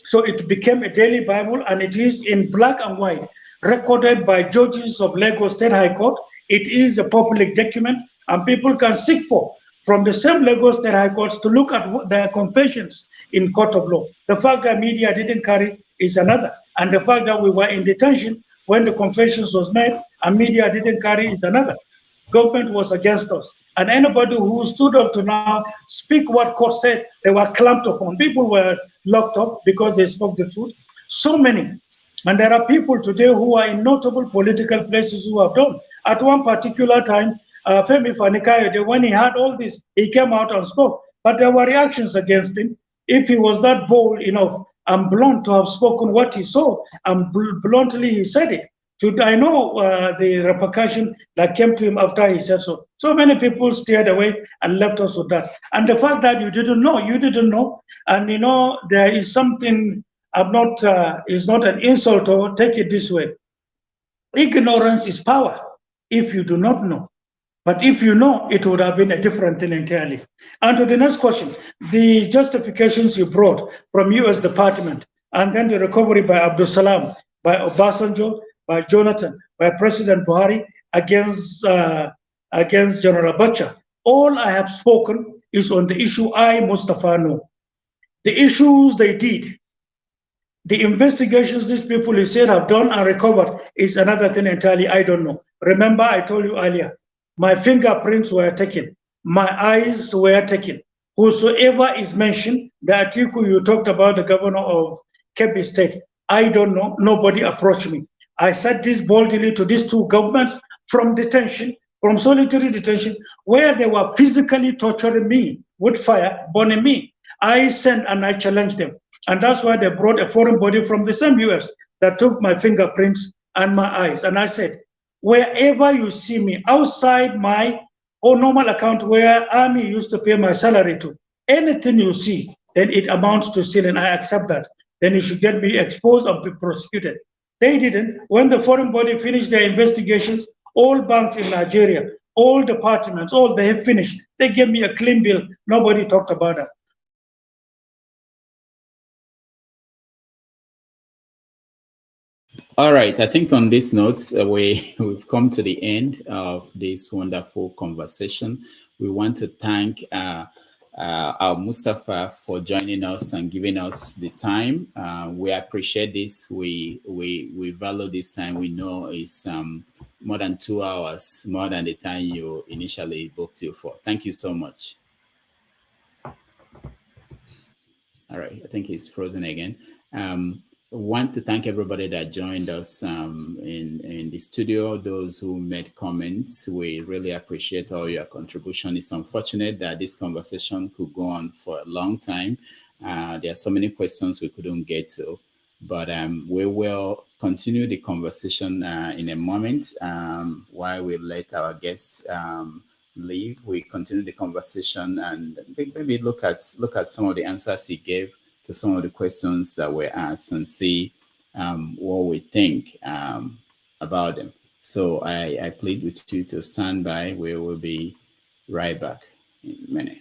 So it became a daily Bible, and it is in black and white, recorded by judges of Lagos State High Court. It is a public document, and people can seek for from the same Lagos State High Court to look at their confessions in court of law. The fact that media didn't carry is another, and the fact that we were in detention when the confessions was made and media didn't carry is another. Government was against us, and anybody who stood up to now speak what court said, they were clamped upon. People were locked up because they spoke the truth. So many. And there are people today who are in notable political places who have done. At one particular time, Femi Fanikayo, when he had all this, he came out and spoke. But there were reactions against him. If he was that bold enough and blunt to have spoken what he saw, and bluntly he said it. I know the repercussion that came to him after he said so. So many people steered away and left us with that. And the fact that you didn't know, and you know, there is something, is not an insult, or take it this way. Ignorance is power if you do not know. But if you know, it would have been a different thing entirely. And to the next question, the justifications you brought from U.S. Department, and then the recovery by Abdul Salam, by Obasanjo, by Jonathan, by President Buhari against General Abacha. All I have spoken is on the issue I, Mustapha, know. The issues they did, the investigations these people you said have done and recovered is another thing entirely I don't know. Remember, I told you earlier, my fingerprints were taken, my eyes were taken. Whosoever is mentioned, the Atiku you talked about, the governor of Kebbi State, I don't know, nobody approached me. I said this boldly to these two governments from detention, from solitary detention, where they were physically torturing me with fire, burning me. I sent and I challenged them. And that's why they brought a foreign body from the same US that took my fingerprints and my eyes. And I said, wherever you see me outside my normal account where Army used to pay my salary to, anything you see, then it amounts to stealing. I accept that. Then you should get me exposed or be prosecuted. They didn't. When the foreign body finished their investigations, all banks in Nigeria, all departments, all they have finished. They gave me a clean bill. Nobody talked about that. All right. I think on these notes, we've come to the end of this wonderful conversation. We want to thank al-Mustapha for joining us and giving us the time. We appreciate this. We value this time. We know it's more than 2 hours, more than the time you initially booked you for. Thank you so much. All right, I think he's frozen again. Want to thank everybody that joined us in the studio, those who made comments. We really appreciate all your contribution. It's unfortunate that this conversation could go on for a long time. There are so many questions we couldn't get to, but we will continue the conversation in a moment while we let our guests leave. We continue the conversation and maybe look at some of the answers he gave to some of the questions that were asked and see what we think about them. So I plead with you to stand by. We will be right back in a minute.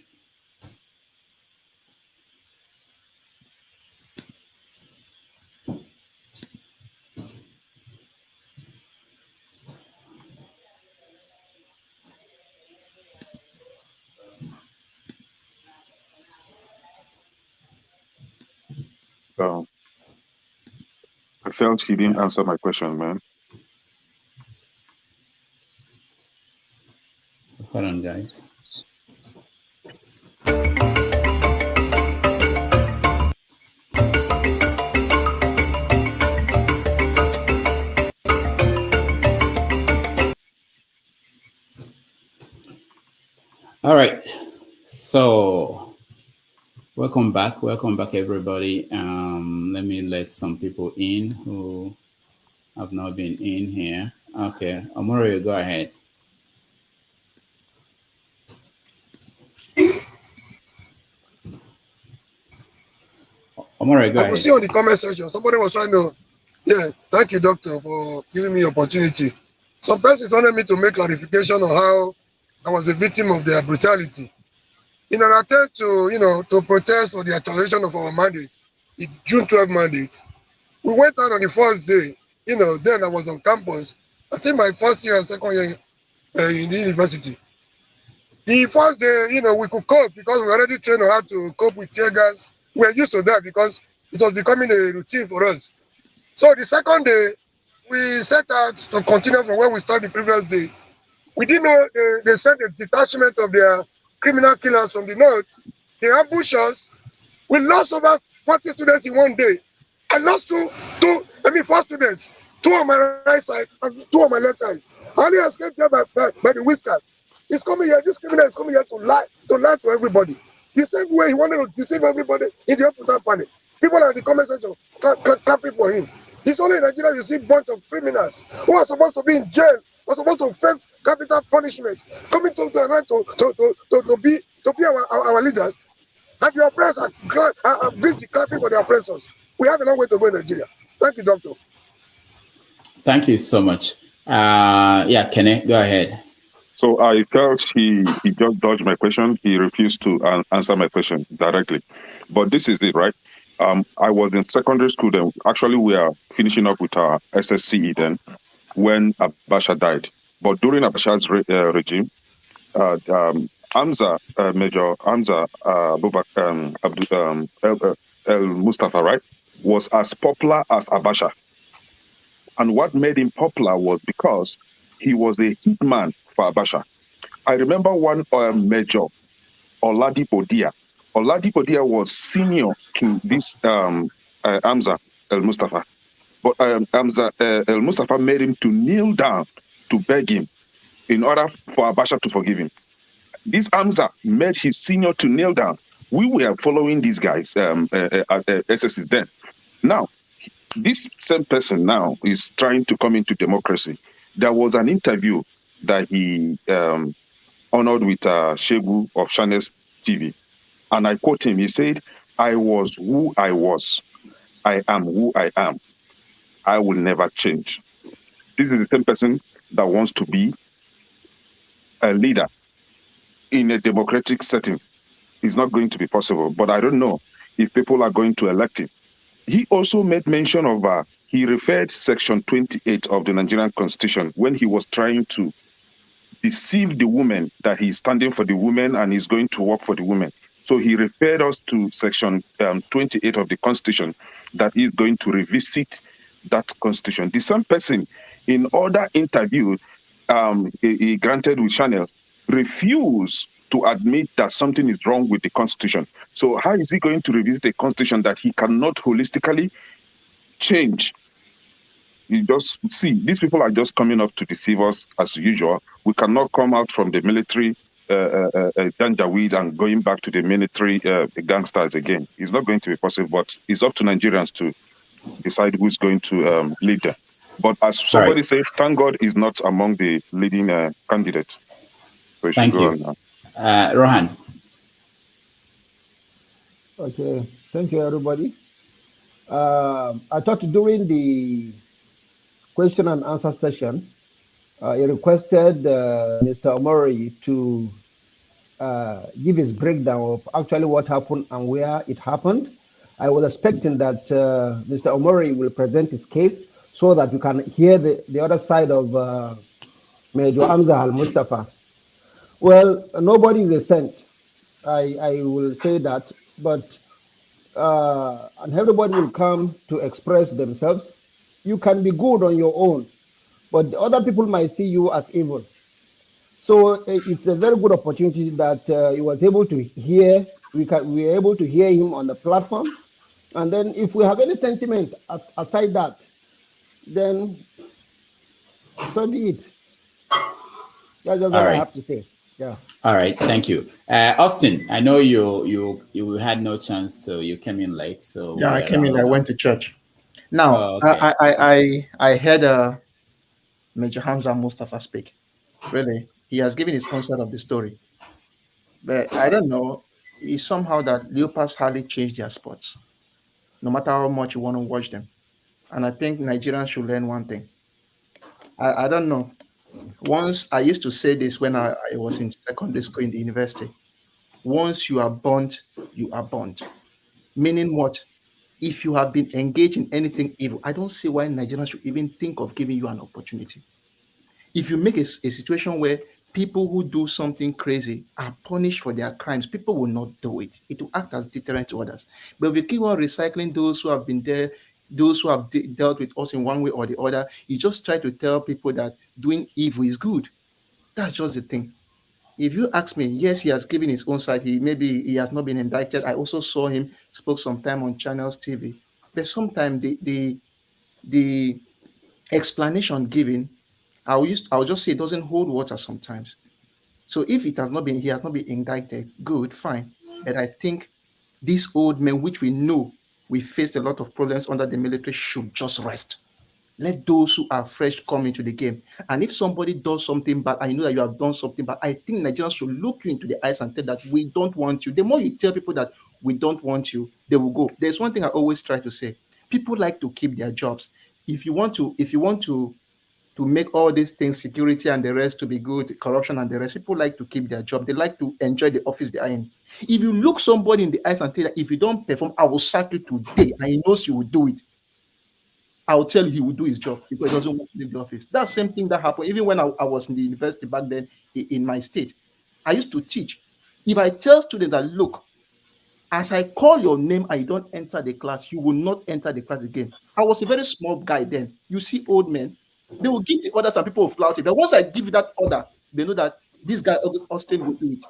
I felt he didn't answer my question, man. Hold on, guys. All right. So welcome back everybody. Let me let some people in who have not been in here. Okay, Omori, go ahead. Omori, go ahead. I could see on the comment section, somebody was trying to, thank you, doctor, for giving me opportunity. Some persons wanted me to make clarification on how I was a victim of their brutality. in an attempt to, to protest for the actualization of our mandate, the June 12 mandate. We went out on the first day, then I was on campus. I think my first year and second year in the university. The first day, we could cope because we already trained on how to cope with tear gas. We were used to that because it was becoming a routine for us. So the second day, we set out to continue from where we started the previous day. We didn't know they sent a detachment of their criminal killers from the north. They ambushed us. We lost over 40 students in one day. I lost four students, two on my right side and two on my left side. I only escaped there by the whiskers. He's coming here, this criminal is coming here to lie to everybody. The same way he wanted to deceive everybody in the open panic. People are in the comment section clapping for him. It's only in Nigeria you see a bunch of criminals who are supposed to be in jail, are supposed to face capital punishment, coming to the right to be our leaders. And the oppressors are busy clapping for the oppressors. We have a long way to go in Nigeria. Thank you, Doctor. Thank you so much. Yeah, Kenneth, go ahead. So I felt he just dodged my question. He refused to answer my question directly. But this is it, right? I was in secondary school then. Actually, we are finishing up with our SSCE then when Abacha died. But during Abacha's regime, Hamza, Major Hamza al-Mustapha, right, was as popular as Abacha. And what made him popular was because he was a hitman for Abacha. I remember one Major, Oladipo Dia. Oladipo Dia was senior to this Hamza al-Mustapha. But Hamza al-Mustapha made him to kneel down to beg him in order for Abacha to forgive him. This Hamza made his senior to kneel down. We were following these guys, SSs then. Now, this same person now is trying to come into democracy. There was an interview that he honored with Shegu of Channels TV. And I quote him, he said, "I was who I was. I am who I am. I will never change." This is the same person that wants to be a leader in a democratic setting. It's not going to be possible, but I don't know if people are going to elect him. He also made mention of, he referred Section 28 of the Nigerian Constitution when he was trying to deceive the women that he's standing for the women and he's going to work for the women. So he referred us to Section 28 of the Constitution that he's going to revisit that Constitution. The same person in other interview he granted with Chanel refused to admit that something is wrong with the Constitution. So how is he going to revisit a Constitution that he cannot holistically change? You just see, these people are just coming up to deceive us as usual. We cannot come out from the military janjaweed and going back to the military gangsters again. It's not going to be possible, but it's up to Nigerians to decide who's going to lead them. But as somebody says, thank God is not among the leading candidates. So thank you. Rohan. Okay, thank you, everybody. I thought during the question and answer session, he requested Mr. Omori to give his breakdown of actually what happened and where it happened. I was expecting that Mr. Omori will present his case so that you can hear the other side of Major Hamza al-Mustapha. Well, nobody is a saint. I will say that, but and everybody will come to express themselves. You can be good on your own, but other people might see you as evil. So it's a very good opportunity that he was able to hear. We were able to hear him on the platform, and then if we have any sentiment aside that, then so be it. That's just all I have to say. Yeah. All right. Thank you, Austin. I know you had no chance to. You came in late, so yeah, I came in. I went to church. Now, okay. I heard Major Hamza Mustafa speak. Really, he has given his own side of the story, but I don't know. It's somehow that leopards hardly change their spots, no matter how much you want to watch them. And I think Nigerians should learn one thing. I don't know. Once I used to say this when I was in secondary school in the university. once you are burnt, you are burnt. Meaning what? If you have been engaged in anything evil, I don't see why Nigerians should even think of giving you an opportunity. If you make a situation where people who do something crazy are punished for their crimes, people will not do it. It will act as deterrent to others. But if you keep on recycling those who have been there, those who have dealt with us in one way or the other, you just try to tell people that doing evil is good. That's just the thing. If you ask me, yes, he has given his own side. He has not been indicted. I also saw him spoke sometime on Channels TV. But sometimes the explanation given, I'll just say it doesn't hold water sometimes. So if he has not been indicted, good, fine. But I think these old men, which we know we faced a lot of problems under the military, should just rest. Let those who are fresh come into the game. And if somebody does something bad, I know that you have done something bad, I think Nigerians should look you into the eyes and tell that we don't want you. The more you tell people that we don't want you, they will go. There's one thing I always try to say. People like to keep their jobs. If you want to make all these things, security and the rest, to be good, corruption and the rest, people like to keep their job. They like to enjoy the office they are in. If you look somebody in the eyes and tell that if you don't perform, I will sack you today, and he knows you will do it, I'll tell you he will do his job because he doesn't want to leave the office. That same thing that happened even when I was in the university back then in my state. I used to teach. If I tell students that, look, as I call your name and you don't enter the class, you will not enter the class again. I was a very small guy then. You see old men, they will give the orders and people will flout it. But once I give that order, they know that this guy, Austin, will do it.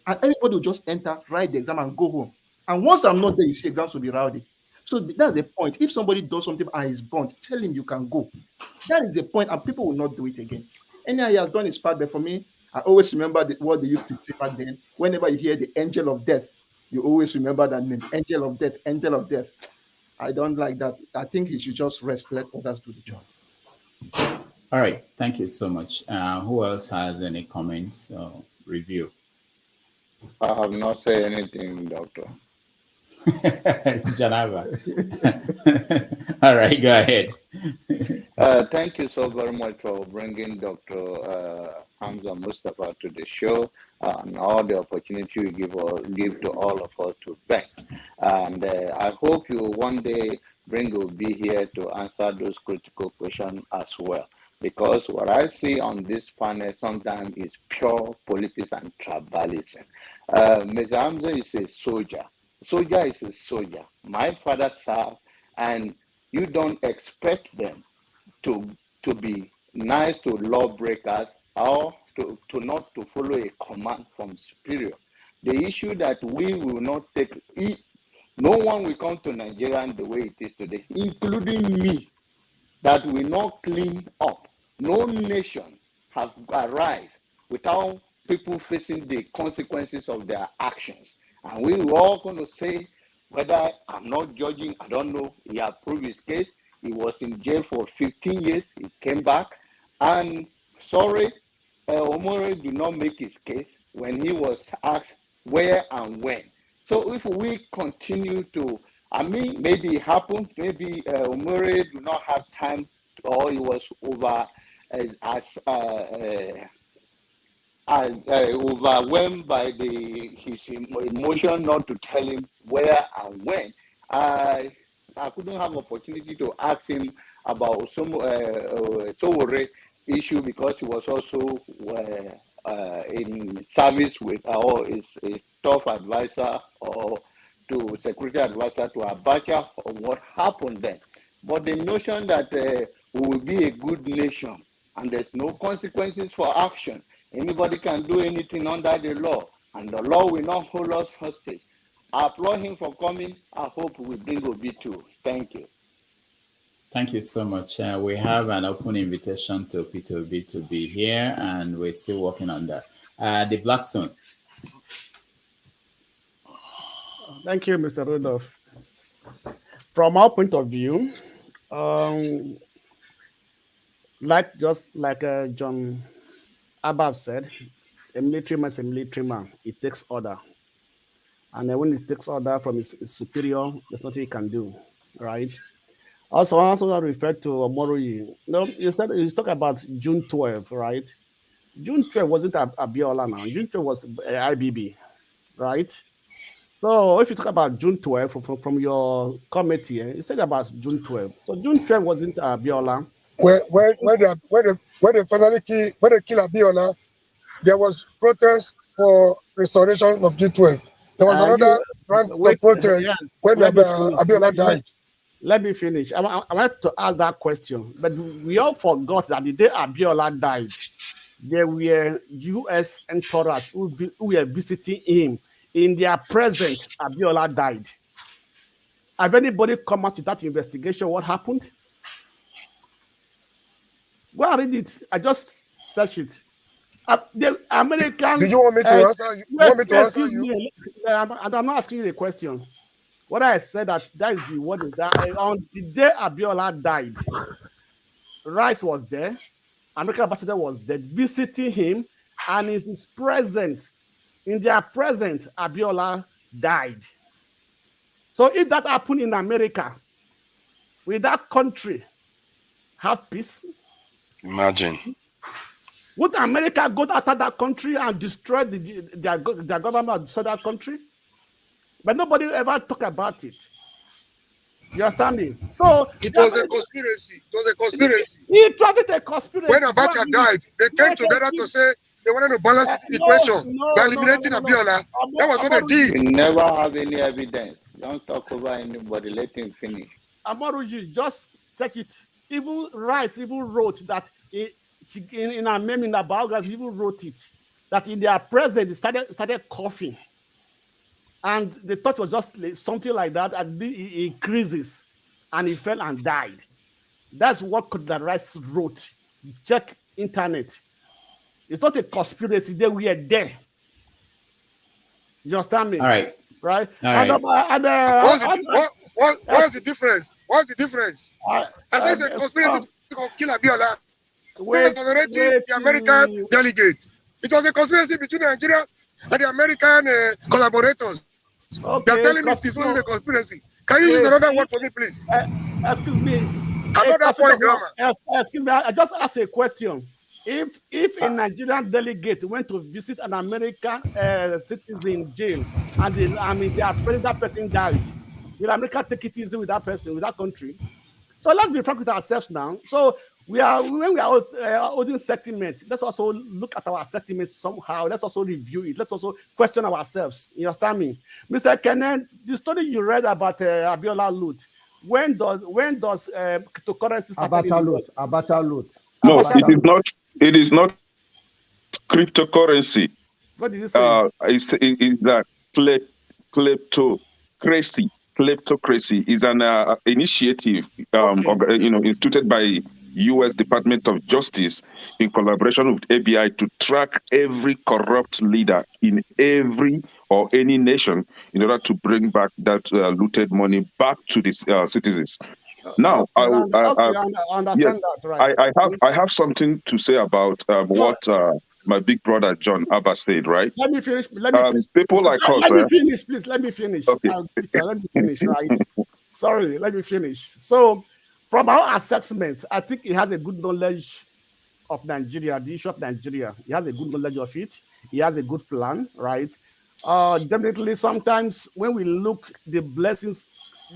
And everybody will just enter, write the exam and go home. And once I'm not there, you see exams will be rowdy. So that's the point. If somebody does something and is burnt, tell him you can go. That is the point, and people will not do it again. Anyhow, he has done his part, but for me, I always remember what they used to say back then. Whenever you hear the angel of death, you always remember that name, angel of death, angel of death. I don't like that. I think he should just rest, let others do the job. All right, thank you so much. Who else has any comments or review? I have not said anything, Doctor. Janava. All right, go ahead. Thank you so very much for bringing Dr. Hamza Mustapha to the show and all the opportunity you give to all of us to back. And I hope you one day will be here to answer those critical questions as well. Because what I see on this panel sometimes is pure politics and tribalism. Major Hamza is a soldier. Soldier is a soldier. My father served, and you don't expect them to be nice to lawbreakers or to not to follow a command from superior. The issue that we will not take, no one will come to Nigeria the way it is today, including me, that will not clean up. No nation has arisen without people facing the consequences of their actions. And we were all going to say, whether I'm not judging, I don't know, he has proved his case. He was in jail for 15 years. He came back. And sorry, Omori did not make his case when he was asked where and when. So if we continue to, I mean, maybe it happened, maybe Omori do not have time, or he was overwhelmed by his emotion not to tell him where and when. I couldn't have opportunity to ask him about some Sowore issue because he was also in service with or is a tough advisor or to security advisor to Abacha on what happened then. But the notion that we will be a good nation and there's no consequences for action. Anybody can do anything under the law, and the law will not hold us hostage. I applaud him for coming. I hope we bring Obi too. Thank you. Thank you so much. We have an open invitation to P2B to be here, and we're still working on that. The Blackstone. Thank you, Mr. Rudolph. From our point of view, like John Abab said, a military man is a military man. It takes order. And then when it takes order from his superior, there's nothing he can do, right? Also, I also referred to Omoroyi. No, you talk about June 12, right? June 12 wasn't Abiola now. June 12 was IBB, right? So if you talk about June 12th from your committee, you said about June 12th. So June 12th wasn't Abiola. When they finally kill Abiola, there was protest for restoration of G12. There was another round of protest when Abiola died. Let me finish. I want to ask that question, but we all forgot that the day Abiola died, there were U.S. entourage who were visiting him. In their presence, Abiola died. Have anybody come out to that investigation? What happened? Go and read it. I just searched it. The American. Do you want me to answer you? Want me to answer you? I'm not asking you the question. What I said that is the word is that on the day Abiola died, Rice was there, American ambassador was there visiting him, and in his presence, in their presence, Abiola died. So if that happened in America, will that country have peace? Imagine. Would America go after that country and destroy their government or destroy that country? But nobody ever talk about it. You understand me? So it was a conspiracy. It was a conspiracy. It wasn't a conspiracy. When Abacha died, they came together to say they wanted to balance the equation by eliminating Abiola. That was what they did. We never have any evidence. Don't talk over anybody. Let him finish. Amaruji, just check it. Even Rice wrote that in her meme, in her biography, even wrote it that in their presence they started coughing, and the thought was just something like that, and it increases, and he fell and died. That's what Rice wrote. Check internet. It's not a conspiracy. They were there. You understand me? All right. Right. All right. What's the difference? What's the difference? I said it's a conspiracy to kill Abiola. The American delegates. It was a conspiracy between Nigeria and the American collaborators. Okay, they're telling me this was a conspiracy. Can you use another word for me, please? Excuse me. Another point, grammar. Excuse me. I just asked a question. If a Nigerian delegate went to visit an American citizen jail and that person died, will America take it easy with that person, with that country? So let's be frank with ourselves now. So when we are holding settlement, let's also look at our settlement somehow. Let's also review it. Let's also question ourselves. You understand me? Mr. Kenneth, the story you read about Abiola loot, when does cryptocurrency start? Abacha loot. No, it is not cryptocurrency. What did you say? It's that kleptocracy is an initiative instituted by U.S. Department of Justice in collaboration with ABI to track every corrupt leader in every or any nation in order to bring back that looted money back to the citizens. Now, I understand that, right? I have something to say about what my big brother John Abba said, right? Let me finish. People like us. Let me finish, please. Let me finish. Okay. Let me finish, right? Sorry, let me finish. So, from our assessment, I think he has a good knowledge of Nigeria, the issue of Nigeria. He has a good knowledge of it. He has a good plan, right? Definitely, sometimes when we look the blessings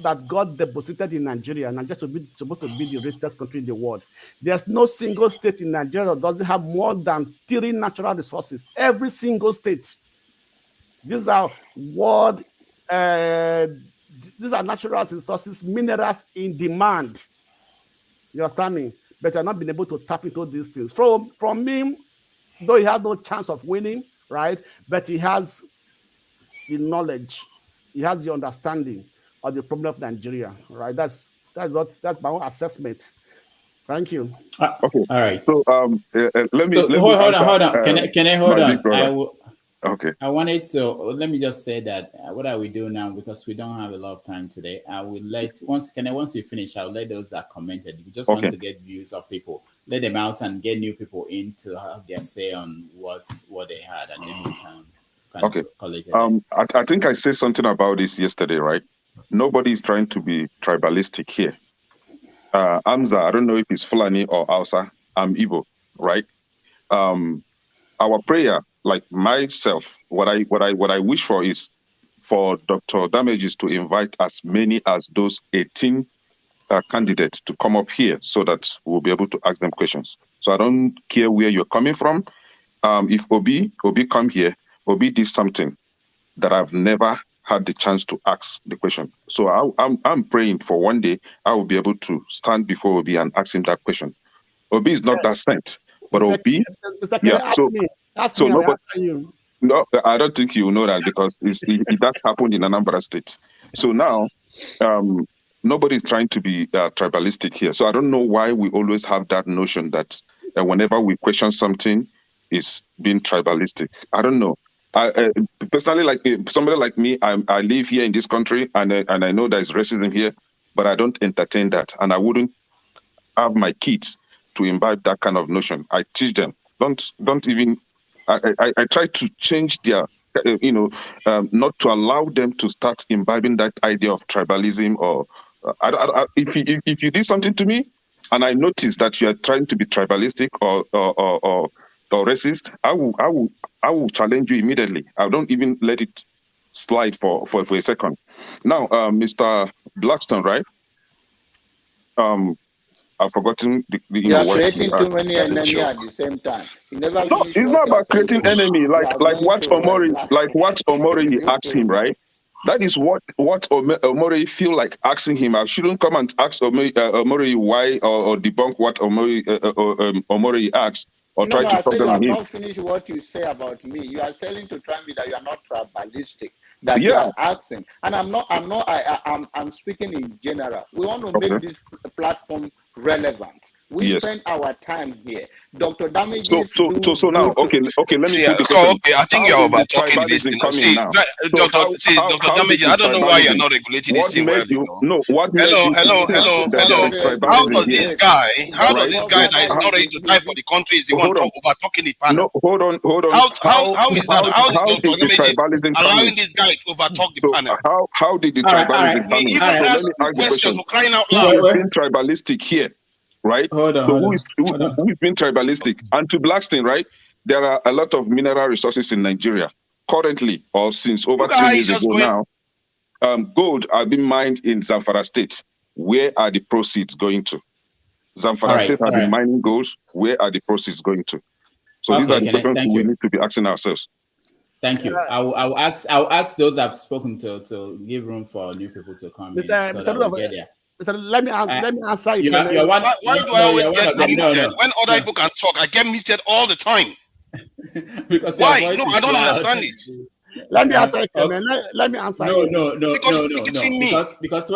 that God deposited in Nigeria, and just supposed to be the richest country in the world. There's no single state in Nigeria that doesn't have more than 3 natural resources. Every single state. These are these are natural resources, minerals in demand. You understand me? But I've not been able to tap into these things. From him, though he has no chance of winning, right? But he has the knowledge, he has the understanding of the problem of Nigeria, right? That's my own assessment. Thank you. Okay. All right. So let me hold on. Can I hold on? Okay. I wanted to let me just say that what I will do now, because we don't have a lot of time today. I will let once you finish, I'll let those that commented. We just want to get views of people, let them out and get new people in to have their say on what they had, and then we can collect it. I think I said something about this yesterday, right? Nobody is trying to be tribalistic here. Hamza, I don't know if it's Fulani or Hausa. I'm Igbo, right? Our prayer like myself, what I wish for is for Dr. Damages to invite as many as those 18 candidates to come up here so that we'll be able to ask them questions. So I don't care where you're coming from. If Obi come here, Obi did something that I've never had the chance to ask the question. So I'm praying for one day I will be able to stand before Obi and ask him that question. Obi is not that saint, but Mr. Obi, Mr. yeah. Ask me. Ask So me, I'll nobody. answer you. No, I don't think you know that because that happened in Anambra State. So now, nobody is trying to be tribalistic here. So I don't know why we always have that notion that whenever we question something, it's being tribalistic. I don't know. I personally, like somebody like me, I live here in this country, and I know there's racism here, but I don't entertain that, and I wouldn't have my kids to imbibe that kind of notion. I teach them. Don't even. I try to change their, not to allow them to start imbibing that idea of tribalism. Or if you did something to me, and I notice that you are trying to be tribalistic or racist, I will challenge you immediately. I don't even let it slide for a second. Now, Mr. Blackstone, right? I've forgotten You are creating too many enemies at the same time. You never No, finish it's what not you are about saying. creating enemy. Like what Omori asked him, right? That is what Omori feel like asking him. I shouldn't come and ask Omori why or debunk what Omori asked or No, try to I talk said you them have on him. not finished what you say about me. You are telling to try me that you are not tribalistic, that you Yeah. are asking. And I'm speaking in general. We want to make this platform relevant. We Yes. spend our time here. Dr. Damages So now, okay, let me put the question. Okay, I think How you're is the over talking this tribalism thing. coming now? So Dr. how did Damages, the I don't know why you're tribalism? not regulating What this thing made well, you no? What made you think that there is How tribalism does here? this guy, Right? that is not ready to die for the country is the one over talking the panel? No, hold on. How is that? How is How Dr. did the Damages tribalism allowing coming? this guy to over talk the So panel? how did the All right, tribalism come He in? even So let asked me two ask the questions question. for crying out Who loud. is being tribalistic here, right? Hold on. Who is being tribalistic? And to Blackstone, right? There are a lot of mineral resources in Nigeria currently, or since over 10 years ago now. Gold are being mined in Zamfara State. Where are the proceeds going to? Zamfara State have been mining gold. Where are the proceeds going to? So these are the questions we need to be asking ourselves. Thank you. I'll ask those I've spoken to give room for new people to come in. Let me answer. Why do I always get muted when other people can talk? I get muted all the time. Because why? No, I don't understand it. Let me answer. Let me answer. No. Because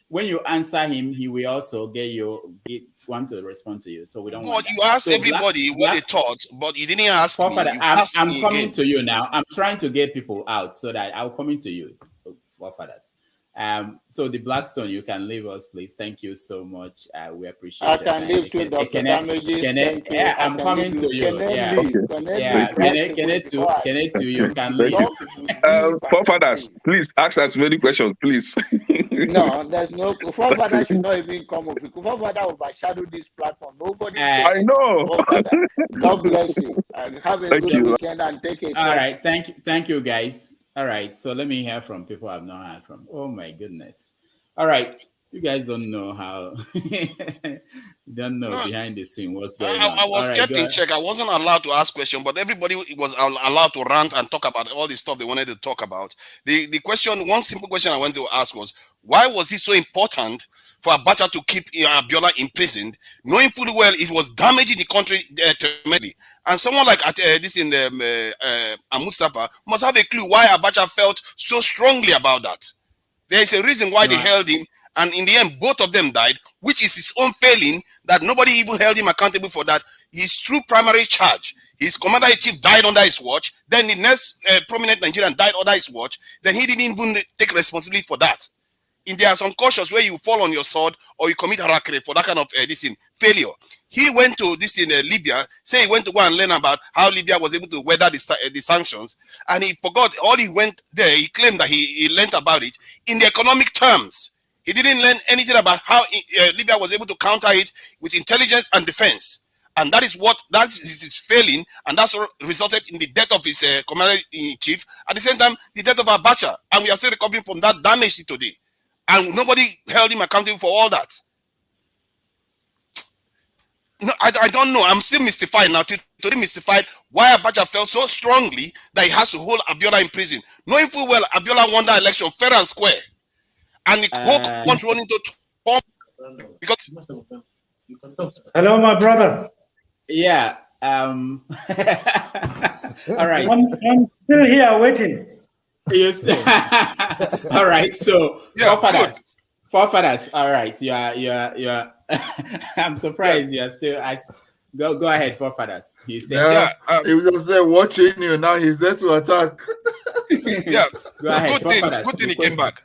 when you answer him, he will also want to respond to you. So we don't want that. You asked everybody what they thought, but you didn't ask me. I'm coming to you now. I'm trying to get people out so that I'll come into you, forefathers. So the Blackstone, you can leave us, please. Thank you so much. We appreciate it. I can leave to Dr. Damages. I'm coming to you. Kenneth, you can leave. Forefathers, please ask us many questions, please. No, there's no forefather should not even come up. Forefather overshadow this platform. Nobody. I know. God bless you. And have a good weekend and take it. All right. Thank you, guys. All right, so let me hear from people I've not heard from. Oh my goodness. All right, you guys don't know how, behind the scene what's going on. I was kept in check. I wasn't allowed to ask questions, but everybody was allowed to rant and talk about all the stuff they wanted to talk about. The question, one simple question I wanted to ask was, why was it so important for Abacha to keep Abiola imprisoned, knowing fully well it was damaging the country tremendously? And someone like al-Mustapha must have a clue why Abacha felt so strongly about that. There is a reason why they held him, and in the end, both of them died, which is his own failing that nobody even held him accountable for that. His true primary charge, his commander-in-chief died under his watch, then the next prominent Nigerian died under his watch, then he didn't even take responsibility for that. There are some cautious where you fall on your sword or you commit harakiri for that kind of failure. He went to Libya, say he went to go and learn about how Libya was able to weather the sanctions, and he forgot all he went there. He claimed that he learned about it in the economic terms. He didn't learn anything about how Libya was able to counter it with intelligence and defense. And that is his failing, and that's what resulted in the death of his commander-in-chief. At the same time, the death of Abacha, and we are still recovering from that damage today. And nobody held him accountable for all that. No, I don't know. I'm still mystified now. Totally mystified why Abacha felt so strongly that he has to hold Abiola in prison, knowing full well Abiola won that election fair and square, and the whole country run into torment because. Hello, my brother. Yeah. All right. I'm still here waiting. Yes. All right. So forefathers. All right. You're I'm surprised you're still. Go ahead, forefathers. He said. He was just there watching you. Now he's there to attack. Yeah. Go ahead, good thing he came back.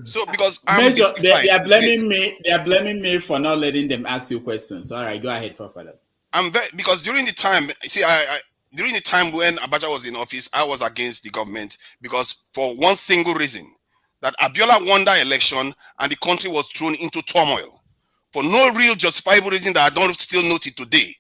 So because Major, they are blaming me. They are blaming me for not letting them ask you questions. All right, go ahead, forefathers. Because during the time, during the time when Abacha was in office, I was against the government because for one single reason, that Abiola won that election and the country was thrown into turmoil for no real justifiable reason that I don't still note it today.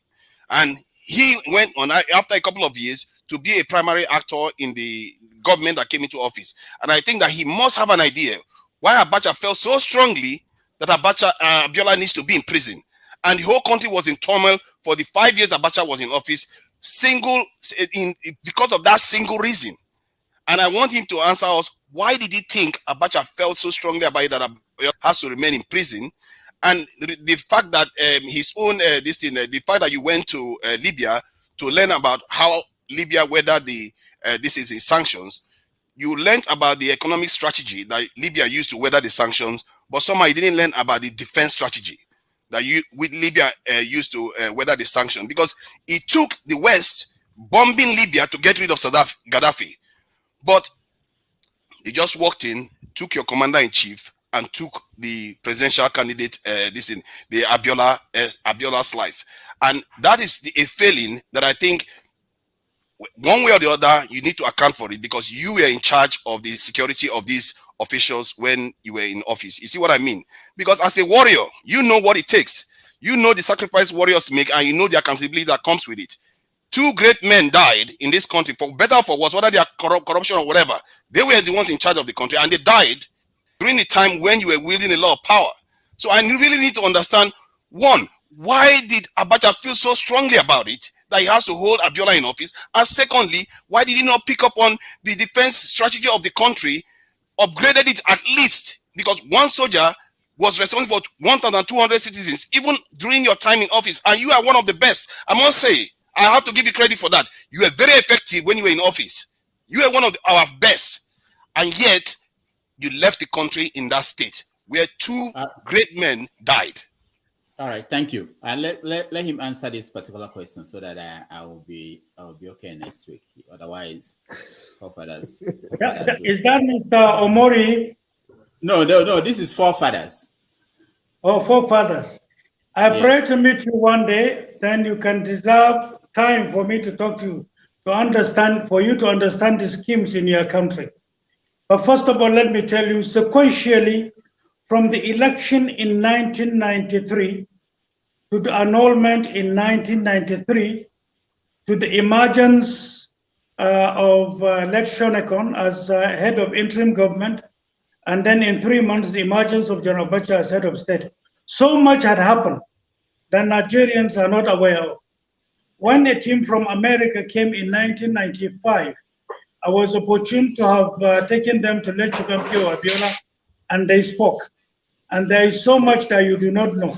And he went on after a couple of years to be a primary actor in the government that came into office. And I think that he must have an idea why Abacha felt so strongly that Abiola needs to be in prison. And the whole country was in turmoil for the 5 years Abacha was in office, because of that single reason. And I want him to answer us, why did he think Abacha felt so strongly about it that Abacha has to remain in prison? And the fact that the fact that you went to Libya to learn about how Libya weathered the sanctions, you learned about the economic strategy that Libya used to weather the sanctions, but somehow you didn't learn about the defense strategy that Libya used to weather the sanctions, because it took the West bombing Libya to get rid of Gaddafi. But they just walked in, took your commander-in-chief, and took the presidential candidate, the Abiola's life. And that is a failing that I think one way or the other, you need to account for it, because you were in charge of the security of these officials when you were in office. You see what I mean? Because as a warrior, you know what it takes. You know the sacrifice warriors make, and you know the accountability that comes with it. 2 great men died in this country, for better or for worse, whether they are corruption or whatever. They were the ones in charge of the country, and they died during the time when you were wielding a lot of power. So I really need to understand, one, why did Abacha feel so strongly about it that he has to hold Abiola in office? And secondly, why did he not pick up on the defense strategy of the country, upgraded it at least? Because one soldier was responsible for 1,200 citizens, even during your time in office, and you are one of the best. I must say, I have to give you credit for that. You were very effective when you were in office. You were one of our best, and yet you left the country in that state where 2 great men died. All right, thank you. Let him answer this particular question so that I will be okay next week. Otherwise, forefathers. Is that Mr. Omori? No. This is forefathers. Oh, forefathers. I pray to meet you one day. Then you can reserve time for me to talk to you, for you to understand the schemes in your country. But first of all, let me tell you, sequentially, from the election in 1993 to the annulment in 1993 to the emergence of Led Shonekon as head of interim government, and then in 3 months, the emergence of General Abacha as head of state. So much had happened that Nigerians are not aware of. When a team from America came in 1995, I was opportune to have taken them to Led Abiola, and they spoke. And there is so much that you do not know.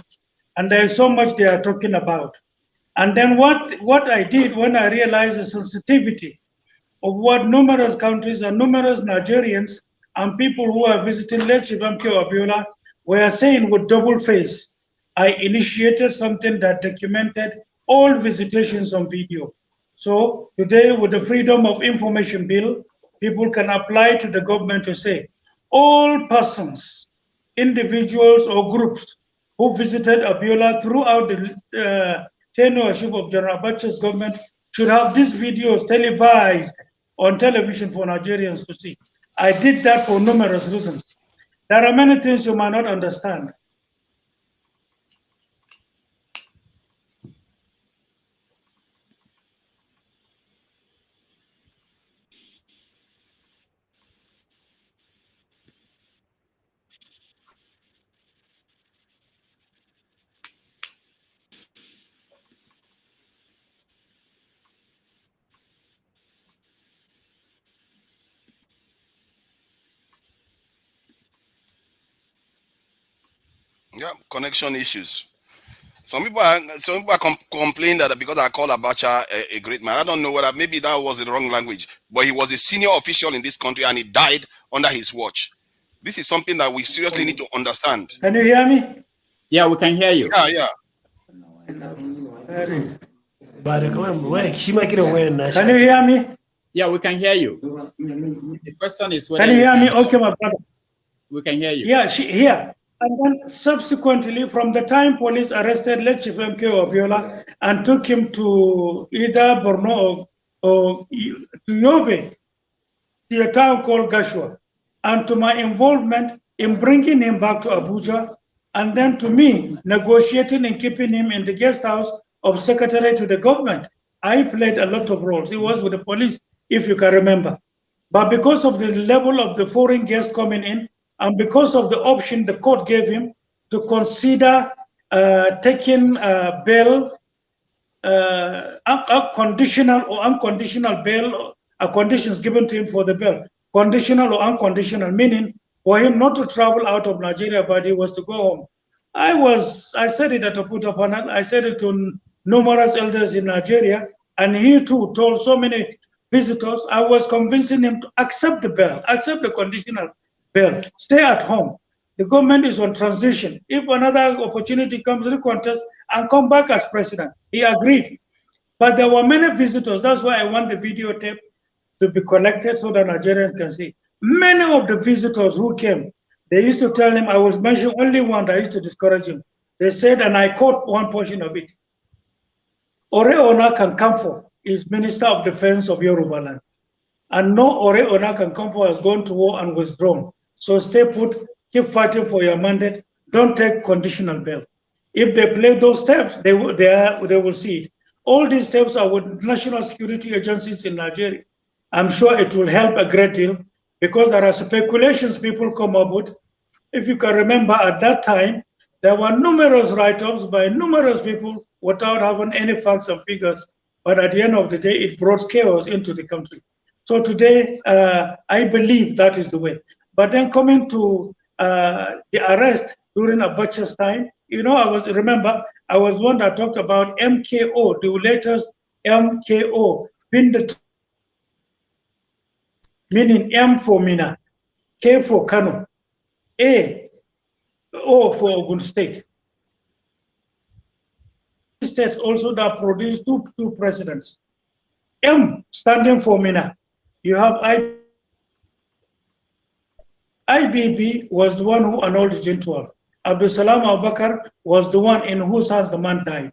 And there is so much they are talking about. And then what I did when I realized the sensitivity of what numerous countries and numerous Nigerians and people who are visiting Led Abiola were saying with double face, I initiated something that documented all visitations on video. So today, with the Freedom of Information Bill, people can apply to the government to say, all persons, individuals or groups who visited Abiola throughout the tenureship of General Abacha's government should have these videos televised on television for Nigerians to see. I did that for numerous reasons. There are many things you might not understand. Yeah, connection issues. Some people are complaining that because I call Abacha a great man. I don't know whether maybe that was the wrong language, but he was a senior official in this country and he died under his watch. This is something that we seriously need to understand. Can you hear me? Yeah, we can hear you. Yeah. Can you hear me? Yeah, we can hear you. The question is whether can you hear me? Okay, my brother. We can hear you. Yeah, here. And then subsequently, from the time police arrested late Chief MK Obiola and took him to either Borno or to Yobe, to a town called Gashua, and to my involvement in bringing him back to Abuja, and then to me negotiating and keeping him in the guest house of secretary to the government, I played a lot of roles. It was with the police, if you can remember. But because of the level of the foreign guests coming in, and because of the option the court gave him to consider taking bail, conditional or unconditional bail, conditions given to him for the bail, conditional or unconditional, meaning for him not to travel out of Nigeria, but he was to go home. I said it at a Puta panel, I said it to numerous elders in Nigeria, and he too told so many visitors. I was convincing him to accept the bail, accept the conditional bail, stay at home. The government is on transition. If another opportunity comes, recontest and come back as president. He agreed. But there were many visitors. That's why I want the videotape to be collected so that Nigerians can see. Many of the visitors who came, they used to tell him, I was mentioning only one that used to discourage him. They said, and I quote one portion of it, Ore Ona Kankamfo is Minister of Defense of Yoruba land. And no Ore Ona Kankamfo has gone to war and withdrawn. So stay put, keep fighting for your mandate, don't take conditional bail. If they play those steps, they will see it. All these steps are with national security agencies in Nigeria. I'm sure it will help a great deal because there are speculations people come up with. If you can remember at that time, there were numerous write-ups by numerous people without having any facts and figures. But at the end of the day, it brought chaos into the country. So today, I believe that is the way. But then coming to the arrest during Abacha's time, you know, I was one that talked about MKO, the letters MKO, meaning M for Mina, K for Kano, O for Ogun State. States also that produced two presidents. M standing for Mina. You have IBB was the one who annulled the June 12. Abdul Salam Abubakar was the one in whose hands the man died.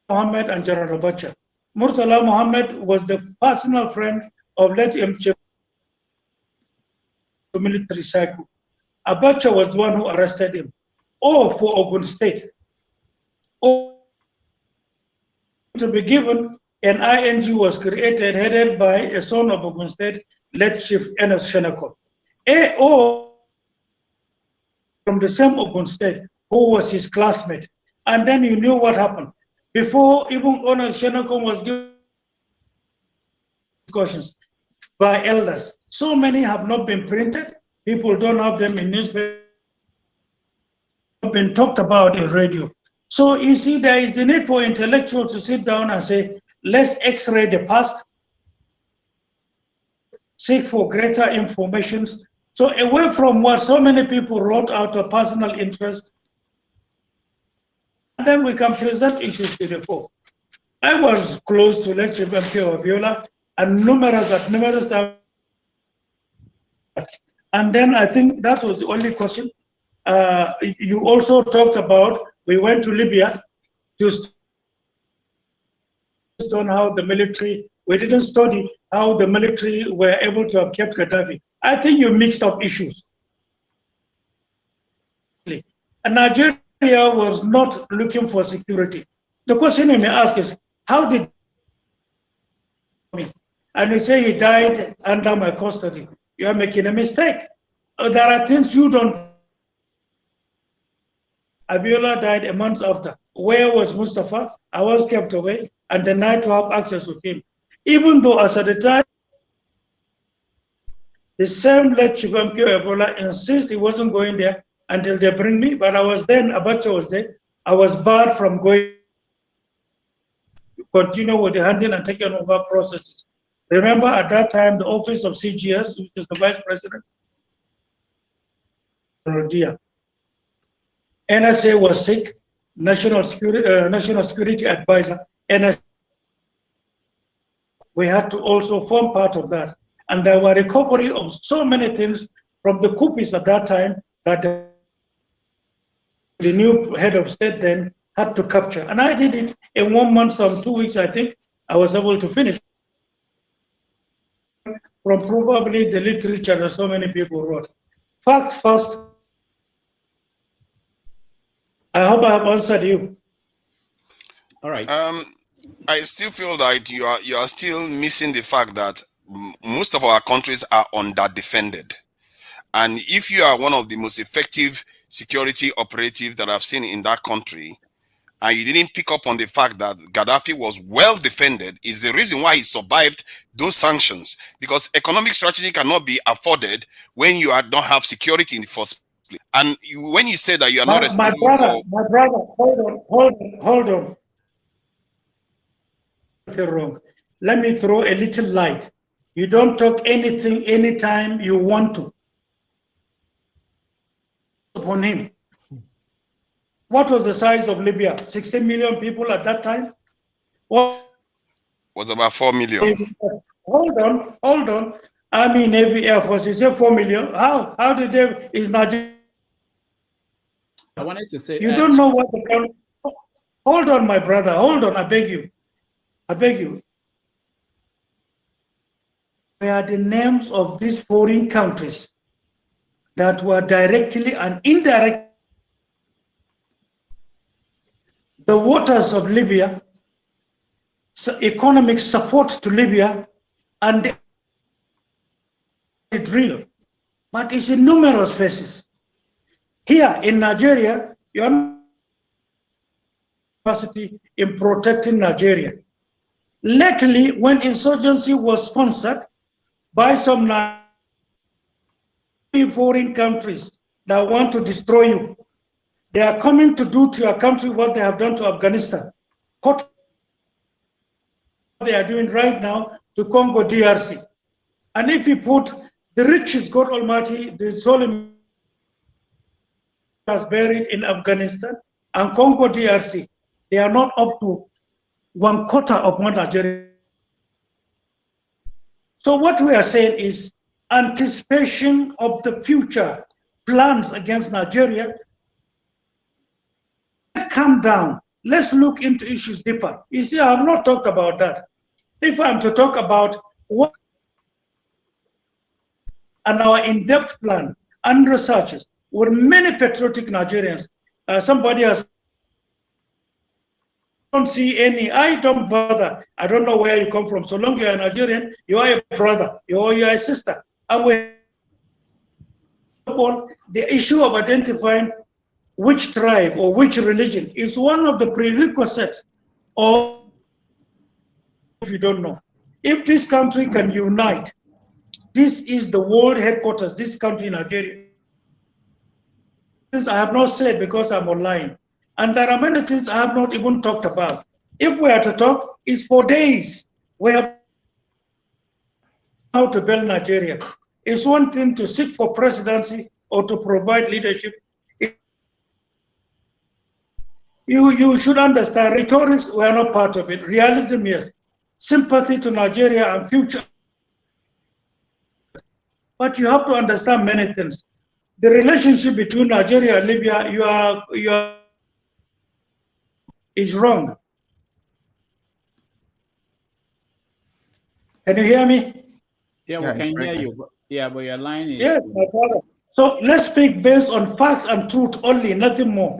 Muhammad and General Abacha. Murtala Muhammad was the personal friend of late MK military cycle. Abacha was the one who arrested him. O for Ogun State. O to be given, an ING was created, headed by a son of Ogun State, late Chief Enes Sheneko. AO from the same Ogun State, who was his classmate. And then you knew what happened. Before even Enes Sheneko was given discussions by elders. So many have not been printed. People don't have them in newspapers. Been talked about in radio. So you see, there is the need for intellectuals to sit down and say, let's x-ray the past, seek for greater information. So away from what so many people wrote out of personal interest, and then we can present issues to the fore. I was close to lecture MK Obiola and numerous times. And then I think that was the only question. You also talked about, we went to Libya to study how the military, we didn't study how the military were able to have kept Gaddafi. I think you mixed up issues. And Nigeria was not looking for security. The question you may ask is, how did and you say he died under my custody? You are making a mistake. There are things you don't. Abiola died a month after. Where was Mustapha? I was kept away and denied to have access to him. Even though as at the time, the same late Chief MK Ebola insists he wasn't going there until they bring me. But I was then, Abacha was there. I was barred from going to continue with the handling and taking over processes. Remember, at that time, the office of CGS, which is the vice president, NSA was sick, national security advisor, NSA. We had to also form part of that. And there were recovery of so many things from the coupists at that time that the new head of state then had to capture. And I did it in 1 month, some 2 weeks, I think. I was able to finish from probably the literature that so many people wrote. Facts first. I hope I have answered you. All right. I still feel that you are still missing the fact that most of our countries are underdefended. And if you are one of the most effective security operatives that I've seen in that country, and you didn't pick up on the fact that Gaddafi was well defended, is the reason why he survived those sanctions. Because economic strategy cannot be afforded when you don't have security in the first place. And when you say that you are not responsible for... My brother, hold on. Wrong. Let me throw a little light. You don't talk anything anytime you want to. Upon him. What was the size of Libya? 16 million people at that time? What was about 4 million? Hold on. Army, Navy, Air Force, you say 4 million. How did they, is Nigeria? I wanted to say... You don't know what the country... Hold on, my brother. Hold on, I beg you. Where are the names of these foreign countries that were directly and indirectly the waters of Libya, economic support to Libya, and the drill? But it's in numerous places. Here in Nigeria, you have capacity in protecting Nigeria. Lately, when insurgency was sponsored by some foreign countries that want to destroy you, they are coming to do to your country what they have done to Afghanistan. What they are doing right now to Congo DRC. And if you put the riches, God Almighty, the soul has buried in Afghanistan and Congo DRC, they are not up to 1/4 of what Nigeria. So what we are saying is anticipation of the future plans against Nigeria. Let's calm down. Let's look into issues deeper. You see, I have not talked about that. If I'm to talk about what and our in-depth plan and researches with many patriotic Nigerians, somebody has don't see any, I don't bother. I don't know where you come from. So long you're a Nigerian, you are a brother, you are a sister. And we the issue of identifying which tribe or which religion is one of the prerequisites of, if you don't know. If this country can unite, this is the world headquarters, this country, Nigeria. This I have not said because I'm online. And there are many things I have not even talked about. If we are to talk, it's for days. We have how to build Nigeria. It's one thing to seek for presidency or to provide leadership. You should understand, rhetorics were not part of it. Realism, yes. Sympathy to Nigeria and future. But you have to understand many things. The relationship between Nigeria and Libya, you are is wrong. Can you hear me? Yeah, we can hear you. Yeah, but your line is... Yes, my brother. So let's speak based on facts and truth only, nothing more.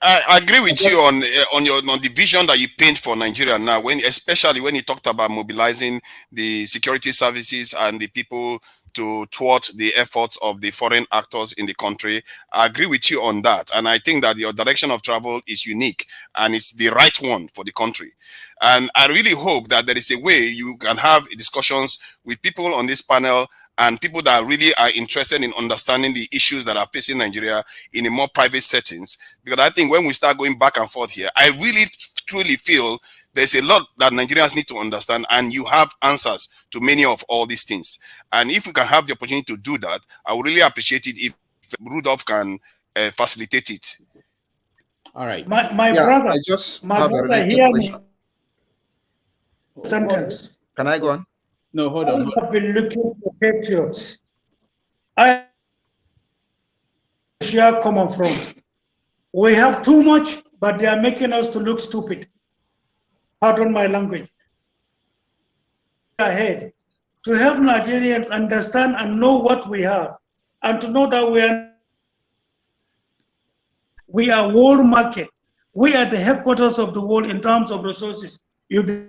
I agree with you on the vision that you paint for Nigeria now, especially when you talked about mobilizing the security services and the people to thwart the efforts of the foreign actors in the country. I agree with you on that. And I think that your direction of travel is unique and it's the right one for the country. And I really hope that there is a way you can have discussions with people on this panel and people that really are interested in understanding the issues that are facing Nigeria in a more private settings. Because I think when we start going back and forth here, I really truly feel there's a lot that Nigerians need to understand, and you have answers to many of all these things. And if we can have the opportunity to do that, I would really appreciate it if Rudolph can facilitate it. All right. My Yeah, brother, I just my have a brother, related hear question. me. Sentence. Can I go on? No, hold on. I have been looking for patriots. I share common front. We have too much, but they are making us to look stupid. Pardon my language. Ahead to help Nigerians understand and know what we have, and to know that we are world market. We are the headquarters of the world in terms of resources. You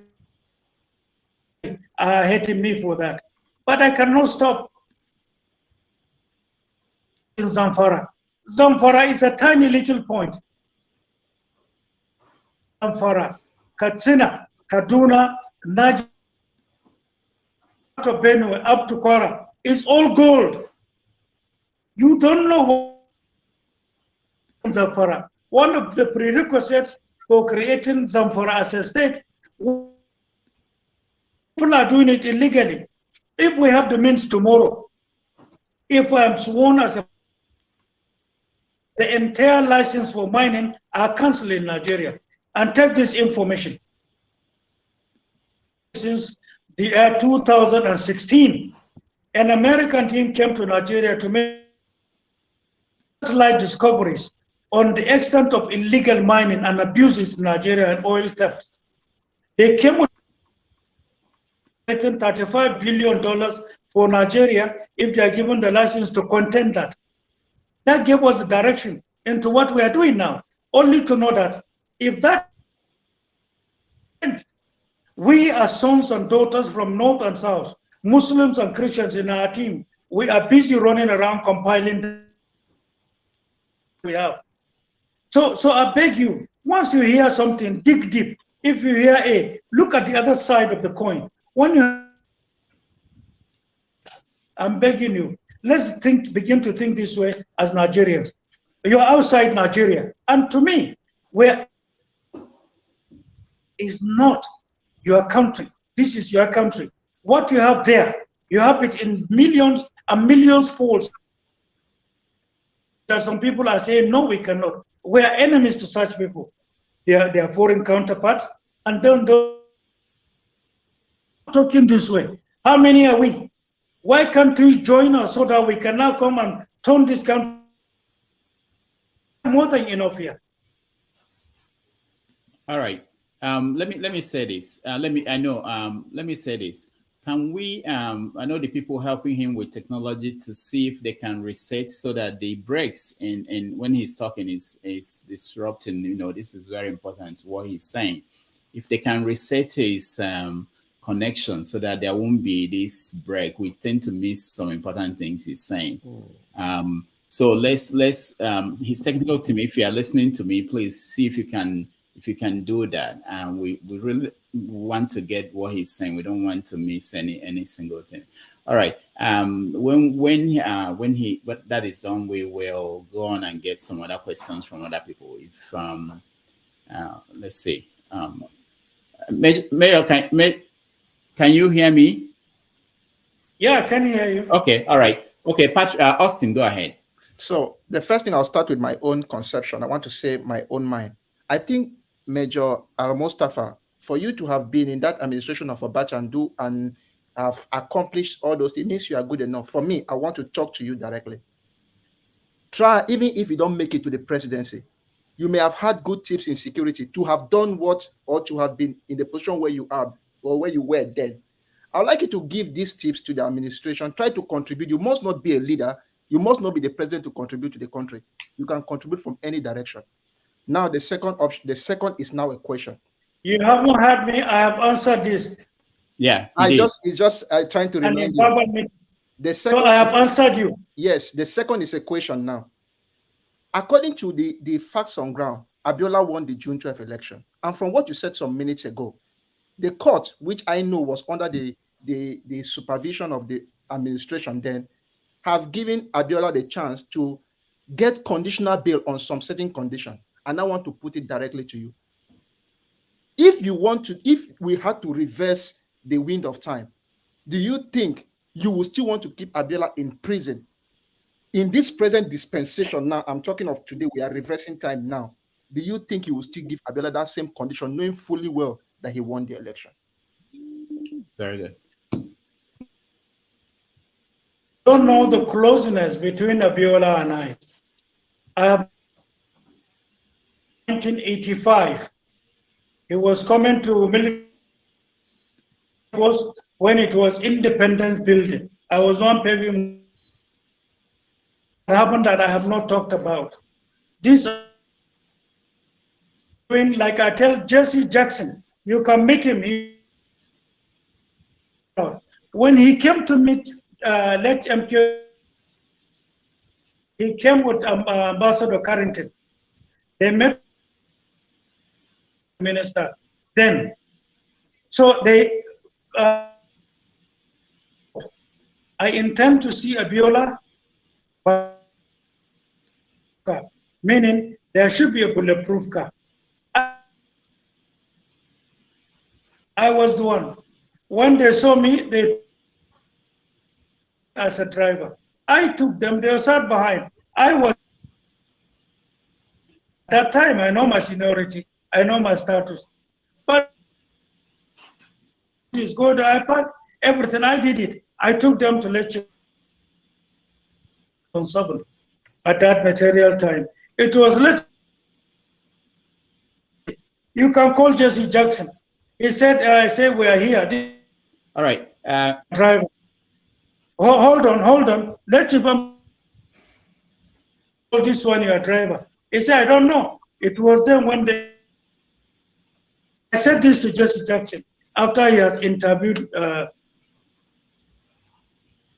are hating me for that, but I cannot stop. In Zamfara, Zamfara is a tiny little point. Zamfara, Katsina, Kaduna, Niger, to Benue, up to Kwara, it's all gold. You don't know what Zamfara. One of the prerequisites for creating Zamfara as a state, people are doing it illegally. If we have the means tomorrow, if I am sworn as the entire license for mining are cancelled in Nigeria. And take this information. Since the year 2016, an American team came to Nigeria to make satellite discoveries on the extent of illegal mining and abuses in Nigeria and oil theft. They came with $35 billion for Nigeria if they are given the license to contend that. That gave us the direction into what we are doing now, only to know that if that, we are sons and daughters from North and South, Muslims and Christians in our team, we are busy running around compiling we have. So I beg you, once you hear something, dig deep. If you hear A, look at the other side of the coin. When you, I'm begging you, let's begin to think this way as Nigerians. You're outside Nigeria, and to me, where is not your country. This is your country. What you have there, you have it in millions and millions folds. That some people are saying, no, we cannot. We are enemies to such people. They are foreign counterparts, and then talking this way. How many are we? Why can't you join us so that we can now come and turn this country? More than enough here. All right. Let me say this. Let me say this. Can we? I know the people helping him with technology to see if they can reset so that the breaks in when he's talking is disrupting. You know, this is very important. What he's saying. If they can reset his connection so that there won't be this break, we tend to miss some important things he's saying. So let's his technical team, if you are listening to me, please see if you can do that. And we really want to get what he's saying. We don't want to miss any single thing. All right. When that is done, we will go on and get some other questions from other people. If let's see. Mayor, can you hear me? Yeah, I can hear you. Okay. All right. Okay, Austin, go ahead. So the first thing, I'll start with my own conception. I want to say my own mind. I think Major al-Mustapha, for you to have been in that administration of Abacha and have accomplished all those, it means you are good enough. For me, I want to talk to you directly. Try, even if you don't make it to the presidency, you may have had good tips in security to have done what, or to have been in the position where you are or where you were then. I would like you to give these tips to the administration. Try to contribute. You must not be a leader. You must not be the president to contribute to the country. You can contribute from any direction. Now, the second option, the second is now a question. You haven't heard me. I have answered this. Yeah, it's just trying to remind you. The second, so I have answered you. Yes, the second is a question now. According to the facts on ground, Abiola won the June 12th election. And from what you said some minutes ago, the court, which I know was under the supervision of the administration then have given Abiola the chance to get conditional bail on some certain condition. And I want to put it directly to you. If we had to reverse the wind of time, do you think you will still want to keep Abiola in prison? In this present dispensation now, I'm talking of today, we are reversing time now. Do you think you will still give Abiola that same condition, knowing fully well that he won the election? Very good. Don't know the closeness between Abiola and I. 1985, he was coming to military force when it was Independence Building. I was on paving. What happened that I have not talked about. This, like I tell Jesse Jackson, you can meet him. When he came to meet late MQ, he came with Ambassador Carrington. They met the minister then. So they, I intend to see Abiola, meaning there should be a bulletproof car. I was the one. When they saw me, they as a driver. I took them, they sat behind. I was at that time, I know my seniority, I know my status. But just go to iPad, everything, I did it. I took them to lecture on 7 at that material time. It was lecture. You can call Jesse Jackson. He said, I said, we are here. All right. Driver. Hold on. Let him call this one your driver. He said, I don't know. It was then when they. I said this to Jesse Jackson after he has interviewed.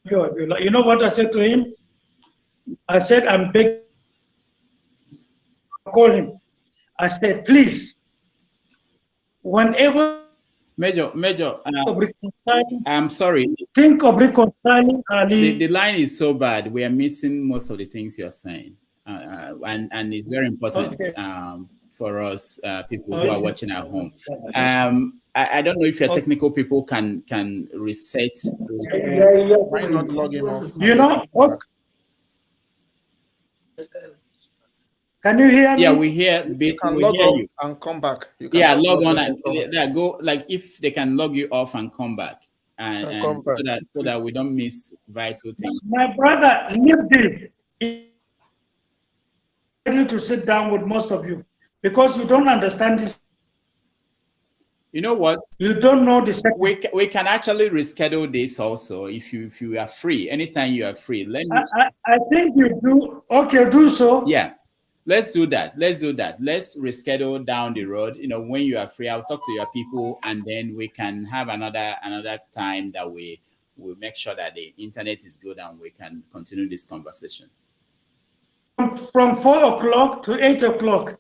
You know what I said to him? I said, I'm begging. Call him. I said, please. Whenever. Major, I'm sorry. Think of reconciling. The line is so bad. We are missing most of the things you're saying. And it's very important for us, people who are watching at home. I don't know if your technical people can reset. Why not log him off? You know what? Can you hear me? Yeah, we hear. You can log on and come back. Log on and go. Like if they can log you off and come back, and so that we don't miss vital things. My brother, leave this. I need to sit down with most of you because you don't understand this. You know what? You don't know the second. We can actually reschedule this also if you are free. Anytime you are free. I think you do. Okay, do so. Yeah. Let's do that. Let's reschedule down the road. When you are free, I'll talk to your people, and then we can have another time that we will make sure that the internet is good and we can continue this conversation. From 4 o'clock to 8 o'clock.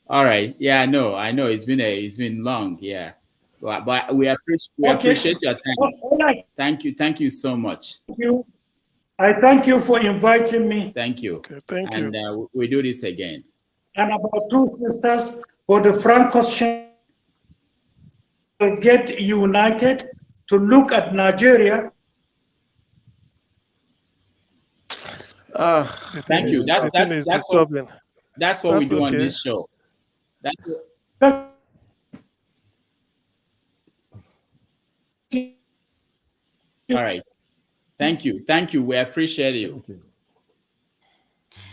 All right. Yeah, I know. It's been long. Yeah, but we appreciate your time. Right. Thank you so much. Thank you. I thank you for inviting me. Thank you. Okay, thank you. And we do this again. And about 2 sisters for the frank question, get united to look at Nigeria. Thank you. That's what we do on this show. All right. Thank you. We appreciate you.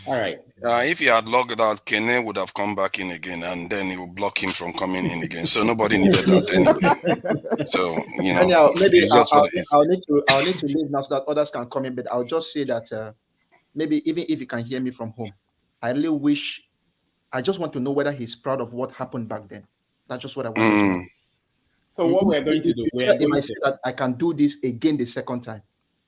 All right. If he had logged out, Kene would have come back in again, and then he would block him from coming in again. So nobody needed that anyway. So Anyhow, maybe I'll need to leave now so that others can come in. But I'll just say that maybe even if you can hear me from home, I just want to know whether he's proud of what happened back then. That's just what I want to know. So what we are going to do? If I say that I can do this again the second time,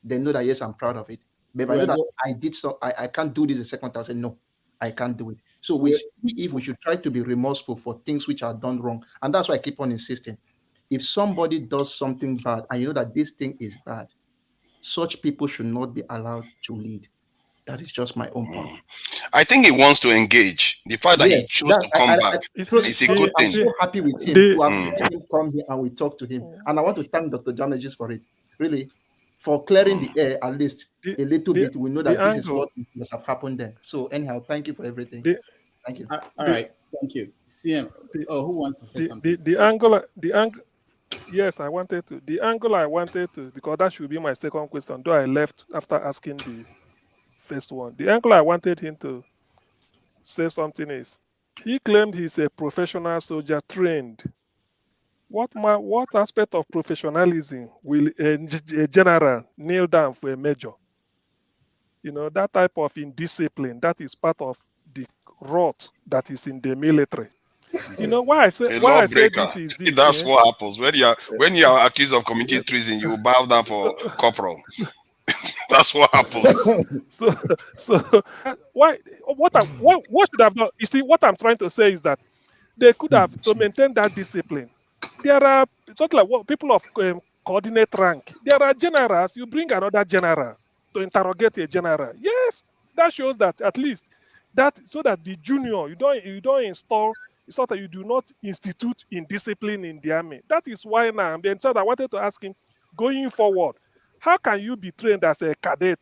then know that yes, I'm proud of it. But if I know that I did so, I can't do this the second time, I say no, I can't do it. So if we should try to be remorseful for things which are done wrong, and that's why I keep on insisting. If somebody does something bad and you know that this thing is bad, such people should not be allowed to lead. That is just my own point. I think he wants to engage. The fact that he Yes, chose to come back is a good I'm thing. so happy with him to have let him come here and we talk to him. And I want to thank Dr. Damages for it, really, for clearing the air at least a little bit. We know that this is what must have happened then. So anyhow, thank you for everything. Thank you. All right, thank you. CM. Who wants to say something? Yes, I wanted to. The angle I wanted to, because that should be my second question, though I left after asking the first one. The angle I wanted him to say something is, he claimed he's a professional soldier trained. What aspect of professionalism will a general kneel down for a major? You know, that type of indiscipline, that is part of the rot that is in the military. You know why I say this is this. That's what happens when you are accused of committing treason. You bow down for corporal. That's what happens. So what should have done? You see, what I'm trying to say is that they could have, to maintain that discipline. There are something like what people of coordinate rank. There are generals. You bring another general to interrogate a general. Yes, that shows that at least that, so that the junior, you don't install. It's not that you do not institute indiscipline in the army. That is why now. And so I wanted to ask him, going forward, how can you be trained as a cadet?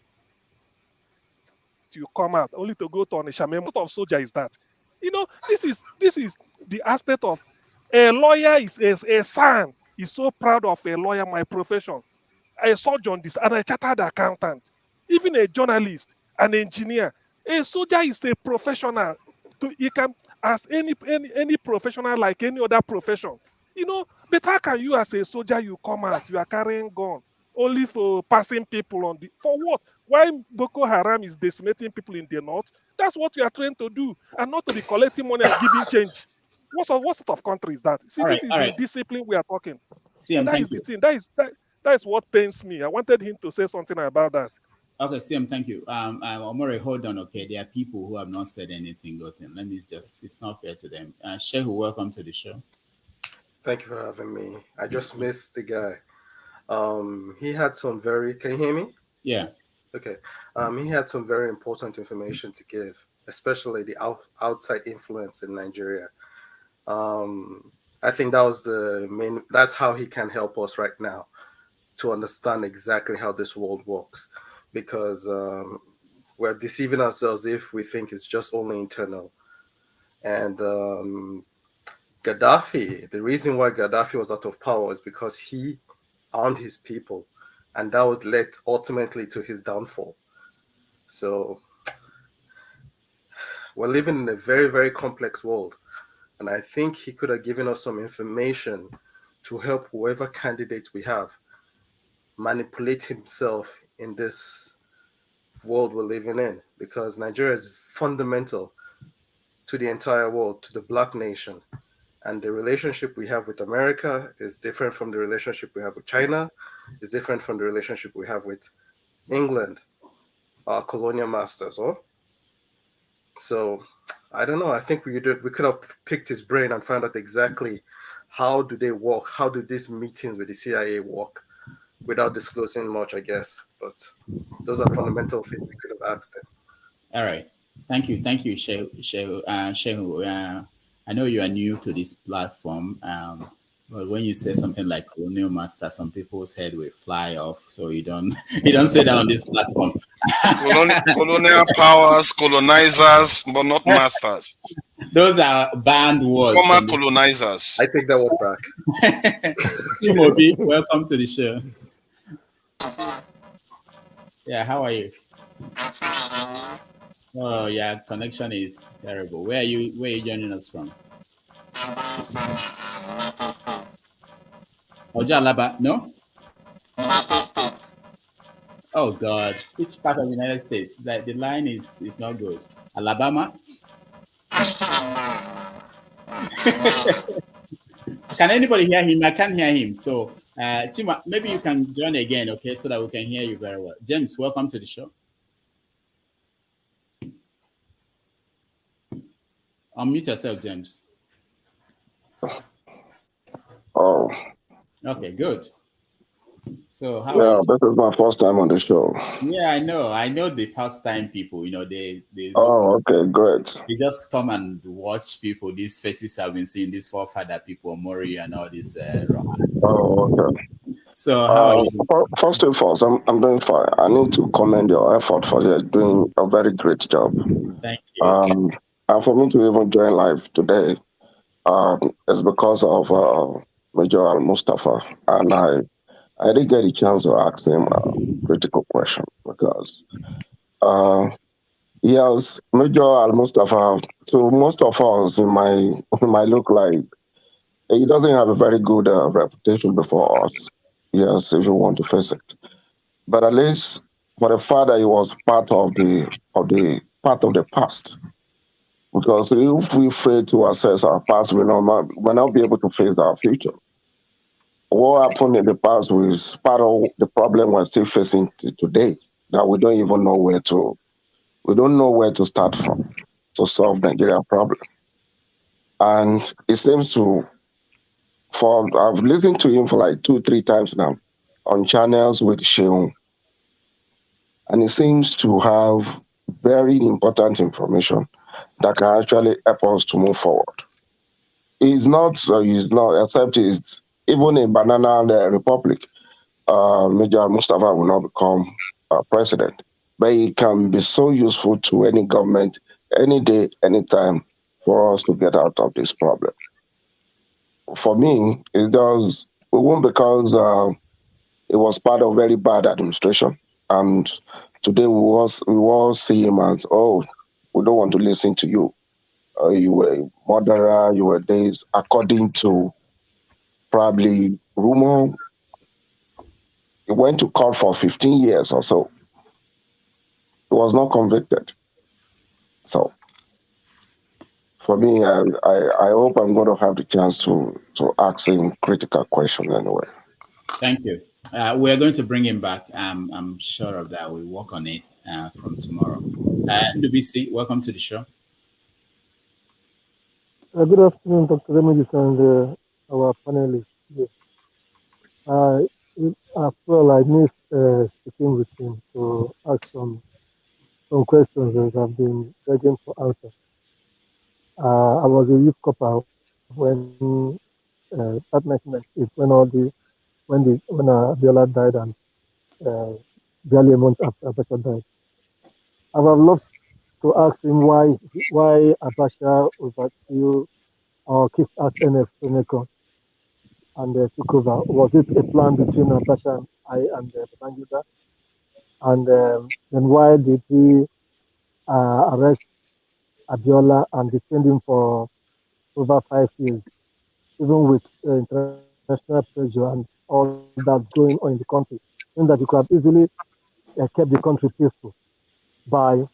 You come out only to go to Onisha. What sort of soldier is that? You know, this is the aspect of a lawyer is a son is so proud of a lawyer, my profession, a surgeon, and a chartered accountant, even a journalist, an engineer. A soldier is a professional. He can as any professional like any other profession. You know, but how can you as a soldier you come out, you are carrying gun only for passing people on the for what? Why Boko Haram is decimating people in the north? That's what you are trained to do, and not to be collecting money and giving change. What sort of country is that? See, this is the discipline we are talking. So that is the thing. That is what pains me. I wanted him to say something about that. Okay, CM, thank you. Omori, hold on. Okay, there are people who have not said anything. Let me it's not fair to them. Shehu, welcome to the show. Thank you for having me. I just missed the guy. He had some can you hear me? Yeah. Okay. He had some very important information to give, especially the outside influence in Nigeria. I think that was that's how he can help us right now to understand exactly how this world works, because we're deceiving ourselves if we think it's just only internal. And Gaddafi, the reason why Gaddafi was out of power is because he armed his people, and that was led ultimately to his downfall. So we're living in a very, very complex world, and I think he could have given us some information to help whoever candidate we have manipulate himself in this world we're living in, because Nigeria is fundamental to the entire world, to the Black nation. And the relationship we have with America is different from the relationship we have with China, is different from the relationship we have with England, our colonial masters. So I don't know. I think we could have picked his brain and found out exactly how do they work, how do these meetings with the CIA work, without disclosing much, I guess. But those are fundamental things we could have asked him. All right. Thank you, Shehu. I know you are new to this platform, but when you say something like colonial master, some people's head will fly off. So you don't say that on this platform. Colonial powers, colonizers, but not masters. Those are banned words. Former colonizers. I take that word back. Chimobi, welcome to the show. Yeah, how are you? Oh, yeah, connection is terrible. Where are you joining us from? Ojalaba, no? Oh God, which part of the United States? That the line is not good. Alabama? Can anybody hear him? I can't hear him. So Chima, maybe you can join again, okay, so that we can hear you very well. James, welcome to the show. Unmute yourself, James. Oh. Okay, good. So how are you? This is my first time on the show. Yeah, I know. I know the first time people, they Oh, okay, great. They just come and watch people. These faces I've been seeing, these forefather people, Mori and all this. Oh, okay. So how are you? First and foremost, I'm doing fine. I need to commend your effort for you doing a very great job. Thank you. And for me to even join live today, is because of Major al-Mustapha, and I didn't get a chance to ask him a critical question because yes, Major al-Mustapha, to most of us, it might look like he doesn't have a very good reputation before us. Yes, if you want to face it. But at least for the father, he was part of the past. Because if we fail to assess our past, we'll not be able to face our future. What happened in the past was part of the problem we're still facing today. That we don't even know where to start from to solve Nigeria problem. And it seems I've listened to him for like 2-3 times now on channels with Sheung, and he seems to have very important information that can actually help us to move forward. He's not, except he's even in Banana Republic, Major Mustafa will not become president. But it can be so useful to any government, any day, anytime, for us to get out of this problem. For me, it does. It won't because it was part of very bad administration, and today we all see him as, oh, we don't want to listen to you. You were a murderer. You were this, according to probably rumor. He went to court for 15 years or so. He was not convicted. So for me, I hope I'm going to have the chance to ask him critical questions anyway. Thank you. We're going to bring him back. I'm sure of that. We'll work on it from tomorrow. NWC, welcome to the show. Good afternoon, Dr. Remedies and our panelists. Yes. As well, I missed speaking with him to ask some questions that have been begging for answer. I was a youth copper when at 1998 when Abiola died and barely a month after Abacha died. I would have loved to ask him why Abacha overthrew or kicked out NS Seneca and took over. Was it a plan between Abacha and Babangida? And then why did he arrest Abiola and detain him for over 5 years, even with international pressure and all that's going on in the country? Meaning that you could have easily kept the country peaceful by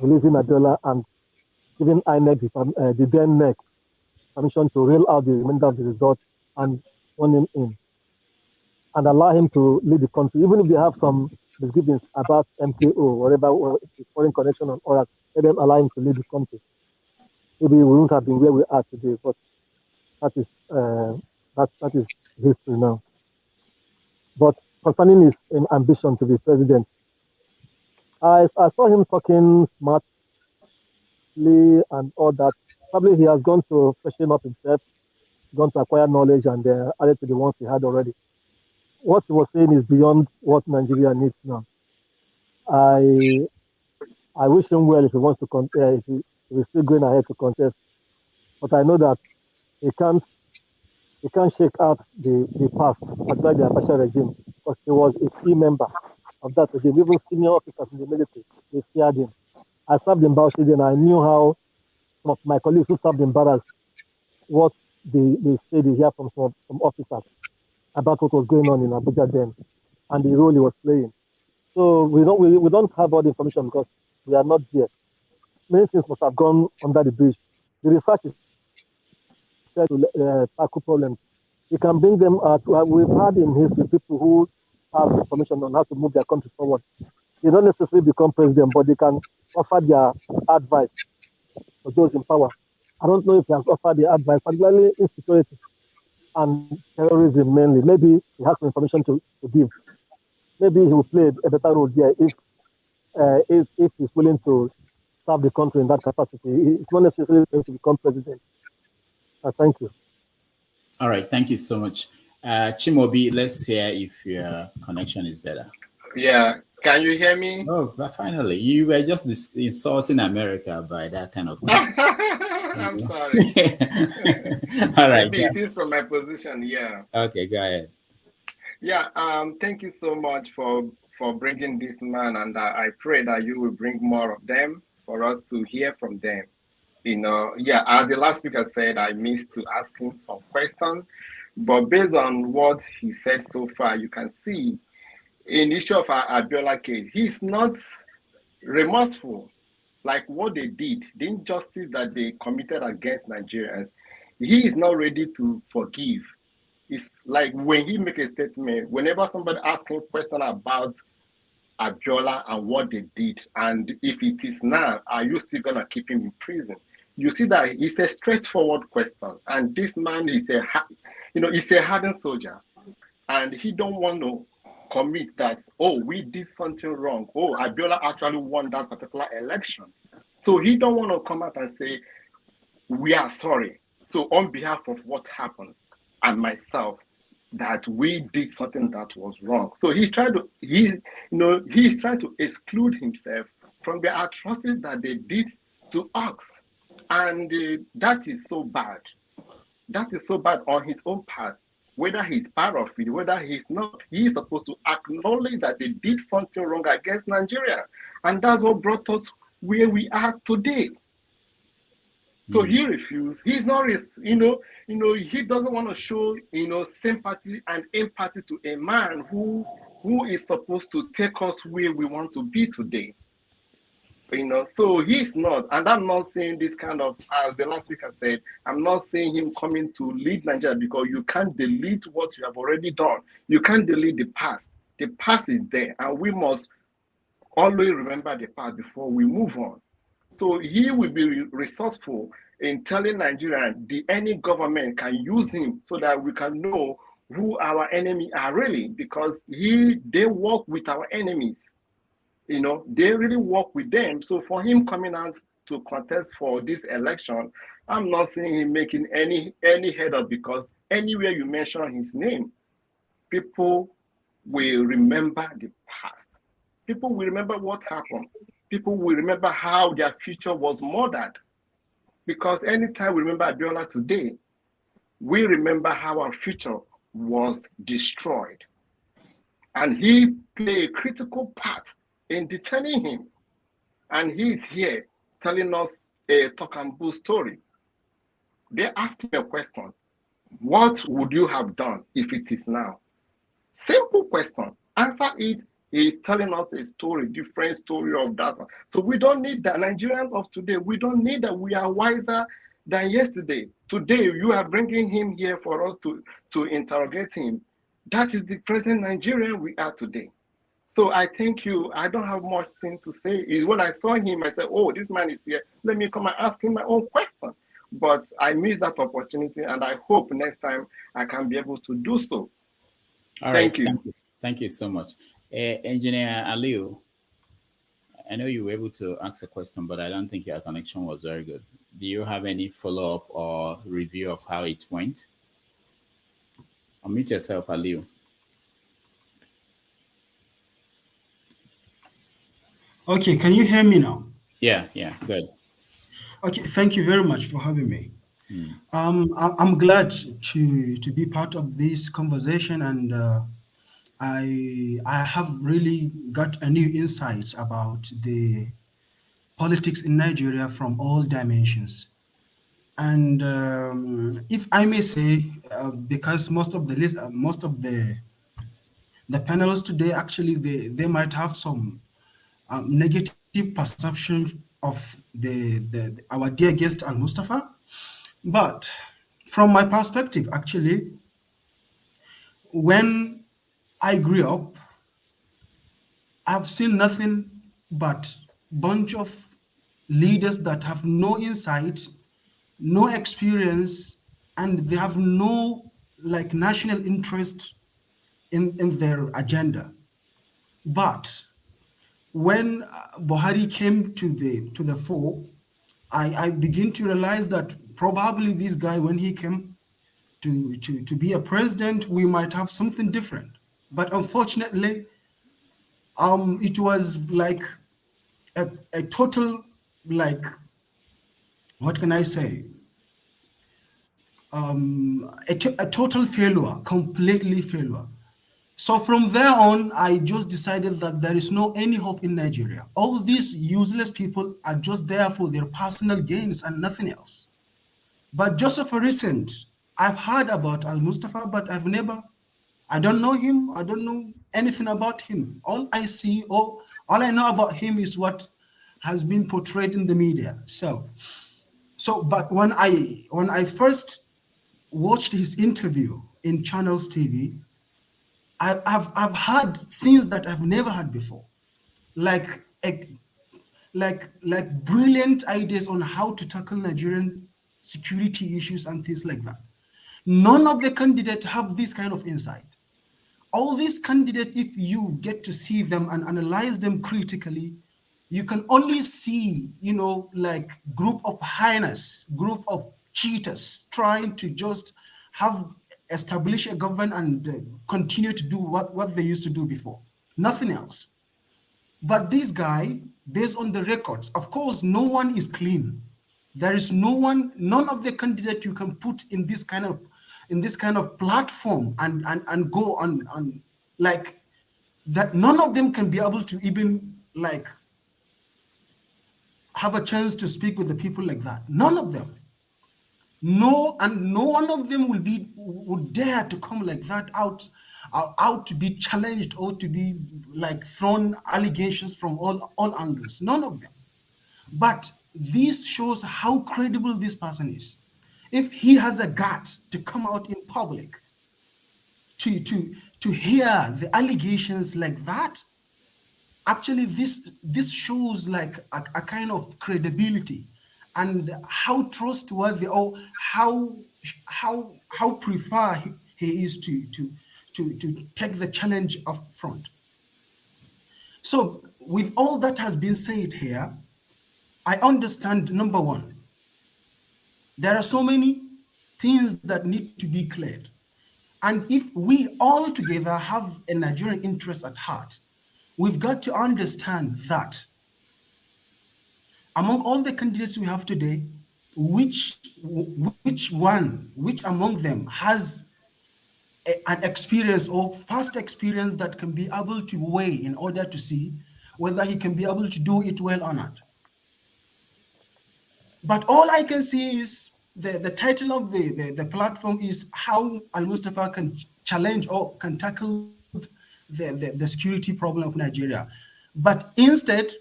releasing Abiola and giving INEC, the then NEC, permission to reel out the remainder of the results and run him in and allow him to lead the country, even if they have some misgivings about MKO, whatever, or foreign connection and all that, let them allow him to lead the country. Maybe we wouldn't have been where we are today, but that is history now. But concerning his ambition to be president, I saw him talking smartly and all that. Probably he has gone to freshen up himself, gone to acquire knowledge and added to the ones he had already. What he was saying is beyond what Nigeria needs now. I wish him well if he wants to if he's still going ahead to contest. But I know that he can't shake out the past, particularly the Abacha regime, because he was a key member of that regime. Even senior officers in the military, they feared him. I served in Bauchi and I knew how some of my colleagues who served in barracks, what they say they hear from some officers about what was going on in Abuja then and the role he was playing. So we don't have all the information because we are not there. Many things must have gone under the bridge. The research is to tackle problems. We can bring them out. We've had in history people who have information on how to move their country forward. They don't necessarily become president, but they can offer their advice for those in power. I don't know if they have offered their advice, particularly insecurity. and terrorism mainly. Maybe he has some information to give. Maybe he will play a better role there if he's willing to serve the country in that capacity. It's not necessarily going to become president. Thank you. All right, thank you so much. Chimobi, let's hear if your connection is better. Yeah, can you hear me? Oh, but finally, you were just insulting America by that kind of question. I'm sorry. All right. Maybe it is from my position. Yeah. Okay, go ahead. Yeah. Thank you so much for bringing this man, and I pray that you will bring more of them for us to hear from them. Yeah. As the last speaker said, I missed to ask him some questions, but based on what he said so far, you can see in the issue of Abiola case, he's not remorseful. Like what they did, the injustice that they committed against Nigerians, he is not ready to forgive. It's like when he make a statement, whenever somebody asks him a question about Abiola and what they did, and if it is now, are you still gonna keep him in prison? You see that it's a straightforward question, and this man is he's a hardened soldier, and he don't want to commit that, oh, we did something wrong. Oh, Abiola actually won that particular election. So he don't want to come out and say, we are sorry. So on behalf of what happened and myself, that we did something that was wrong. So he's trying to exclude himself from the atrocities that they did to us. And that is so bad. That is so bad on his own part. Whether he's part of it, whether he's not, he is supposed to acknowledge that they did something wrong against Nigeria. And that's what brought us where we are today. So he refused. He's not, he doesn't want to show, sympathy and empathy to a man who is supposed to take us where we want to be today. So he's not, and I'm not saying this kind of, as the last speaker said, I'm not saying him coming to lead Nigeria, because you can't delete what you have already done. You can't delete the past. The past is there, and we must always remember the past before we move on. So he will be resourceful in telling Nigerians any government can use him so that we can know who our enemies are really, because they work with our enemies. They really work with them. So for him coming out to contest for this election, I'm not seeing him making any head up, because anywhere you mention his name, people will remember the past. People will remember what happened. People will remember how their future was murdered. Because anytime we remember Abiola today, we remember how our future was destroyed. And he played a critical part in detaining him. And he's here telling us a talk and bull story. They asked me a question. What would you have done if it is now? Simple question. Answer it. He's telling us a story, different story of that. So we don't need that. Nigerians of today, we don't need that. We are wiser than yesterday. Today, you are bringing him here for us to interrogate him. That is the present Nigerian we are today. So I thank you. I don't have much thing to say. Is when I saw him, I said, oh, this man is here. Let me come and ask him my own question. But I missed that opportunity, and I hope next time I can be able to do so. All right. Thank you. Thank you so much. Engineer Aliu, I know you were able to ask a question, but I don't think your connection was very good. Do you have any follow-up or review of how it went? Unmute yourself, Aliu. Okay, can you hear me now? Yeah, good. Okay, thank you very much for having me. I'm glad to be part of this conversation, and I have really got a new insight about the politics in Nigeria from all dimensions. And if I may say, because most of the panelists today, actually they might have some negative perception of our dear guest al-Mustapha, but from my perspective, actually, when I grew up, I've seen nothing but bunch of leaders that have no insight, no experience, and they have no like national interest in their agenda. But when Buhari came to the fore, I begin to realize that probably this guy, when he came to be a president, we might have something different. But unfortunately, it was like a total, like, what can I say? A total failure, completely failure. So from there on, I just decided that there is no any hope in Nigeria. All these useless people are just there for their personal gains and nothing else. But just for recent, I've heard about al-Mustapha, but I don't know him. I don't know anything about him. All I see, all I know about him is what has been portrayed in the media. But when I first watched his interview in Channels TV, I've heard things that I've never heard before, like brilliant ideas on how to tackle Nigerian security issues and things like that. None of the candidates have this kind of insight. All these candidates, if you get to see them and analyze them critically, you can only see, like group of hyenas, group of cheaters trying to just establish a government and continue to do what they used to do before. Nothing else. But this guy, based on the records, of course, no one is clean. There is none of the candidates you can put in this kind of platform and go on like that. None of them can be able to even like have a chance to speak with the people like that. None of them. No one of them would dare to come like that out to be challenged or to be like thrown allegations from all angles. None of them. But this shows how credible this person is. If he has a gut to come out in public to hear the allegations like that, actually this shows like a kind of credibility and how trustworthy or how prefer he is to take the challenge up front. So with all that has been said here, I understand, number one, there are so many things that need to be cleared. And if we all together have a Nigerian interest at heart, we've got to understand that among all the candidates we have today, which among them has an experience or past experience that can be able to weigh in order to see whether he can be able to do it well or not. But all I can see is the title of the platform is how al-Mustapha can challenge or can tackle the security problem of Nigeria. But instead,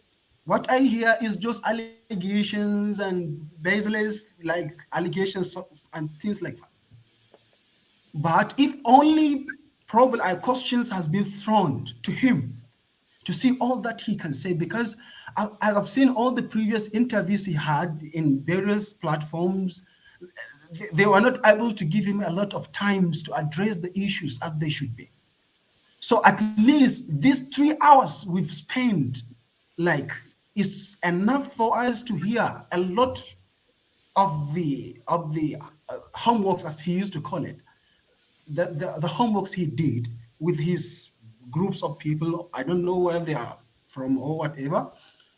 what I hear is just allegations and baseless like allegations and things like that. But if only questions has been thrown to him to see all that he can say, because I've seen all the previous interviews he had in various platforms, they were not able to give him a lot of times to address the issues as they should be. So at least these 3 hours we've spent like is enough for us to hear a lot of the homeworks, as he used to call it, the homeworks he did with his groups of people. I don't know where they are from or whatever,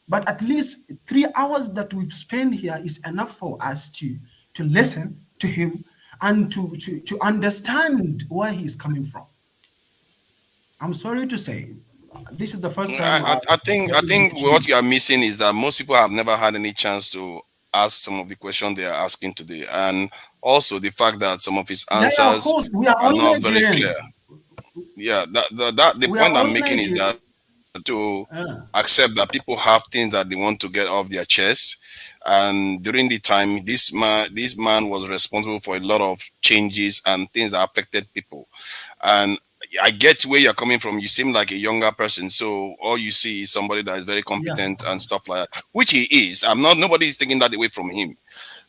but at least 3 hours that we've spent here is enough for us to listen to him and to understand where he's coming from. I'm sorry to say, this is the first time. I think what you are missing is that most people have never had any chance to ask some of the questions they are asking today, and also the fact that some of his answers are not very clear. Yeah, the point I'm making is that to accept that people have things that they want to get off their chest, and during the time this man was responsible for a lot of changes and things that affected people. And I get where you're coming from. You seem like a younger person, so all you see is somebody that is very competent and stuff like that, which he is. Nobody is taking that away from him.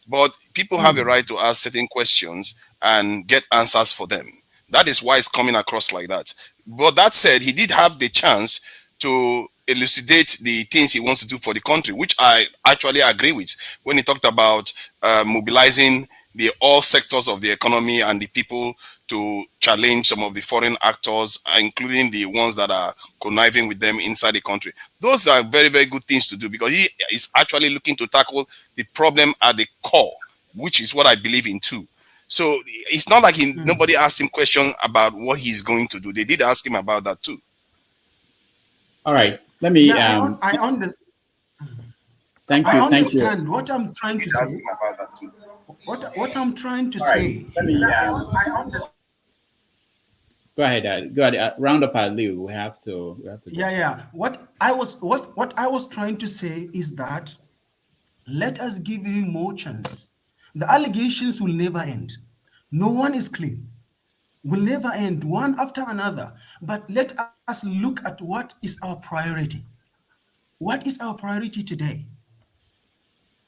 But people have a right to ask certain questions and get answers for them. That is why it's coming across like that. But that said, he did have the chance to elucidate the things he wants to do for the country, which I actually agree with when he talked about mobilizing all sectors of the economy and the people to challenge some of the foreign actors, including the ones that are conniving with them inside the country. Those are very, very good things to do, because he is actually looking to tackle the problem at the core, which is what I believe in too. So it's not like nobody asked him questions about what he's going to do. They did ask him about that too. All right, let me. Yeah, I understand. Thank you. I understand what I'm trying to say. What I'm trying to say. Let me. Go ahead. Go ahead. Round up our Lou. We have to. Yeah. What I was trying to say is that let us give him more chance. The allegations will never end. No one is clean. Will never end, one after another. But let us look at what is our priority. What is our priority today?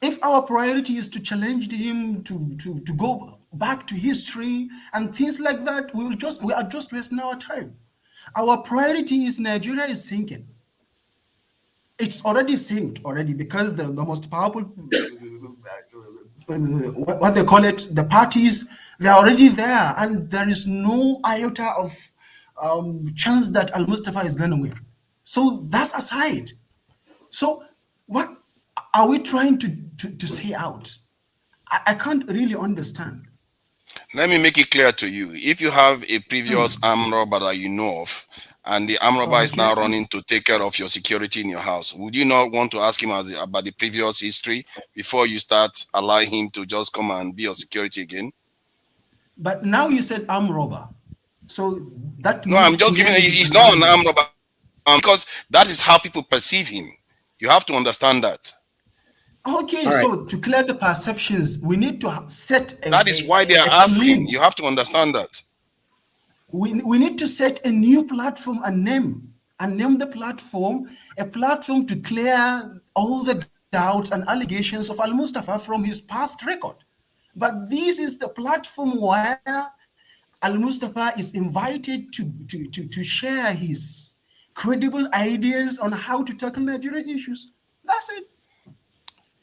If our priority is to challenge him to go back to history and things like that, we are just wasting our time. Our priority is Nigeria is sinking. It's already synced already, because the most powerful, what they call it, the parties, they're already there, and there is no iota of chance that al-Mustapha is going to win. So that's aside. So what are we trying to say out? I can't really understand. Let me make it clear to you. If you have a previous armed robber that you know of, and the armed robber is now running to take care of your security in your house, would you not want to ask him about the previous history before you start allowing him to just come and be your security again? But now you said armed robber. So that no, I'm just giving. He's not an armed robber, because that is how people perceive him. You have to understand that. Okay, so to clear the perceptions, we need to set a, that is why they are asking. You have to understand that. We need to set a new platform and name the platform, a platform to clear all the doubts and allegations of al-Mustapha from his past record. But this is the platform where al-Mustapha is invited to share his credible ideas on how to tackle Nigerian issues. That's it.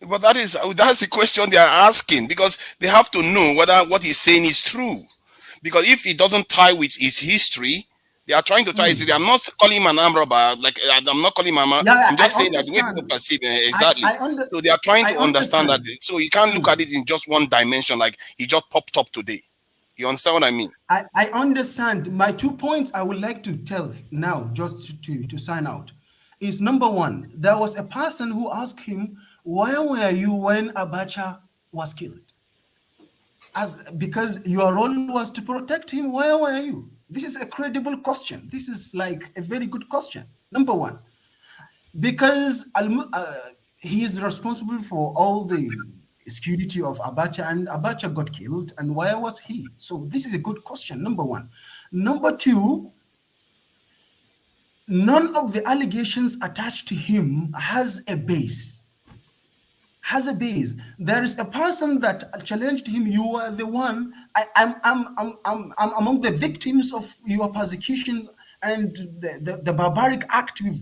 But that's the question they are asking, because they have to know whether what he's saying is true. Because if it doesn't tie with his history, they are trying to tie it. I'm not calling him an armed robber. Like, I'm not calling him I'm just saying that the way people perceive it, exactly. So they are trying to understand that. So you can't look at it in just one dimension, like he just popped up today. You understand what I mean? I understand. My 2 points I would like to tell now, just to sign out, is number one, there was a person who asked him, where were you when Abacha was killed? Because your role was to protect him, where were you? This is a credible question. This is like a very good question. Number one, because he is responsible for all the security of Abacha, and Abacha got killed, and where was he? So this is a good question, number one. Number two, none of the allegations attached to him has a base. There is a person that challenged him. You are the one. I'm among the victims of your persecution and the barbaric act you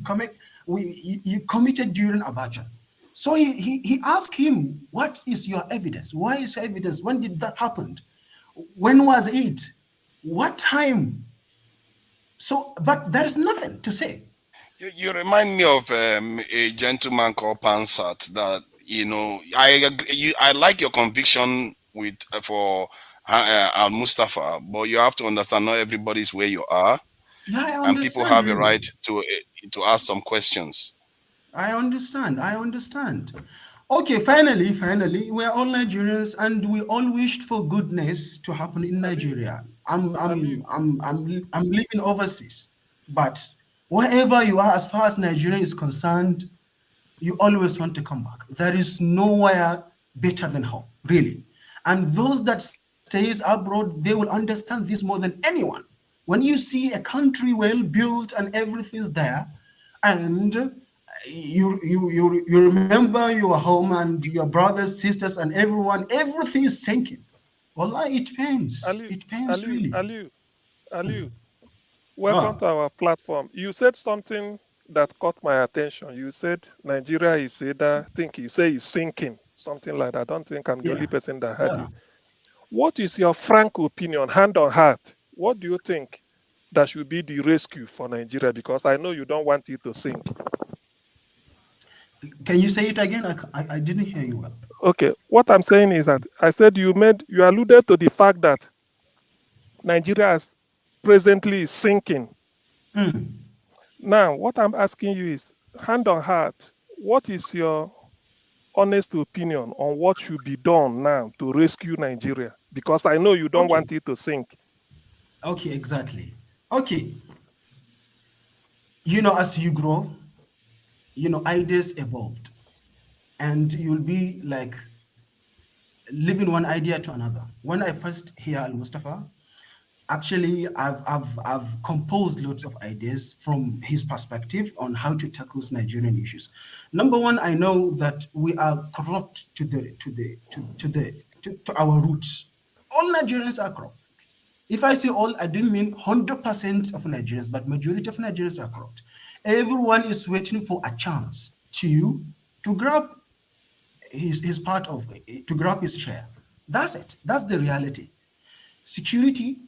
committed during Abacha. So he asked him, what is your evidence? Why is your evidence? When did that happen? When was it? What time? So, but there is nothing to say. You remind me of a gentleman called Pansat that, I like your conviction for al-Mustapha, but you have to understand not everybody's where you are. Yeah, I understand. And people have a right to ask some questions. I understand. Okay, finally, we're all Nigerians, and we all wished for goodness to happen in Nigeria. I'm living overseas, but wherever you are, as far as Nigeria is concerned, you always want to come back. There is nowhere better than home, really. And those that stays abroad, they will understand this more than anyone. When you see a country well built and everything's there, and you remember your home and your brothers, sisters, and everyone. Everything is sinking. Wallah, it pains. It pains really. Aliu, welcome to our platform. You said something that caught my attention. You said Nigeria is either, you say is sinking, something like that. I don't think I'm the only person that heard you. What is your frank opinion, hand on heart? What do you think that should be the rescue for Nigeria? Because I know you don't want it to sink. Can you say it again? I didn't hear you well. Okay, what I'm saying is that I said you alluded to the fact that Nigeria is presently sinking. Now, what I'm asking you is, hand on heart, what is your honest opinion on what should be done now to rescue Nigeria? Because I know you don't want it to sink. Okay, exactly. Okay. As you grow, ideas evolved. And you'll be like living one idea to another. When I first hear al-Mustapha, actually I've composed lots of ideas from his perspective on how to tackle Nigerian issues. Number one, I know that we are corrupt to our roots. All Nigerians are corrupt. If I say all, I didn't mean 100% of Nigerians, but majority of Nigerians are corrupt. Everyone is waiting for a chance to grab his part of it, to grab his share. That's it. That's the reality. Security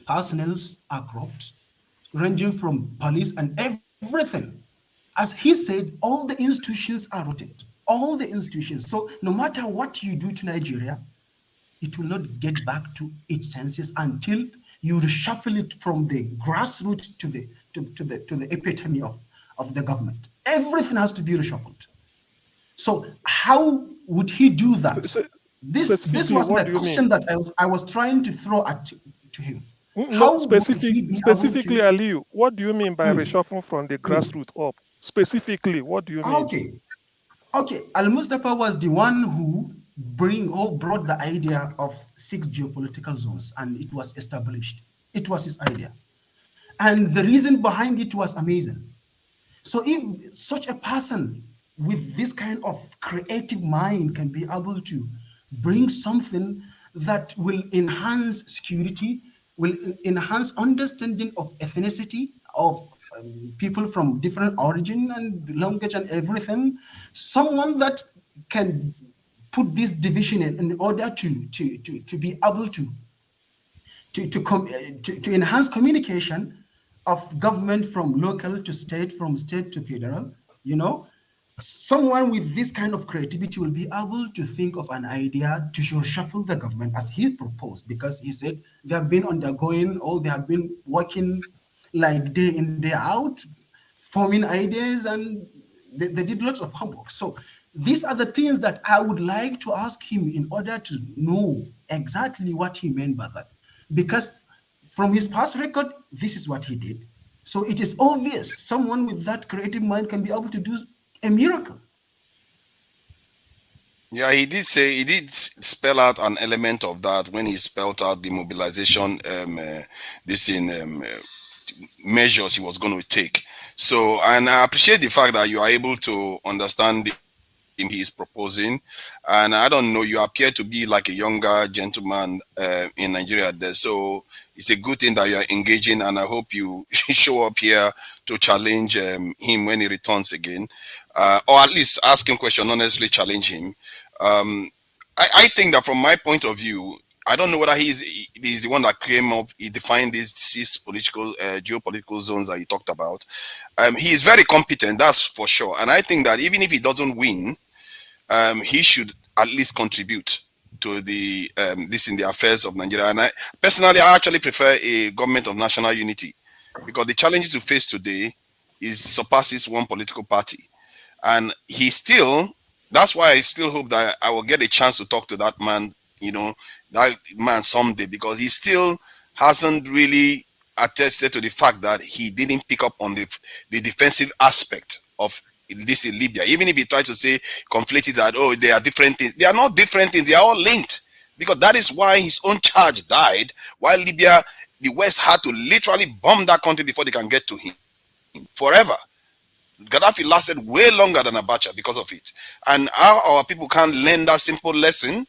personnel are corrupt, ranging from police and everything. As he said, all the institutions are rotten. All the institutions. So no matter what you do to Nigeria, it will not get back to its senses until you reshuffle it from the grassroots to the epitome of the government. Everything has to be reshuffled. So how would he do that? This was my question that I was trying to throw to him. No, specifically, Aliu, what do you mean by reshuffle from the grassroots up? Specifically, what do you mean? Okay. Al-Mustapha was the one who brought the idea of 6 geopolitical zones, and it was established. It was his idea. And the reason behind it was amazing. So if such a person with this kind of creative mind can be able to bring something that will enhance security, will enhance understanding of ethnicity, of people from different origin and language and everything, someone that can put this division in order to be able to enhance communication of government from local to state, from state to federal, someone with this kind of creativity will be able to think of an idea to reshuffle the government as he proposed, because he said they have been undergoing, or they have been working like day in, day out, forming ideas, and they did lots of homework. So these are the things that I would like to ask him in order to know exactly what he meant by that. Because from his past record, this is what he did. So it is obvious someone with that creative mind can be able to do a miracle. Yeah, he did spell out an element of that when he spelled out the mobilization measures he was going to take. So, and I appreciate the fact that you are able to understand he is proposing, and I don't know, you appear to be like a younger gentleman in Nigeria there, so it's a good thing that you are engaging, and I hope you show up here to challenge him when he returns again, or at least ask him question, not necessarily challenge him. I think that from my point of view, I don't know whether he's the one that came up, he defined these 6 geopolitical zones that he talked about. He is very competent, that's for sure, and I think that even if he doesn't win, he should at least contribute to the affairs of Nigeria. And I actually prefer a government of national unity, because the challenges we face today surpasses one political party, and that's why I still hope that I will get a chance to talk to that man, someday, because he still hasn't really attested to the fact that he didn't pick up on the defensive aspect of this in Libya. Even if he tried to say, conflate it that, they are different things. They are not different things. They are all linked, because that is why his own charge died, while Libya, the West had to literally bomb that country before they can get to him forever. Gaddafi lasted way longer than Abacha because of it. And how our people can't learn that simple lesson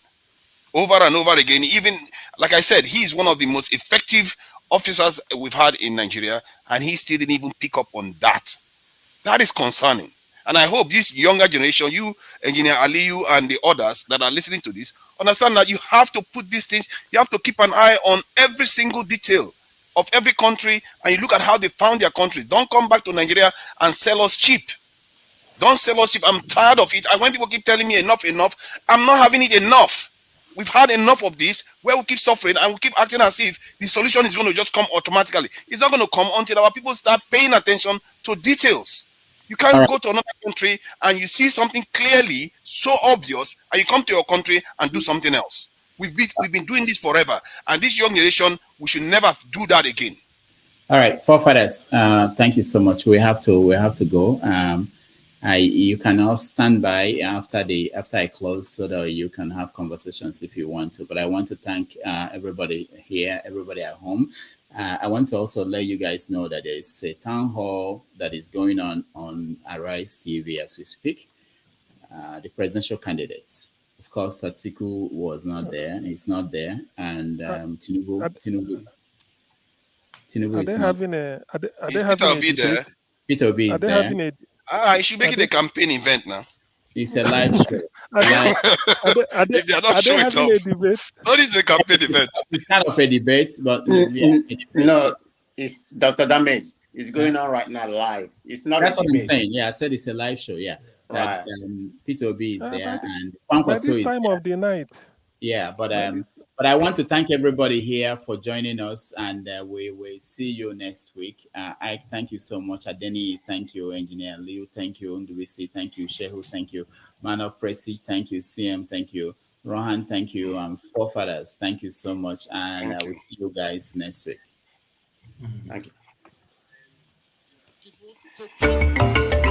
over and over again. Even, like I said, he's one of the most effective officers we've had in Nigeria, and he still didn't even pick up on that. That is concerning. And I hope this younger generation, you, Engineer Aliyu, and the others that are listening to this, understand that you have to put these things, you have to keep an eye on every single detail of every country, and you look at how they found their country. Don't come back to Nigeria and sell us cheap. Don't sell us cheap. I'm tired of it. And when people keep telling me enough, I'm not having it enough. We've had enough of this where we keep suffering and we keep acting as if the solution is going to just come automatically. It's not going to come until our people start paying attention to details. You can't go to another country and you see something clearly so obvious and you come to your country and do something else. We've been doing this forever, and this young generation, we should never do that again. All right, forefathers, thank you so much. We have to go. You can all stand by after I close so that you can have conversations if you want to. But I want to thank everybody here, everybody at home. I want to also let you guys know that there is a town hall that is going on Arise TV as we speak. The presidential candidates. Of course, Atiku was not there. He's not there. And Tinubu is not there. Are they having a debate? Peter Obi is there. He should make it a campaign event now. It's a live show. If they are not showing up, no need a campaign event. It's kind of a debate, but no, it's Dr. Damage. It's going on right now live. It's not. That's what I'm saying. Yeah, I said it's a live show. Yeah, that Peter Obi is there and Kwankwaso is time there. of the night. Yeah, but I want to thank everybody here for joining us, and we will see you next week. I thank you so much. Adeni, thank you. Engineer Liu, thank you. Ndubisi, thank you. Shehu, thank you. Man of Presi, thank you. CM, thank you. Rohan, thank you. Forefathers, thank you so much. And I will see you guys next week. Thank you.